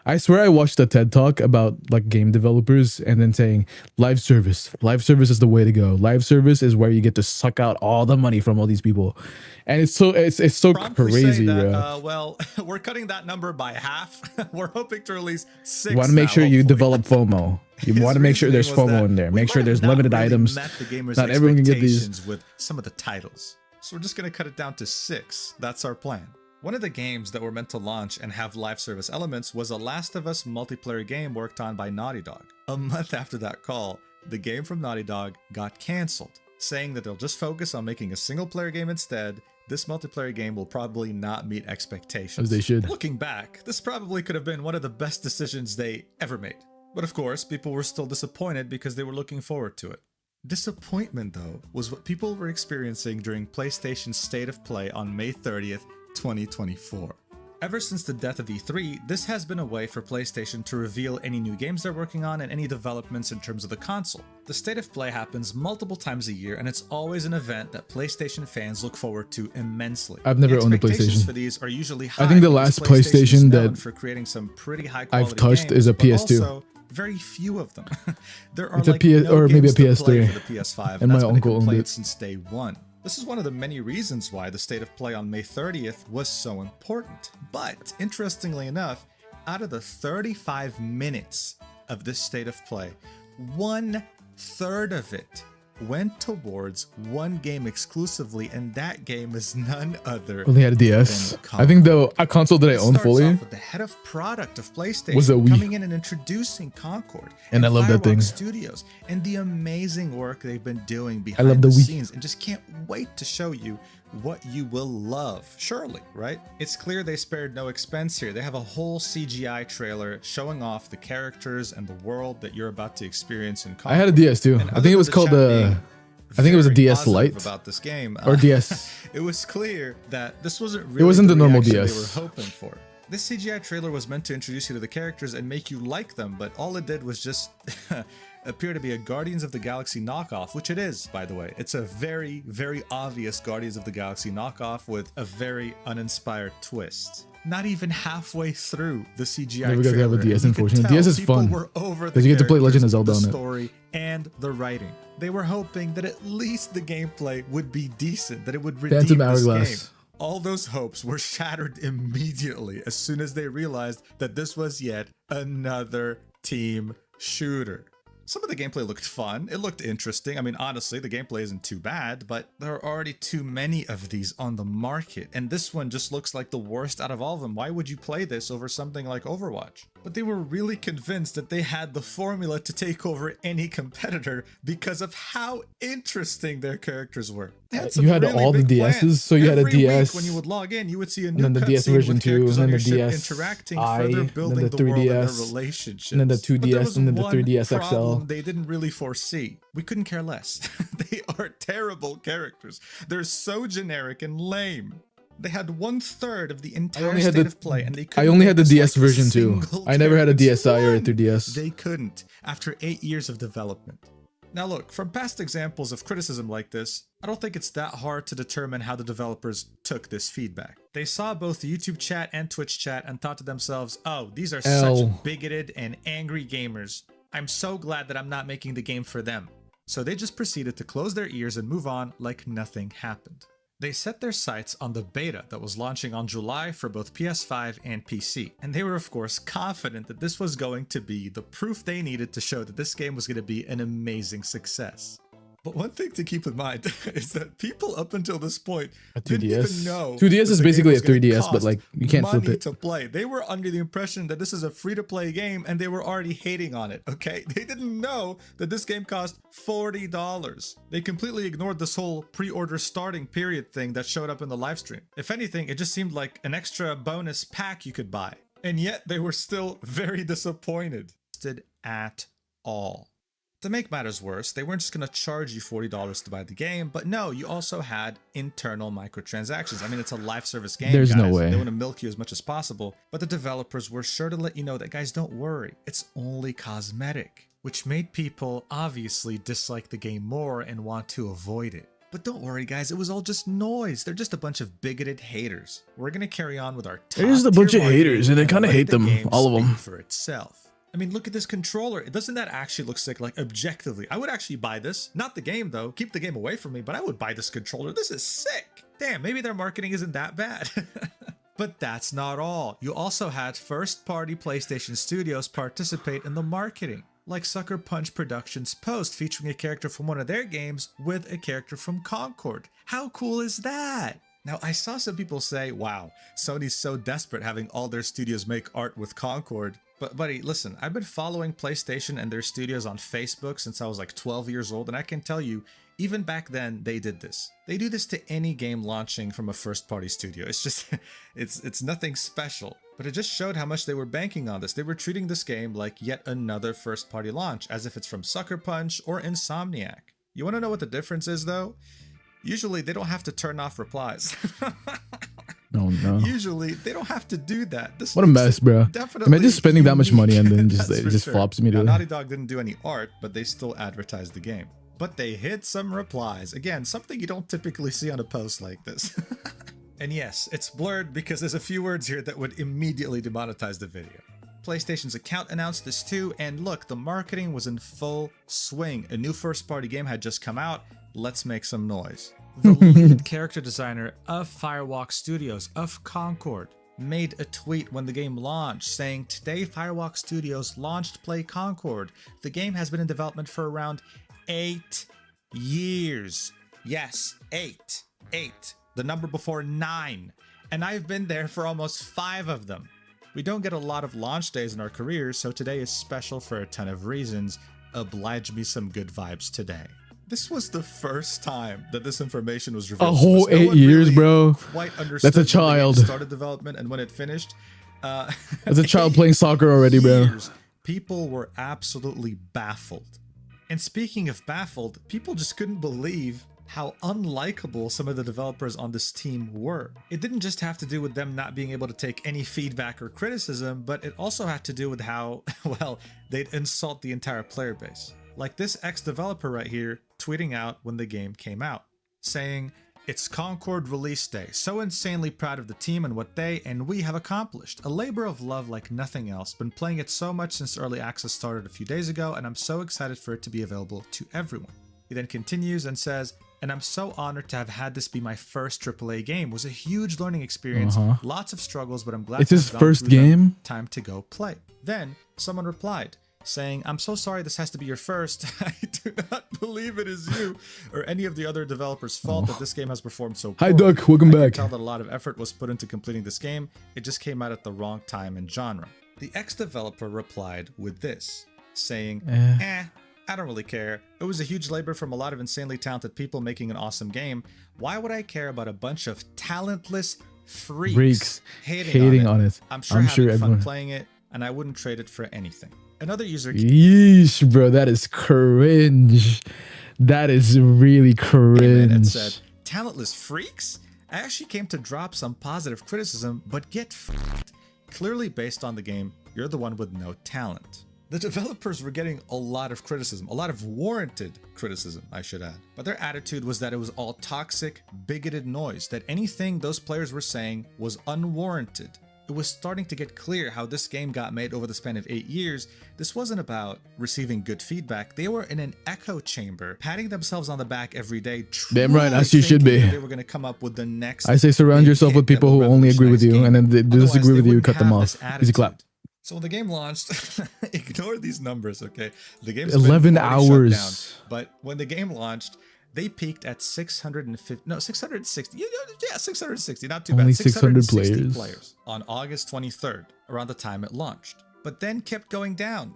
I swear I watched a TED talk about like game developers and then saying live service is the way to go. Live service is where you get to suck out all the money from all these people. And it's so crazy, bro.
Well, we're cutting that number by half. We're hoping to release 6.
You want to make sure you
hopefully.
develop FOMO. You want to make sure there's FOMO in there. Make sure there's limited items. Not everyone can get these.
With some of the titles. So we're just going to cut it down to 6. That's our plan. One of the games that were meant to launch and have live service elements was a Last of Us multiplayer game worked on by Naughty Dog. A month after that call, the game from Naughty Dog got cancelled, saying that they'll just focus on making a single player game instead. This multiplayer game will probably not meet expectations.
As they should.
Looking back, this probably could have been one of the best decisions they ever made. But of course, people were still disappointed because they were looking forward to it. Disappointment, though, was what people were experiencing during PlayStation's State of Play on May 30th, 2024. Ever since the death of E3, this has been a way for PlayStation to reveal any new games they're working on and any developments in terms of the console. The State of Play happens multiple times a year, and it's always an event that PlayStation fans look forward to immensely.
I've never owned a
Expectations
PlayStation.
for these are usually high.
I think the
because
last PlayStation
known
that
for creating some pretty high
I've
quality
touched
games,
is a
but
PS2.
also very few of them. There are
It's a
like
PS
no
or maybe a
games to play
PS3.
for the PS5,
And
and
my
that's been a
uncle owned
complaint
it.
since day one. This is one of the many reasons why the State of Play on May 30th was so important. But interestingly enough, out of the 35 minutes of this State of Play, 1/3 of it went towards one game exclusively, and that game is none other
only had a DS.
than
I think
Concord.
a console that I
It
owned
starts
fully
off with the head of product of PlayStation
was a Wii.
coming in and introducing Concord
And I love that
Firewalk
thing.
Studios and the amazing work they've been doing
I
behind
love
the
the Wii.
scenes, and just can't wait to show you what you will love. Surely, right? It's clear they spared no expense here. They have a whole CGI trailer showing off the characters and the world that you're about to experience in Concord.
I had a DS too. I think it was called I think it was a DS Lite
about this game
or DS.
It was clear that this wasn't really
it wasn't the normal
DS
DS
they were hoping for. This CGI trailer was meant to introduce you to the characters and make you like them, but all it did was just appear to be a Guardians of the Galaxy knockoff, which it is, by the way. It's a very, very obvious Guardians of the Galaxy knockoff with a very uninspired twist. Not even halfway through the CGI
Never got to have a DS,
you
unfortunately.
could
DS
tell
is
people
fun
were over the
because you get to play Legend of Zelda
the
on it.
story and the writing. They were hoping that at least the gameplay would be decent, that it would redeem
Phantom
this
Hourglass.
game. All those hopes were shattered immediately as soon as they realized that this was yet another team shooter. Some of the gameplay looked fun. It looked interesting. I mean, honestly, the gameplay isn't too bad, but there are already too many of these on the market. And this one just looks like the worst out of all of them. Why would you play this over something like Overwatch? But they were really convinced that they had the formula to take over any competitor because of how interesting their characters were.
You had all the DSs, so you had a DS.
When you would log in, you would see a new
and then the DS version 2, and then the DS
interacting,
I,
further
and
building
then the
the world and their
3DS,
relationships.
and then the 2DS, and then the 3DS XL.
They didn't really foresee. We couldn't care less. They are terrible characters. They're so generic and lame. They had 1/3 of the entire state of play, and they couldn't.
I only had the
make
DS
like
version too. I never had a DSi or a 3DS.
They couldn't after 8 years of development. Now look, from past examples of criticism like this, I don't think it's that hard to determine how the developers took this feedback. They saw both the YouTube chat and Twitch chat and thought to themselves, oh, these are such bigoted and angry gamers. I'm so glad that I'm not making the game for them. So they just proceeded to close their ears and move on like nothing happened. They set their sights on the beta that was launching on July for both PS5 and PC, and they were of course confident that this was going to be the proof they needed to show that this game was going to be an amazing success. But one thing to keep in mind is that people up until this point didn't even know
2DS is basically a 3DS, but like you can't flip it.
To play. They were under the impression that this is a free-to-play game, and they were already hating on it. Okay, they didn't know that this game cost $40. They completely ignored this whole pre-order starting period thing that showed up in the live stream. If anything, it just seemed like an extra bonus pack you could buy, and yet they were still very disappointed at all. To make matters worse, they weren't just going to charge you $40 to buy the game, but no, you also had internal microtransactions. I mean, it's a live service game,
There's
guys.
no way.
They want to milk you as much as possible, but the developers were sure to let you know that, guys, don't worry. It's only cosmetic, which made people obviously dislike the game more and want to avoid it. But don't worry, guys, it was all just noise. They're just a bunch of bigoted haters. We're going to carry on with our
They're just a bunch of haters, and I kind of hate them, all of them.
For itself. I mean, look at this controller. Doesn't that actually look sick? Like, objectively, I would actually buy this. Not the game, though. Keep the game away from me, but I would buy this controller. This is sick. Damn, maybe their marketing isn't that bad. But that's not all. You also had first-party PlayStation studios participate in the marketing, like Sucker Punch Productions' post featuring a character from one of their games with a character from Concord. How cool is that? Now, I saw some people say, wow, Sony's so desperate having all their studios make art with Concord. But buddy, listen, I've been following PlayStation and their studios on Facebook since I was like 12 years old, and I can tell you, even back then, they did this. They do this to any game launching from a first-party studio. It's just, it's nothing special. But it just showed how much they were banking on this. They were treating this game like yet another first-party launch, as if it's from Sucker Punch or Insomniac. You want to know what the difference is, though? Usually, they don't have to turn off replies.
Oh no.
Usually, they don't have to do that. This
what a mess, bro. Imagine spending that much money and then just, it just flops immediately.
Now, Naughty Dog didn't do any art, but they still advertised the game. But they hid some replies. Again, something you don't typically see on a post like this. And yes, it's blurred because there's a few words here that would immediately demonetize the video. PlayStation's account announced this too, and look, the marketing was in full swing. A new first-party game had just come out. Let's make some noise. The lead character designer of Firewalk Studios of Concord made a tweet when the game launched saying, "Today Firewalk Studios launched Play Concord. The game has been in development for around 8 years. Yes, 8. 8. The number before 9. And I've been there for almost 5 of them. We don't get a lot of launch days in our careers, so today is special for a ton of reasons. Oblige me some good vibes today." This was the first time that this information was revealed.
A whole 8 years, bro. That's a child.
Started development and when it finished.
As a child playing soccer already, bro.
People were absolutely baffled. And speaking of baffled, people just couldn't believe how unlikable some of the developers on this team were. It didn't just have to do with them not being able to take any feedback or criticism, but it also had to do with how, well, they'd insult the entire player base. Like this ex-developer right here tweeting out when the game came out, saying, "It's Concord release day. So insanely proud of the team and what they and we have accomplished. A labor of love like nothing else. Been playing it so much since early access started a few days ago, and I'm so excited for it to be available to everyone." He then continues and says, "And I'm so honored to have had this be my first AAA game. It was a huge learning experience. Lots of struggles, but I'm glad
it's his first game.
Time to go play." Then someone replied, saying, "I'm so sorry this has to be your first. I do not believe it is you or any of the other developers' fault that this game has performed so poorly.
Hi, Duck. Welcome back.
I can tell that a lot of effort was put into completing this game. It just came out at the wrong time and genre." The ex-developer replied with this, saying, "I don't really care. It was a huge labor from a lot of insanely talented people making an awesome game. Why would I care about a bunch of talentless freaks hating on it? I'm sure having fun playing it, and I wouldn't trade it for anything." Another user.
Yeesh, bro, that is cringe. That is really cringe.
And said, "Talentless freaks? I actually came to drop some positive criticism, but get f***ed. Clearly based on the game, you're the one with no talent." The developers were getting a lot of criticism, a lot of warranted criticism, I should add. But their attitude was that it was all toxic, bigoted noise, that anything those players were saying was unwarranted. It was starting to get clear how this game got made over the span of 8 years. This wasn't about receiving good feedback. They were in an echo chamber, patting themselves on the back every day.
Damn right, as you should be.
They were going to come up with the next.
I say surround yourself with people who only agree with you, and then they disagree with you, cut them off. Easy clap.
So when the game launched, ignore these numbers, okay? The game's
11 hours.
Down, but when the game launched, they peaked at 660. Yeah, 660. Not too
Only
bad.
600 players
on August 23rd, around the time it launched. But then kept going down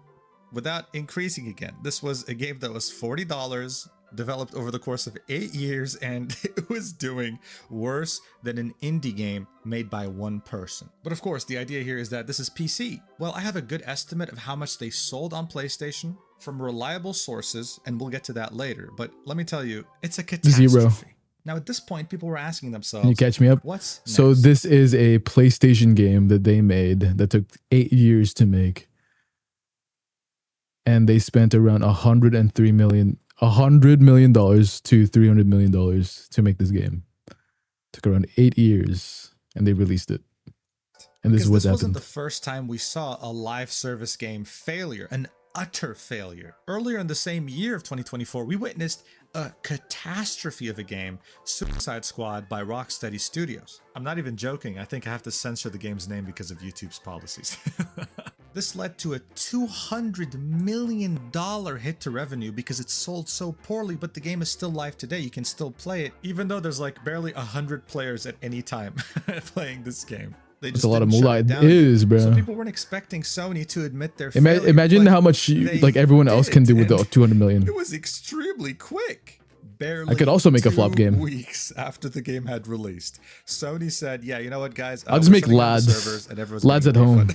without increasing again. This was a game that was $40, developed over the course of 8 years, and it was doing worse than an indie game made by one person. But of course, the idea here is that this is PC. Well, I have a good estimate of how much they sold on PlayStation from reliable sources, and we'll get to that later. But let me tell you, it's a catastrophe.
0.
Now, at this point, people were asking themselves,
can you catch me up?
What's next?
So this is a PlayStation game that they made that took 8 years to make. And they spent around $100 million to $300 million to make this game. Took around 8 years, and they released it. And this is what happened.
This wasn't the first time we saw a live service game failure, an utter failure. Earlier in the same year of 2024, we witnessed a catastrophe of a game, Suicide Squad by Rocksteady Studios. I'm not even joking. I think I have to censor the game's name because of YouTube's policies. This led to a $200 million hit to revenue because it sold so poorly, but the game is still live today. You can still play it, even though there's like barely 100 players at any time playing this game.
That's a lot of moolah. It is, bro.
So people weren't expecting Sony to admit their failure.
Imagine how much like everyone else can do with the 200 million.
It was extremely quick. Barely
I could also make a flop game.
2 weeks after the game had released, Sony said, "Yeah, you know what, guys?
I'll just make lads at home."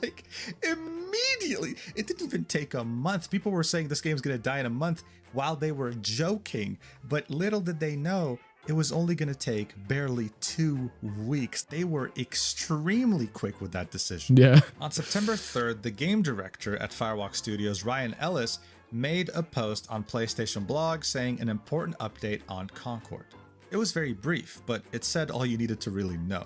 Like immediately, it didn't even take a month. People were saying this game's gonna die in a month while they were joking, but little did they know it was only going to take barely 2 weeks. They were extremely quick with that decision.
Yeah.
On September 3rd, the game director at Firewalk Studios, Ryan Ellis, made a post on PlayStation Blog saying an important update on Concord. It was very brief, but it said all you needed to really know.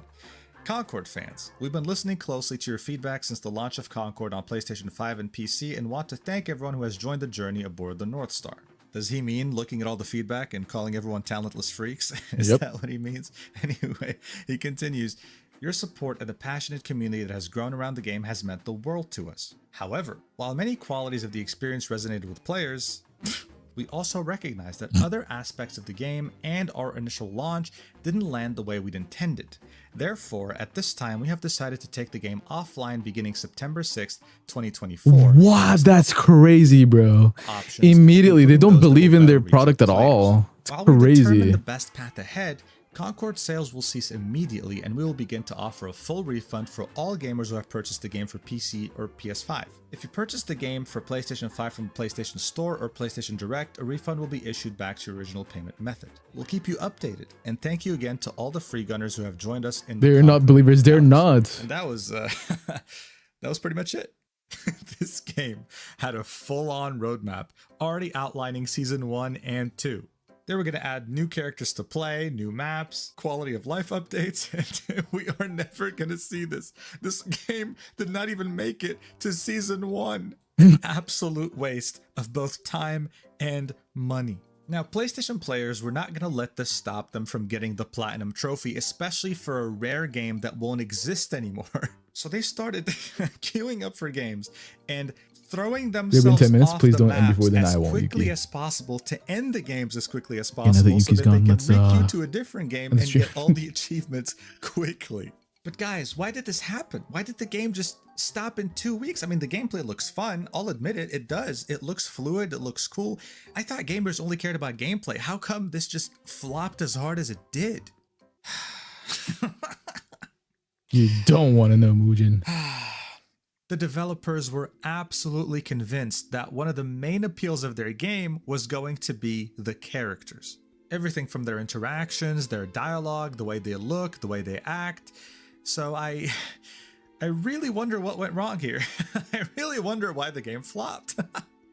Concord fans, we've been listening closely to your feedback since the launch of Concord on PlayStation 5 and PC and want to thank everyone who has joined the journey aboard the North Star. Does he mean looking at all the feedback and calling everyone talentless freaks? Is that what he means? Anyway, he continues, your support and the passionate community that has grown around the game has meant the world to us. However, while many qualities of the experience resonated with players, we also recognize that other aspects of the game and our initial launch didn't land the way we'd intended. Therefore, at this time, we have decided to take the game offline beginning September 6th, 2024.
Wow, that's crazy, bro. Immediately, they don't believe in their product at all. It's
While we determine
crazy.
the best path ahead, Concord sales will cease immediately, and we will begin to offer a full refund for all gamers who have purchased the game for PC or PS5. If you purchased the game for PlayStation 5 from the PlayStation Store or PlayStation Direct, a refund will be issued back to your original payment method. We'll keep you updated, and thank you again to all the free gunners who have joined us in the
They're not believers. They're not.
And that was that was pretty much it. This game had a full-on roadmap already outlining Season 1 and 2. They were going to add new characters to play, new maps, quality of life updates, and we are never going to see this. This game did not even make it to Season 1. An absolute waste of both time and money. Now, PlayStation players were not going to let this stop them from getting the Platinum Trophy, especially for a rare game that won't exist anymore. So they started queuing up for games and throwing themselves
10 minutes.
off
Please
the
don't end
maps
before then.
as
I won't,
quickly
Yuki.
as possible to end the games as quickly as
now that
possible so
Yuki's
that
gone,
they
let's,
can re-queue to a different game and
let's
get all the achievements quickly. But guys, why did this happen? Why did the game just stop in 2 weeks? I mean, the gameplay looks fun. I'll admit it, it does. It looks fluid, it looks cool. I thought gamers only cared about gameplay. How come this just flopped as hard as it did?
You don't want to know, Mugen.
The developers were absolutely convinced that one of the main appeals of their game was going to be the characters. Everything from their interactions, their dialogue, the way they look, the way they act. So I really wonder what went wrong here. I really wonder why the game flopped.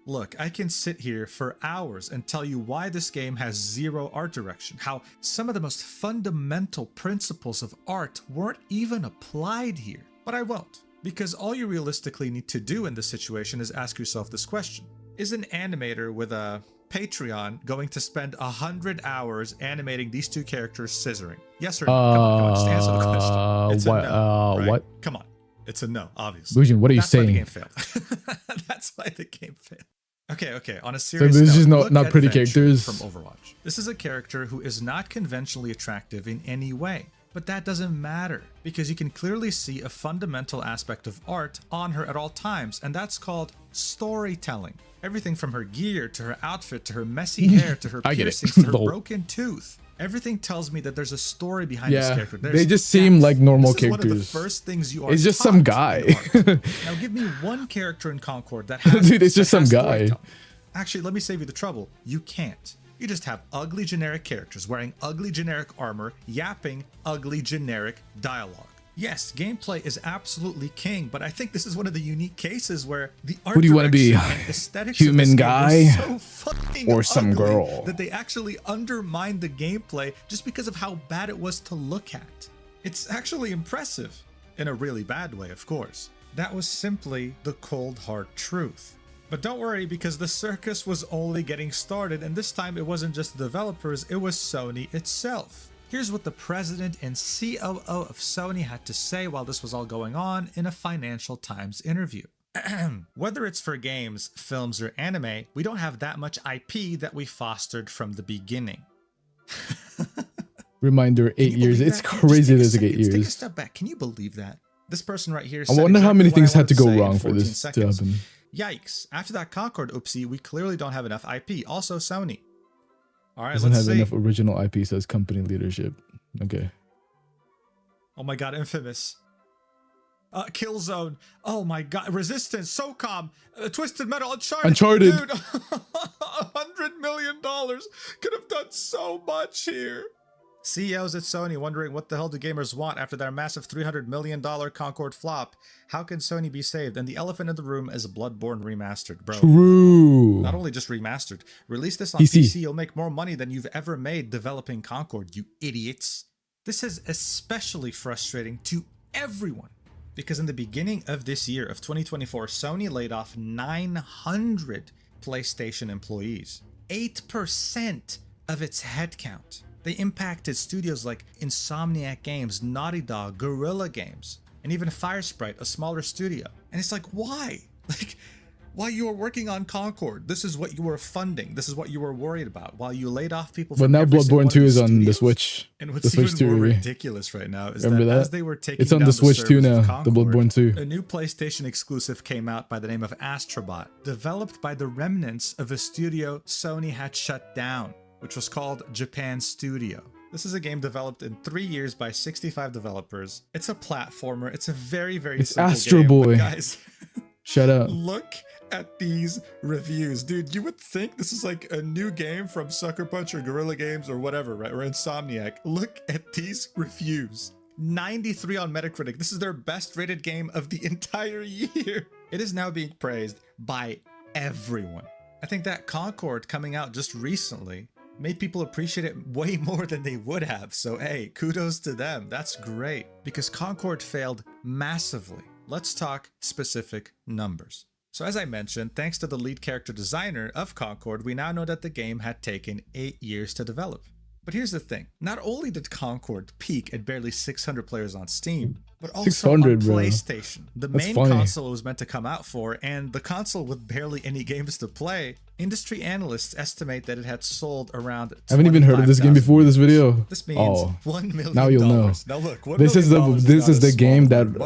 Look, I can sit here for hours and tell you why this game has zero art direction, how some of the most fundamental principles of art weren't even applied here. But I won't, because all you realistically need to do in this situation is ask yourself this question. Is an animator with a Patreon going to spend 100 hours animating these two characters scissoring? Yes or no? Come on, just answer the question. It's
what?
a no, right?
What?
Come on. It's a no, obviously.
Mugen, what are you
That's why
saying?
the game failed. That's why the game failed. Okay. On a serious
So this is
note,
not
look
pretty
at Venture
characters
from Overwatch. This is a character who is not conventionally attractive in any way. But that doesn't matter, because you can clearly see a fundamental aspect of art on her at all times, and that's called storytelling. Everything from her gear, to her outfit, to her messy hair, to her
I get it.
piercings, to her
Lol.
broken tooth. Everything tells me that there's a story behind this
Yeah,
character.
they
There's
just seem like normal
this is
characters.
one of the first things you are
It's just
taught
some guy.
in art. Now give me one character in Concord that has
Dude, it's just
that has
some guy.
storytelling. Actually, let me save you the trouble. You can't. You just have ugly generic characters wearing ugly generic armor, yapping ugly generic dialogue. Yes, gameplay is absolutely king, but I think this is one of the unique cases where the art
Who do you want to be?
direction and aesthetics of
Human
this game
guy
was so fucking
or some
ugly
girl?
that they actually undermined the gameplay just because of how bad it was to look at. It's actually impressive, in a really bad way, of course. That was simply the cold hard truth. But don't worry, because the circus was only getting started, and this time it wasn't just the developers, it was Sony itself. Here's what the president and COO of Sony had to say while this was all going on in a Financial Times interview. Whether it's for games, films, or anime, we don't have that much IP that we fostered from the beginning.
Reminder, 8 years. It's crazy that it's 8
Take a
years.
step back. Can you believe that? This person right here
I
said
wonder how many
exactly what
things
I
had to
wanted
go
say in
wrong for
14
this to
seconds.
happen.
Yikes. After that Concord oopsie, we clearly don't have enough IP. Also Sony. All right,
Doesn't
let's
have
see.
enough original IP, says company leadership. Okay.
Oh my god, Infamous. Killzone. Oh my god, Resistance, SOCOM, Twisted Metal, Uncharted. Dude, $100 million could have done so much here. CEOs at Sony wondering what the hell do gamers want after their massive $300 million Concord flop. How can Sony be saved? And the elephant in the room is Bloodborne Remastered, bro.
True.
Not only just remastered, release this on
PC.
PC, you'll make more money than you've ever made developing Concord, you idiots. This is especially frustrating to everyone, because in the beginning of this year of 2024, Sony laid off 900 PlayStation employees, 8% of its headcount. They impacted studios like Insomniac Games, Naughty Dog, Guerrilla Games, and even Firesprite, a smaller studio. And it's like, why? Like, While you were working on Concord, this is what you were funding. This is what you were worried about. While you laid off people.
But now Bloodborne 2 is on the Switch.
And what's even more ridiculous right now is
that
as they were taking
it's on the Switch too now. The Bloodborne 2.
A new PlayStation exclusive came out by the name of Astrobot, developed by the remnants of a studio Sony had shut down, which was called Japan Studio. This is a game developed in 3 years by 65 developers. It's a platformer. It's a very, very simple
Astro
game.
Boy.
But guys,
shut up.
Look at these reviews. Dude, you would think this is like a new game from Sucker Punch or Guerrilla Games or whatever, right? Or Insomniac. Look at these reviews. 93 on Metacritic. This is their best rated game of the entire year. It is now being praised by everyone. I think that Concord coming out just recently made people appreciate it way more than they would have. So hey, kudos to them. That's great because Concord failed massively. Let's talk specific numbers. So as I mentioned, thanks to the lead character designer of Concord, we now know that the game had taken 8 years to develop. But here's the thing. Not only did Concord peak at barely 600 players on Steam, but also on PlayStation, the main console it was meant to come out for, and the console with barely any games to play. Industry analysts estimate that it had sold around. I
haven't even heard of this game before this video.
This means $1 million.
Now you'll know.
Now look,
this is the game that,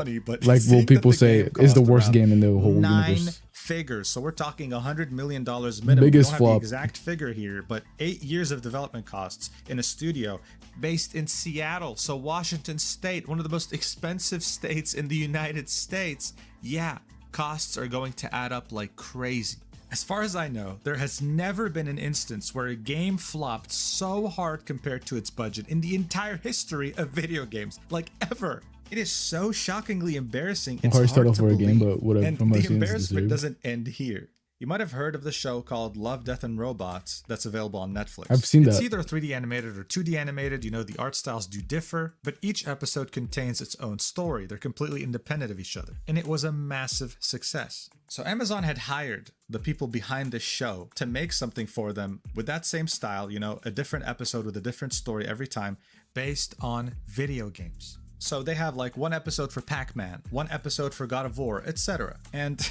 like, will people say is the worst game in the whole universe.
Figures. So we're talking $100 million minimum.
Biggest
we don't
flop.
have the exact figure here, but 8 years of development costs in a studio based in Seattle. So Washington State, one of the most expensive states in the United States. Yeah, costs are going to add up like crazy. As far as I know, there has never been an instance where a game flopped so hard compared to its budget in the entire history of video games, like ever. It is so shockingly embarrassing. It's hard to believe. For a game, but whatever. And the embarrassment doesn't end here. You might have heard of the show called Love, Death, and Robots that's available on Netflix.
I've seen that.
It's either 3D animated or 2D animated. You know, the art styles do differ, but each episode contains its own story. They're completely independent of each other. And it was a massive success. So Amazon had hired the people behind the show to make something for them with that same style, you know, a different episode with a different story every time based on video games. So they have like one episode for Pac-Man, one episode for God of War, etc. And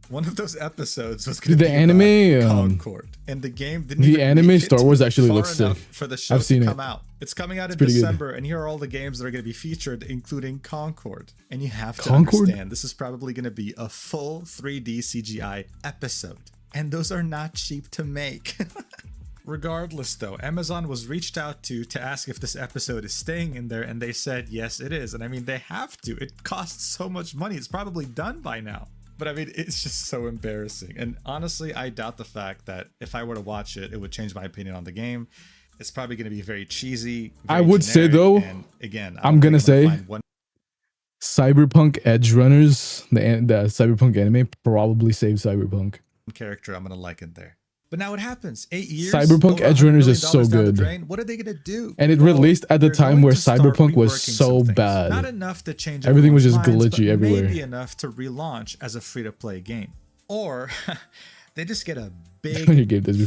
one of those episodes was going to be
anime
Concord, and the game didn't.
The anime Star Wars actually looks sick.
For the show
I've seen
to come out. It's coming out in December, and here are all the games that are going to be featured, including Concord. And you have to understand, this is probably going to be a full 3D CGI episode, and those are not cheap to make. Regardless though, Amazon was reached out to ask if this episode is staying in there, and they said yes it is. And I mean, they have to. It costs so much money. It's probably done by now. But I mean, it's just so embarrassing. And honestly, I doubt the fact that if I were to watch it, it would change my opinion on the game. It's probably going to be very cheesy.
I would say though,
and again,
I'm going to say Cyberpunk Edge Runners, the Cyberpunk anime probably saved Cyberpunk.
Character I'm going to like it there. But now it happens. 8 years.
Cyberpunk Edge Runners is so good.
What are they gonna do?
And it released at the time where Cyberpunk was so bad.
Not enough to change
everything was just
minds,
glitchy everywhere.
Maybe enough to relaunch as a free-to-play game, or they just get a big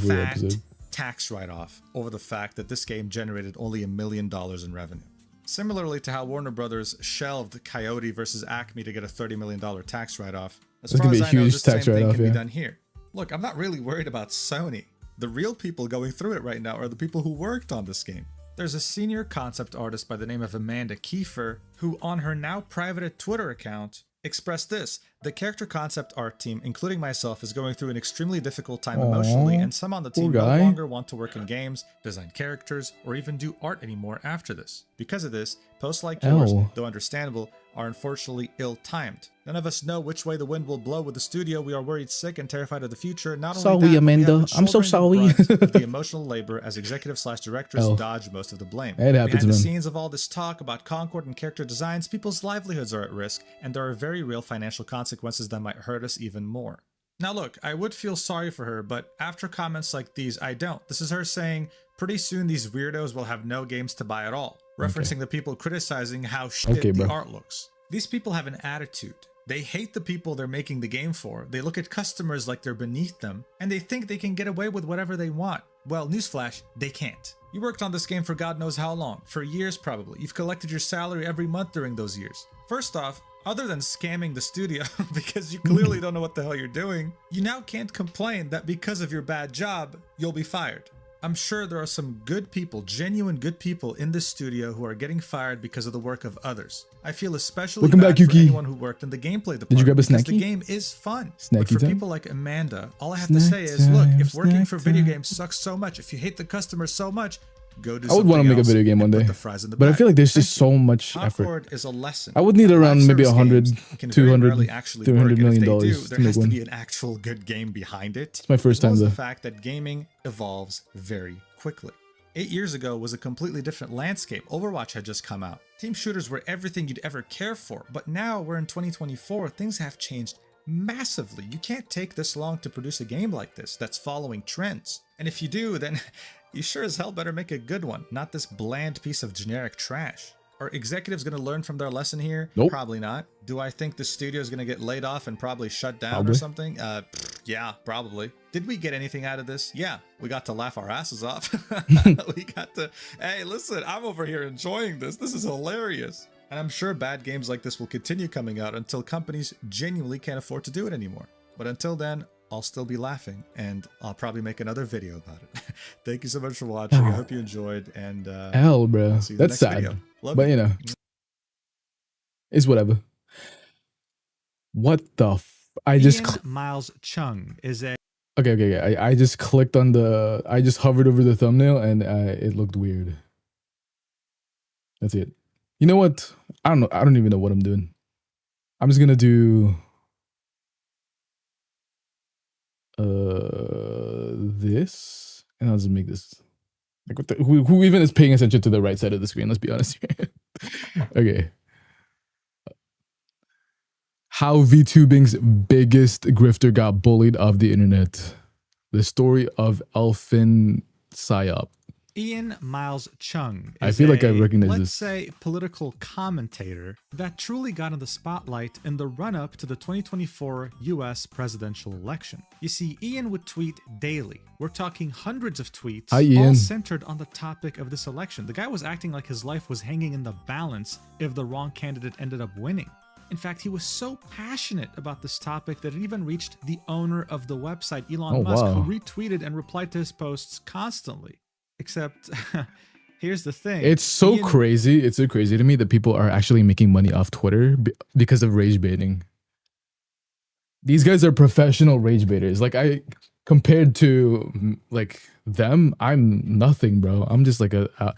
fat tax write-off over the fact that this game generated only $1 million in revenue. Similarly to how Warner Brothers shelved Coyote versus Acme to get a $30 million tax write-off. As far as I know, this same thing can be done here. Look, I'm not really worried about Sony. The real people going through it right now are the people who worked on this game. There's a senior concept artist by the name of Amanda Kiefer, who on her now private Twitter account expressed this: the character concept art team, including myself, is going through an extremely difficult time emotionally, and some on the team no longer want to work in games, design characters, or even do art anymore after this. Because of this, posts like yours, though understandable, are unfortunately ill-timed. None of us know which way the wind will blow with the studio. We are worried sick and terrified of the future. Not only that, Amanda. I'm so sorry. The emotional labor as executive/directors dodge most of the blame. Behind the scenes of all this talk about Concord and character designs, people's livelihoods are at risk, and there are very real financial consequences that might hurt us even more. Now look, I would feel sorry for her, but after comments like these, I don't. This is her saying, pretty soon these weirdos will have no games to buy at all, referencing the people criticizing how shit the art looks. These people have an attitude. They hate the people they're making the game for. They look at customers like they're beneath them, and they think they can get away with whatever they want. Well, newsflash, they can't. You worked on this game for God knows how long. For years probably. You've collected your salary every month during those years. First off, Other than scamming the studio because you clearly don't know what the hell you're doing, you now can't complain that because of your bad job, you'll be fired. I'm sure there are some good people, genuine good people in this studio who are getting fired because of the work of others. I feel especially bad for anyone who worked in the gameplay department.
Did you grab a snacky?
Because the game is fun.
Snacky
but for
time?
people like Amanda, all I have to say is, look, if working for video games sucks so much, if you hate the customers so much, go do something else.
I would want to make a video game one day, but I feel like there's just so much effort.
Concord is a lesson.
I would need around maybe 100, 200, $200 million
there
to make
has to
one.
be an actual good game behind it.
It's my first time though.
The fact that gaming evolves very quickly. 8 years ago was a completely different landscape. Overwatch had just come out. Team shooters were everything you'd ever care for, but now we're in 2024. Things have changed massively. You can't take this long to produce a game like this that's following trends. And if you do, then you sure as hell better make a good one, not this bland piece of generic trash. Are executives going to learn from their lesson here?
Nope.
Probably not. Do I think the studio is going to get laid off and probably shut down or something? Yeah, probably. Did we get anything out of this? Yeah, we got to laugh our asses off. We got to, hey, listen, I'm over here enjoying this. This is hilarious. And I'm sure bad games like this will continue coming out until companies genuinely can't afford to do it anymore. But until then, I'll still be laughing, and I'll probably make another video about it. Thank you so much for watching. I hope you enjoyed, and
hell, bro, that's sad. But you know, it's whatever. What the? I just
Miles Chung is a
okay. I just clicked on the. I just hovered over the thumbnail, and it looked weird. That's it. You know what? I don't know. I don't even know what I'm doing. I'm just gonna do this, and I'll just make this like what the, who even is paying attention to the right side of the screen? Let's be honest here. Okay. How VTubing's biggest grifter got bullied off the internet. The story of Elfin Psyop.
Ian Miles Chung is
I feel like I recognize
let's
this.
say, political commentator that truly got in the spotlight in the run-up to the 2024 US presidential election. You see, Ian would tweet daily. We're talking hundreds of tweets,
Hi, Ian.
all centered on the topic of this election. The guy was acting like his life was hanging in the balance if the wrong candidate ended up winning. In fact, he was so passionate about this topic that it even reached the owner of the website, Elon Musk, who retweeted and replied to his posts constantly. Except, here's the thing.
It's so crazy. It's so crazy to me that people are actually making money off Twitter because of rage baiting. These guys are professional rage baiters. Like compared to like them, I'm nothing, bro. I'm just like a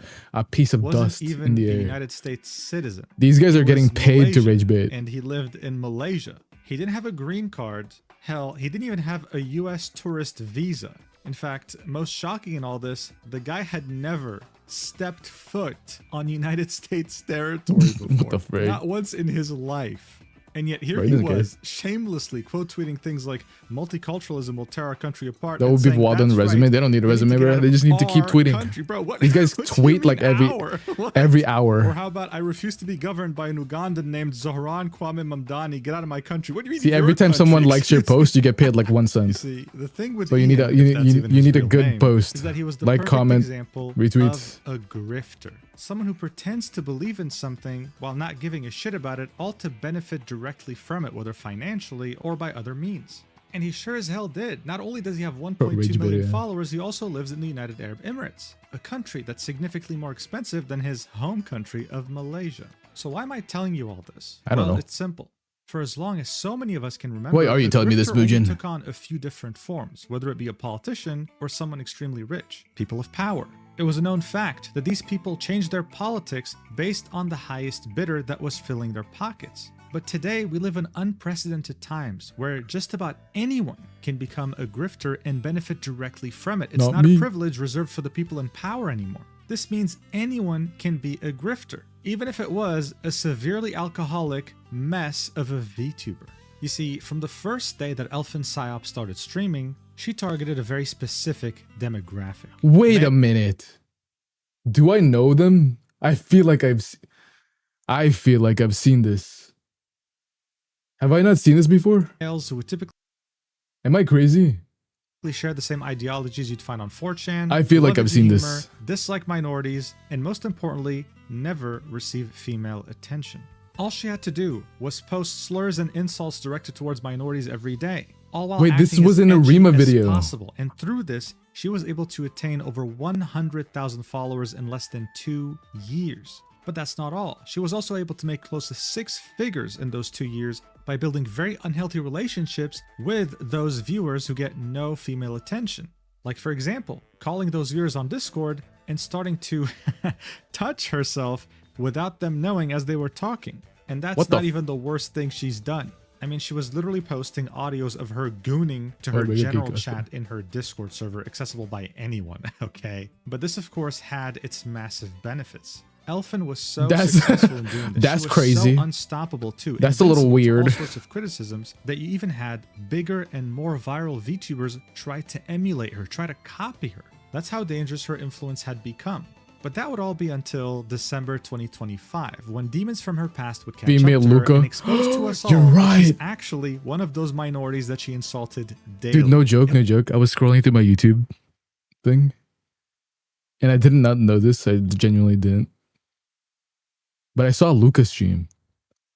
piece of dust
even
in the air.
United States citizen.
These guys are getting paid
Malaysian,
to rage bait.
And he lived in Malaysia. He didn't have a green card. Hell, he didn't even have a US tourist visa. In fact, most shocking in all this, the guy had never stepped foot on United States territory before.
What the frick?
Not once in his life. And yet here he was, shamelessly quote tweeting things like multiculturalism will tear our country apart.
That would be wild on the resume. They don't need a resume, bro. They just need to keep tweeting.
Country, bro. What,
these guys tweet like every hour.
Or how about I refuse to be governed by an Ugandan named Zohran Kwame Mamdani. Get out of my country. What do you mean?
See, every time someone likes your post, you get paid like 1 cent.
You see, the thing with
but you need a you need a good post.
Is that he was the
like, comment,
example
retweets.
Of a grifter. Someone who pretends to believe in something while not giving a shit about it, all to benefit directly from it, whether financially or by other means. And he sure as hell did. Not only does he have 1.2 million followers, he also lives in the United Arab Emirates, a country that's significantly more expensive than his home country of Malaysia. So why am I telling you all this?
I don't know.
It's simple. For as long as so many of us can remember,
why are you telling me this, Boojin?
Took on a few different forms, whether it be a politician or someone extremely rich, people of power. It was a known fact that these people changed their politics based on the highest bidder that was filling their pockets. But today we live in unprecedented times where just about anyone can become a grifter and benefit directly from it. It's not a privilege reserved for the people in power anymore. This means anyone can be a grifter, even if it was a severely alcoholic mess of a VTuber. You see, from the first day that Elfin Psyop started streaming, she targeted a very specific demographic.
Wait a minute. Do I know them? I feel like I've seen this. Have I not seen this before?
Males who would typically
Am I crazy?
share the same ideologies you'd find on 4chan.
I feel like I've seen this.
Dislike minorities, and most importantly, never receive female attention. All she had to do was post slurs and insults directed towards minorities every day, all while
Wait, this
acting
was
as
an
edgy
Arima
as
video.
possible. And through this, she was able to attain over 100,000 followers in less than 2 years. But that's not all. She was also able to make close to 6 figures in those 2 years by building very unhealthy relationships with those viewers who get no female attention. Like, for example, calling those viewers on Discord and starting to touch herself without them knowing as they were talking. And that's not even the worst thing she's done. I mean, she was literally posting audios of her gooning to her general chat in her Discord server, accessible by anyone, okay? But this, of course, had its massive benefits. Elfen was so successful in doing this.
That's
she was
crazy.
So unstoppable too.
That's a little weird.
All sorts of criticisms that you even had bigger and more viral VTubers try to emulate her, try to copy her. That's how dangerous her influence had become. But that would all be until December 2025, when demons from her past would catch up to her and expose to us all that she's actually one of those minorities that she insulted daily.
Dude, no joke, no joke. I was scrolling through my YouTube thing, and I did not know this. I genuinely didn't. But I saw Luca's stream.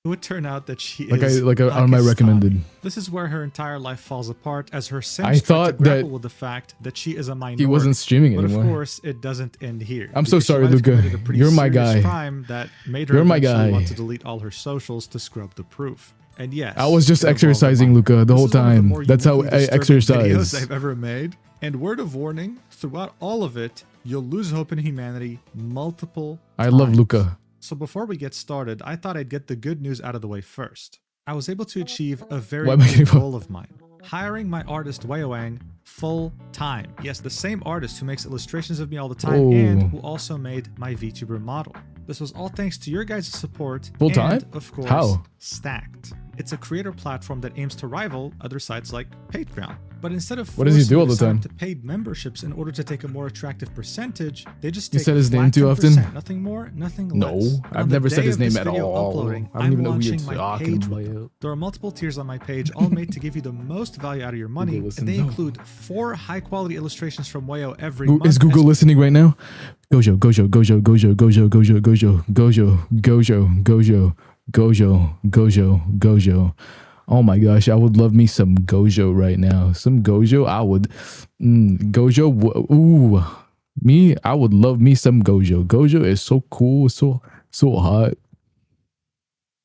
It would turn out that she
is on my recommended.
This is where her entire life falls apart, as her sims try to grapple with the fact that she is a minority.
He wasn't streaming anymore.
But of course, it doesn't end here.
I'm so sorry, Luca. You're my guy.
That made her want to delete all her socials to scrub the proof. And yes,
I was just exercising, Luca, the whole time. That's how I exercise.
Videos I've ever made. And word of warning: throughout all of it, you'll lose hope in humanity multiple times.
I love Luca.
So before we get started, I thought I'd get the good news out of the way first. I was able to achieve a very big goal of mine, hiring my artist Weioang full time. Yes, the same artist who makes illustrations of me all the time and who also made my VTuber model. This was all thanks to your guys' support
full time,
and of course,
how?
Stacked. It's a creator platform that aims to rival other sites like Patreon. But instead of
what does he do all the time?
To paid memberships in order to take a more attractive percentage, they just
you
take
said his name too often.
Nothing more, nothing
less. No, I've never said his name at all. I don't even know who you're talking about.
There are multiple tiers on my page, all made to give you the most value out of your money, and they include 4 high-quality illustrations from Weio every month.
Is Google listening right now? Gojo, Gojo, Gojo, Gojo, Gojo, Gojo, Gojo, Gojo, Gojo, Gojo, Gojo, Gojo, Gojo. Oh my gosh, I would love me some Gojo right now. Some Gojo, I would. Gojo, ooh. Me, I would love me some Gojo. Gojo is so cool, so hot.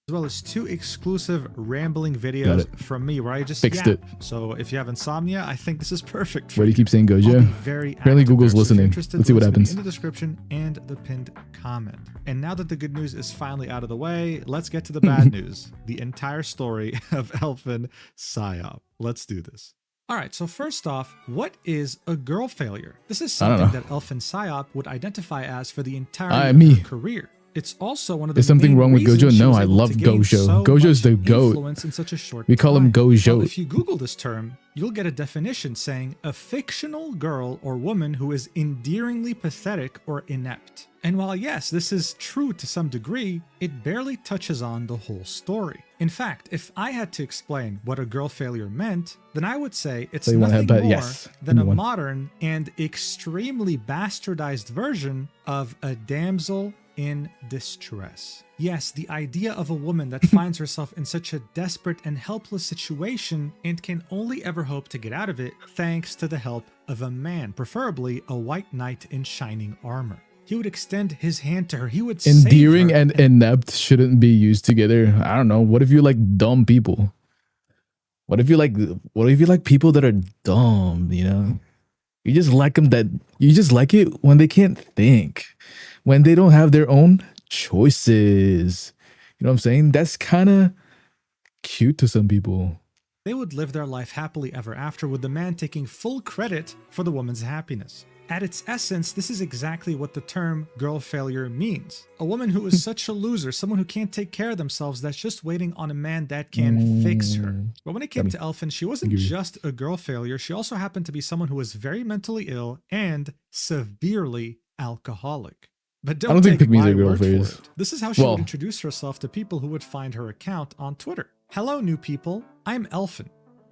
As well as 2 exclusive rambling videos from me where I just
fixed it.
So if you have insomnia, I think this is perfect.
Why do you keep saying Gojo? Apparently Google's listening. Let's see what happens.
In the description and the pinned comment. And now that the good news is finally out of the way, let's get to the bad news. The entire story of Elfen Psyop. Let's do this. Alright, so first off, what is a girl failure? This is something that Elfen Psyop would identify as for the entirety of her career. It's also one of the
Is something wrong with Gojo? No, I love Gojo. Gojo's the GOAT.
In such a short
we call him Gojo.
Well, if you Google this term, you'll get a definition saying a fictional girl or woman who is endearingly pathetic or inept. And while yes, this is true to some degree, it barely touches on the whole story. In fact, if I had to explain what a girl failure meant, then I would say it's nothing more than a modern and extremely bastardized version of a damsel in distress. Yes, the idea of a woman that finds herself in such a desperate and helpless situation and can only ever hope to get out of it thanks to the help of a man, preferably a white knight in shining armor. He would extend his hand to her. He would
endearing
save her.
And inept shouldn't be used together. I don't know. What if you like dumb people? What if you like people that are dumb, you know? You just like them you just like it when they can't think. When they don't have their own choices. You know what I'm saying? That's kind of cute to some people.
They would live their life happily ever after with the man taking full credit for the woman's happiness. At its essence, this is exactly what the term girl failure means. A woman who is such a loser, someone who can't take care of themselves, that's just waiting on a man that can fix her. But when it came to Elfen, she wasn't just a girl failure, she also happened to be someone who was very mentally ill and severely alcoholic. But don't take my word for it. This is how she would introduce herself to people who would find her account on Twitter. Hello, new people. I'm Elfen.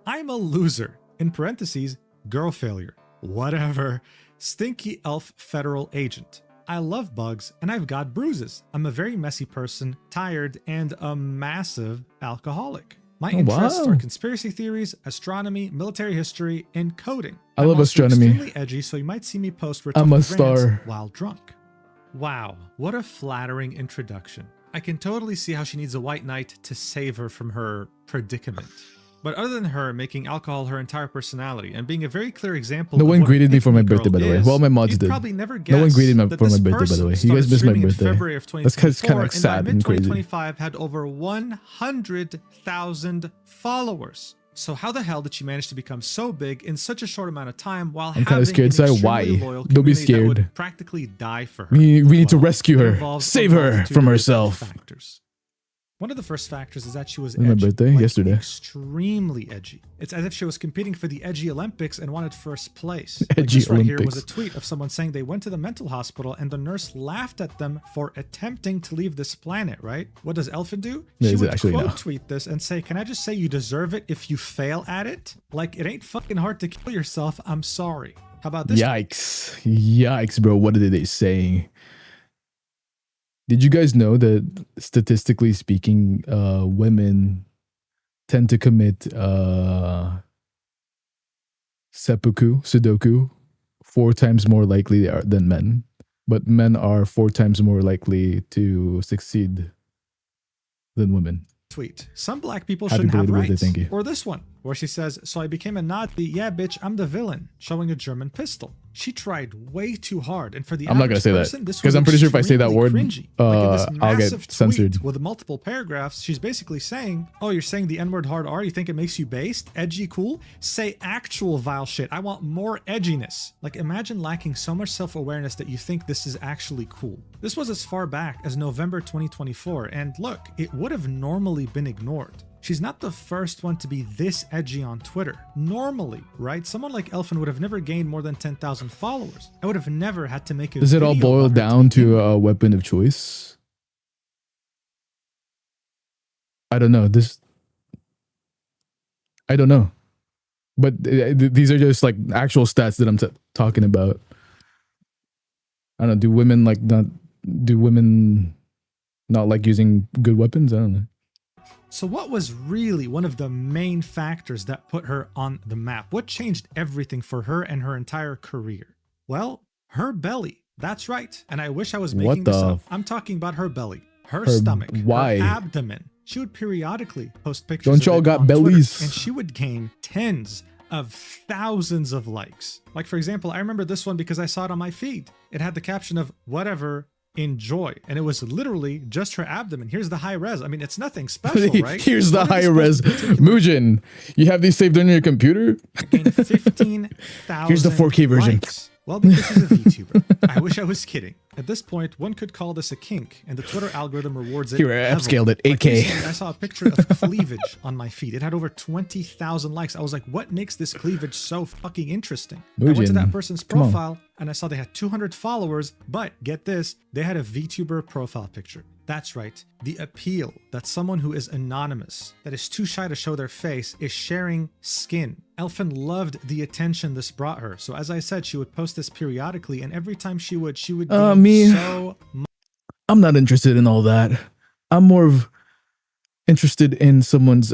I'm a loser. In parentheses, girl failure. Whatever. Stinky elf federal agent. I love bugs, and I've got bruises. I'm a very messy person, tired, and a massive alcoholic. My interests are conspiracy theories, astronomy, military history, and coding.
I love astronomy.
Extremely edgy, so you might see me post
I'm a
rants
star.
while drunk. Wow, what a flattering introduction. I can totally see how she needs a white knight to save her from her predicament. But other than her making alcohol her entire personality and being a very clear example
No
of
one
what
greeted
a
me for my
pick-me
birthday, by the
girl
way.
is,
Well, my mods
you'd
did.
probably never
No one
guess
greeted me
that
for my
this
birthday, by the
person
way. You
started
guys missed my
streaming in
birthday.
February of
That's kind of
2024,
like sad and crazy.
by mid-2025 had over 100,000 followers. So how the hell did she manage to become so big in such a short amount of time while
I'm
having
kinda scared,
an
Sai.
extremely
Why?
loyal
Don't be
community that would
scared.
practically die for her?
We need to rescue
it
her.
involves a
Save her
multitude
from
of
herself.
factors. One of the first factors is that she was
It was my
edgy,
birthday
like
yesterday.
extremely edgy. It's as if she was competing for the Edgy Olympics and wanted first place.
Edgy
this right here was
Olympics.
a tweet of someone saying they went to the mental hospital and the nurse laughed at them for attempting to leave this planet, right? What does Elfin do?
Yeah,
She
is it
would
actually
quote
no?
tweet this and say, "Can I just say you deserve it if you fail at it? Like, it ain't fucking hard to kill yourself. I'm sorry." How about this?
Yikes. Yikes, bro. What are they saying? Did you guys know that statistically speaking, women tend to commit Sudoku 4 times more likely than men, but men are 4 times more likely to succeed than women?
Tweet. Some black people
Happy
shouldn't have
belated birthday,
rights.
thank you.
Or this one, where she says, "So I became a Nazi. Yeah, bitch, I'm the villain," showing a German pistol. She tried way too hard, and for the
I'm not gonna
average
say that,
person, this
'cause
was
I'm pretty sure if I say that
extremely
word,
cringy. Like in this
I'll get
massive
censored.
tweet with multiple paragraphs, she's basically saying, "Oh, you're saying the N-word hard R? You think it makes you based, edgy, cool? Say actual vile shit. I want more edginess." Like, imagine lacking so much self-awareness that you think this is actually cool. This was as far back as November 2024, and look, it would have normally been ignored. She's not the first one to be this edgy on Twitter. Normally, right? Someone like Elfin would have never gained more than 10,000 followers. I would have never had to make a
Does it all
video
boil
about her
down to a weapon of choice? I don't know. I don't know. But these are just like actual stats that I'm talking about. I don't know. Do women not like using good weapons? I don't know.
So what was really one of the main factors that put her on the map? What changed everything for her and her entire career? Well, her belly. That's right. And I wish I was making this up. I'm talking about her belly, her stomach,
why?
her abdomen. She would periodically post pictures
Don't
of
y'all
it
got
on Twitter,
bellies?
and she would gain tens of thousands of likes. Like, for example, I remember this one because I saw it on my feed. It had the caption of "whatever, enjoy," and it was literally just her abdomen. Here's the high res. I mean, it's nothing special, right?
Here's the
What
high
is
res. Muujin, you have these saved on your computer?
15,000
Here's the 4K version.
likes. Well, because she's a VTuber. I wish I was kidding. At this point, one could call this a kink, and the Twitter algorithm rewards it.
Here, I
heavily.
upscaled it, 8K.
recently, I saw a picture of cleavage on my feed. It had over 20,000 likes. I was like, what makes this cleavage so fucking interesting? I went to
Muujin,
that person's
come on.
profile, and I saw they had 200 followers, but get this, they had a VTuber profile picture. That's right. The appeal that someone who is anonymous, that is too shy to show their face, is sharing skin. Elfin loved the attention this brought her. So as I said, she would post this periodically, and every time she would gain
me,
so much.
I'm not interested in all that. I'm more of interested in someone's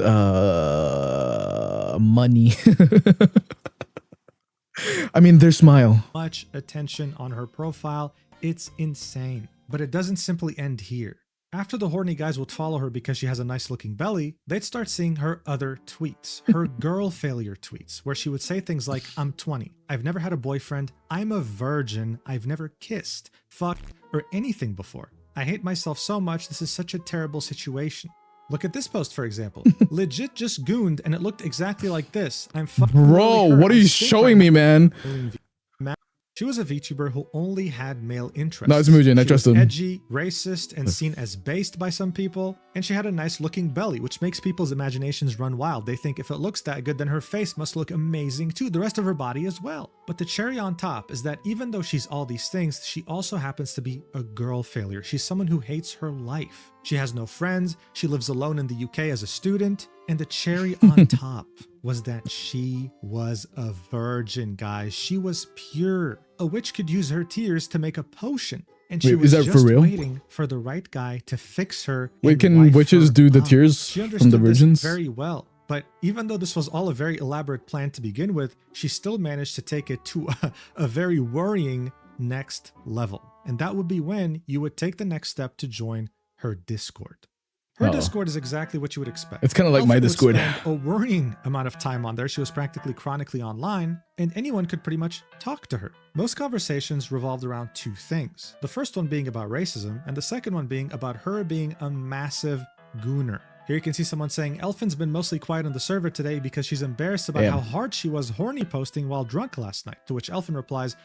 money. I mean, their smile.
Much attention on her profile. It's insane. But it doesn't simply end here. After the horny guys would follow her because she has a nice looking belly, they'd start seeing her other tweets, her girl failure tweets, where she would say things like, "I'm 20, I've never had a boyfriend, I'm a virgin, I've never kissed, fucked, or anything before. I hate myself so much, this is such a terrible situation." Look at this post, for example. Legit just gooned, and it looked exactly like this. I'm fucking
Bro, what are you showing me, man?
She was a VTuber who only had male interests.
No, it's Muujin. I trust
She was
him.
edgy, racist, and seen as based by some people. And she had a nice looking belly, which makes people's imaginations run wild. They think if it looks that good, then her face must look amazing too. The rest of her body as well. But the cherry on top is that even though she's all these things, she also happens to be a girl failure. She's someone who hates her life. She has no friends. She lives alone in the UK as a student. And the cherry on top was that she was a virgin, guys. She was pure. A witch could use her tears to make a potion. And she was
is that
just
for real?
waiting for the right guy to fix her.
Wait, can witches do the tears
She
from the
understood
virgins?
this very well. But even though this was all a very elaborate plan to begin with, she still managed to take it to a very worrying next level. And that would be when you would take the next step to join her Discord. Her Discord is exactly what you would expect.
It's kind of like my Discord.
Would spend a worrying amount of time on there. She was practically chronically online, and anyone could pretty much talk to her. Most conversations revolved around two things. The first one being about racism, and the second one being about her being a massive gooner. Here you can see someone saying, Elfin's been mostly quiet on the server today because she's embarrassed about how hard she was horny posting while drunk last night. To which Elfin replies,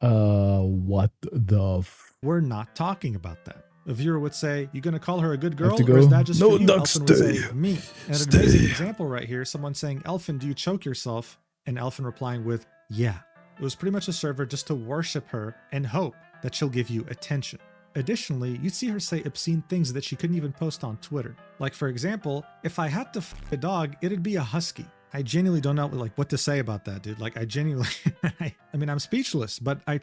what the
we're not talking about that. A viewer would say, you gonna call her a good girl, or is that just for you? Elfin would say, me. And an amazing example right here, someone saying, Elfin, do you choke yourself? And Elfin replying with, yeah. It was pretty much a server just to worship her and hope that she'll give you attention. Additionally, you'd see her say obscene things that she couldn't even post on Twitter. Like, for example, if I had to f*** a dog, it'd be a husky. I genuinely don't know like what to say about that, dude. Like, I genuinely, I mean, I'm speechless, but I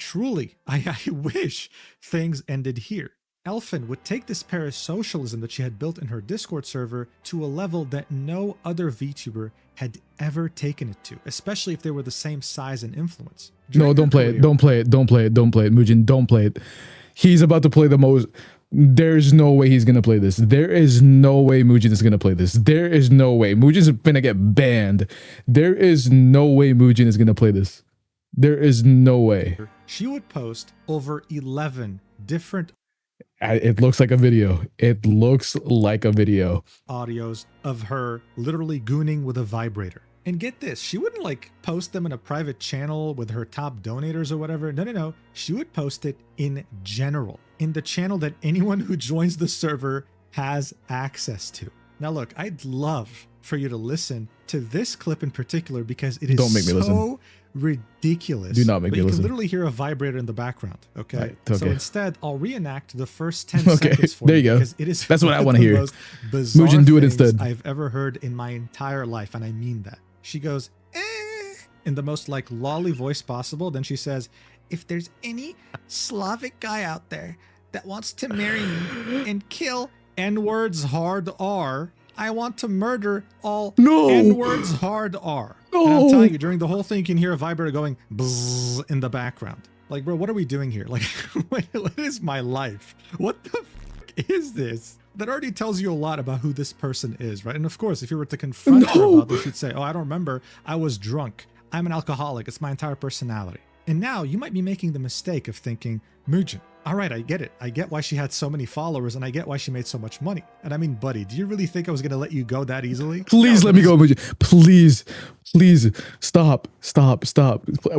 wish things ended here. Elfin would take this parasocialism that she had built in her Discord server to a level that no other VTuber had ever taken it to, especially if they were the same size and influence.
No, don't play it. Don't play it. Don't play it. Don't play it. Muujin, don't play it. He's about to play the most... There's no way he's gonna play this. There is no way Muujin is gonna play this. There is no way. Muujin's gonna get banned. There is no way Muujin is gonna play this. There is no way.
She would post over 11 different...
It looks like a video. It looks like a video.
Audios of her literally gooning with a vibrator. And get this, she wouldn't like post them in a private channel with her top donators or whatever. No. She would post it in general, in the channel that anyone who joins the server has access to. Now look, I'd love for you to listen to this clip in particular because it is so ridiculous.
Do not make me listen.
You can literally hear a vibrator in the background, okay?
Right, okay.
So instead, I'll reenact the first 10 seconds for
there you go.
Because it is
That's what I want to hear.
Muujin,
do it instead.
I've ever heard in my entire life, and I mean that. She goes, in the most like lolly voice possible. Then she says, if there's any Slavic guy out there that wants to marry me and kill N-words hard R, I want to murder all N-words hard R. And I'm telling you, during the whole thing, you can hear a vibrator going bzzz in the background. Like, bro, what are we doing here? Like, what is my life? What the fuck is this? That already tells you a lot about who this person is, right? And of course, if you were to confront her about this, you'd say, oh, I don't remember. I was drunk. I'm an alcoholic. It's my entire personality. And now you might be making the mistake of thinking, Muujin, all right, I get it. I get why she had so many followers and I get why she made so much money. And I mean, buddy, do you really think I was going to let you go that easily?
Please let me go, Muujin. Please, stop.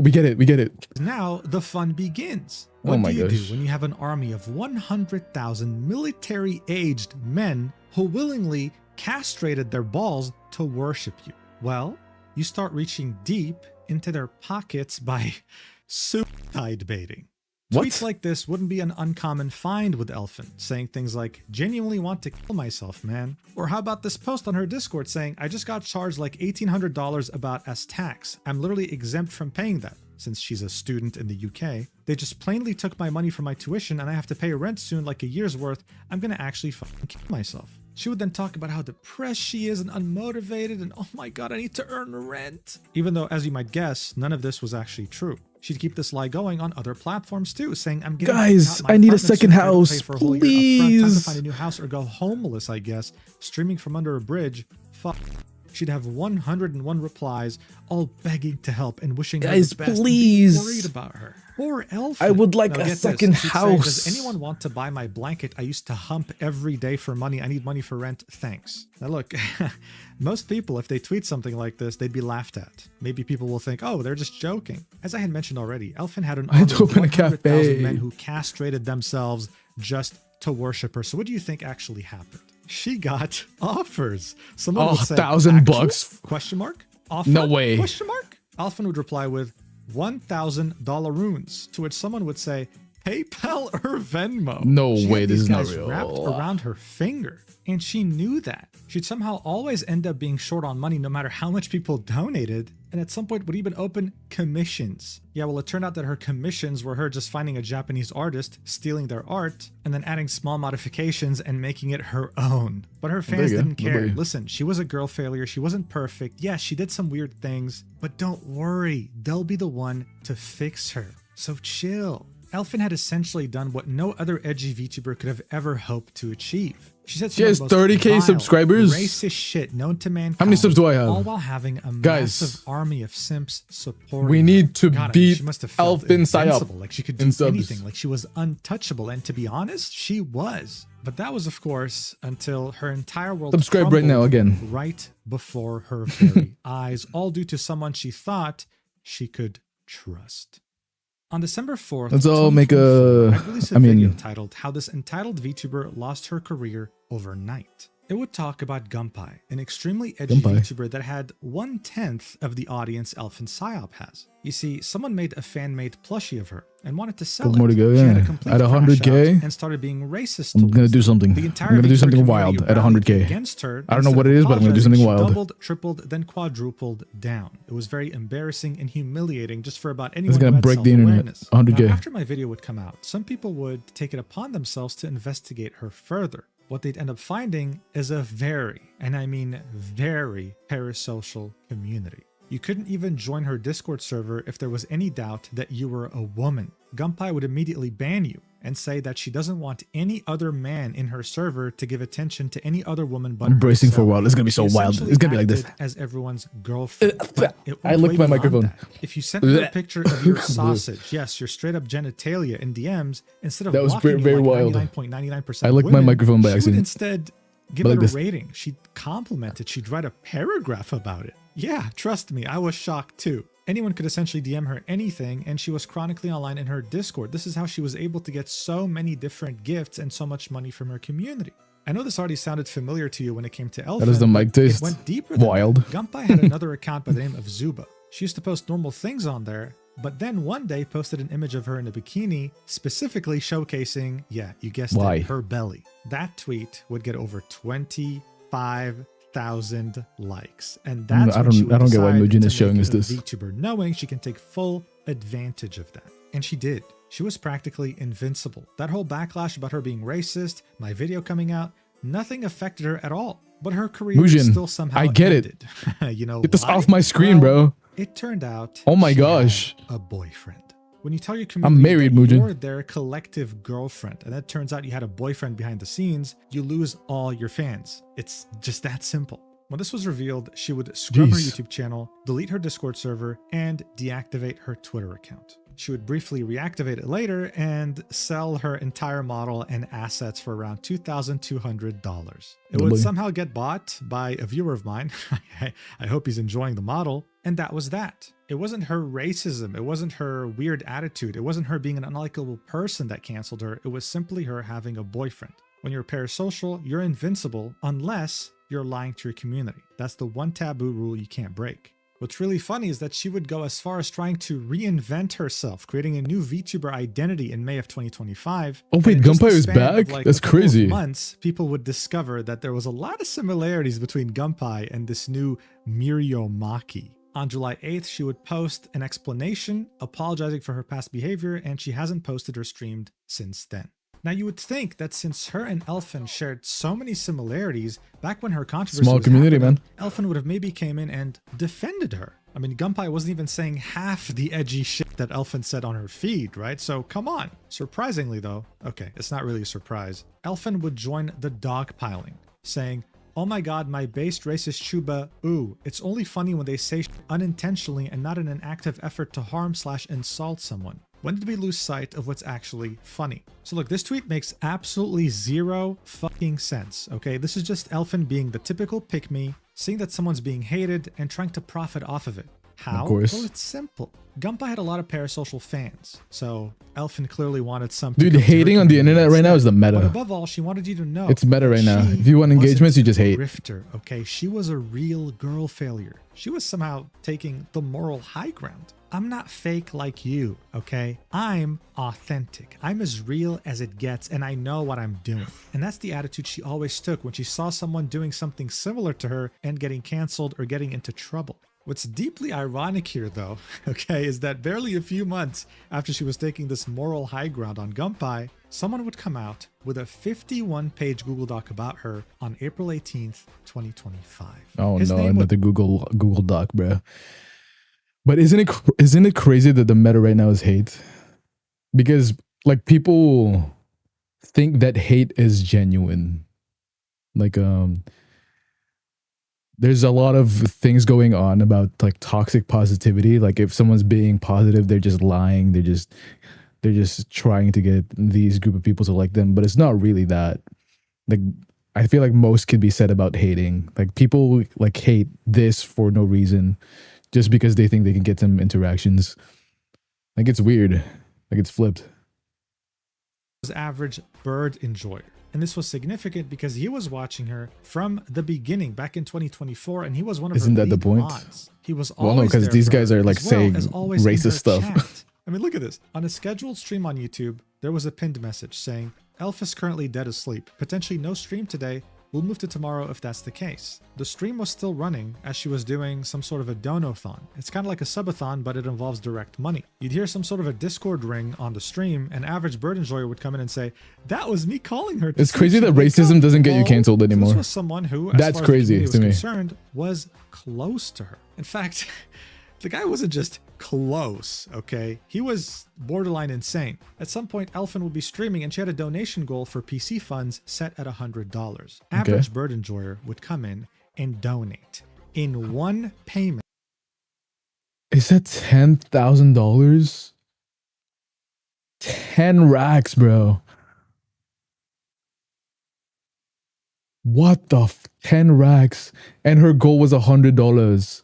We get it.
Now the fun begins. What do you do when you have an army of 100,000 military-aged men who willingly castrated their balls to worship you? Well, you start reaching deep into their pockets by suicide baiting. Tweets like this wouldn't be an uncommon find with Elfin, saying things like, genuinely want to kill myself, man. Or how about this post on her Discord saying, I just got charged like $1,800 about as tax. I'm literally exempt from paying that. Since she's a student in the UK, they just plainly took my money for my tuition and I have to pay rent soon, like a year's worth. I'm gonna actually fucking kill myself. She would then talk about how depressed she is and unmotivated and oh my god, I need to earn rent. Even though, as you might guess, none of this was actually true. She'd keep this lie going on other platforms too, saying, I'm getting
guys, I need a second house, please.
Time to find a new house or go homeless, I guess. Streaming from under a bridge. Fuck. She'd have 101 replies, all begging to help and wishing her the best.
Please.
Worried about her. Poor Elfin.
I would like a second house.
Say, does anyone want to buy my blanket I used to hump every day for money? I need money for rent. Thanks. Now look, most people, if they tweet something like this, they'd be laughed at. Maybe people will think, oh, they're just joking. As I had mentioned already, Elfin had an army of 100,000 men who castrated themselves just to worship her. So what do you think actually happened? She got offers. Someone would say,
$1,000?
Question mark? Offer?
No way.
Question mark? Elfin would reply with $1,000 runes, to which someone would say, PayPal or Venmo.
No
She
way,
had
this
these
is not
guys
real.
wrapped around her finger. And she knew that. She'd somehow always end up being short on money no matter how much people donated, and at some point would even open commissions. Yeah, well, it turned out that her commissions were her just finding a Japanese artist, stealing their art, and then adding small modifications and making it her own. But her fans didn't care. Listen, she was a girl failure. She wasn't perfect. Yes, she did some weird things, but don't worry. They'll be the one to fix her. So chill. Elfin had essentially done what no other edgy VTuber could have ever hoped to achieve. She said
she has 30K subscribers.
Racist shit known to mankind.
How many subs do I have?
All while having a
Guys,
massive army of simps supporting.
We need to beat
she must have felt
Elfin Psyop.
Like she could do anything. Like she was untouchable. And to be honest, she was. But that was, of course, until her entire world
subscribe right now again.
Right before her very eyes, all due to someone she thought she could trust. On December 4th,
let's all make a
video titled How This Entitled VTuber Lost Her Career Overnight. It would talk about Gunpai, an extremely edgy VTuber that had 1/10 of the audience Elfin Psyop has. You see, someone made a fan-made plushie of her and wanted to sell it.
More to go,
She had a
yeah.
complete
At 100K,
and started being racist.
I'm gonna do something. I'm gonna do something wild at 100K.
Against her,
I don't know what it is, but I'm gonna do something wild.
Doubled, tripled, then quadrupled down. It was very embarrassing and humiliating just for about anyone
It's gonna
who had
break the internet.
self-awareness.
100K.
Now, after my video would come out, some people would take it upon themselves to investigate her further. What they'd end up finding is a very, and I mean very, parasocial community. You couldn't even join her Discord server if there was any doubt that you were a woman. Gunpai would immediately ban you and say that she doesn't want any other man in her server to give attention to any other woman but
I'm bracing for a
herself.
while. It's gonna be so
She
wild.
essentially
It's gonna be like this.
acted as everyone's girlfriend.
I licked my microphone.
If you sent her a picture of your sausage, yes, your straight up genitalia in DMs, instead of
That was
blocking
very
you like
wild.
99.99%
I licked my
women,
microphone by
she would
accident.
instead give
But
it
like
a
this.
rating. She'd compliment it. She'd write a paragraph about it. Yeah, trust me, I was shocked too. Anyone could essentially DM her anything, and she was chronically online in her Discord. This is how she was able to get so many different gifts and so much money from her community. I know this already sounded familiar to you when it came to Elfin.
How does the mic taste?
It went deeper than
Wild.
that. Gunpai had another account by the name of Zuba. She used to post normal things on there, but then one day posted an image of her in a bikini, specifically showcasing, yeah, you guessed it, her belly. That tweet would get over 25,000 likes, and that's
I
when she would
don't get why
decide
Mujin
to
is showing
make
us
it a
this.
VTuber, knowing she can take full advantage of that. And she did. She was practically invincible. That whole backlash about her being racist, my video coming out, nothing affected her at all. But her career
Mujin,
still somehow
I get
ended. You know,
Get this
why?
off my screen,
Well,
bro.
It turned out
Oh my
she
gosh.
had a boyfriend. When you tell your community
I'm married,
that
Mujin.
you're their collective girlfriend, and that turns out you had a boyfriend behind the scenes, you lose all your fans. It's just that simple. When this was revealed, she would scrub her
Jeez.
YouTube channel, delete her Discord server, and deactivate her Twitter account. She would briefly reactivate it later and sell her entire model and assets for around $2,200. It would
Lovely.
somehow get bought by a viewer of mine. I hope he's enjoying the model. And that was that. It wasn't her racism. It wasn't her weird attitude. It wasn't her being an unlikable person that canceled her. It was simply her having a boyfriend. When you're parasocial, you're invincible unless you're lying to your community. That's the one taboo rule you can't break. What's really funny is that she would go as far as trying to reinvent herself, creating a new VTuber identity in May of 2025.
Oh wait,
And in just
Gunpai
the
is
span
back?
of, like,
That's
a couple of
crazy.
months, people would discover that there was a lot of similarities between Gunpai and this new Mirio Maki. On July 8th, she would post an explanation apologizing for her past behavior, and she hasn't posted or streamed since then. Now, you would think that since her and Elfin shared so many similarities, back when her controversy
Small
was
community,
happening,
man.
Elfin would have maybe came in and defended her. I mean, Gunpai wasn't even saying half the edgy shit that Elfin said on her feed, right? So come on. Surprisingly though, okay, it's not really a surprise, Elfin would join the dogpiling, saying, "Oh my god, my based racist Chuba, ooh, it's only funny when they say shit unintentionally and not in an active effort to harm/insult someone. When did we lose sight of what's actually funny?" So look, this tweet makes absolutely zero fucking sense, okay? This is just Elfin being the typical pick-me, seeing that someone's being hated and trying to profit off of it. How?
Of course.
Well, it's simple. Gunpei had a lot of parasocial fans, so Elfin clearly wanted some.
Dude, hating on the internet right now is the meta.
But above all, she wanted you to know
it's meta right now. If you want engagements, you just hate.
Grifter, okay? She was a real girl failure. She was somehow taking the moral high ground. I'm not fake like you, okay? I'm authentic. I'm as real as it gets, and I know what I'm doing. And that's the attitude she always took when she saw someone doing something similar to her and getting canceled or getting into trouble. What's deeply ironic here, though, okay, is that barely a few months after she was taking this moral high ground on Gunpei, someone would come out with a 51-page Google Doc about her on April 18th, 2025.
Oh no, another Google Doc, bro. But isn't it crazy that the meta right now is hate? Because like people think that hate is genuine. Like there's a lot of things going on about like toxic positivity. Like if someone's being positive, they're just lying. They're just trying to get these group of people to like them. But it's not really that. Like I feel like most could be said about hating. Like people like hate this for no reason, just because they think they can get some interactions. Like it's weird. Like it's flipped.
Was average bird enjoyer. And this was significant because he was watching her from the beginning back in 2024, and he was one of
Isn't
her
that the
lead
point?
mods. He was
Well,
always
no, because
there
these
for
guys
her,
are like
as well
saying
as always in her
racist stuff.
chat. I mean, look at this. On a scheduled stream on YouTube, there was a pinned message saying, Elf is currently dead asleep. Potentially no stream today. We'll move to tomorrow if that's the case. The stream was still running as she was doing some sort of a donathon. It's kind of like a subathon, but it involves direct money. You'd hear some sort of a Discord ring on the stream, and average bird enjoyer would come in and say, that was me calling her.
It's crazy that racism doesn't get you canceled anymore.
This was someone who, as
That's
far
crazy
as the community
to
was
me.
concerned, was close to her. In fact, the guy wasn't just close, okay? He was borderline insane. At some point, Elfin would be streaming and she had a donation goal for PC funds set at $100. Average bird enjoyer would come in and donate in one payment.
Is that $10,000? 10 racks, bro. What the 10 racks? And her goal was $100.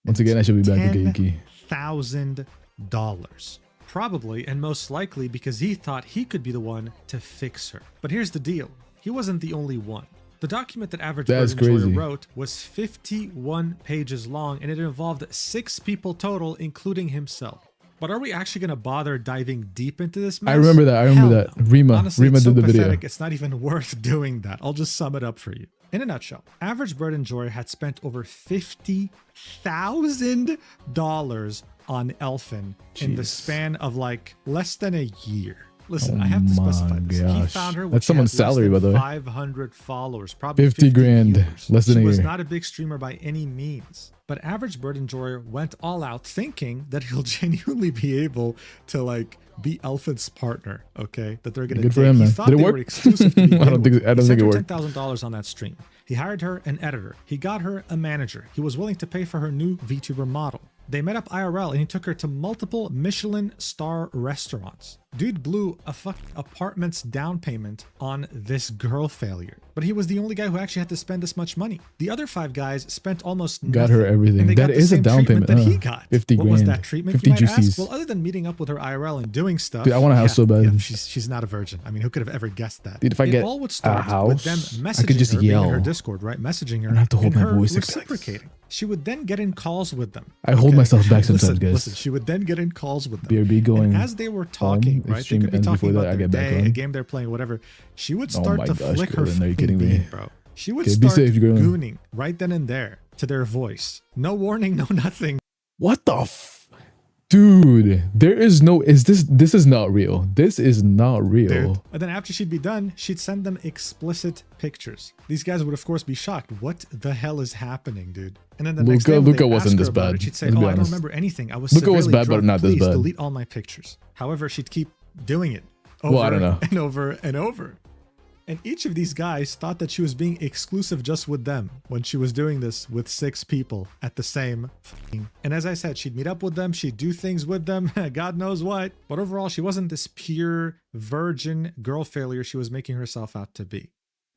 Once again, I should be back to Geiki.
$1,000. Probably and most likely because he thought he could be the one to fix her. But here's the deal. He wasn't the only one. The document that Average Bird Enjoyer wrote was 51 pages long, and it involved 6 people total, including himself. But are we actually going to bother diving deep into this mess?
I remember that. No. Rima.
Honestly,
Rima
it's
did
so
the video.
pathetic, it's not even worth doing that. I'll just sum it up for you. In a nutshell, Average Bird Enjoyer had spent over $50,000 on Elfin in the span of like less than a year. Listen, I have to specify this. He found her.
That's someone's salary, by the way.
500 followers, probably
50 grand,
viewers.
less than a
She was
year.
not a big streamer by any means. But Average Bird Enjoyer went all out thinking that he'll genuinely be able to like be Elfin's partner, okay? That they're gonna
Good for him, man.
He thought
Did it
they
work?
were exclusive to begin
I don't think
with.
it
He sent her
worked.
$10,000 on that stream. He hired her an editor. He got her a manager. He was willing to pay for her new VTuber model. They met up IRL and he took her to multiple Michelin star restaurants. Dude blew a apartment's down payment on this girl failure. But he was the only guy who actually had to spend this much money. The other 5 guys spent almost nothing.
Got her everything.
And they
That
got the
is a
same
down
treatment
payment.
that he got.
50
What was
grand.
that treatment,
50
you might
juicies.
ask? Well, other than meeting up with her IRL and doing stuff.
Dude, I want a house so bad.
Yeah, she's not a virgin. I mean, who could have ever guessed that?
Dude, if I
it
get
all would
a
start with them
house,
messaging
I could just
her, being in
yell.
her Discord, right? Messaging her.
I don't have to hold
and
my
her
voice to be like this.
reciprocating. She would then get in calls with them.
I hold myself back sometimes,
listen,
guys.
Listen, she would then get in calls with them.
BRB going
And as they were talking,
home,
right? They
stream
could be
ends
talking
before
about
that, I
their
get back
day,
on.
a game they're playing, whatever. She would
Oh
start
my
to
gosh,
flick her
Gordon, are you
fucking
kidding me?
bean, bro. She would
Okay, be
start
safe, Gordon.
gooning right then and there to their voice. No warning, no nothing.
What the Dude, there is no, this is not real. This is not real.
Dude. And then after she'd be done, she'd send them explicit pictures. These guys would of course be shocked. What the hell is happening, dude? And then the next day when
Luca
they'd
wasn't
ask
this
her about
bad,
it, she'd say,
let's
oh,
be
I don't
honest.
remember anything. I was
Luca was
severely
bad, but
drunk.
not this
Please
bad.
delete all my pictures. However, she'd keep doing it over
Well, I don't know.
and over and over. And each of these guys thought that she was being exclusive just with them when she was doing this with 6 people at the same thing. And as I said, she'd meet up with them, she'd do things with them, God knows what. But overall, she wasn't this pure virgin girl failure she was making herself out to be.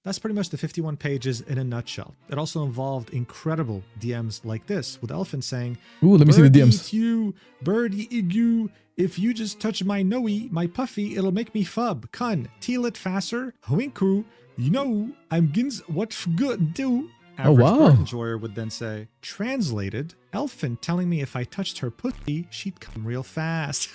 That's pretty much the 51 pages in a nutshell. It also involved incredible DMs like this, with Elfin saying,
"Ooh, let me see the DMs.
Birdie you, if you just touch my noe, my puffy, it'll make me fub. Kun, teal it faster. Winku, you know, I'm gins what good do." Average bird enjoyer would then say, translated, Elfin telling me if I touched her pussy, she'd come real fast.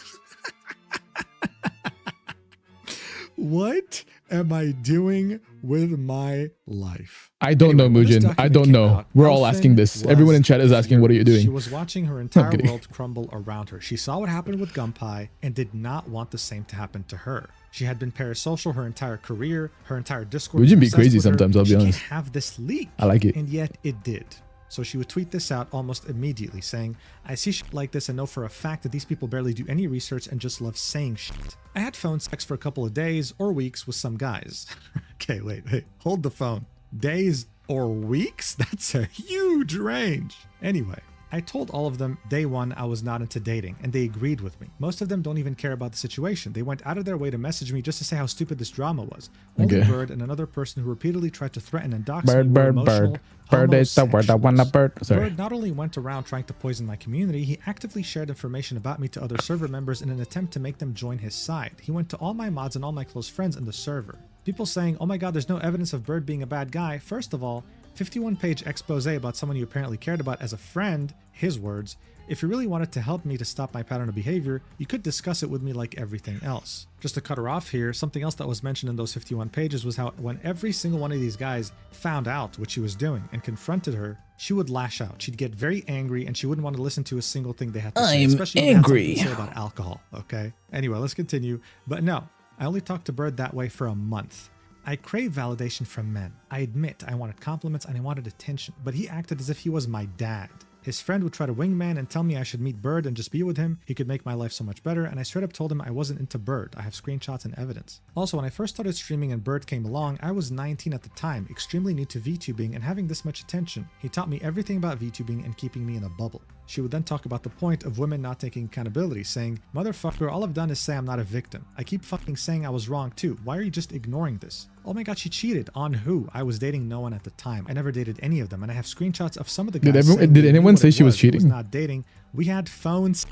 What am I doing with my life?
I don't know, Muujin. I don't know. We're all asking this. Everyone in chat is asking, what are you doing?
She was watching her entire world crumble around her. She saw what happened with Gunpei and did not want the same to happen to her. She had been parasocial her entire career, her entire Discord.
Muujin be crazy sometimes, I'll be honest.
She can't have this leak.
I like it.
And yet it did. So she would tweet this out almost immediately, saying, I see shit like this and know for a fact that these people barely do any research and just love saying shit. I had phone sex for a couple of days or weeks with some guys. Okay, wait, hold the phone. Days or weeks? That's a huge range. Anyway, I told all of them day one I was not into dating, and they agreed with me. Most of them don't even care about the situation. They went out of their way to message me just to say how stupid this drama was. Only Bird and another person who repeatedly tried to threaten and dox me were emotional.
Bird is the word I wanna bird. Sorry.
Bird not only went around trying to poison my community, he actively shared information about me to other server members in an attempt to make them join his side. He went to all my mods and all my close friends in the server. People saying, oh my god, there's no evidence of Bird being a bad guy. First of all, 51-page expose about someone you apparently cared about as a friend, his words. If you really wanted to help me to stop my pattern of behavior, you could discuss it with me like everything else. Just to cut her off here, something else that was mentioned in those 51 pages was how when every single one of these guys found out what she was doing and confronted her, she would lash out. She'd get very angry and she wouldn't want to listen to a single thing they had to say, especially when they had something to say about alcohol, okay? Anyway, let's continue. But no, I only talked to Bird that way for a month. I crave validation from men. I admit I wanted compliments and I wanted attention, but he acted as if he was my dad. His friend would try to wingman and tell me I should meet Bird and just be with him. He could make my life so much better, and I straight up told him I wasn't into Bird. I have screenshots and evidence. Also, when I first started streaming and Bird came along, I was 19 at the time, extremely new to VTubing and having this much attention. He taught me everything about VTubing and keeping me in a bubble. She would then talk about the point of women not taking accountability, saying, motherfucker, all I've done is say I'm not a victim. I keep fucking saying I was wrong too. Why are you just ignoring this? Oh my god, she cheated. On who? I was dating no one at the time. I never dated any of them, and I have screenshots of some of the guys.
Did anyone say she was cheating?
Was not dating. We had phones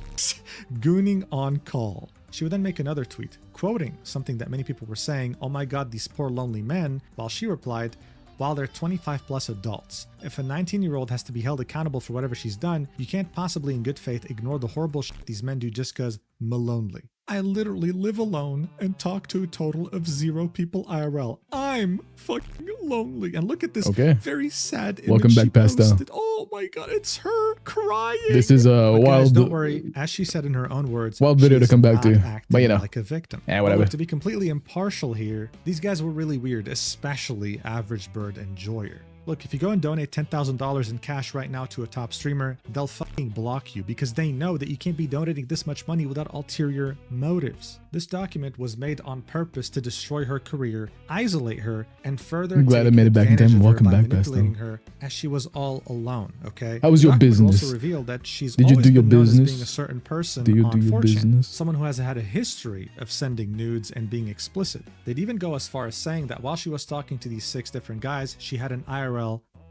gooning on call. She would then make another tweet, quoting something that many people were saying, oh my god, these poor lonely men, while she replied, while they're 25 plus adults. If a 19-year-old has to be held accountable for whatever she's done, you can't possibly in good faith ignore the horrible shit these men do just cause lonely. I literally live alone and talk to a total of 0 people IRL. I'm fucking lonely. And look at this very sad image.
Welcome back, Pasta.
Oh my god, it's her crying.
This is a wild.
Guys, don't worry. As she said in her own words,
wild video to come back to. But you know,
like a victim.
Whatever.
Look, to be completely impartial here, these guys were really weird, especially Average Bird Enjoyer. Look, if you go and donate $10,000 in cash right now to a top streamer, they'll fucking block you because they know that you can't be donating this much money without ulterior motives. This document was made on purpose to destroy her career, isolate her, and further
I'm glad I made it back in time. Welcome back,
manipulating her as she was all alone, okay?
How was your business?
Also revealed that she's
Did you do your business?
Being a certain person
do you
on
do your
4chan,
business?
someone who has had a history of sending nudes and being explicit. They'd even go as far as saying that while she was talking to these 6 different guys, she had an IRL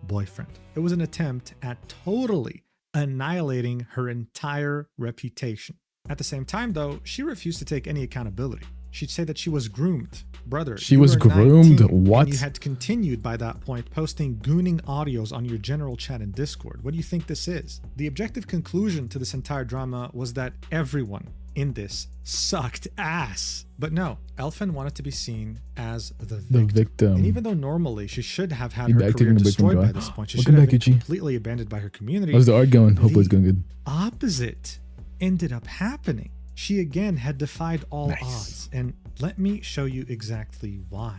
boyfriend. It was an attempt at totally annihilating her entire reputation. At the same time, though, she refused to take any accountability. She'd say that she was groomed. Brother,
she was groomed?
19,
what?
And you had continued by that point posting gooning audios on your general chat in Discord. What do you think this is? The objective conclusion to this entire drama was that everyone in this sucked ass. But no, Elfin wanted to be seen as the victim. And even though normally she should have had her career destroyed by this point, she should have been completely abandoned by her community.
How's the art going? Hopefully it's going good.
Opposite ended up happening. She again had defied all odds, and let me show you exactly why.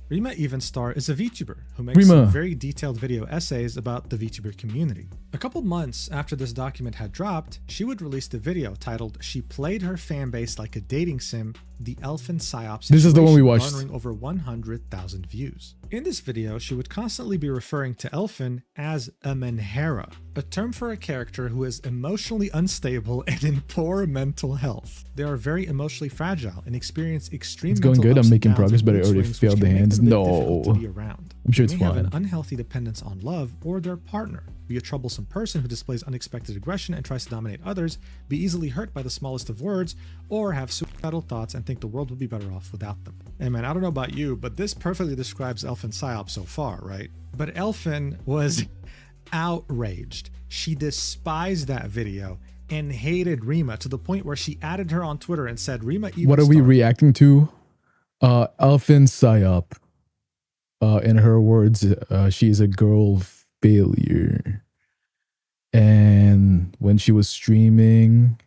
Rima Evenstar is a VTuber who makes some very detailed video essays about the VTuber community. A couple months after this document had dropped, she would release the video titled "She Played Her Fanbase Like a Dating Sim the Elfin Psyop
This is the one we watched.
garnering over 100,000 views. In this video, she would constantly be referring to Elfin as a Menhera, a term for a character who is emotionally unstable and in poor mental health. They are very emotionally fragile and experience extreme
It's going
mental
good.
ups
I'm
and
making
downs
progress,
and
but I
mood
already
swings,
failed
which
the
can make
hands.
them a bit
No.
difficult to be around.
I'm sure
They
it's
may have
fine.
an unhealthy dependence on love or their partner, be a troublesome person who displays unexpected aggression and tries to dominate others, be easily hurt by the smallest of words, or have suicidal thoughts and think the world would be better off without them. Hey man, I don't know about you, but this perfectly describes Elfin Psyop so far, right? But Elfin was outraged. She despised that video and hated Rima to the point where she added her on Twitter and said, Rima even
What are we
started
reacting to? Elfin Psyop. In her words, she is a girl failure. And when she was streaming,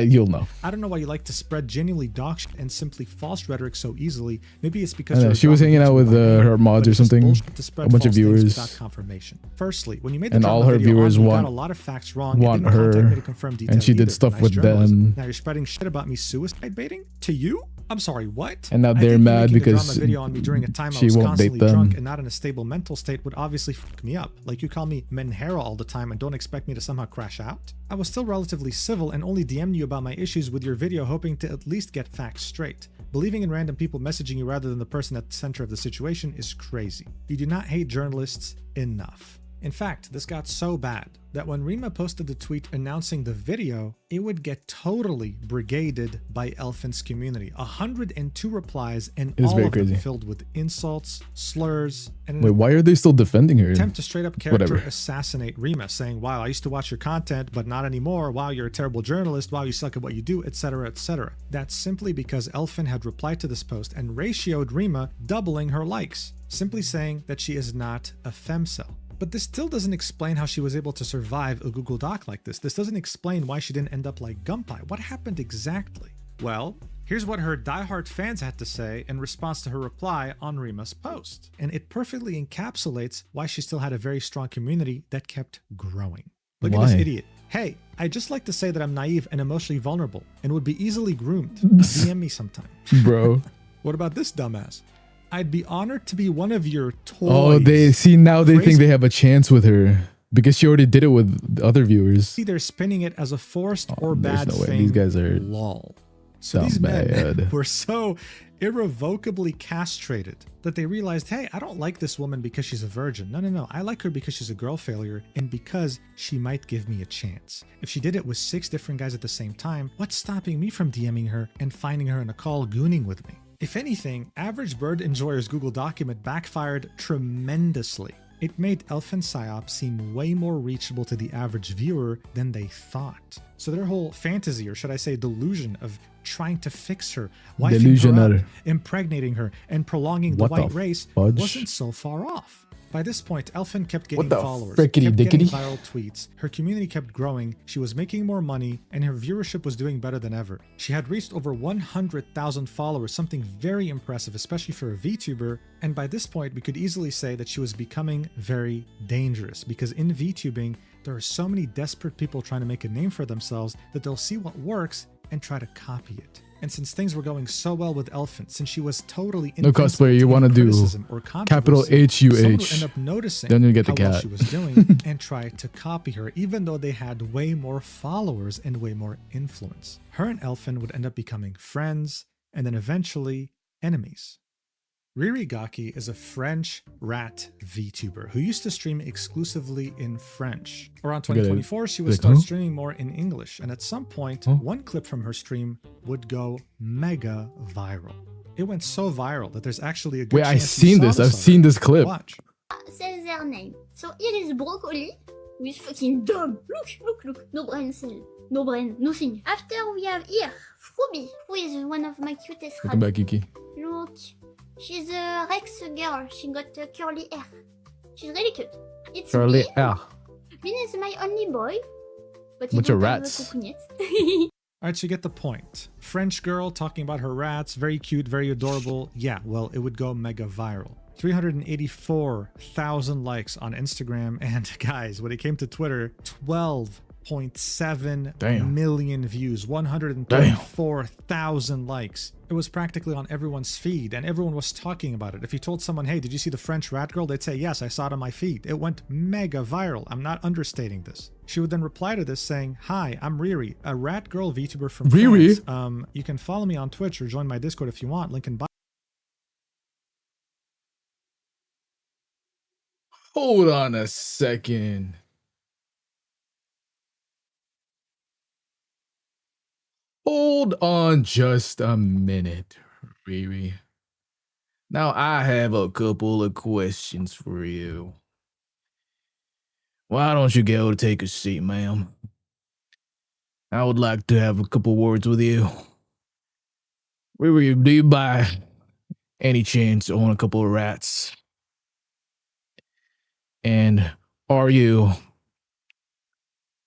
you'll know.
I don't know why you like to spread genuinely dog shit and simply false rhetoric so easily. Maybe it's
I
because
know,
you're a
she was hanging out with her mods or something. A bunch of viewers.
Without confirmation. Firstly, when you made the
And all
drama
her
video,
viewers
you got
want
a lot of facts wrong.
want
and didn't contact me
her,
to confirm
and
detail
she did
either.
stuff
Nice
with
journalism.
them.
Now you're spreading shit about me suicide baiting to you. I'm sorry, what?
And now
I
they're
think you
mad
making a
because
drama video on me during a time I
she
was
won't date
constantly
them.
drunk and not in a stable mental state would obviously fuck me up. Like you call me Menhera all the time and don't expect me to somehow crash out? I was still relatively civil and only DM'd you about my issues with your video hoping to at least get facts straight. Believing in random people messaging you rather than the person at the center of the situation is crazy. You do not hate journalists enough. In fact, this got so bad that when Rima posted the tweet announcing the video, it would get totally brigaded by Elfin's community. 102 replies and
It is
all
very
of them
crazy.
filled with insults, slurs, and
Wait, why are they still defending her?
attempt to straight up character
Whatever.
assassinate Rima, saying, wow, I used to watch your content, but not anymore. Wow, you're a terrible journalist. Wow, you suck at what you do, etc., etc. That's simply because Elfin had replied to this post and ratioed Rima, doubling her likes, simply saying that she is not a femcel. But this still doesn't explain how she was able to survive a Google Doc like this. This doesn't explain why she didn't end up like Gunpei. What happened exactly? Well, here's what her diehard fans had to say in response to her reply on Rima's post. And it perfectly encapsulates why she still had a very strong community that kept growing. Look at this
Why?
idiot. Hey, I'd just like to say that I'm naive and emotionally vulnerable and would be easily groomed. DM me sometime.
Bro.
What about this dumbass? I'd be honored to be one of your toys.
Oh, they see now they think
Crazy.
they have a chance with her because she already did it with the other viewers.
See, they're spinning it as a forced or
there's
bad
no way.
thing.
These guys are
lol. So
dumb
these men
bad.
were so irrevocably castrated that they realized, hey, I don't like this woman because she's a virgin. No. I like her because she's a girl failure and because she might give me a chance. If she did it with 6 different guys at the same time, what's stopping me from DMing her and finding her in a call gooning with me? If anything, Average Bird Enjoyer's Google document backfired tremendously. It made Elfin Psyop seem way more reachable to the average viewer than they thought. So their whole fantasy, or should I say delusion, of trying to fix her, wifing her
Delusional.
up, impregnating her, and prolonging the
What the
white race
fudge?
wasn't so far off. By this point, Elfin kept getting
What the
followers,
frickety
kept getting
dickety?
viral tweets, her community kept growing, she was making more money, and her viewership was doing better than ever. She had reached over 100,000 followers, something very impressive, especially for a VTuber, and by this point, we could easily say that she was becoming very dangerous, because in VTubing, there are so many desperate people trying to make a name for themselves that they'll see what works and try to copy it. And since things were going so well with Elfin, since she was totally
No
invincible
cosplayer, you
to
want to
any
do
criticism or
capital
controversy, someone would
HUH.
end up noticing
Then you get the
how well
cat.
she was doing and try to copy her, even though they had way more followers and way more influence. Her and Elfin would end up becoming friends and then eventually enemies. Riri Gaki is a French rat VTuber who used to stream exclusively in French. Around 2024, she would
like,
start
huh?
streaming more in English, and at some point, one clip from her stream would go mega viral. It went so viral that there's actually a good
Wait, I've
chance you
seen
saw
this. I've
already.
seen this clip.
Watch.
Says their name. So Iris Broccoli, who is fucking dumb. Look. No brain cell. No brain, nothing. After we have here, Fruby, who is one of my cutest
Welcome back,
rabbits.
Kiki.
Look. She's a Rex girl. She got curly hair. She's really cute. It's
Charlie
me.
R.
Min is my only boy. But
Bunch
he
of
don't have a
rats.
cocoon yet.
Alright, so you get the point. French girl talking about her rats, very cute, very adorable. Yeah, well, it would go mega viral. 384,000 likes on Instagram, and guys, when it came to Twitter, 1.7 million views, 134,000 likes. It was practically on everyone's feed, and everyone was talking about it. If you told someone, hey, did you see the French rat girl? They'd say, yes, I saw it on my feed. It went mega viral. I'm not understating this. She would then reply to this saying, hi, I'm Riri, a rat girl VTuber from France. You can follow me on Twitch or join my Discord if you want. Link in bio.
Hold on a second. Hold on just a minute, Riri. Now I have a couple of questions for you. Why don't you go to take a seat, ma'am? I would like to have a couple words with you. Riri, do you by any chance own a couple of rats? And are you,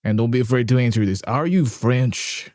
and don't be afraid to answer this, are you French?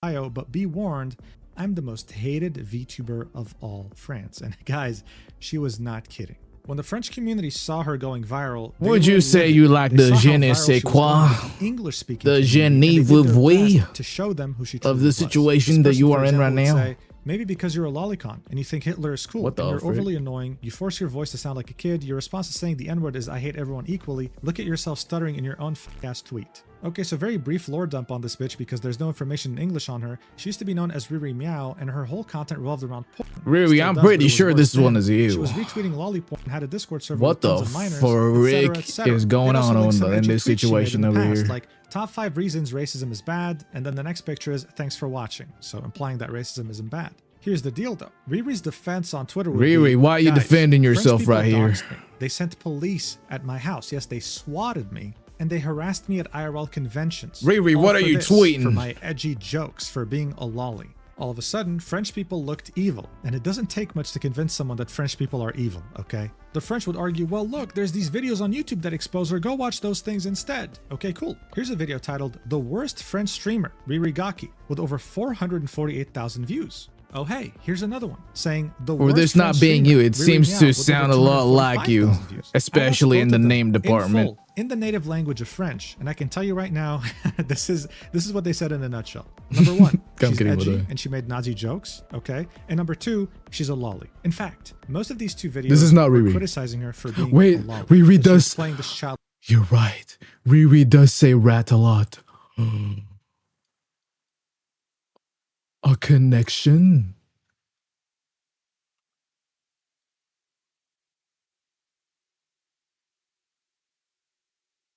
But be warned, I'm the most hated VTuber of all France. And guys, she was not kidding. When the French community saw her going viral,
would you say you like the je ne sais quoi, the je ne veux voir
to show them who she
of the situation that you are in right now?
Say, maybe because you're a lolicon and you think Hitler is cool, and you're overly annoying, you force your voice to sound like a kid, your response to saying the N-word is I hate everyone equally, look at yourself stuttering in your own f***ass tweet. Okay, so very brief lore dump on this bitch because there's no information in English on her. She used to be known as Riri Meow, and her whole content revolved around porn.
Riri, I'm pretty sure this one is you.
She was retweeting lollipop and had a Discord server
what
with
the
tons of minors,
frick is going on in this situation over here?
Like, top 5 reasons racism is bad, and then the next picture is thanks for watching, so implying that racism isn't bad. Here's the deal though. Riri's defense on Twitter would
Riri,
be,
why are you defending yourself right here?
They sent police at my house. Yes, they swatted me. And they harassed me at IRL conventions.
Riri, what are you tweeting?
For my edgy jokes, for being a lolly. All of a sudden, French people looked evil. And it doesn't take much to convince someone that French people are evil, okay? The French would argue, well, look, there's these videos on YouTube that expose her. Go watch those things instead. Okay, cool. Here's a video titled, The Worst French Streamer, Riri Gaki, with over 448,000 views. Oh, hey, here's another one saying the worst.
This not being you, it seems to sound a lot like you, especially in the name department.
In the native language of French, and I can tell you right now, this is what they said in a nutshell. Number 1, she's edgy and she made Nazi jokes, okay? And number 2, she's a lolly. In fact, most of these 2 videos
this is not
were
Riri.
Criticizing her for being
Wait,
a lolly.
Riri does
playing this child.
You're right. Riri does say rat a lot. A connection.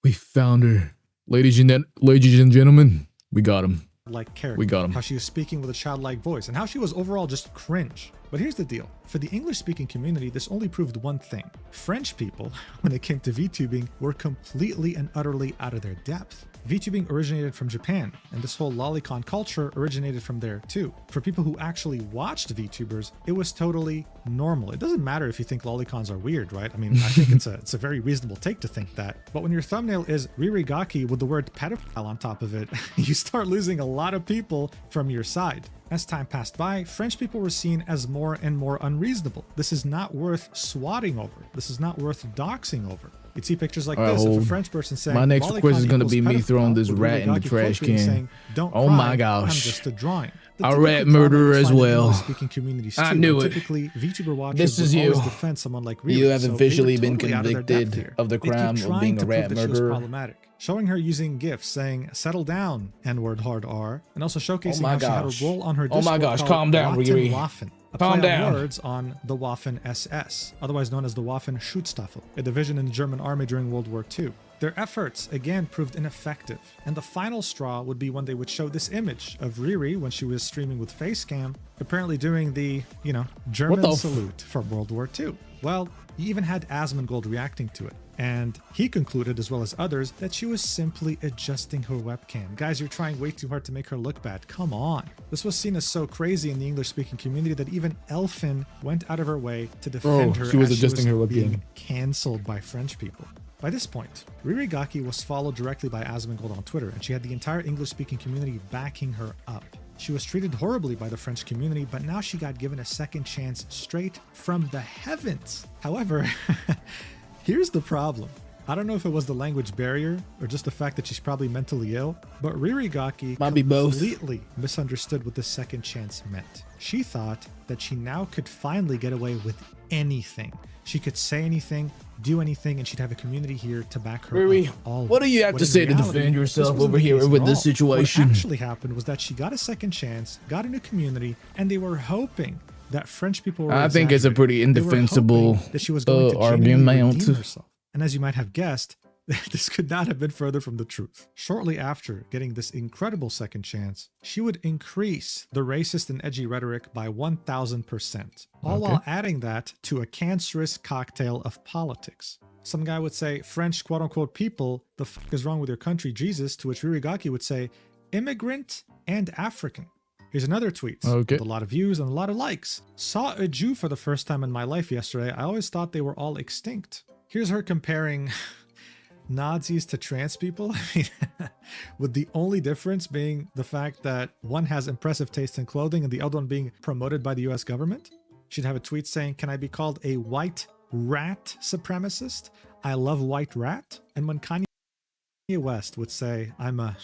We found her. Ladies and gentlemen, we got him.
Like character.
We got him.
How she was speaking with a childlike voice and how she was overall just cringe. But here's the deal. For the English-speaking community, this only proved one thing. French people, when it came to VTubing, were completely and utterly out of their depth. VTubing originated from Japan, and this whole lolicon culture originated from there too. For people who actually watched VTubers, it was totally normal. It doesn't matter if you think lolicons are weird, right? I mean, I think it's a very reasonable take to think that. But when your thumbnail is Riri Gaki with the word pedophile on top of it, you start losing a lot of people from your side. As time passed by, French people were seen as more and more unreasonable. This is not worth swatting over. This is not worth doxing over. You'd see pictures like this of a French person saying,
my next question is going to be me throwing this rat in the trash can.
Saying,
oh my gosh.
I'm just a drawing.
A rat murderer as well.
I
knew it.
Typically, VTuber watchers
this is you.
Defend someone like Riri,
you have officially been
totally
convicted of the crime of being a rat murderer.
Showing her using GIFs saying, settle down, N-word hard R, and also showcasing how she had a role on her Discord.
Oh my gosh, calm down, Riri.
Calm down. Words on the Waffen SS, otherwise known as the Waffen Schutzstaffel, a division in the German army during World War II. Their efforts, again, proved ineffective, and the final straw would be when they would show this image of Riri when she was streaming with Facecam, apparently doing the, German salute from World War II. Well, you even had Asmongold reacting to it. And he concluded, as well as others, that she was simply adjusting her webcam. Guys, you're trying way too hard to make her look bad. Come on. This was seen as so crazy in the English-speaking community that even Elfin went out of her way to defend her.
She was adjusting her webcam.
Being cancelled by French people. By this point, Riri Gaki was followed directly by Asmongold on Twitter, and she had the entire English-speaking community backing her up. She was treated horribly by the French community, but now she got given a second chance straight from the heavens. However, here's the problem. I don't know if it was the language barrier or just the fact that she's probably mentally ill, but Ririgaki
Might be both.
completely misunderstood what the second chance meant. She thought that she now could finally get away with anything. She could say anything, do anything, and she'd have a community here to back her
Riri,
up. All
what do you have to say to defend yourself over here with this situation?
What actually happened was that she got a second chance, got a new community, and they were hoping that French people were
I think it's a pretty indefensible
that she was going to
argument.
redeem herself. And as you might have guessed, this could not have been further from the truth. Shortly after getting this incredible second chance, she would increase the racist and edgy rhetoric by 1000%, all while adding that to a cancerous cocktail of politics. Some guy would say, French quote-unquote people, the fuck is wrong with your country, Jesus? To which Ririgaki would say, immigrant and African. Here's another tweet with a lot of views and a lot of likes. Saw a Jew for the first time in my life yesterday. I always thought they were all extinct. Here's her comparing Nazis to trans people. I mean, with the only difference being the fact that one has impressive taste in clothing and the other one being promoted by the US government. She'd have a tweet saying, can I be called a white rat supremacist? I love white rat. And when Kanye West would say, I'm a,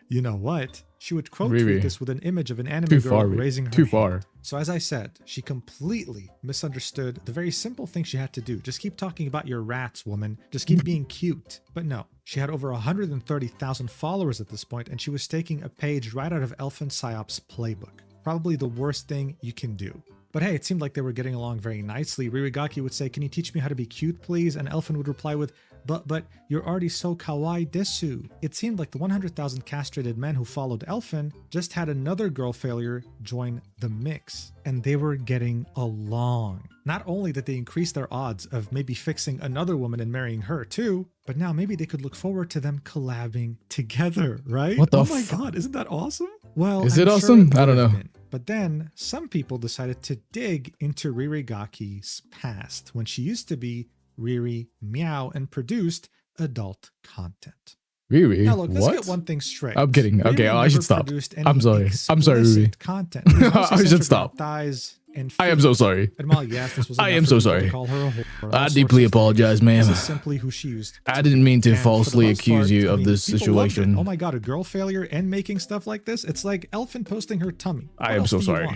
you know what? She would quote tweet this with an image of an anime girl raising her hand. So as I said, she completely misunderstood the very simple thing she had to do. Just keep talking about your rats, woman. Just keep being cute. But no, she had over 130,000 followers at this point, and she was taking a page right out of Elfin Psyop's playbook. Probably the worst thing you can do. But hey, it seemed like they were getting along very nicely. Ririgaki would say, can you teach me how to be cute, please? And Elfin would reply with, but you're already so kawaii desu. It seemed like the 100,000 castrated men who followed Elfin just had another girl failure join the mix, and they were getting along. Not only did they increase their odds of maybe fixing another woman and marrying her too, but now maybe they could look forward to them collabing together, right?
What the
my God, isn't that awesome? Well,
is it awesome? I don't know.
But then some people decided to dig into Ririgaki's past when she used to be Riri Meow and produced adult content.
Riri?
Now look, let's
what?
get one thing straight.
I'm kidding.
Riri
Okay, I should stop.
I'm
sorry. I'm sorry, Riri.
Content.
I should stop.
Thighs and
I am so sorry.
And while yes, this was
I am so sorry.
Call her a whore,
I deeply apologize, ma'am.
This is simply who she used.
I didn't mean to falsely accuse you of this situation.
Oh my God, a girl failure and making stuff like this? It's like Elfin posting her tummy.
I am so sorry.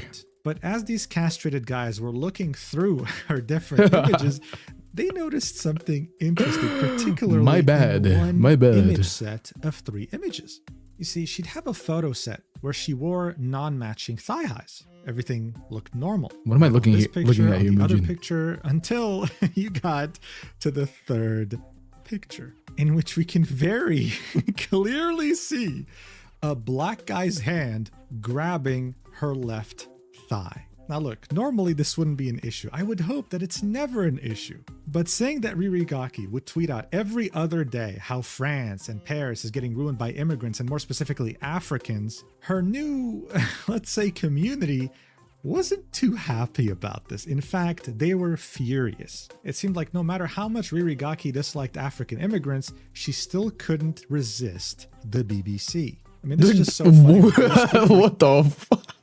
But as these castrated guys were looking through her different images, they noticed something interesting, particularly
my bad.
In one image set of 3 images. You see, she'd have a photo set where she wore non-matching thigh highs. Everything looked normal.
What am I looking at you,
the other picture, until you got to the 3rd picture, in which we can very clearly see a black guy's hand grabbing her left thigh. Now look, normally this wouldn't be an issue. I would hope that it's never an issue. But saying that Ririgaki would tweet out every other day how France and Paris is getting ruined by immigrants, and more specifically Africans, her new, let's say, community wasn't too happy about this. In fact, they were furious. It seemed like no matter how much Ririgaki disliked African immigrants, she still couldn't resist the BBC. I mean, this is just so funny.
What the fuck?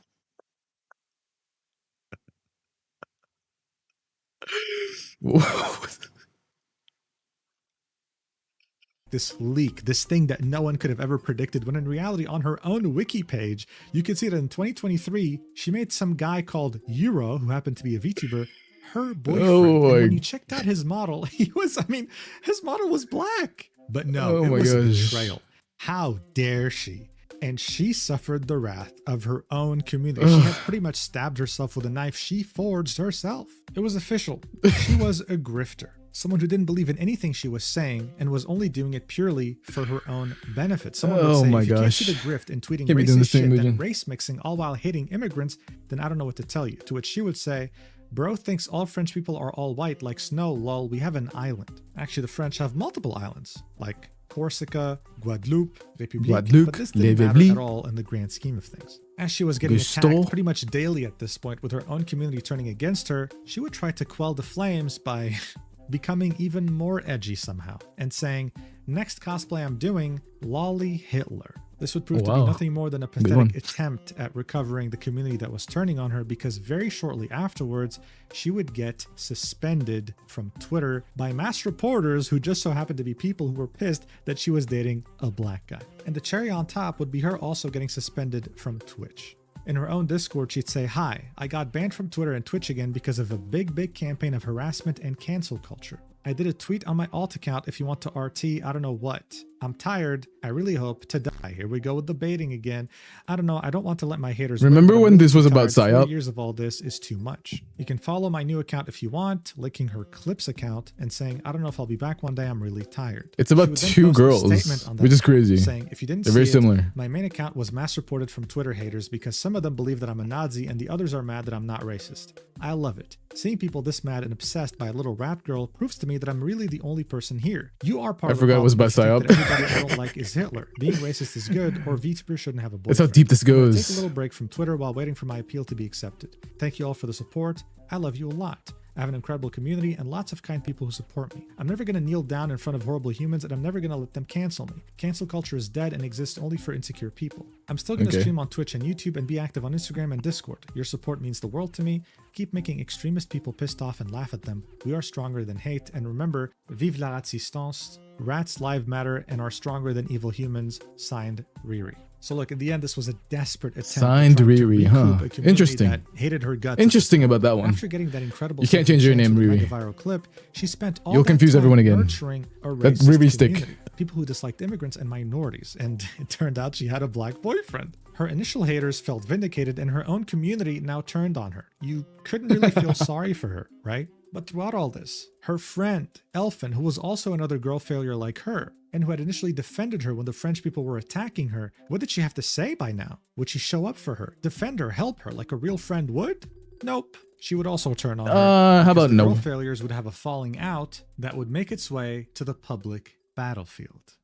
This leak, this thing that no one could have ever predicted, when in reality on her own wiki page, you can see that in 2023, she made some guy called Euro, who happened to be a VTuber, her boyfriend. And when you checked out his model, his model was black. But no, it was a betrayal. How dare she? And she suffered the wrath of her own community. She had pretty much stabbed herself with a knife she forged herself. It was official. She was a grifter. Someone who didn't believe in anything she was saying and was only doing it purely for her own benefit. Someone would say, if you can't see the grift in tweeting racist shit, then race mixing all while hating immigrants, then I don't know what to tell you. To which she would say, bro thinks all French people are all white like snow, lol, we have an island. Actually, the French have multiple islands, like Corsica, Guadeloupe, République, but this didn't matter at all in the grand scheme of things. As she was getting attacked pretty much daily at this point, with her own community turning against her, she would try to quell the flames by becoming even more edgy somehow, and saying, next cosplay I'm doing, Lolly Hitler. This would prove to be nothing more than a pathetic attempt at recovering the community that was turning on her, because very shortly afterwards, she would get suspended from Twitter by mass reporters who just so happened to be people who were pissed that she was dating a black guy. And the cherry on top would be her also getting suspended from Twitch. In her own Discord, she'd say, "Hi, I got banned from Twitter and Twitch again because of a big campaign of harassment and cancel culture. I did a tweet on my alt account if you want to RT, I don't know what. I'm tired. I really hope to die." Here we go with the baiting again. I don't know. I don't want to let my haters
remember when this was about PSYOP?
4 years of all this is too much. You can follow my new account if you want, linking her Clips account and saying, "I don't know if I'll be back one day. I'm really tired."
It's about 2 girls, which is crazy.
Saying, if you didn't
They're very similar.
My main account was mass reported from Twitter haters because some of them believe that I'm a Nazi and the others are mad that I'm not racist. I love it. Seeing people this mad and obsessed by a little rat girl proves to me that I'm really the only person here. You are part of the problem.
I forgot it was about PSYOP.
Everybody I don't like is Hitler. Being racist is good, or VTuber shouldn't have a boyfriend.
That's how deep this goes.
Take a little break from Twitter while waiting for my appeal to be accepted. Thank you all for the support. I love you a lot. I have an incredible community and lots of kind people who support me. I'm never going to kneel down in front of horrible humans, and I'm never going to let them cancel me. Cancel culture is dead and exists only for insecure people. I'm still going to stream on Twitch and YouTube and be active on Instagram and Discord. Your support means the world to me. Keep making extremist people pissed off and laugh at them. We are stronger than hate. And remember, vive la résistance. Rats live matter and are stronger than evil humans. Signed, Riri. So look, in the end, this was a desperate attempt.
Signed Riri, huh? Interesting.
That hated her guts.
Interesting about that one.
After getting that incredible,
you can't change your name, Riri.
Viral clip, she spent all
You'll confuse everyone again.
That
Riri stick.
People who disliked immigrants and minorities, and it turned out she had a black boyfriend. Her initial haters felt vindicated, and her own community now turned on her. You couldn't really feel sorry for her, right? But throughout all this, her friend, Elfin, who was also another girl failure like her, and who had initially defended her when the French people were attacking her, what did she have to say by now? Would she show up for her, defend her, help her like a real friend would? Nope. She would also turn on her.
How about no?
Girl failures would have a falling out that would make its way to the public battlefield.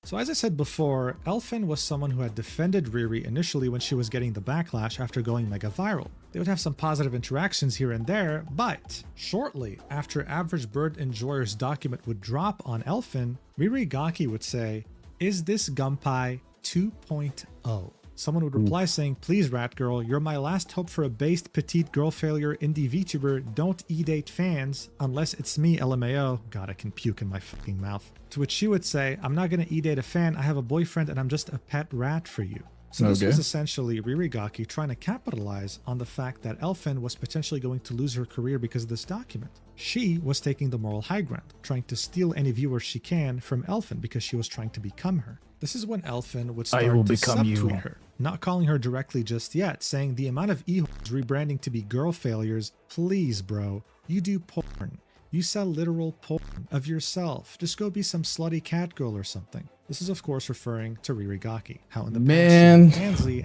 So as I said before, Elfin was someone who had defended Riri initially when she was getting the backlash after going mega viral. They would have some positive interactions here and there, but shortly after Average Bird Enjoyer's document would drop on Elfin, Riri Gaki would say, "Is this Gunpei 2.0? Someone would reply saying, "Please, Rat Girl, you're my last hope for a based petite girl failure indie VTuber. Don't e-date fans unless it's me, LMAO. God, I can puke in my fucking mouth." To which she would say, "I'm not going to e-date a fan. I have a boyfriend and I'm just a pet rat for you." So this was essentially Riri Gaki trying to capitalize on the fact that Elfin was potentially going to lose her career because of this document. She was taking the moral high ground, trying to steal any viewers she can from Elfin because she was trying to become her. This is when Elfin would start to subtweet her, not calling her directly just yet, saying, "The amount of e-holes rebranding to be girl failures, please bro, you do porn. You sell literal porn of yourself. Just go be some slutty cat girl or something." This is of course referring to Riri Gaki. How in the past,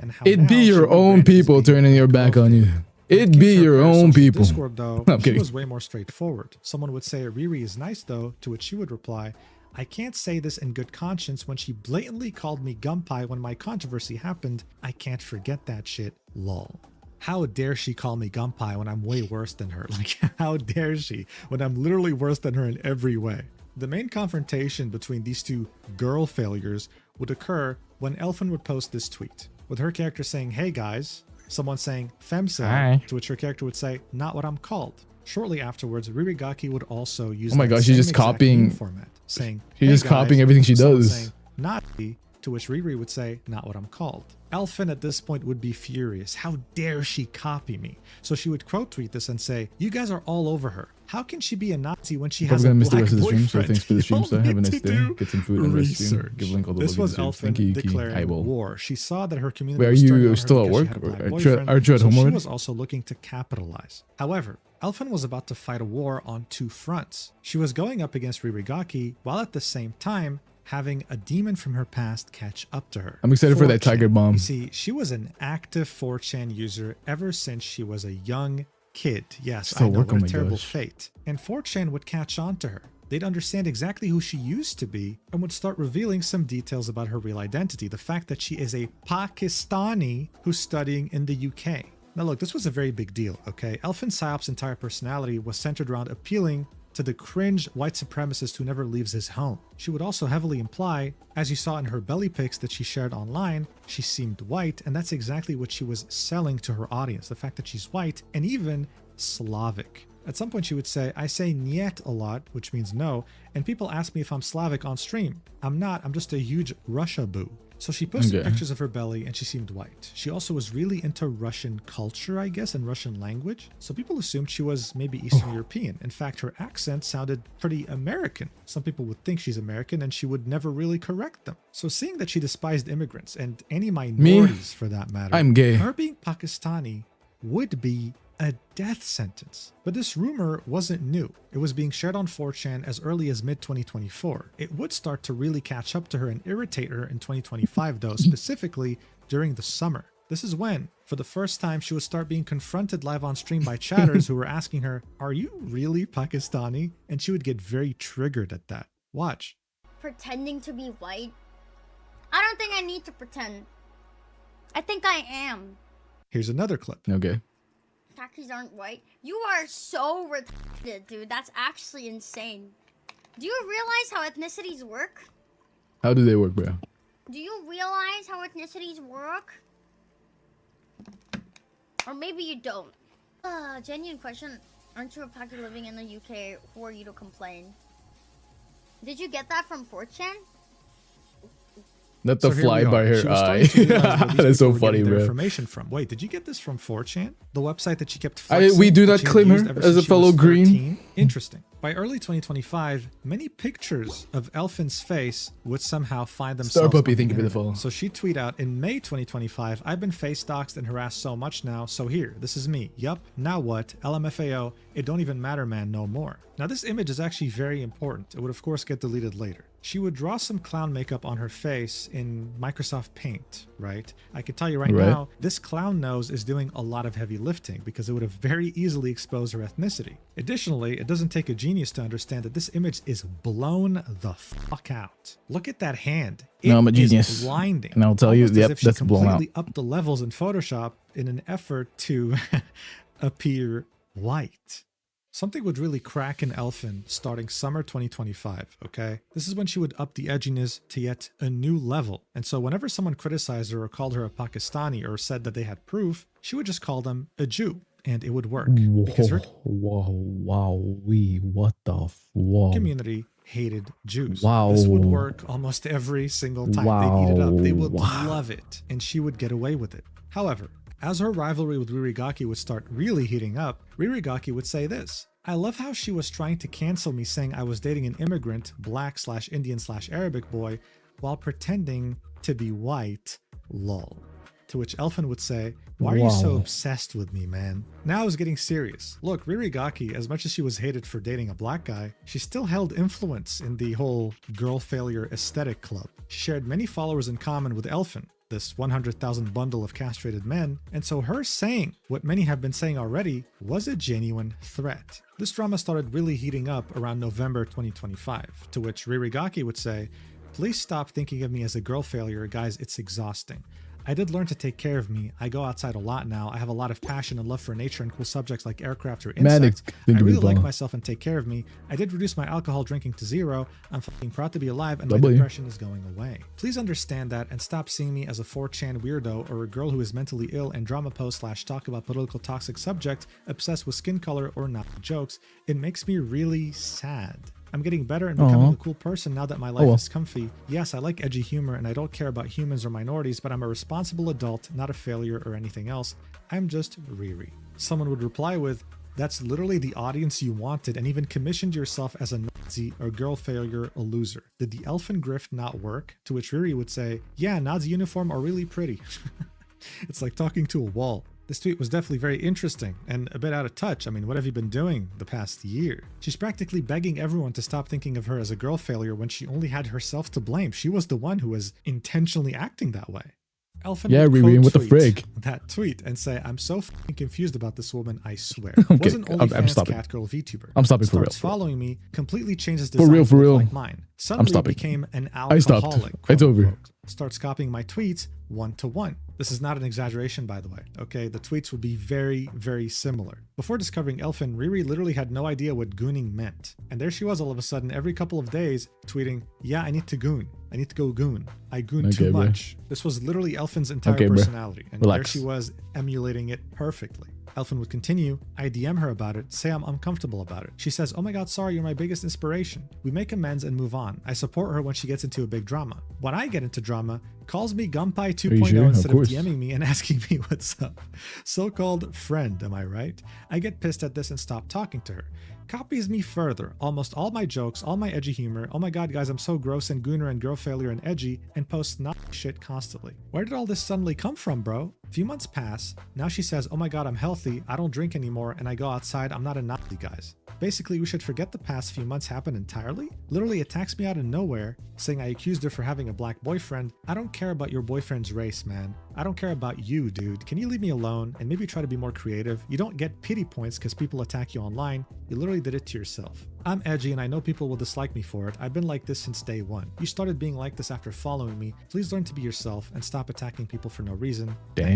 and how
it'd be your own people turning your back on you. It'd be your own people.
Discord, though, she was way more straightforward. Someone would say Riri is nice though, to which she would reply, "I can't say this in good conscience when she blatantly called me Gunpei when my controversy happened. I can't forget that shit, lol." How dare she call me Gunpei when I'm way worse than her? Like, how dare she when I'm literally worse than her in every way? The main confrontation between these two girl failures would occur when Elfin would post this tweet, with her character saying, "Hey guys," someone saying "Femcel," to which her character would say, "Not what I'm called." Shortly afterwards, Riri Gaki would also use
she's just copying
format, saying,
she's just copying everything she does.
Saying, "Nazi," to which Riri would say, "Not what I'm called." Elfin at this point would be furious. How dare she copy me? So she would quote tweet this and say, "You guys are all over her. How can she be a Nazi when she has a black boyfriend?"
So thanks for the stream. So have a nice day. Get some food and rest soon. Give link all the
This was Elfin declaring war. She saw that her community was
turning on her still at work? Aren't you at home already?
She was also looking to capitalize. However, Elfin was about to fight a war on two fronts. She was going up against Riri Gaki while at the same time having a demon from her past catch up to her.
I'm excited for that Tiger Bomb.
You see, she was an active 4chan user ever since she was a young kid. Yes, I know, what a terrible fate. And 4chan would catch on to her. They'd understand exactly who she used to be and would start revealing some details about her real identity. The fact that she is a Pakistani who's studying in the UK. Now look, this was a very big deal, okay? Elfin PSYOP's entire personality was centered around appealing to the cringe white supremacist who never leaves his home. She would also heavily imply, as you saw in her belly pics that she shared online, she seemed white, and that's exactly what she was selling to her audience, the fact that she's white and even Slavic. At some point she would say, I say niet a lot, which means no, and people ask me if I'm Slavic on stream. I'm not, I'm just a huge Russia boo. So she posted pictures of her belly and she seemed white. She also was really into Russian culture, I guess, and Russian language. So people assumed she was maybe Eastern European. In fact, her accent sounded pretty American. Some people would think she's American and she would never really correct them. So seeing that she despised immigrants and any minorities for that matter,
I'm gay.
Her being Pakistani would be a death sentence. But this rumor wasn't new. It was being shared on 4chan as early as mid-2024. It would start to really catch up to her and irritate her in 2025 though, specifically during the summer. This is when, for the first time, she would start being confronted live on stream by chatters who were asking her, are you really Pakistani? And she would get very triggered at that. Watch.
Pretending to be white? I don't think I need to pretend. I think I am.
Here's another clip.
Okay.
Takis aren't white. You are so retarded, dude. That's actually insane. Do you realize how ethnicities work?
How do they work, bro?
Do you realize how ethnicities work? Or maybe you don't. Genuine question. Aren't you a Paki living in the UK? Who are you to complain? Did you get that from 4chan?
Not the fly by her eye. That's so funny, bro.
Information from. Wait, did you get this from 4chan? The website that she kept flexing?
We do not claim her as a fellow green.
Interesting. By early 2025, many pictures of Elfin's face would somehow find themselves
Star Puppy, thank you for the follow.
So she tweeted out in May 2025, I've been face doxed and harassed so much now, so here, this is me. Yup, now what? LMFAO, it don't even matter, man, no more. Now this image is actually very important. It would of course get deleted later. She would draw some clown makeup on her face in Microsoft Paint, right? I can tell you right now, this clown nose is doing a lot of heavy lifting because it would have very easily exposed her ethnicity. Additionally, it doesn't take a genius to understand that this image is blown the fuck out. Look at that hand.
No, I'm a genius.
Blinding.
And I'll tell you, yep, that's blown out.
Completely upped the levels in Photoshop in an effort to appear white. Something would really crack in Elfin starting summer 2025, okay? This is when she would up the edginess to yet a new level. And so whenever someone criticized her or called her a Pakistani or said that they had proof, she would just call them a Jew, and it would work. Because her
what the fuck?
Community hated Jews.
Wow.
This would work almost every single time they'd eat it up. They would love it, and she would get away with it. However, as her rivalry with Ririgaki would start really heating up, Ririgaki would say this: I love how she was trying to cancel me saying I was dating an immigrant, black/Indian/Arabic boy, while pretending to be white, lol. To which Elfin would say, why are you so obsessed with me, man? Now I was getting serious. Look, Ririgaki, as much as she was hated for dating a black guy, she still held influence in the whole girl failure aesthetic club. She shared many followers in common with Elfin, this 100,000 bundle of castrated men, and so her saying what many have been saying already was a genuine threat. This drama started really heating up around November 2025, to which Ririgaki would say, please stop thinking of me as a girl failure, guys, it's exhausting. I did learn to take care of me. I go outside a lot now. I have a lot of passion and love for nature and cool subjects like aircraft or insects. I really like myself and take care of me. I did reduce my alcohol drinking to 0. I'm fucking proud to be alive and my depression is going away. Please understand that and stop seeing me as a 4chan weirdo or a girl who is mentally ill and drama post / talk about political toxic subject, obsessed with skin color or not jokes. It makes me really sad. I'm getting better and becoming a cool person now that my life is comfy. Yes, I like edgy humor and I don't care about humans or minorities, but I'm a responsible adult, not a failure or anything else. I'm just Riri. Someone would reply with, that's literally the audience you wanted and even commissioned yourself as a Nazi or girl failure, a loser. Did the elfin grift not work? To which Riri would say, yeah, Nazi uniform are really pretty. It's like talking to a wall. This tweet was definitely very interesting and a bit out of touch. I mean, what have you been doing the past year? She's practically begging everyone to stop thinking of her as a girl failure when she only had herself to blame. She was the one who was intentionally acting that way. Elfin
yeah,
would
Riri, what the
quote-tweet
frig?
that tweet and say, "I'm so fucking confused about this woman, I swear."
Okay,
Wasn't
I'm
OnlyFans
stopping.
Catgirl VTuber.
I'm stopping for real.
Starts following me, completely changes
For
design
real,
to
for
look
real.
like mine. Suddenly
stopping.
became an
I stopped.
alcoholic.
It's over.
quote-unquote. Starts copying my tweets one-to-one. This is not an exaggeration, by the way. Okay, the tweets would be very, very similar. Before discovering Elfin, Riri literally had no idea what gooning meant. And there she was all of a sudden every couple of days tweeting, "Yeah, I need to goon. I need to go goon. I goon too
bro.
much." This was literally Elfin's entire
Okay, bro.
personality. And
Relax.
there she was emulating it perfectly. Elfin would continue. I DM her about it, say I'm uncomfortable about it. She says, "Oh my god, sorry, you're my biggest inspiration." We make amends and move on. I support her when she gets into a big drama. When I get into drama, calls me Gunpei 2.0
sure?
instead
Of
of
course.
DMing me and asking me what's up. So-called friend, am I right? I get pissed at this and stop talking to her. Copies me further, almost all my jokes, all my edgy humor, "Oh my god guys, I'm so gross and gooner and girl failure and edgy," and posts not shit constantly. Where did all this suddenly come from, bro? A few months pass, now she says, "Oh my god, I'm healthy, I don't drink anymore, and I go outside, I'm not a Nazi, guys." Basically, we should forget the past few months happened entirely? Literally attacks me out of nowhere, saying I accused her for having a black boyfriend. I don't care about your boyfriend's race, man. I don't care about you, dude. Can you leave me alone and maybe try to be more creative? You don't get pity points because people attack you online. You literally did it to yourself. I'm edgy and I know people will dislike me for it. I've been like this since day one. You started being like this after following me. Please learn to be yourself and stop attacking people for no reason.
Damn.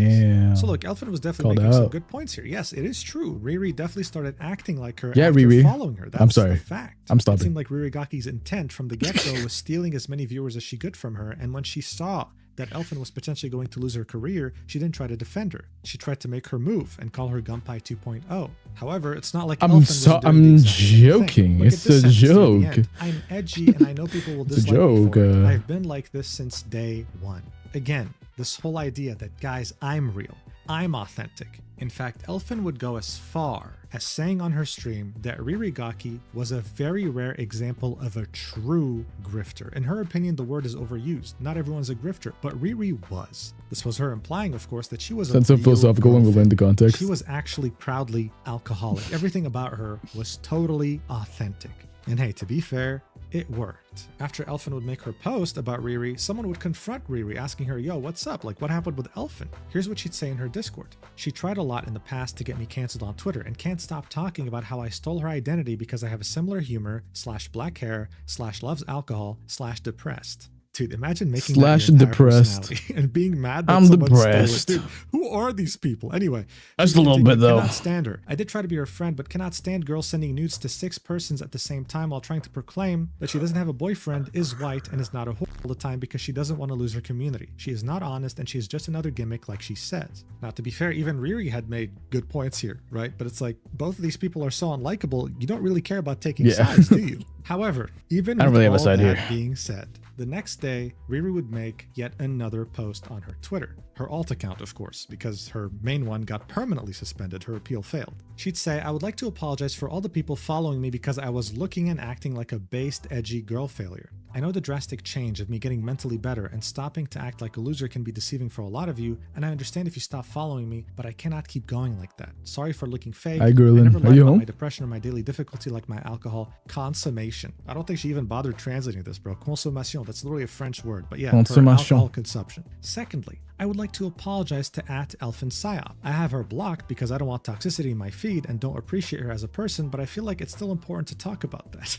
Thanks. So look, Elfin was definitely
Called
making some
out.
good points here. Yes, it is true. Riri definitely started acting like her
Yeah,
after
Riri.
following her. That's
I'm sorry.
a fact.
I'm
It
stopping.
seemed like Ririgaki's intent from the get-go was stealing as many viewers as she could from her, and when she saw that Elfin was potentially going to lose her career, she didn't try to defend her. She tried to make her move and call her Gunpei 2.0. However, it's not like Elfin was doing the
I'm
exact same thing.
joking.
Look at
It's
this
a
sentence near the
joke.
end. I'm edgy and I know people will
It's a
dislike me for it.
joke,
I've been like this since day one. Again, this whole idea that, guys, I'm real. I'm authentic. In fact, Elfin would go as far as saying on her stream that Ririgaki was a very rare example of a true grifter. In her opinion, the word is overused. Not everyone's a grifter, but Riri was. This was her implying, of course, that she was
Sense
a
of philosophical
real
when we'll learn the context.
She was actually proudly alcoholic. Everything about her was totally authentic. And hey, to be fair, it worked. After Elfin would make her post about Riri, someone would confront Riri asking her, "Yo, what's up? Like, what happened with Elfin?" Here's what she'd say in her Discord. "She tried a lot in the past to get me canceled on Twitter and can't stop talking about how I stole her identity because I have a similar humor / black hair / loves alcohol / depressed." Dude, imagine making that
/
your entire
depressed.
personality and being mad that
I'm
someone
depressed.
stole it. Dude, who are these people? Anyway,
Just
she
a little
continued,
bit, though.
Cannot stand her. I did try to be her friend, but cannot stand girls sending nudes to 6 persons at the same time while trying to proclaim that she doesn't have a boyfriend, is white, and is not a whore all the time because she doesn't want to lose her community. She is not honest, and she is just another gimmick like she says. Now, to be fair, even Riri had made good points here, right? But it's like, both of these people are so unlikable, you don't really care about taking
Yeah.
sides, do you? However, even
I don't
with
really have a
all
side
that
here.
being said, the next day, Riri would make yet another post on her Twitter. Her alt account, of course, because her main one got permanently suspended. Her appeal failed. She'd say, "I would like to apologize for all the people following me because I was looking and acting like a based, edgy girl failure. I know the drastic change of me getting mentally better and stopping to act like a loser can be deceiving for a lot of you, and I understand if you stop following me, but I cannot keep going like that. Sorry for looking fake.
Hi, Gerlin.
I never
Are
lied
you
about
home?
my depression or my daily difficulty like my alcohol consummation." I don't think she even bothered translating this, bro. Consommation, that's literally a French word, but yeah, her
Consommation.
alcohol consumption. Secondly, I would like to apologize to @Elfin Psyop. I have her blocked because I don't want toxicity in my feed and don't appreciate her as a person, but I feel like it's still important to talk about that.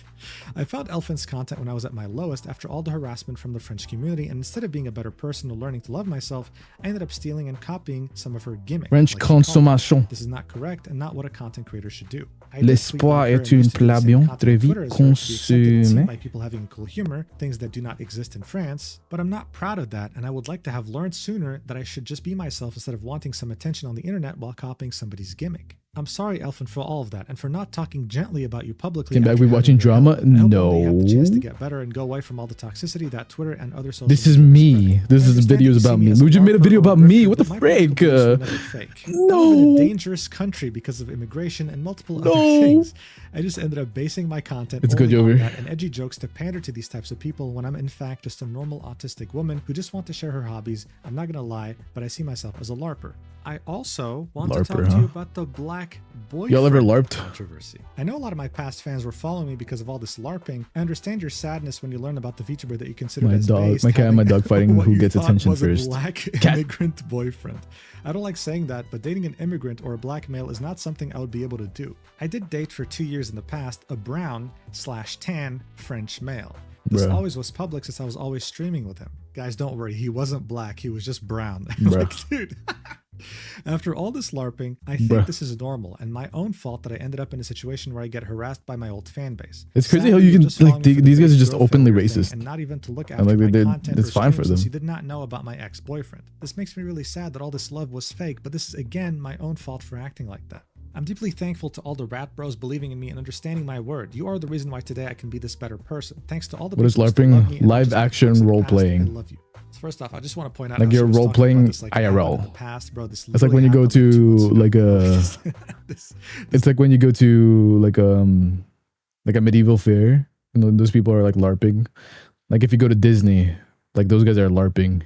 I found Elfin's content when I was at my lowest after all the harassment from the French community, and instead of being a better person or learning to love myself, I ended up stealing and copying some of her gimmicks.
French
like she called it.
consommation.
This is not correct and not what a content creator should do. I did
L'espoir
tweet like her
est
and
une
used to do the same
plabion
content
très
on
vite
Twitter as her to be accepted and seen
consommée.
by people having cool humor, things that do not exist in France, but I'm not proud of that, and I would like to have learned sooner that I should just be myself instead of wanting some attention on the internet while copying somebody's gimmick. I'm sorry, Elfin, for all of that, and for not talking gently about you publicly.
Came back
after
we watching
having your
drama?
help. I hope one day you have the chance to
No.
get better and go away from all the toxicity that Twitter and other social
This is
media
me.
spread.
This
I
is
understand
videos
you see
about
me
me.
as a
We just made a
barber
video
or
about
grifter,
me. What the
but my political
frick?
beliefs are never fake. I live in a dangerous country because of immigration and multiple other things. I just ended up basing my content
It's
only
good,
on
Jover.
that and edgy jokes to pander to these types of people when I'm in fact just a normal autistic woman who just want to share her hobbies. I'm not gonna lie, but I see myself as a LARPer. I also want to talk
LARPer,
to
huh?
you about the Black black boyfriend
Y'all ever LARPed?
controversy. I know a lot of my past fans were following me because of all this LARPing. I understand your sadness when you learn about the VTuber that you consider as based,
my cat and my dog fighting who gets attention
was
first.
A black immigrant boyfriend. I don't like saying that, but dating an immigrant or a black male is not something I would be able to do. I did date for 2 years in the past a brown/tan French male. This always was public since I was always streaming with him. Guys, don't worry, he wasn't black, he was just brown. Like, dude. After all this LARPing, I think this is normal and my own fault that I ended up in a situation where I get harassed by my old fan base.
It's crazy how you can, like, these guys are just openly racist.
And not even to look after
like,
my content
it's fine for them.
He did not know about my ex-boyfriend. This makes me really sad that all this love was fake, but this is again my own fault for acting like that. I'm deeply thankful to all the rat bros believing in me and understanding my word. You are the reason why today I can be this better person. Thanks to all the
What is LARPing? Live action role playing.
I love you. So first off, I just want to point out
like you're role playing IRL. It's like when you go to like a it's like when you go to like a medieval fair. You know, those people are like LARPing. Like if you go to Disney, like those guys are LARPing.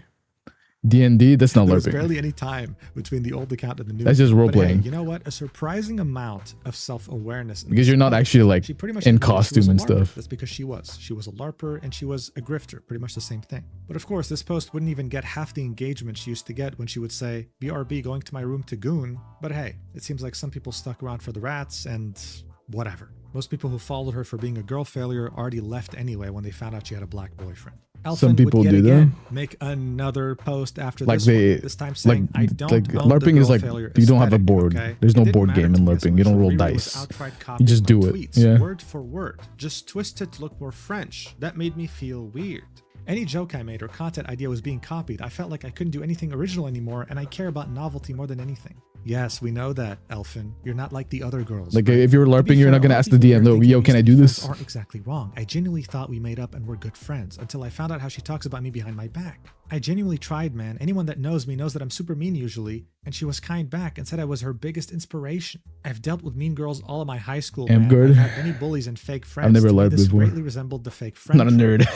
D&D, that's not
There's
LARPing.
barely any time between the old account and the new.
That's just role
But
playing.
Hey, you know what? A surprising amount of self-awareness.
Because you're not actually like in costume and stuff.
That's because she was. She was a LARPer and she was a grifter. Pretty much the same thing. But of course, this post wouldn't even get half the engagement she used to get when she would say, BRB going to my room to goon. But hey, it seems like some people stuck around for the rats and whatever. Most people who followed her for being a girl failure already left anyway when they found out she had a black boyfriend. Elfin
Some people
would
do
again
that.
Make another post after
Like
this
they,
one, this time saying, I don't
like
own the
LARPing is
girl
like
failure
you don't have a
aesthetic,
board.
okay?
There's no
It didn't
board
matter
game
to
in
me as
LARPing.
much.
You don't roll
Riri was
dice.
outright
You
copying
just
my
do it.
tweets,
Yeah.
word for word, just twisted to look more French. That made me feel weird. Any joke I made or content idea was being copied. I felt like I couldn't do anything original anymore, and I care about novelty more than anything. Yes, we know that, Elfin. You're not like the other girls.
Like
right?
if you're
To be
LARPing, you're
fair,
not gonna
all
ask the
people
DM,
here
"No,
thinking
yo,
we
can I
used
do
to be
this?"
friends aren't exactly wrong. I genuinely thought we made up and we're good friends until I found out how she talks about me behind my back. I genuinely tried, man. Anyone that knows me knows that I'm super mean usually, and she was kind back and said I was her biggest inspiration. I've dealt with mean girls all of my high school, man.
Good.
I've had many bullies and fake friends.
I've never
To me,
LARPed
this
before.
greatly resembled the fake friend.
Not a nerd.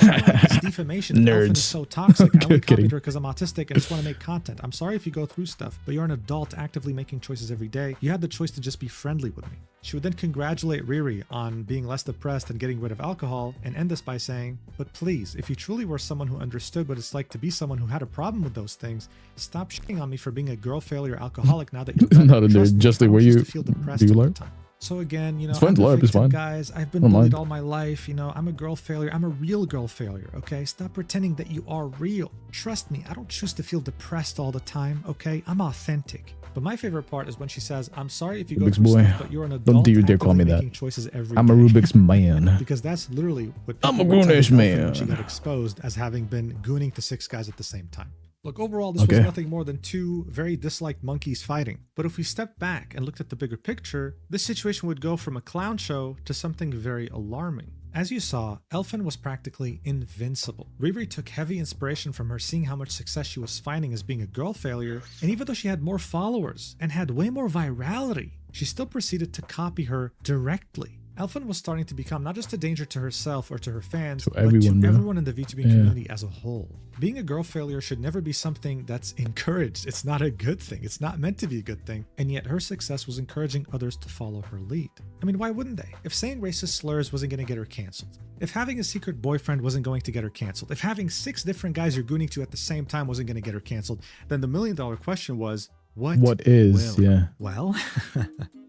This defamation of Elfin is so toxic. I only copied her because I'm autistic and just want to make content. I'm sorry if you go through stuff, but you're an adult actively making choices every day. You had the choice to just be friendly with me. She would then congratulate Riri on being less depressed and getting rid of alcohol and end this by saying, but please, if you truly were someone who understood what it's like to be someone who had a problem with those things, stop shitting on me for being a girl failure alcoholic now that you're
Not a nerd. Just like where you
feel depressed
do you
all the
LARP?
time. So again, you know,
It's fun
I'm
to
a
LARP, it's
victim,
fine.
guys. I've been
Don't
bullied
mind.
all my life. You know, I'm a girl failure. I'm a real girl failure, okay? Stop pretending that you are real. Trust me, I don't choose to feel depressed all the time, okay? I'm authentic. But my favorite part is when she says, I'm sorry if you go
Rubik's
through
boy.
stuff, but you're an adult
Don't dare call me
actively
that.
making choices every
I'm a
day."
Rubik's man.
Because that's literally what
I'm a
people would tell
grown-ass
Elfin
man.
when she got exposed as having been gooning to 6 guys at the same time. Look, overall, this
Okay.
was nothing more than 2 very disliked monkeys fighting. But if we step back and looked at the bigger picture, this situation would go from a clown show to something very alarming. As you saw, Elfin was practically invincible. Riri took heavy inspiration from her seeing how much success she was finding as being a girl failure, and even though she had more followers and had way more virality, she still proceeded to copy her directly. Elfin was starting to become not just a danger to herself or to her fans, but
everyone,
to
bro.
everyone in the VTubing
Yeah.
community as a whole. Being a girl failure should never be something that's encouraged. It's not a good thing. It's not meant to be a good thing. And yet her success was encouraging others to follow her lead. I mean, why wouldn't they? If saying racist slurs wasn't going to get her canceled, if having a secret boyfriend wasn't going to get her canceled, if having 6 different guys you're gooning to at the same time wasn't going to get her canceled, then the $1 million question was, what
is,
will?
yeah.
Well,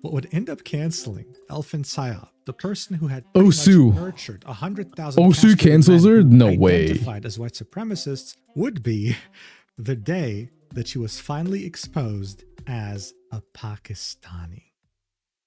what would end up canceling Elfin Psyop, the person who had pretty
Osu.
much nurtured 100,000
Osu
castrated
cancels
men
her?
who
No way.
identified as white supremacists, would be the day that she was finally exposed as a Pakistani.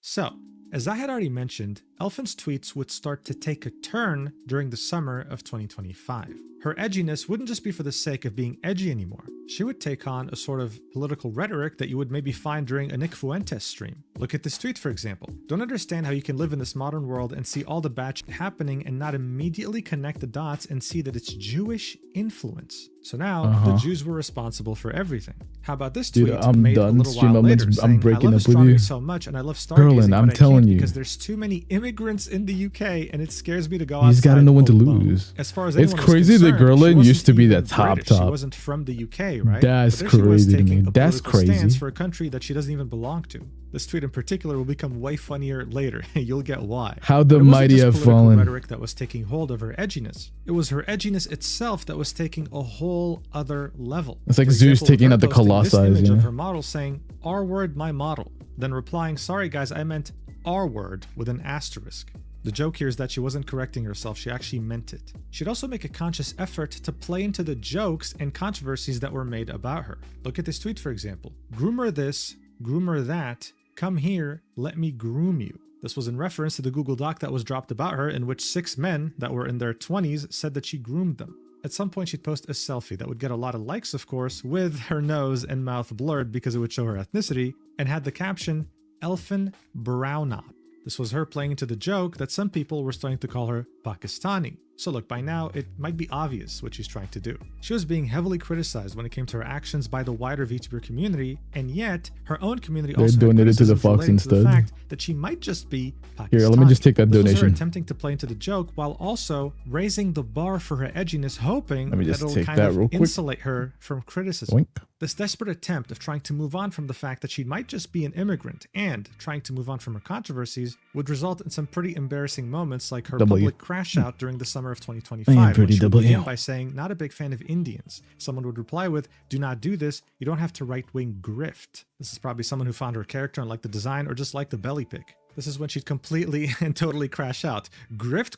So, as I had already mentioned, Elfin's tweets would start to take a turn during the summer of 2025. Her edginess wouldn't just be for the sake of being edgy anymore. She would take on a sort of political rhetoric that you would maybe find during a Nick Fuentes stream. Look at this tweet, for example. Don't understand how you can live in this modern world and see all the bad shit happening and not immediately connect the dots and see that it's Jewish influence. So now, the Jews were responsible for everything. How about this tweet
Dude, I'm
made a
done.
little
Stream
while
moments.
later
I'm
saying,
breaking
I love
up with
astronomy
you.
so much and I love stargazing,
Berlin, I'm
but I
telling
can't
you.
because there's too many immigrants in the UK and it scares me to go
He's got to
outside
know when to
alone.
lose.
As far as
It's
anyone was
crazy that
concerned, she
Gerlin
wasn't
used to be
even
the top
British. She
top.
wasn't from the UK, UK, right?
That's
but there
crazy to me.
Taking a
That's crazy.
Stance for a country that she doesn't even belong to. This tweet in particular will become way funnier later. You'll get why.
How the mighty have fallen.
Rhetoric that was taking hold of her edginess. It was her edginess itself that was taking a whole other level.
It's like Zeus taking out the
Colossi.
Colossi.
Image of her model saying, "R word, my model." Then replying, "Sorry guys, I meant R word with an asterisk." The joke here is that she wasn't correcting herself, she actually meant it. She'd also make a conscious effort to play into the jokes and controversies that were made about her. Look at this tweet, for example. "Groomer this, groomer that, come here, let me groom you." This was in reference to the Google Doc that was dropped about her, in which 6 men that were in their 20s said that she groomed them. At some point, she'd post a selfie that would get a lot of likes, of course, with her nose and mouth blurred because it would show her ethnicity, and had the caption, "Elfin Brownop." This was her playing into the joke that some people were starting to call her Pakistani. So look, by now, it might be obvious what she's trying to do. She was being heavily criticized when it came to her actions by the wider VTuber community, and yet her own community also
donated to the Fox instead.
The fact that she might just be Pakistani.
Here, let me just take that donation.
Was her attempting to play into the joke while also raising the bar for her edginess, hoping that it'll kind of insulate her from criticism.
Oink.
This desperate attempt of trying to move on from the fact that she might just be an immigrant and trying to move on from her controversies would result in some pretty embarrassing moments, like her public crash out during the summer of 2025, when she would begin by saying, "Not a big fan of Indians." Someone would reply with, "Do not do this. You don't have to right-wing grift." This is probably someone who found her character and liked the design, or just liked the belly pic. This is when she'd completely and totally crash out. "Grift?" ?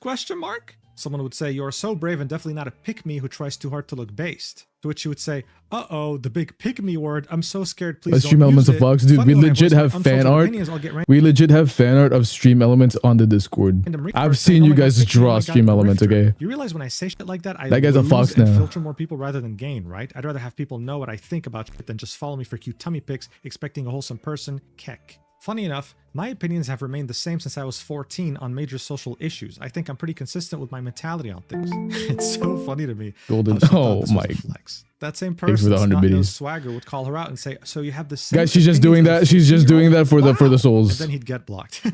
Someone would say, "You're so brave and definitely not a pick-me who tries too hard to look based." To which she would say, "Uh-oh, the big pick-me word. I'm so scared. Please don't
Stream Elements of Fox, dude. We legit have fan art. We legit have fan art of Stream Elements on the Discord. I've seen you guys draw Stream Elements, okay?
You realize when I say shit like that, I
that guy's a Fox now.
Filter more people rather than gain, right? I'd rather have people know what I think about shit than just follow me for cute tummy pics, expecting a wholesome person. Keck. Funny enough, my opinions have remained the same since I was 14 on major social issues. I think I'm pretty consistent with my mentality on things. It's so funny to me.
Golden. Oh my.
That same person, no swagger, would call her out and say, "So you have the same."
Guys, she's just doing that. She's just doing that for the souls.
And then he'd get blocked.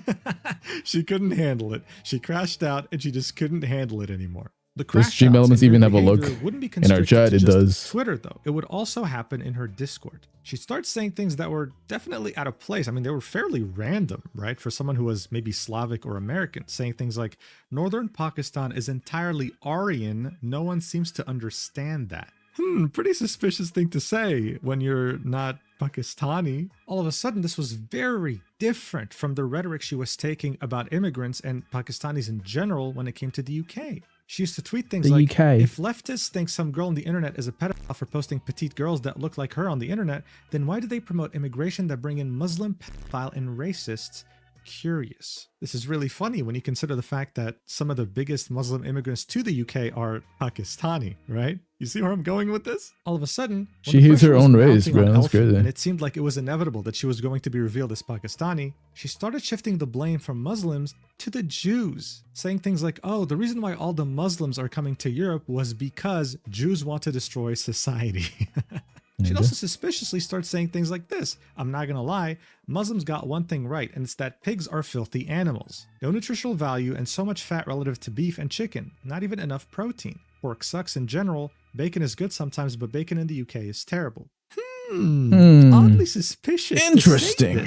She couldn't handle it. She crashed out, and she just couldn't handle it anymore. The
Stream Elements even have a look in our chat. It does.
Twitter, though, it would also happen in her Discord. She starts saying things that were definitely out of place. I mean, they were fairly random, right? For someone who was maybe Slavic or American, saying things like, "Northern Pakistan is entirely Aryan. No one seems to understand that." Pretty suspicious thing to say when you're not Pakistani. All of a sudden, this was very different from the rhetoric she was taking about immigrants and Pakistanis in general when it came to the UK. She used to tweet things like, "If leftists think some girl on the internet is a pedophile for posting petite girls that look like her on the internet, then why do they promote immigration that bring in Muslim, pedophile, and racists? Curious." This is really funny when you consider the fact that some of the biggest Muslim immigrants to the UK are Pakistani, right? You see where I'm going with this? All of a sudden,
she hates her own race, bro. That's crazy.
And it seemed like it was inevitable that she was going to be revealed as Pakistani. She started shifting the blame from Muslims to the Jews, saying things like, "Oh, the reason why all the Muslims are coming to Europe was because Jews want to destroy society." She'd also suspiciously start saying things like this. "I'm not gonna lie, Muslims got one thing right, and it's that pigs are filthy animals. No nutritional value and so much fat relative to beef and chicken. Not even enough protein. Pork sucks in general. Bacon is good sometimes, but bacon in the UK is terrible." Oddly suspicious.
Interesting.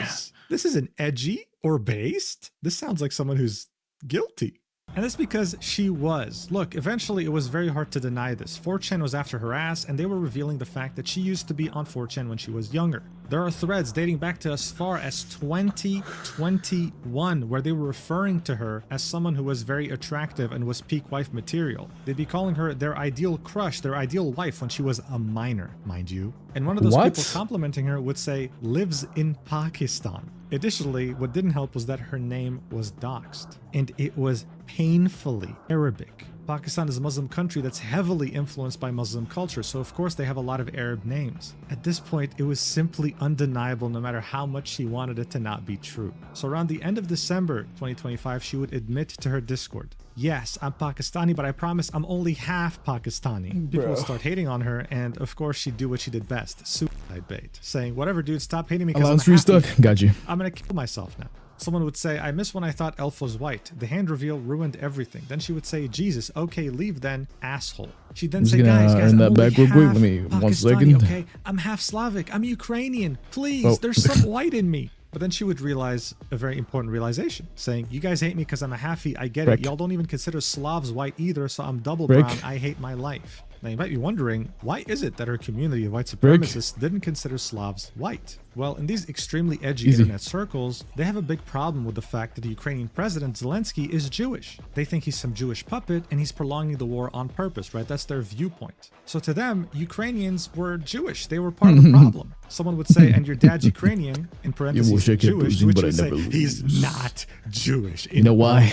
This isn't edgy or based. This sounds like someone who's guilty. And that's because she was. Look, eventually it was very hard to deny this. 4chan was after her ass, and they were revealing the fact that she used to be on 4chan when she was younger. There are threads dating back to as far as 2021 where they were referring to her as someone who was very attractive and was peak wife material. They'd be calling her their ideal crush, their ideal wife when she was a minor, mind you. And one of those people complimenting her would say, "Lives in Pakistan." Additionally, what didn't help was that her name was doxed, and it was painfully Arabic. Pakistan is a Muslim country that's heavily influenced by Muslim culture, so of course they have a lot of Arab names. At this point, it was simply undeniable no matter how much she wanted it to not be true. So around the end of December 2025, she would admit to her Discord, "Yes, I'm Pakistani, but I promise I'm only half Pakistani." People would start hating on her, and of course she'd do what she did best, suicide bait, saying, "Whatever, dude, stop hating me because I'm happy.
Got you.
I'm gonna kill myself now." Someone would say, I miss when I thought Elf was white. The hand reveal ruined everything. Then she would say, Jesus, okay, leave then, asshole. She'd then say, guys,
earn that back real quick. Let me 1 second.
Okay, I'm half Slavic. I'm Ukrainian. Please, there's some white in me. But then she would realize a very important realization, saying, you guys hate me because I'm a halfie. I get it. Y'all don't even consider Slavs white either, so I'm double brown. I hate my life. Now you might be wondering, why is it that her community of white supremacists didn't consider Slavs white? Well, in these extremely edgy internet circles, they have a big problem with the fact that the Ukrainian president Zelensky is Jewish. They think he's some Jewish puppet and he's prolonging the war on purpose, right? That's their viewpoint. So to them, Ukrainians were Jewish. They were part of the problem. Someone would say, and your dad's Ukrainian, in parentheses, Jewish, which would say, he's not Jewish.
You know why?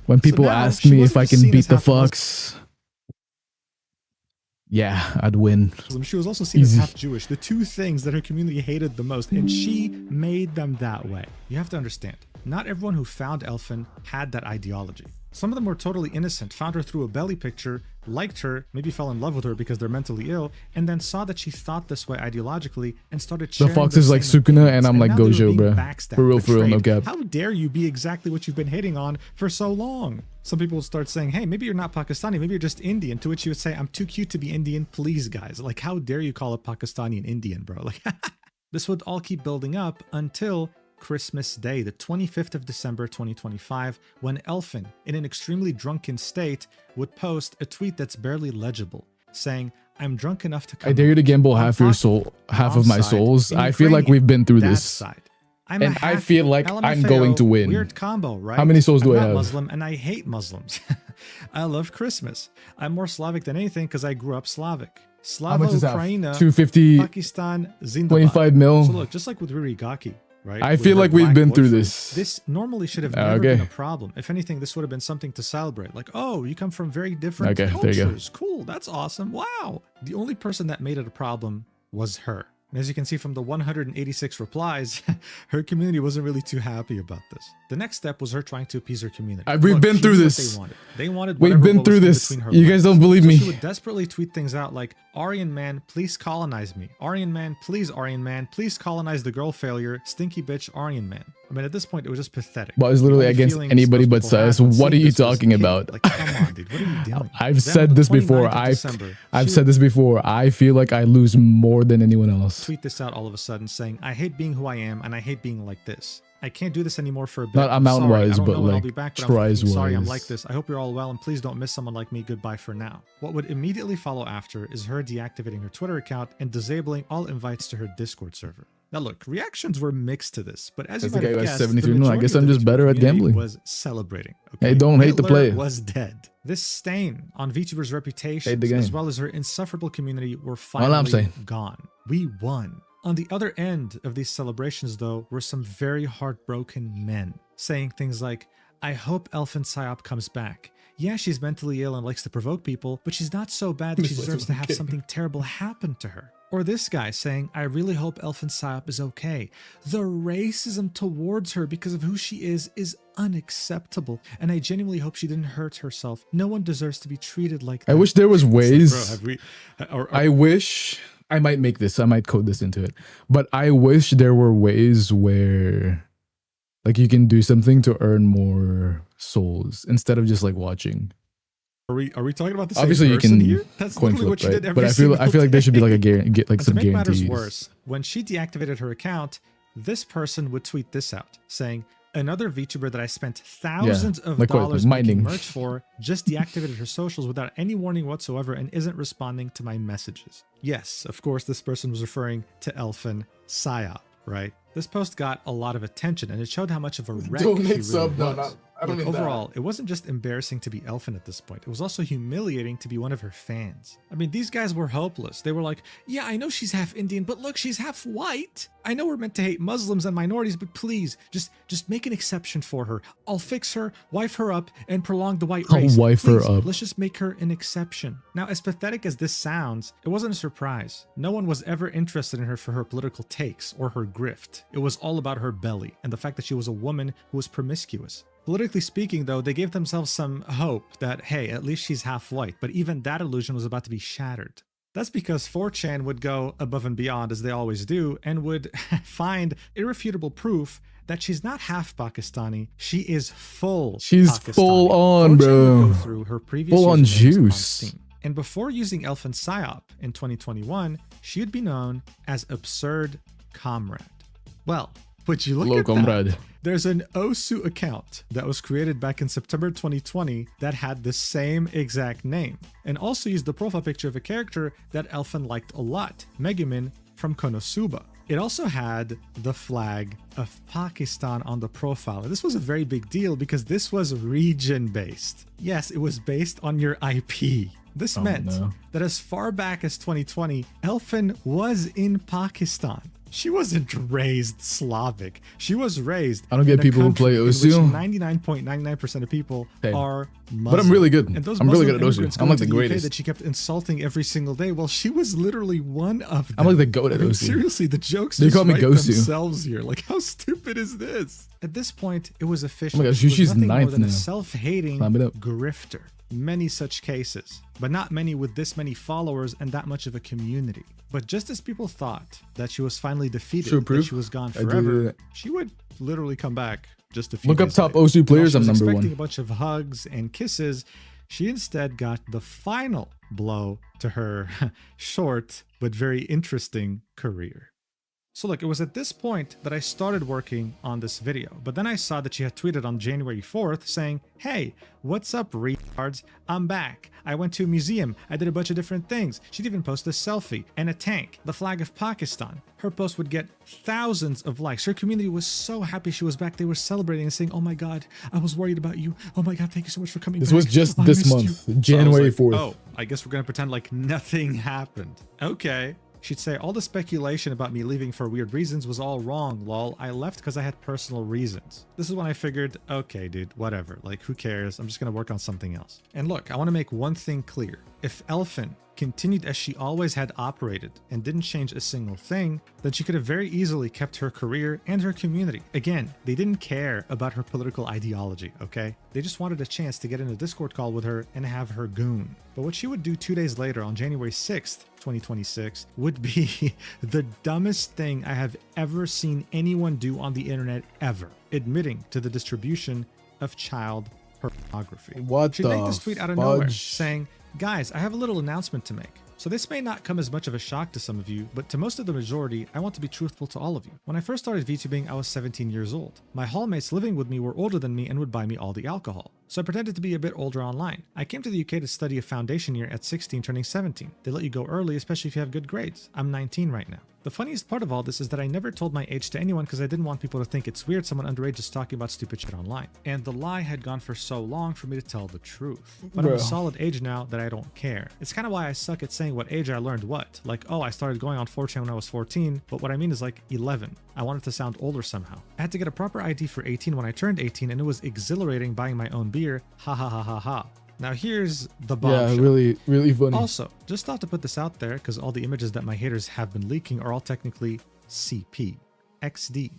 When people ask me if I can beat the Fox, yeah, I'd win.
She was also seen as half Jewish, the two things that her community hated the most, and she made them that way. You have to understand, not everyone who found Elfin had that ideology. Some of them were totally innocent, found her through a belly picture, liked her, maybe fell in love with her because they're mentally ill, and then saw that she thought this way ideologically and started sharing
the Fox is like Sukuna and I'm like Gojo, bro. For real, no cap.
How dare you be exactly what you've been hating on for so long? Some people would start saying, hey, maybe you're not Pakistani, maybe you're just Indian, to which you would say, I'm too cute to be Indian, please guys. Like, how dare you call a Pakistani an Indian, bro? Like, this would all keep building up until Christmas Day, the 25th of December 2025, when Elfin, in an extremely drunken state, would post a tweet that's barely legible, saying, I'm drunk enough to come.
I dare you to gamble half your soul, half of my souls. I feel like we've been through this. And I feel like I'm going to win.
Weird combo, right?
How many souls do I have?
I'm Muslim and I hate Muslims. I love Christmas. I'm more Slavic than anything because I grew up Slavic. Slava Ukraina,
250,
Pakistan, Zindabad.
25 mil.
So look, just like with Ririgaki, right?
I feel like we've been through this.
This normally should have never been a problem. If anything, this would have been something to celebrate. Like, oh, you come from very different cultures. Cool, that's awesome. Wow. The only person that made it a problem was her. And as you can see from the 186 replies, her community wasn't really too happy about this. The next step was her trying to appease her community.
We've been through this.
They wanted
We've been through this. You guys don't believe me.
She would desperately tweet things out like, Aryan man, please colonize me. Aryan man, please colonize the girl failure. Stinky bitch, Aryan man. I mean, at this point, it was just pathetic.
Well, it's literally against anybody but Sias. What are you talking about?
Like, come on, dude. What are you doing?
I've said this before. I've said this before. I feel like I lose more than anyone else.
Tweet this out all of a sudden saying, I hate being who I am and I hate being like this. I can't do this anymore for a bit.
Not amount-wise, but like tries-wise.
Sorry, I'm like this. I hope you're all well, and please don't miss someone like me. Goodbye for now. What would immediately follow after is her deactivating her Twitter account and disabling all invites to her Discord server. Now look, reactions were mixed to this, but as you might have guessed, 73.
No, I guess I'm just better at gambling.
Was celebrating. Okay?
Hey, don't hate the play.
Was dead. This stain on VTuber's reputation, as well as her insufferable community, were finally gone. We won. On the other end of these celebrations, though, were some very heartbroken men saying things like, I hope Elfin Psyop comes back. Yeah, she's mentally ill and likes to provoke people, but she's not so bad that she deserves to have something terrible happen to her. Or this guy saying, I really hope Elfin Psyop is okay. The racism towards her because of who she is unacceptable, and I genuinely hope she didn't hurt herself. No one deserves to be treated like that.
I wish there was ways.
Like, bro,
I wish... I might make this. I might code this into it. But I wish there were ways where like you can do something to earn more souls instead of just like watching.
Are we talking about the same
Obviously you can
here? That's
coin
flip,
right? But I feel like there should be like a get like some
guarantees. To make
guarantees.
matters worse, when she deactivated her account, this person would tweet this out saying, another VTuber that I spent thousands of dollars making merch for just deactivated her socials without any warning whatsoever and isn't responding to my messages. Yes, of course, this person was referring to Elfin Psyop, right? This post got a lot of attention and it showed how much of a wreck he really was. Overall, it wasn't just embarrassing to be Elfin at this point. It was also humiliating to be one of her fans. I mean, these guys were hopeless. They were like, yeah, I know she's half Indian, but look, she's half white. I know we're meant to hate Muslims and minorities, but please, just make an exception for her. I'll fix her, wife her up, and prolong the white race.
I'll wife her up.
Let's just make her an exception. Now, as pathetic as this sounds, it wasn't a surprise. No one was ever interested in her for her political takes or her grift. It was all about her belly and the fact that she was a woman who was promiscuous. Politically speaking, though, they gave themselves some hope that, hey, at least she's half white, but even that illusion was about to be shattered. That's because 4chan would go above and beyond, as they always do, and would find irrefutable proof that she's not half Pakistani, she is full
She's
Pakistani.
full on,
4chan
bro.
would go through her previous
Full on
usernames
juice.
Steam. And before using Elfen Psyop in 2021, she would be known as Absurd Comrade. Well, would you look
Hello,
at
comrade.
that? There's an Osu account that was created back in September 2020 that had the same exact name, and also used the profile picture of a character that Elfen liked a lot, Megumin from Konosuba. It also had the flag of Pakistan on the profile. This was a very big deal because this was region-based. Yes, it was based on your IP. This meant that as far back as 2020, Elfen was in Pakistan. She wasn't raised Slavic. She was raised.
I don't get people who play Osu.
99.99% of people are Muslim.
But I'm really good.
And those
I'm really
Muslim
good at Osu.
immigrants
I'm like
going
the
to UK
greatest.
that she kept insulting every single day. Well, she was literally one of them.
I'm like the goat at
I mean,
Osu.
seriously, the jokes
They
just
call me
write
Gosu.
themselves here. Like, how stupid is this? At this point, it was official.
Oh my gosh,
She was
she's
nothing more
ninth
than a
now.
self-hating
Climb it up.
grifter. Many such cases, but not many with this many followers and that much of a community. But just as people thought that she was finally defeated,
True
that
proof.
she was gone
I do
forever,
that.
she would literally come back just a few
Look up
days
top
later.
Osu players.
While
I'm
she was
number
expecting
one.
a bunch of hugs and kisses, she instead got the final blow to her short but very interesting career. So look, it was at this point that I started working on this video, but then I saw that she had tweeted on January 4th saying, "Hey, what's up, retards? I'm back. I went to a museum. I did a bunch of different things." She'd even post a selfie and a tank, the flag of Pakistan. Her post would get thousands of likes. Her community was so happy she was back. They were celebrating and saying, "Oh my God, I was worried about you. Oh my God, thank you so much for coming
This
back.
was just
I
this
missed
month,
you." So I
January
was like,
4th.
Oh, I guess we're going to pretend like nothing happened. Okay. She'd say, "All the speculation about me leaving for weird reasons was all wrong, lol. I left because I had personal reasons." This is when I figured, okay, dude, whatever. Like, who cares? I'm just going to work on something else. And look, I want to make one thing clear. If Elfen continued as she always had operated and didn't change a single thing, then she could have very easily kept her career and her community. Again, they didn't care about her political ideology, okay? They just wanted a chance to get in a Discord call with her and have her goon. But what she would do 2 days later on January 6th, 2026, would be the dumbest thing I have ever seen anyone do on the internet ever, admitting to the distribution of child pornography.
What
She'd
the
make this tweet out of nowhere
fudge?
saying, "Guys, I have a little announcement to make. So this may not come as much of a shock to some of you, but to most of the majority, I want to be truthful to all of you. When I first started VTubing, I was 17 years old. My hallmates living with me were older than me and would buy me all the alcohol. So I pretended to be a bit older online. I came to the UK to study a foundation year at 16, turning 17. They let you go early, especially if you have good grades. I'm 19 right now. The funniest part of all this is that I never told my age to anyone because I didn't want people to think it's weird someone underage is talking about stupid shit online. And the lie had gone for so long for me to tell the truth. But I'm a
Bro.
solid age now that I don't care. It's kind of why I suck at saying what age I learned what. Like, oh, I started going on 4chan when I was 14, but what I mean is like 11. I wanted to sound older somehow. I had to get a proper ID for 18 when I turned 18, and it was exhilarating buying my own beer. Ha ha ha ha ha. Now here's the bombshell.
Yeah, really, really funny.
Also, just thought to put this out there because all the images that my haters have been leaking are all technically CP, XD.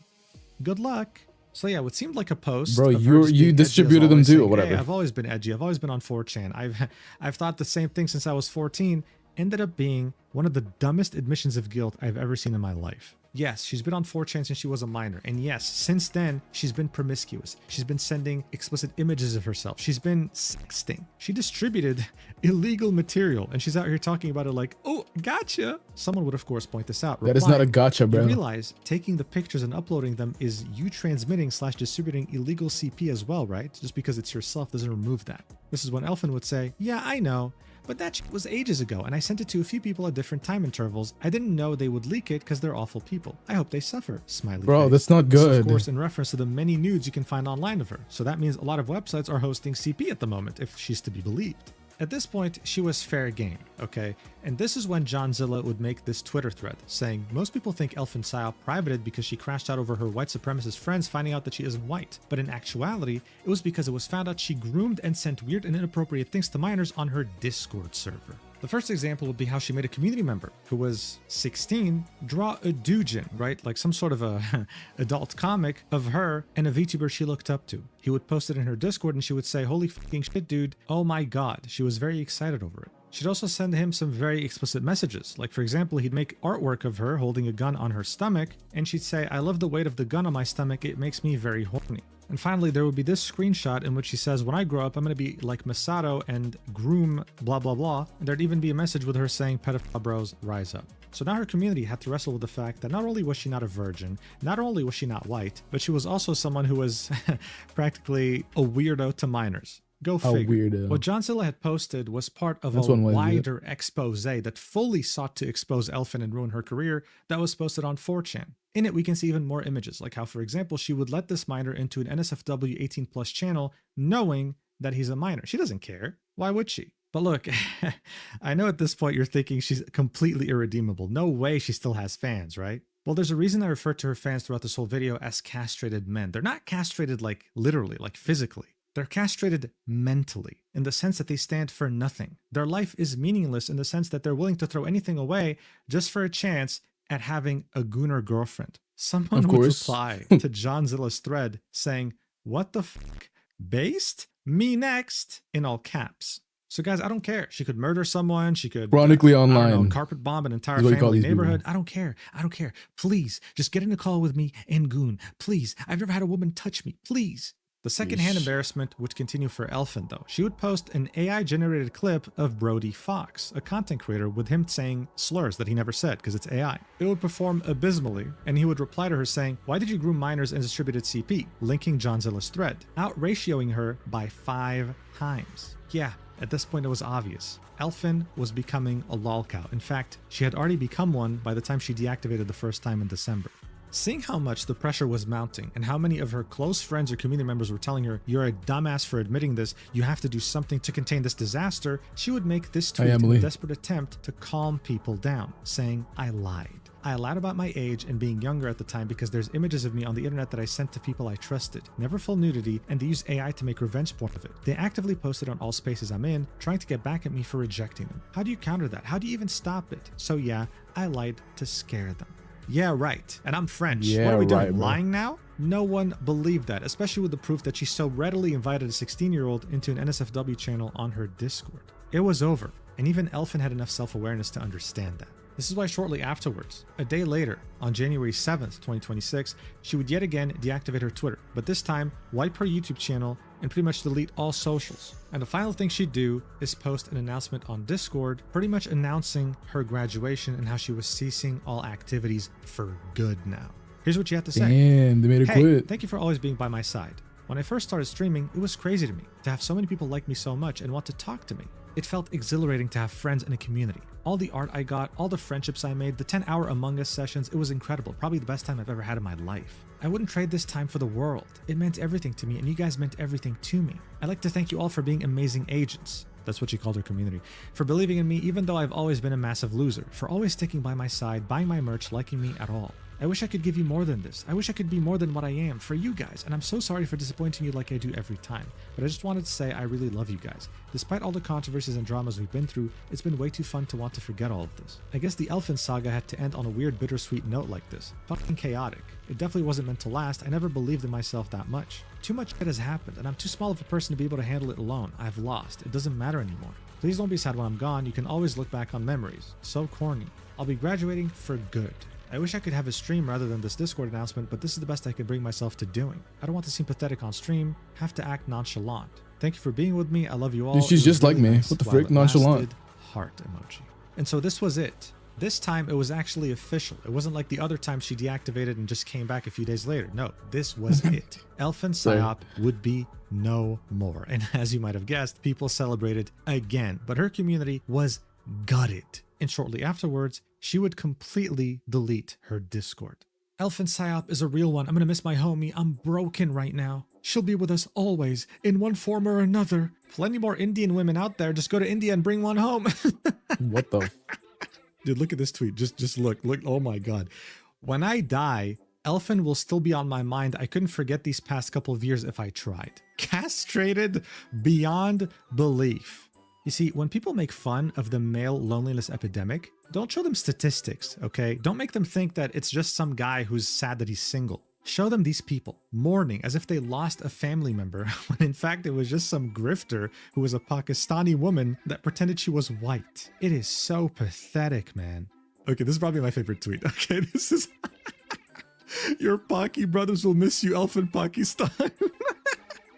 Good luck. So yeah, what seemed like a post,
Bro,
of her just
you
being edgy
distributed
as
them
always,
too, or
saying,
whatever.
"Hey, I've always been edgy. I've always been on 4chan. I've thought the same thing since I was 14." Ended up being one of the dumbest admissions of guilt I've ever seen in my life. Yes, she's been on 4chan since she was a minor. And yes, since then, she's been promiscuous. She's been sending explicit images of herself. She's been sexting. She distributed illegal material. And she's out here talking about it like, "Oh, gotcha." Someone would, of course, point this out.
That is not a
replying,
gotcha, bro.
"You realize taking the pictures and uploading them is you transmitting / distributing illegal CP as well, right? Just because it's yourself doesn't remove that." This is when Elfen would say, "Yeah, I know. But that shit was ages ago, and I sent it to a few people at different time intervals. I didn't know they would leak it because they're awful people. I hope they suffer." Smiley
Bro,
face.
that's not
This is,
good.
of course, in reference to the many nudes you can find online of her. So that means a lot of websites are hosting CP at the moment, if she's to be believed. At this point, she was fair game, okay? And this is when Johnzilla would make this Twitter thread saying, "Most people think Elfen Psyop privated because she crashed out over her white supremacist friends finding out that she isn't white. But in actuality, it was because it was found out she groomed and sent weird and inappropriate things to minors on her Discord server." The first example would be how she made a community member who was 16 draw a doujin, right? Like some sort of a adult comic of her and a VTuber she looked up to. He would post it in her Discord and she would say, "Holy fucking shit, dude. Oh my God." She was very excited over it. She'd also send him some very explicit messages. Like, for example, he'd make artwork of her holding a gun on her stomach, and she'd say, "I love the weight of the gun on my stomach, it makes me very horny." And finally, there would be this screenshot in which she says, "When I grow up, I'm going to be like Masato and groom blah blah blah." And there'd even be a message with her saying, "Pedophile bros, rise up." So now her community had to wrestle with the fact that not only was she not a virgin, not only was she not white, but she was also someone who was practically a weirdo to minors. Go figure.
Weirdo.
What Johnzilla had posted was part of a wider expose that fully sought to expose Elfin and ruin her career that was posted on 4chan. In it, we can see even more images, like how, for example, she would let this minor into an NSFW 18+ channel knowing that he's a minor. She doesn't care. Why would she? But look, I know at this point you're thinking she's completely irredeemable. No way she still has fans, right? Well, there's a reason I refer to her fans throughout this whole video as castrated men. They're not castrated like literally, like physically. They're castrated mentally, in the sense that they stand for nothing. Their life is meaningless in the sense that they're willing to throw anything away just for a chance at having a gooner girlfriend. Someone would reply to Johnzilla's thread saying, "What the fuck? Based? Me next," in all caps. So guys, I don't care. She could murder someone. She could
chronically online,
I don't know, carpet bomb an entire family neighborhood. I don't care. I don't care. Please, just get in a call with me and goon. Please. I've never had a woman touch me. Please. The secondhand embarrassment would continue for Elfin, though. She would post an AI-generated clip of Brody Fox, a content creator, with him saying slurs that he never said because it's AI. It would perform abysmally, and he would reply to her saying, "Why did you groom minors and distributed CP?" linking Johnzilla's thread, out-ratioing her by 5 times. Yeah, at this point it was obvious. Elfin was becoming a lolcow. In fact, she had already become one by the time she deactivated the first time in December. Seeing how much the pressure was mounting and how many of her close friends or community members were telling her, "You're a dumbass for admitting this, you have to do something to contain this disaster," she would make this tweet in a desperate attempt to calm people down, saying, "I lied. I lied about my age and being younger at the time because there's images of me on the internet that I sent to people I trusted. Never full nudity, and they used AI to make revenge porn of it. They actively posted on all spaces I'm in, trying to get back at me for rejecting them. How do you counter that? How do you even stop it? So yeah, I lied to scare them." Yeah, right. And I'm French.
Yeah,
what are we doing?
right,
Lying now? No one believed that, especially with the proof that she so readily invited a 16-year-old into an NSFW channel on her Discord. It was over, and even Elfin had enough self-awareness to understand that. This is why shortly afterwards, a day later, on January 7th, 2026, she would yet again deactivate her Twitter, but this time wipe her YouTube channel and pretty much delete all socials. And the final thing she'd do is post an announcement on Discord, pretty much announcing her graduation and how she was ceasing all activities for good now. Here's what she had to say.
Damn, they made her quit.
Thank you for always being by my side. When I first started streaming, it was crazy to me to have so many people like me so much and want to talk to me. It felt exhilarating to have friends in a community. All the art I got, all the friendships I made, the 10-hour Among Us sessions, it was incredible. Probably the best time I've ever had in my life. I wouldn't trade this time for the world. It meant everything to me, and you guys meant everything to me. I'd like to thank you all for being amazing agents. That's what she called her community. For believing in me, even though I've always been a massive loser. For always sticking by my side, buying my merch, liking me at all. I wish I could give you more than this. I wish I could be more than what I am for you guys, and I'm so sorry for disappointing you like I do every time. But I just wanted to say I really love you guys. Despite all the controversies and dramas we've been through, it's been way too fun to want to forget all of this. I guess the Elfin saga had to end on a weird bittersweet note like this. Fucking chaotic. It definitely wasn't meant to last. I never believed in myself that much. Too much shit has happened, and I'm too small of a person to be able to handle it alone. I've lost. It doesn't matter anymore. Please don't be sad when I'm gone. You can always look back on memories. So corny. I'll be graduating for good. I wish I could have a stream rather than this Discord announcement, but this is the best I can bring myself to doing. I don't want to seem pathetic on stream, have to act nonchalant. Thank you for being with me. I love you all.
Dude, she's just like me. What the frick? Nonchalant.
Heart emoji. And so this was it. This time it was actually official. It wasn't like the other time she deactivated and just came back a few days later. No, this was it. Elfin Psyop would be no more. And as you might have guessed, people celebrated again, but her community was gutted. And shortly afterwards, she would completely delete her Discord. Elfin Psyop is a real one. I'm gonna miss my homie. I'm broken right now. She'll be with us always, in one form or another. Plenty more Indian women out there. Just go to India and bring one home.
What the?
Dude, look at this tweet. Just look. Oh my God. When I die, Elfin will still be on my mind. I couldn't forget these past couple of years if I tried. Castrated beyond belief. You see, when people make fun of the male loneliness epidemic, don't show them statistics, okay? Don't make them think that it's just some guy who's sad that he's single. Show them these people mourning as if they lost a family member, when in fact it was just some grifter who was a Pakistani woman that pretended she was white. It is so pathetic, man. Okay, this is probably my favorite tweet. Okay, this is... Your Paki brothers will miss you, Elfin Pakistan.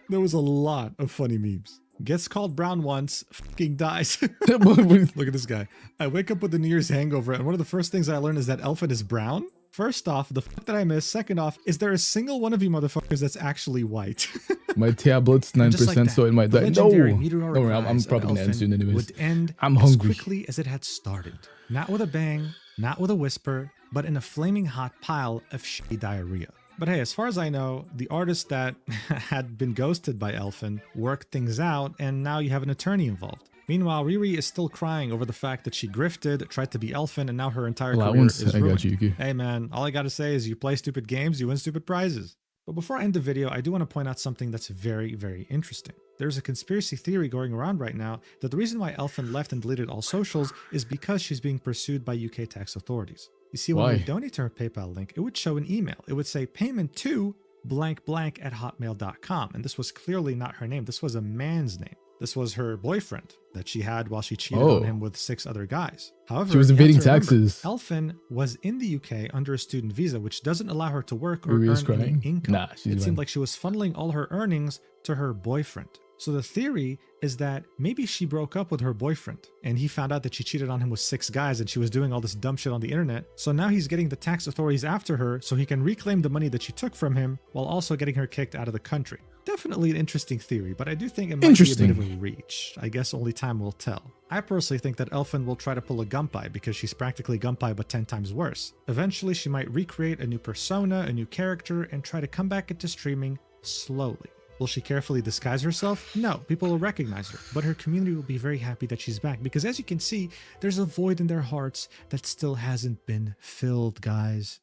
There was a lot of funny memes. Gets called brown once, fucking dies. Look at this guy. I wake up with the New Year's hangover, and one of the first things I learn is that Elfin is brown. First off, the fuck that I missed. Second off, is there a single one of you motherfuckers that's actually white?
My tablet's 9%, like so it might die. No, I'm probably gonna end soon anyways.
Would end
I'm hungry.
As quickly as it had started. Not with a bang, not with a whisper, but in a flaming hot pile of shitty diarrhea. But hey, as far as I know, the artist that had been ghosted by Elfin worked things out, and now you have an attorney involved. Meanwhile, Riri is still crying over the fact that she grifted, tried to be Elfin, and now her entire career is ruined. Hey man, all I gotta say is you play stupid games, you win stupid prizes. But before I end the video, I do want to point out something that's very, very interesting. There's a conspiracy theory going around right now that the reason why Elfin left and deleted all socials is because she's being pursued by UK tax authorities. You see, when we donate to her PayPal link, it would show an email. It would say payment to blank blank at hotmail.com. And this was clearly not her name. This was a man's name. This was her boyfriend that she had while she cheated on him with 6 other guys. However,
she was evading taxes.
Elfin was in the UK under a student visa, which doesn't allow her to work or earn any income.
Nah,
it seemed like she was funneling all her earnings to her boyfriend. So the theory is that maybe she broke up with her boyfriend and he found out that she cheated on him with 6 guys and she was doing all this dumb shit on the internet. So now he's getting the tax authorities after her so he can reclaim the money that she took from him while also getting her kicked out of the country. Definitely an interesting theory, but I do think it might be a bit of a reach. I guess only time will tell. I personally think that Elfin will try to pull a Gunpei because she's practically Gunpei but 10 times worse. Eventually she might recreate a new persona, a new character, and try to come back into streaming slowly. Will she carefully disguise herself? No, people will recognize her, but her community will be very happy that she's back because as you can see, there's a void in their hearts that still hasn't been filled, guys.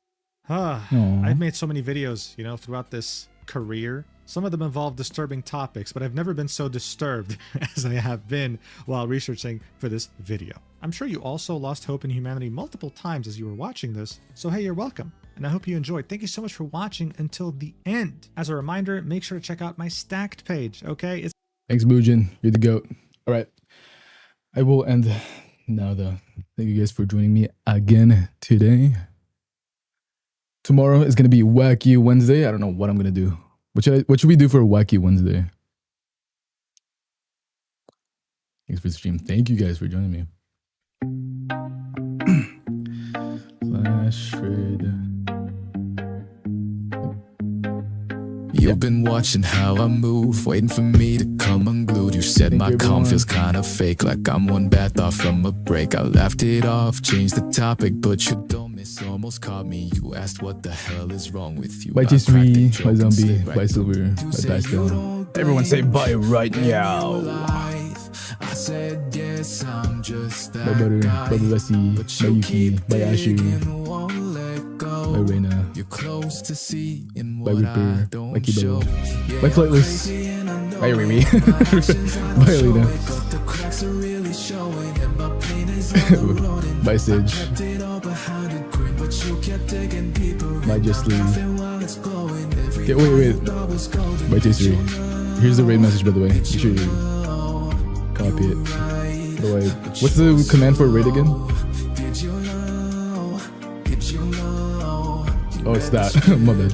I've made so many videos, throughout this career. Some of them involve disturbing topics, but I've never been so disturbed as I have been while researching for this video. I'm sure you also lost hope in humanity multiple times as you were watching this, so hey, you're welcome. And I hope you enjoyed. Thank you so much for watching until the end. As a reminder, make sure to check out my Stacked page, okay?
Thanks, Muujin. You're the GOAT. All right. I will end now, though. Thank you guys for joining me again today. Tomorrow is going to be Wacky Wednesday. I don't know what I'm going to do. What should we do for Wacky Wednesday? Thanks for the stream. Thank you guys for joining me. Flash trade.
You've been watching how I move, waiting for me to come unglued. You said my calm feels kinda fake, like I'm one bad thought from a break. I laughed it off, changed the topic, but you don't miss, almost caught me. You asked what the hell is wrong with you.
Bye T3, bye Zombie, bye Silver, bye Dice. Everyone say bye right now.
I said yes, I'm just that
bye Butter, bye Bessie, bye Yuki, bye Ashu. Bye Reina, bye Reaper, bye Kibo, bye Flightless, bye Riri, bye Alina, bye Sage, bye Just Lee, okay, wait, bye T3. Here's the raid message, by the way, make sure you copy it. By the way, what's the command for raid again? Oh, it's that. My bad.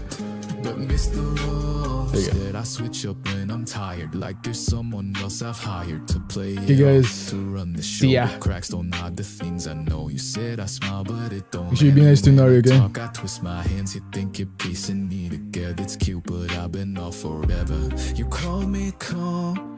There you go. I switch up when I'm tired, like there's someone else I've hired to play. Hey guys, to run the show. See ya. Cracks don't hide the things I know. You said I smile, but it don't. You should be nice to Naruto again. I twist my hands, you think you're piecing me together. It's cute, but I've been off forever. You call me calm.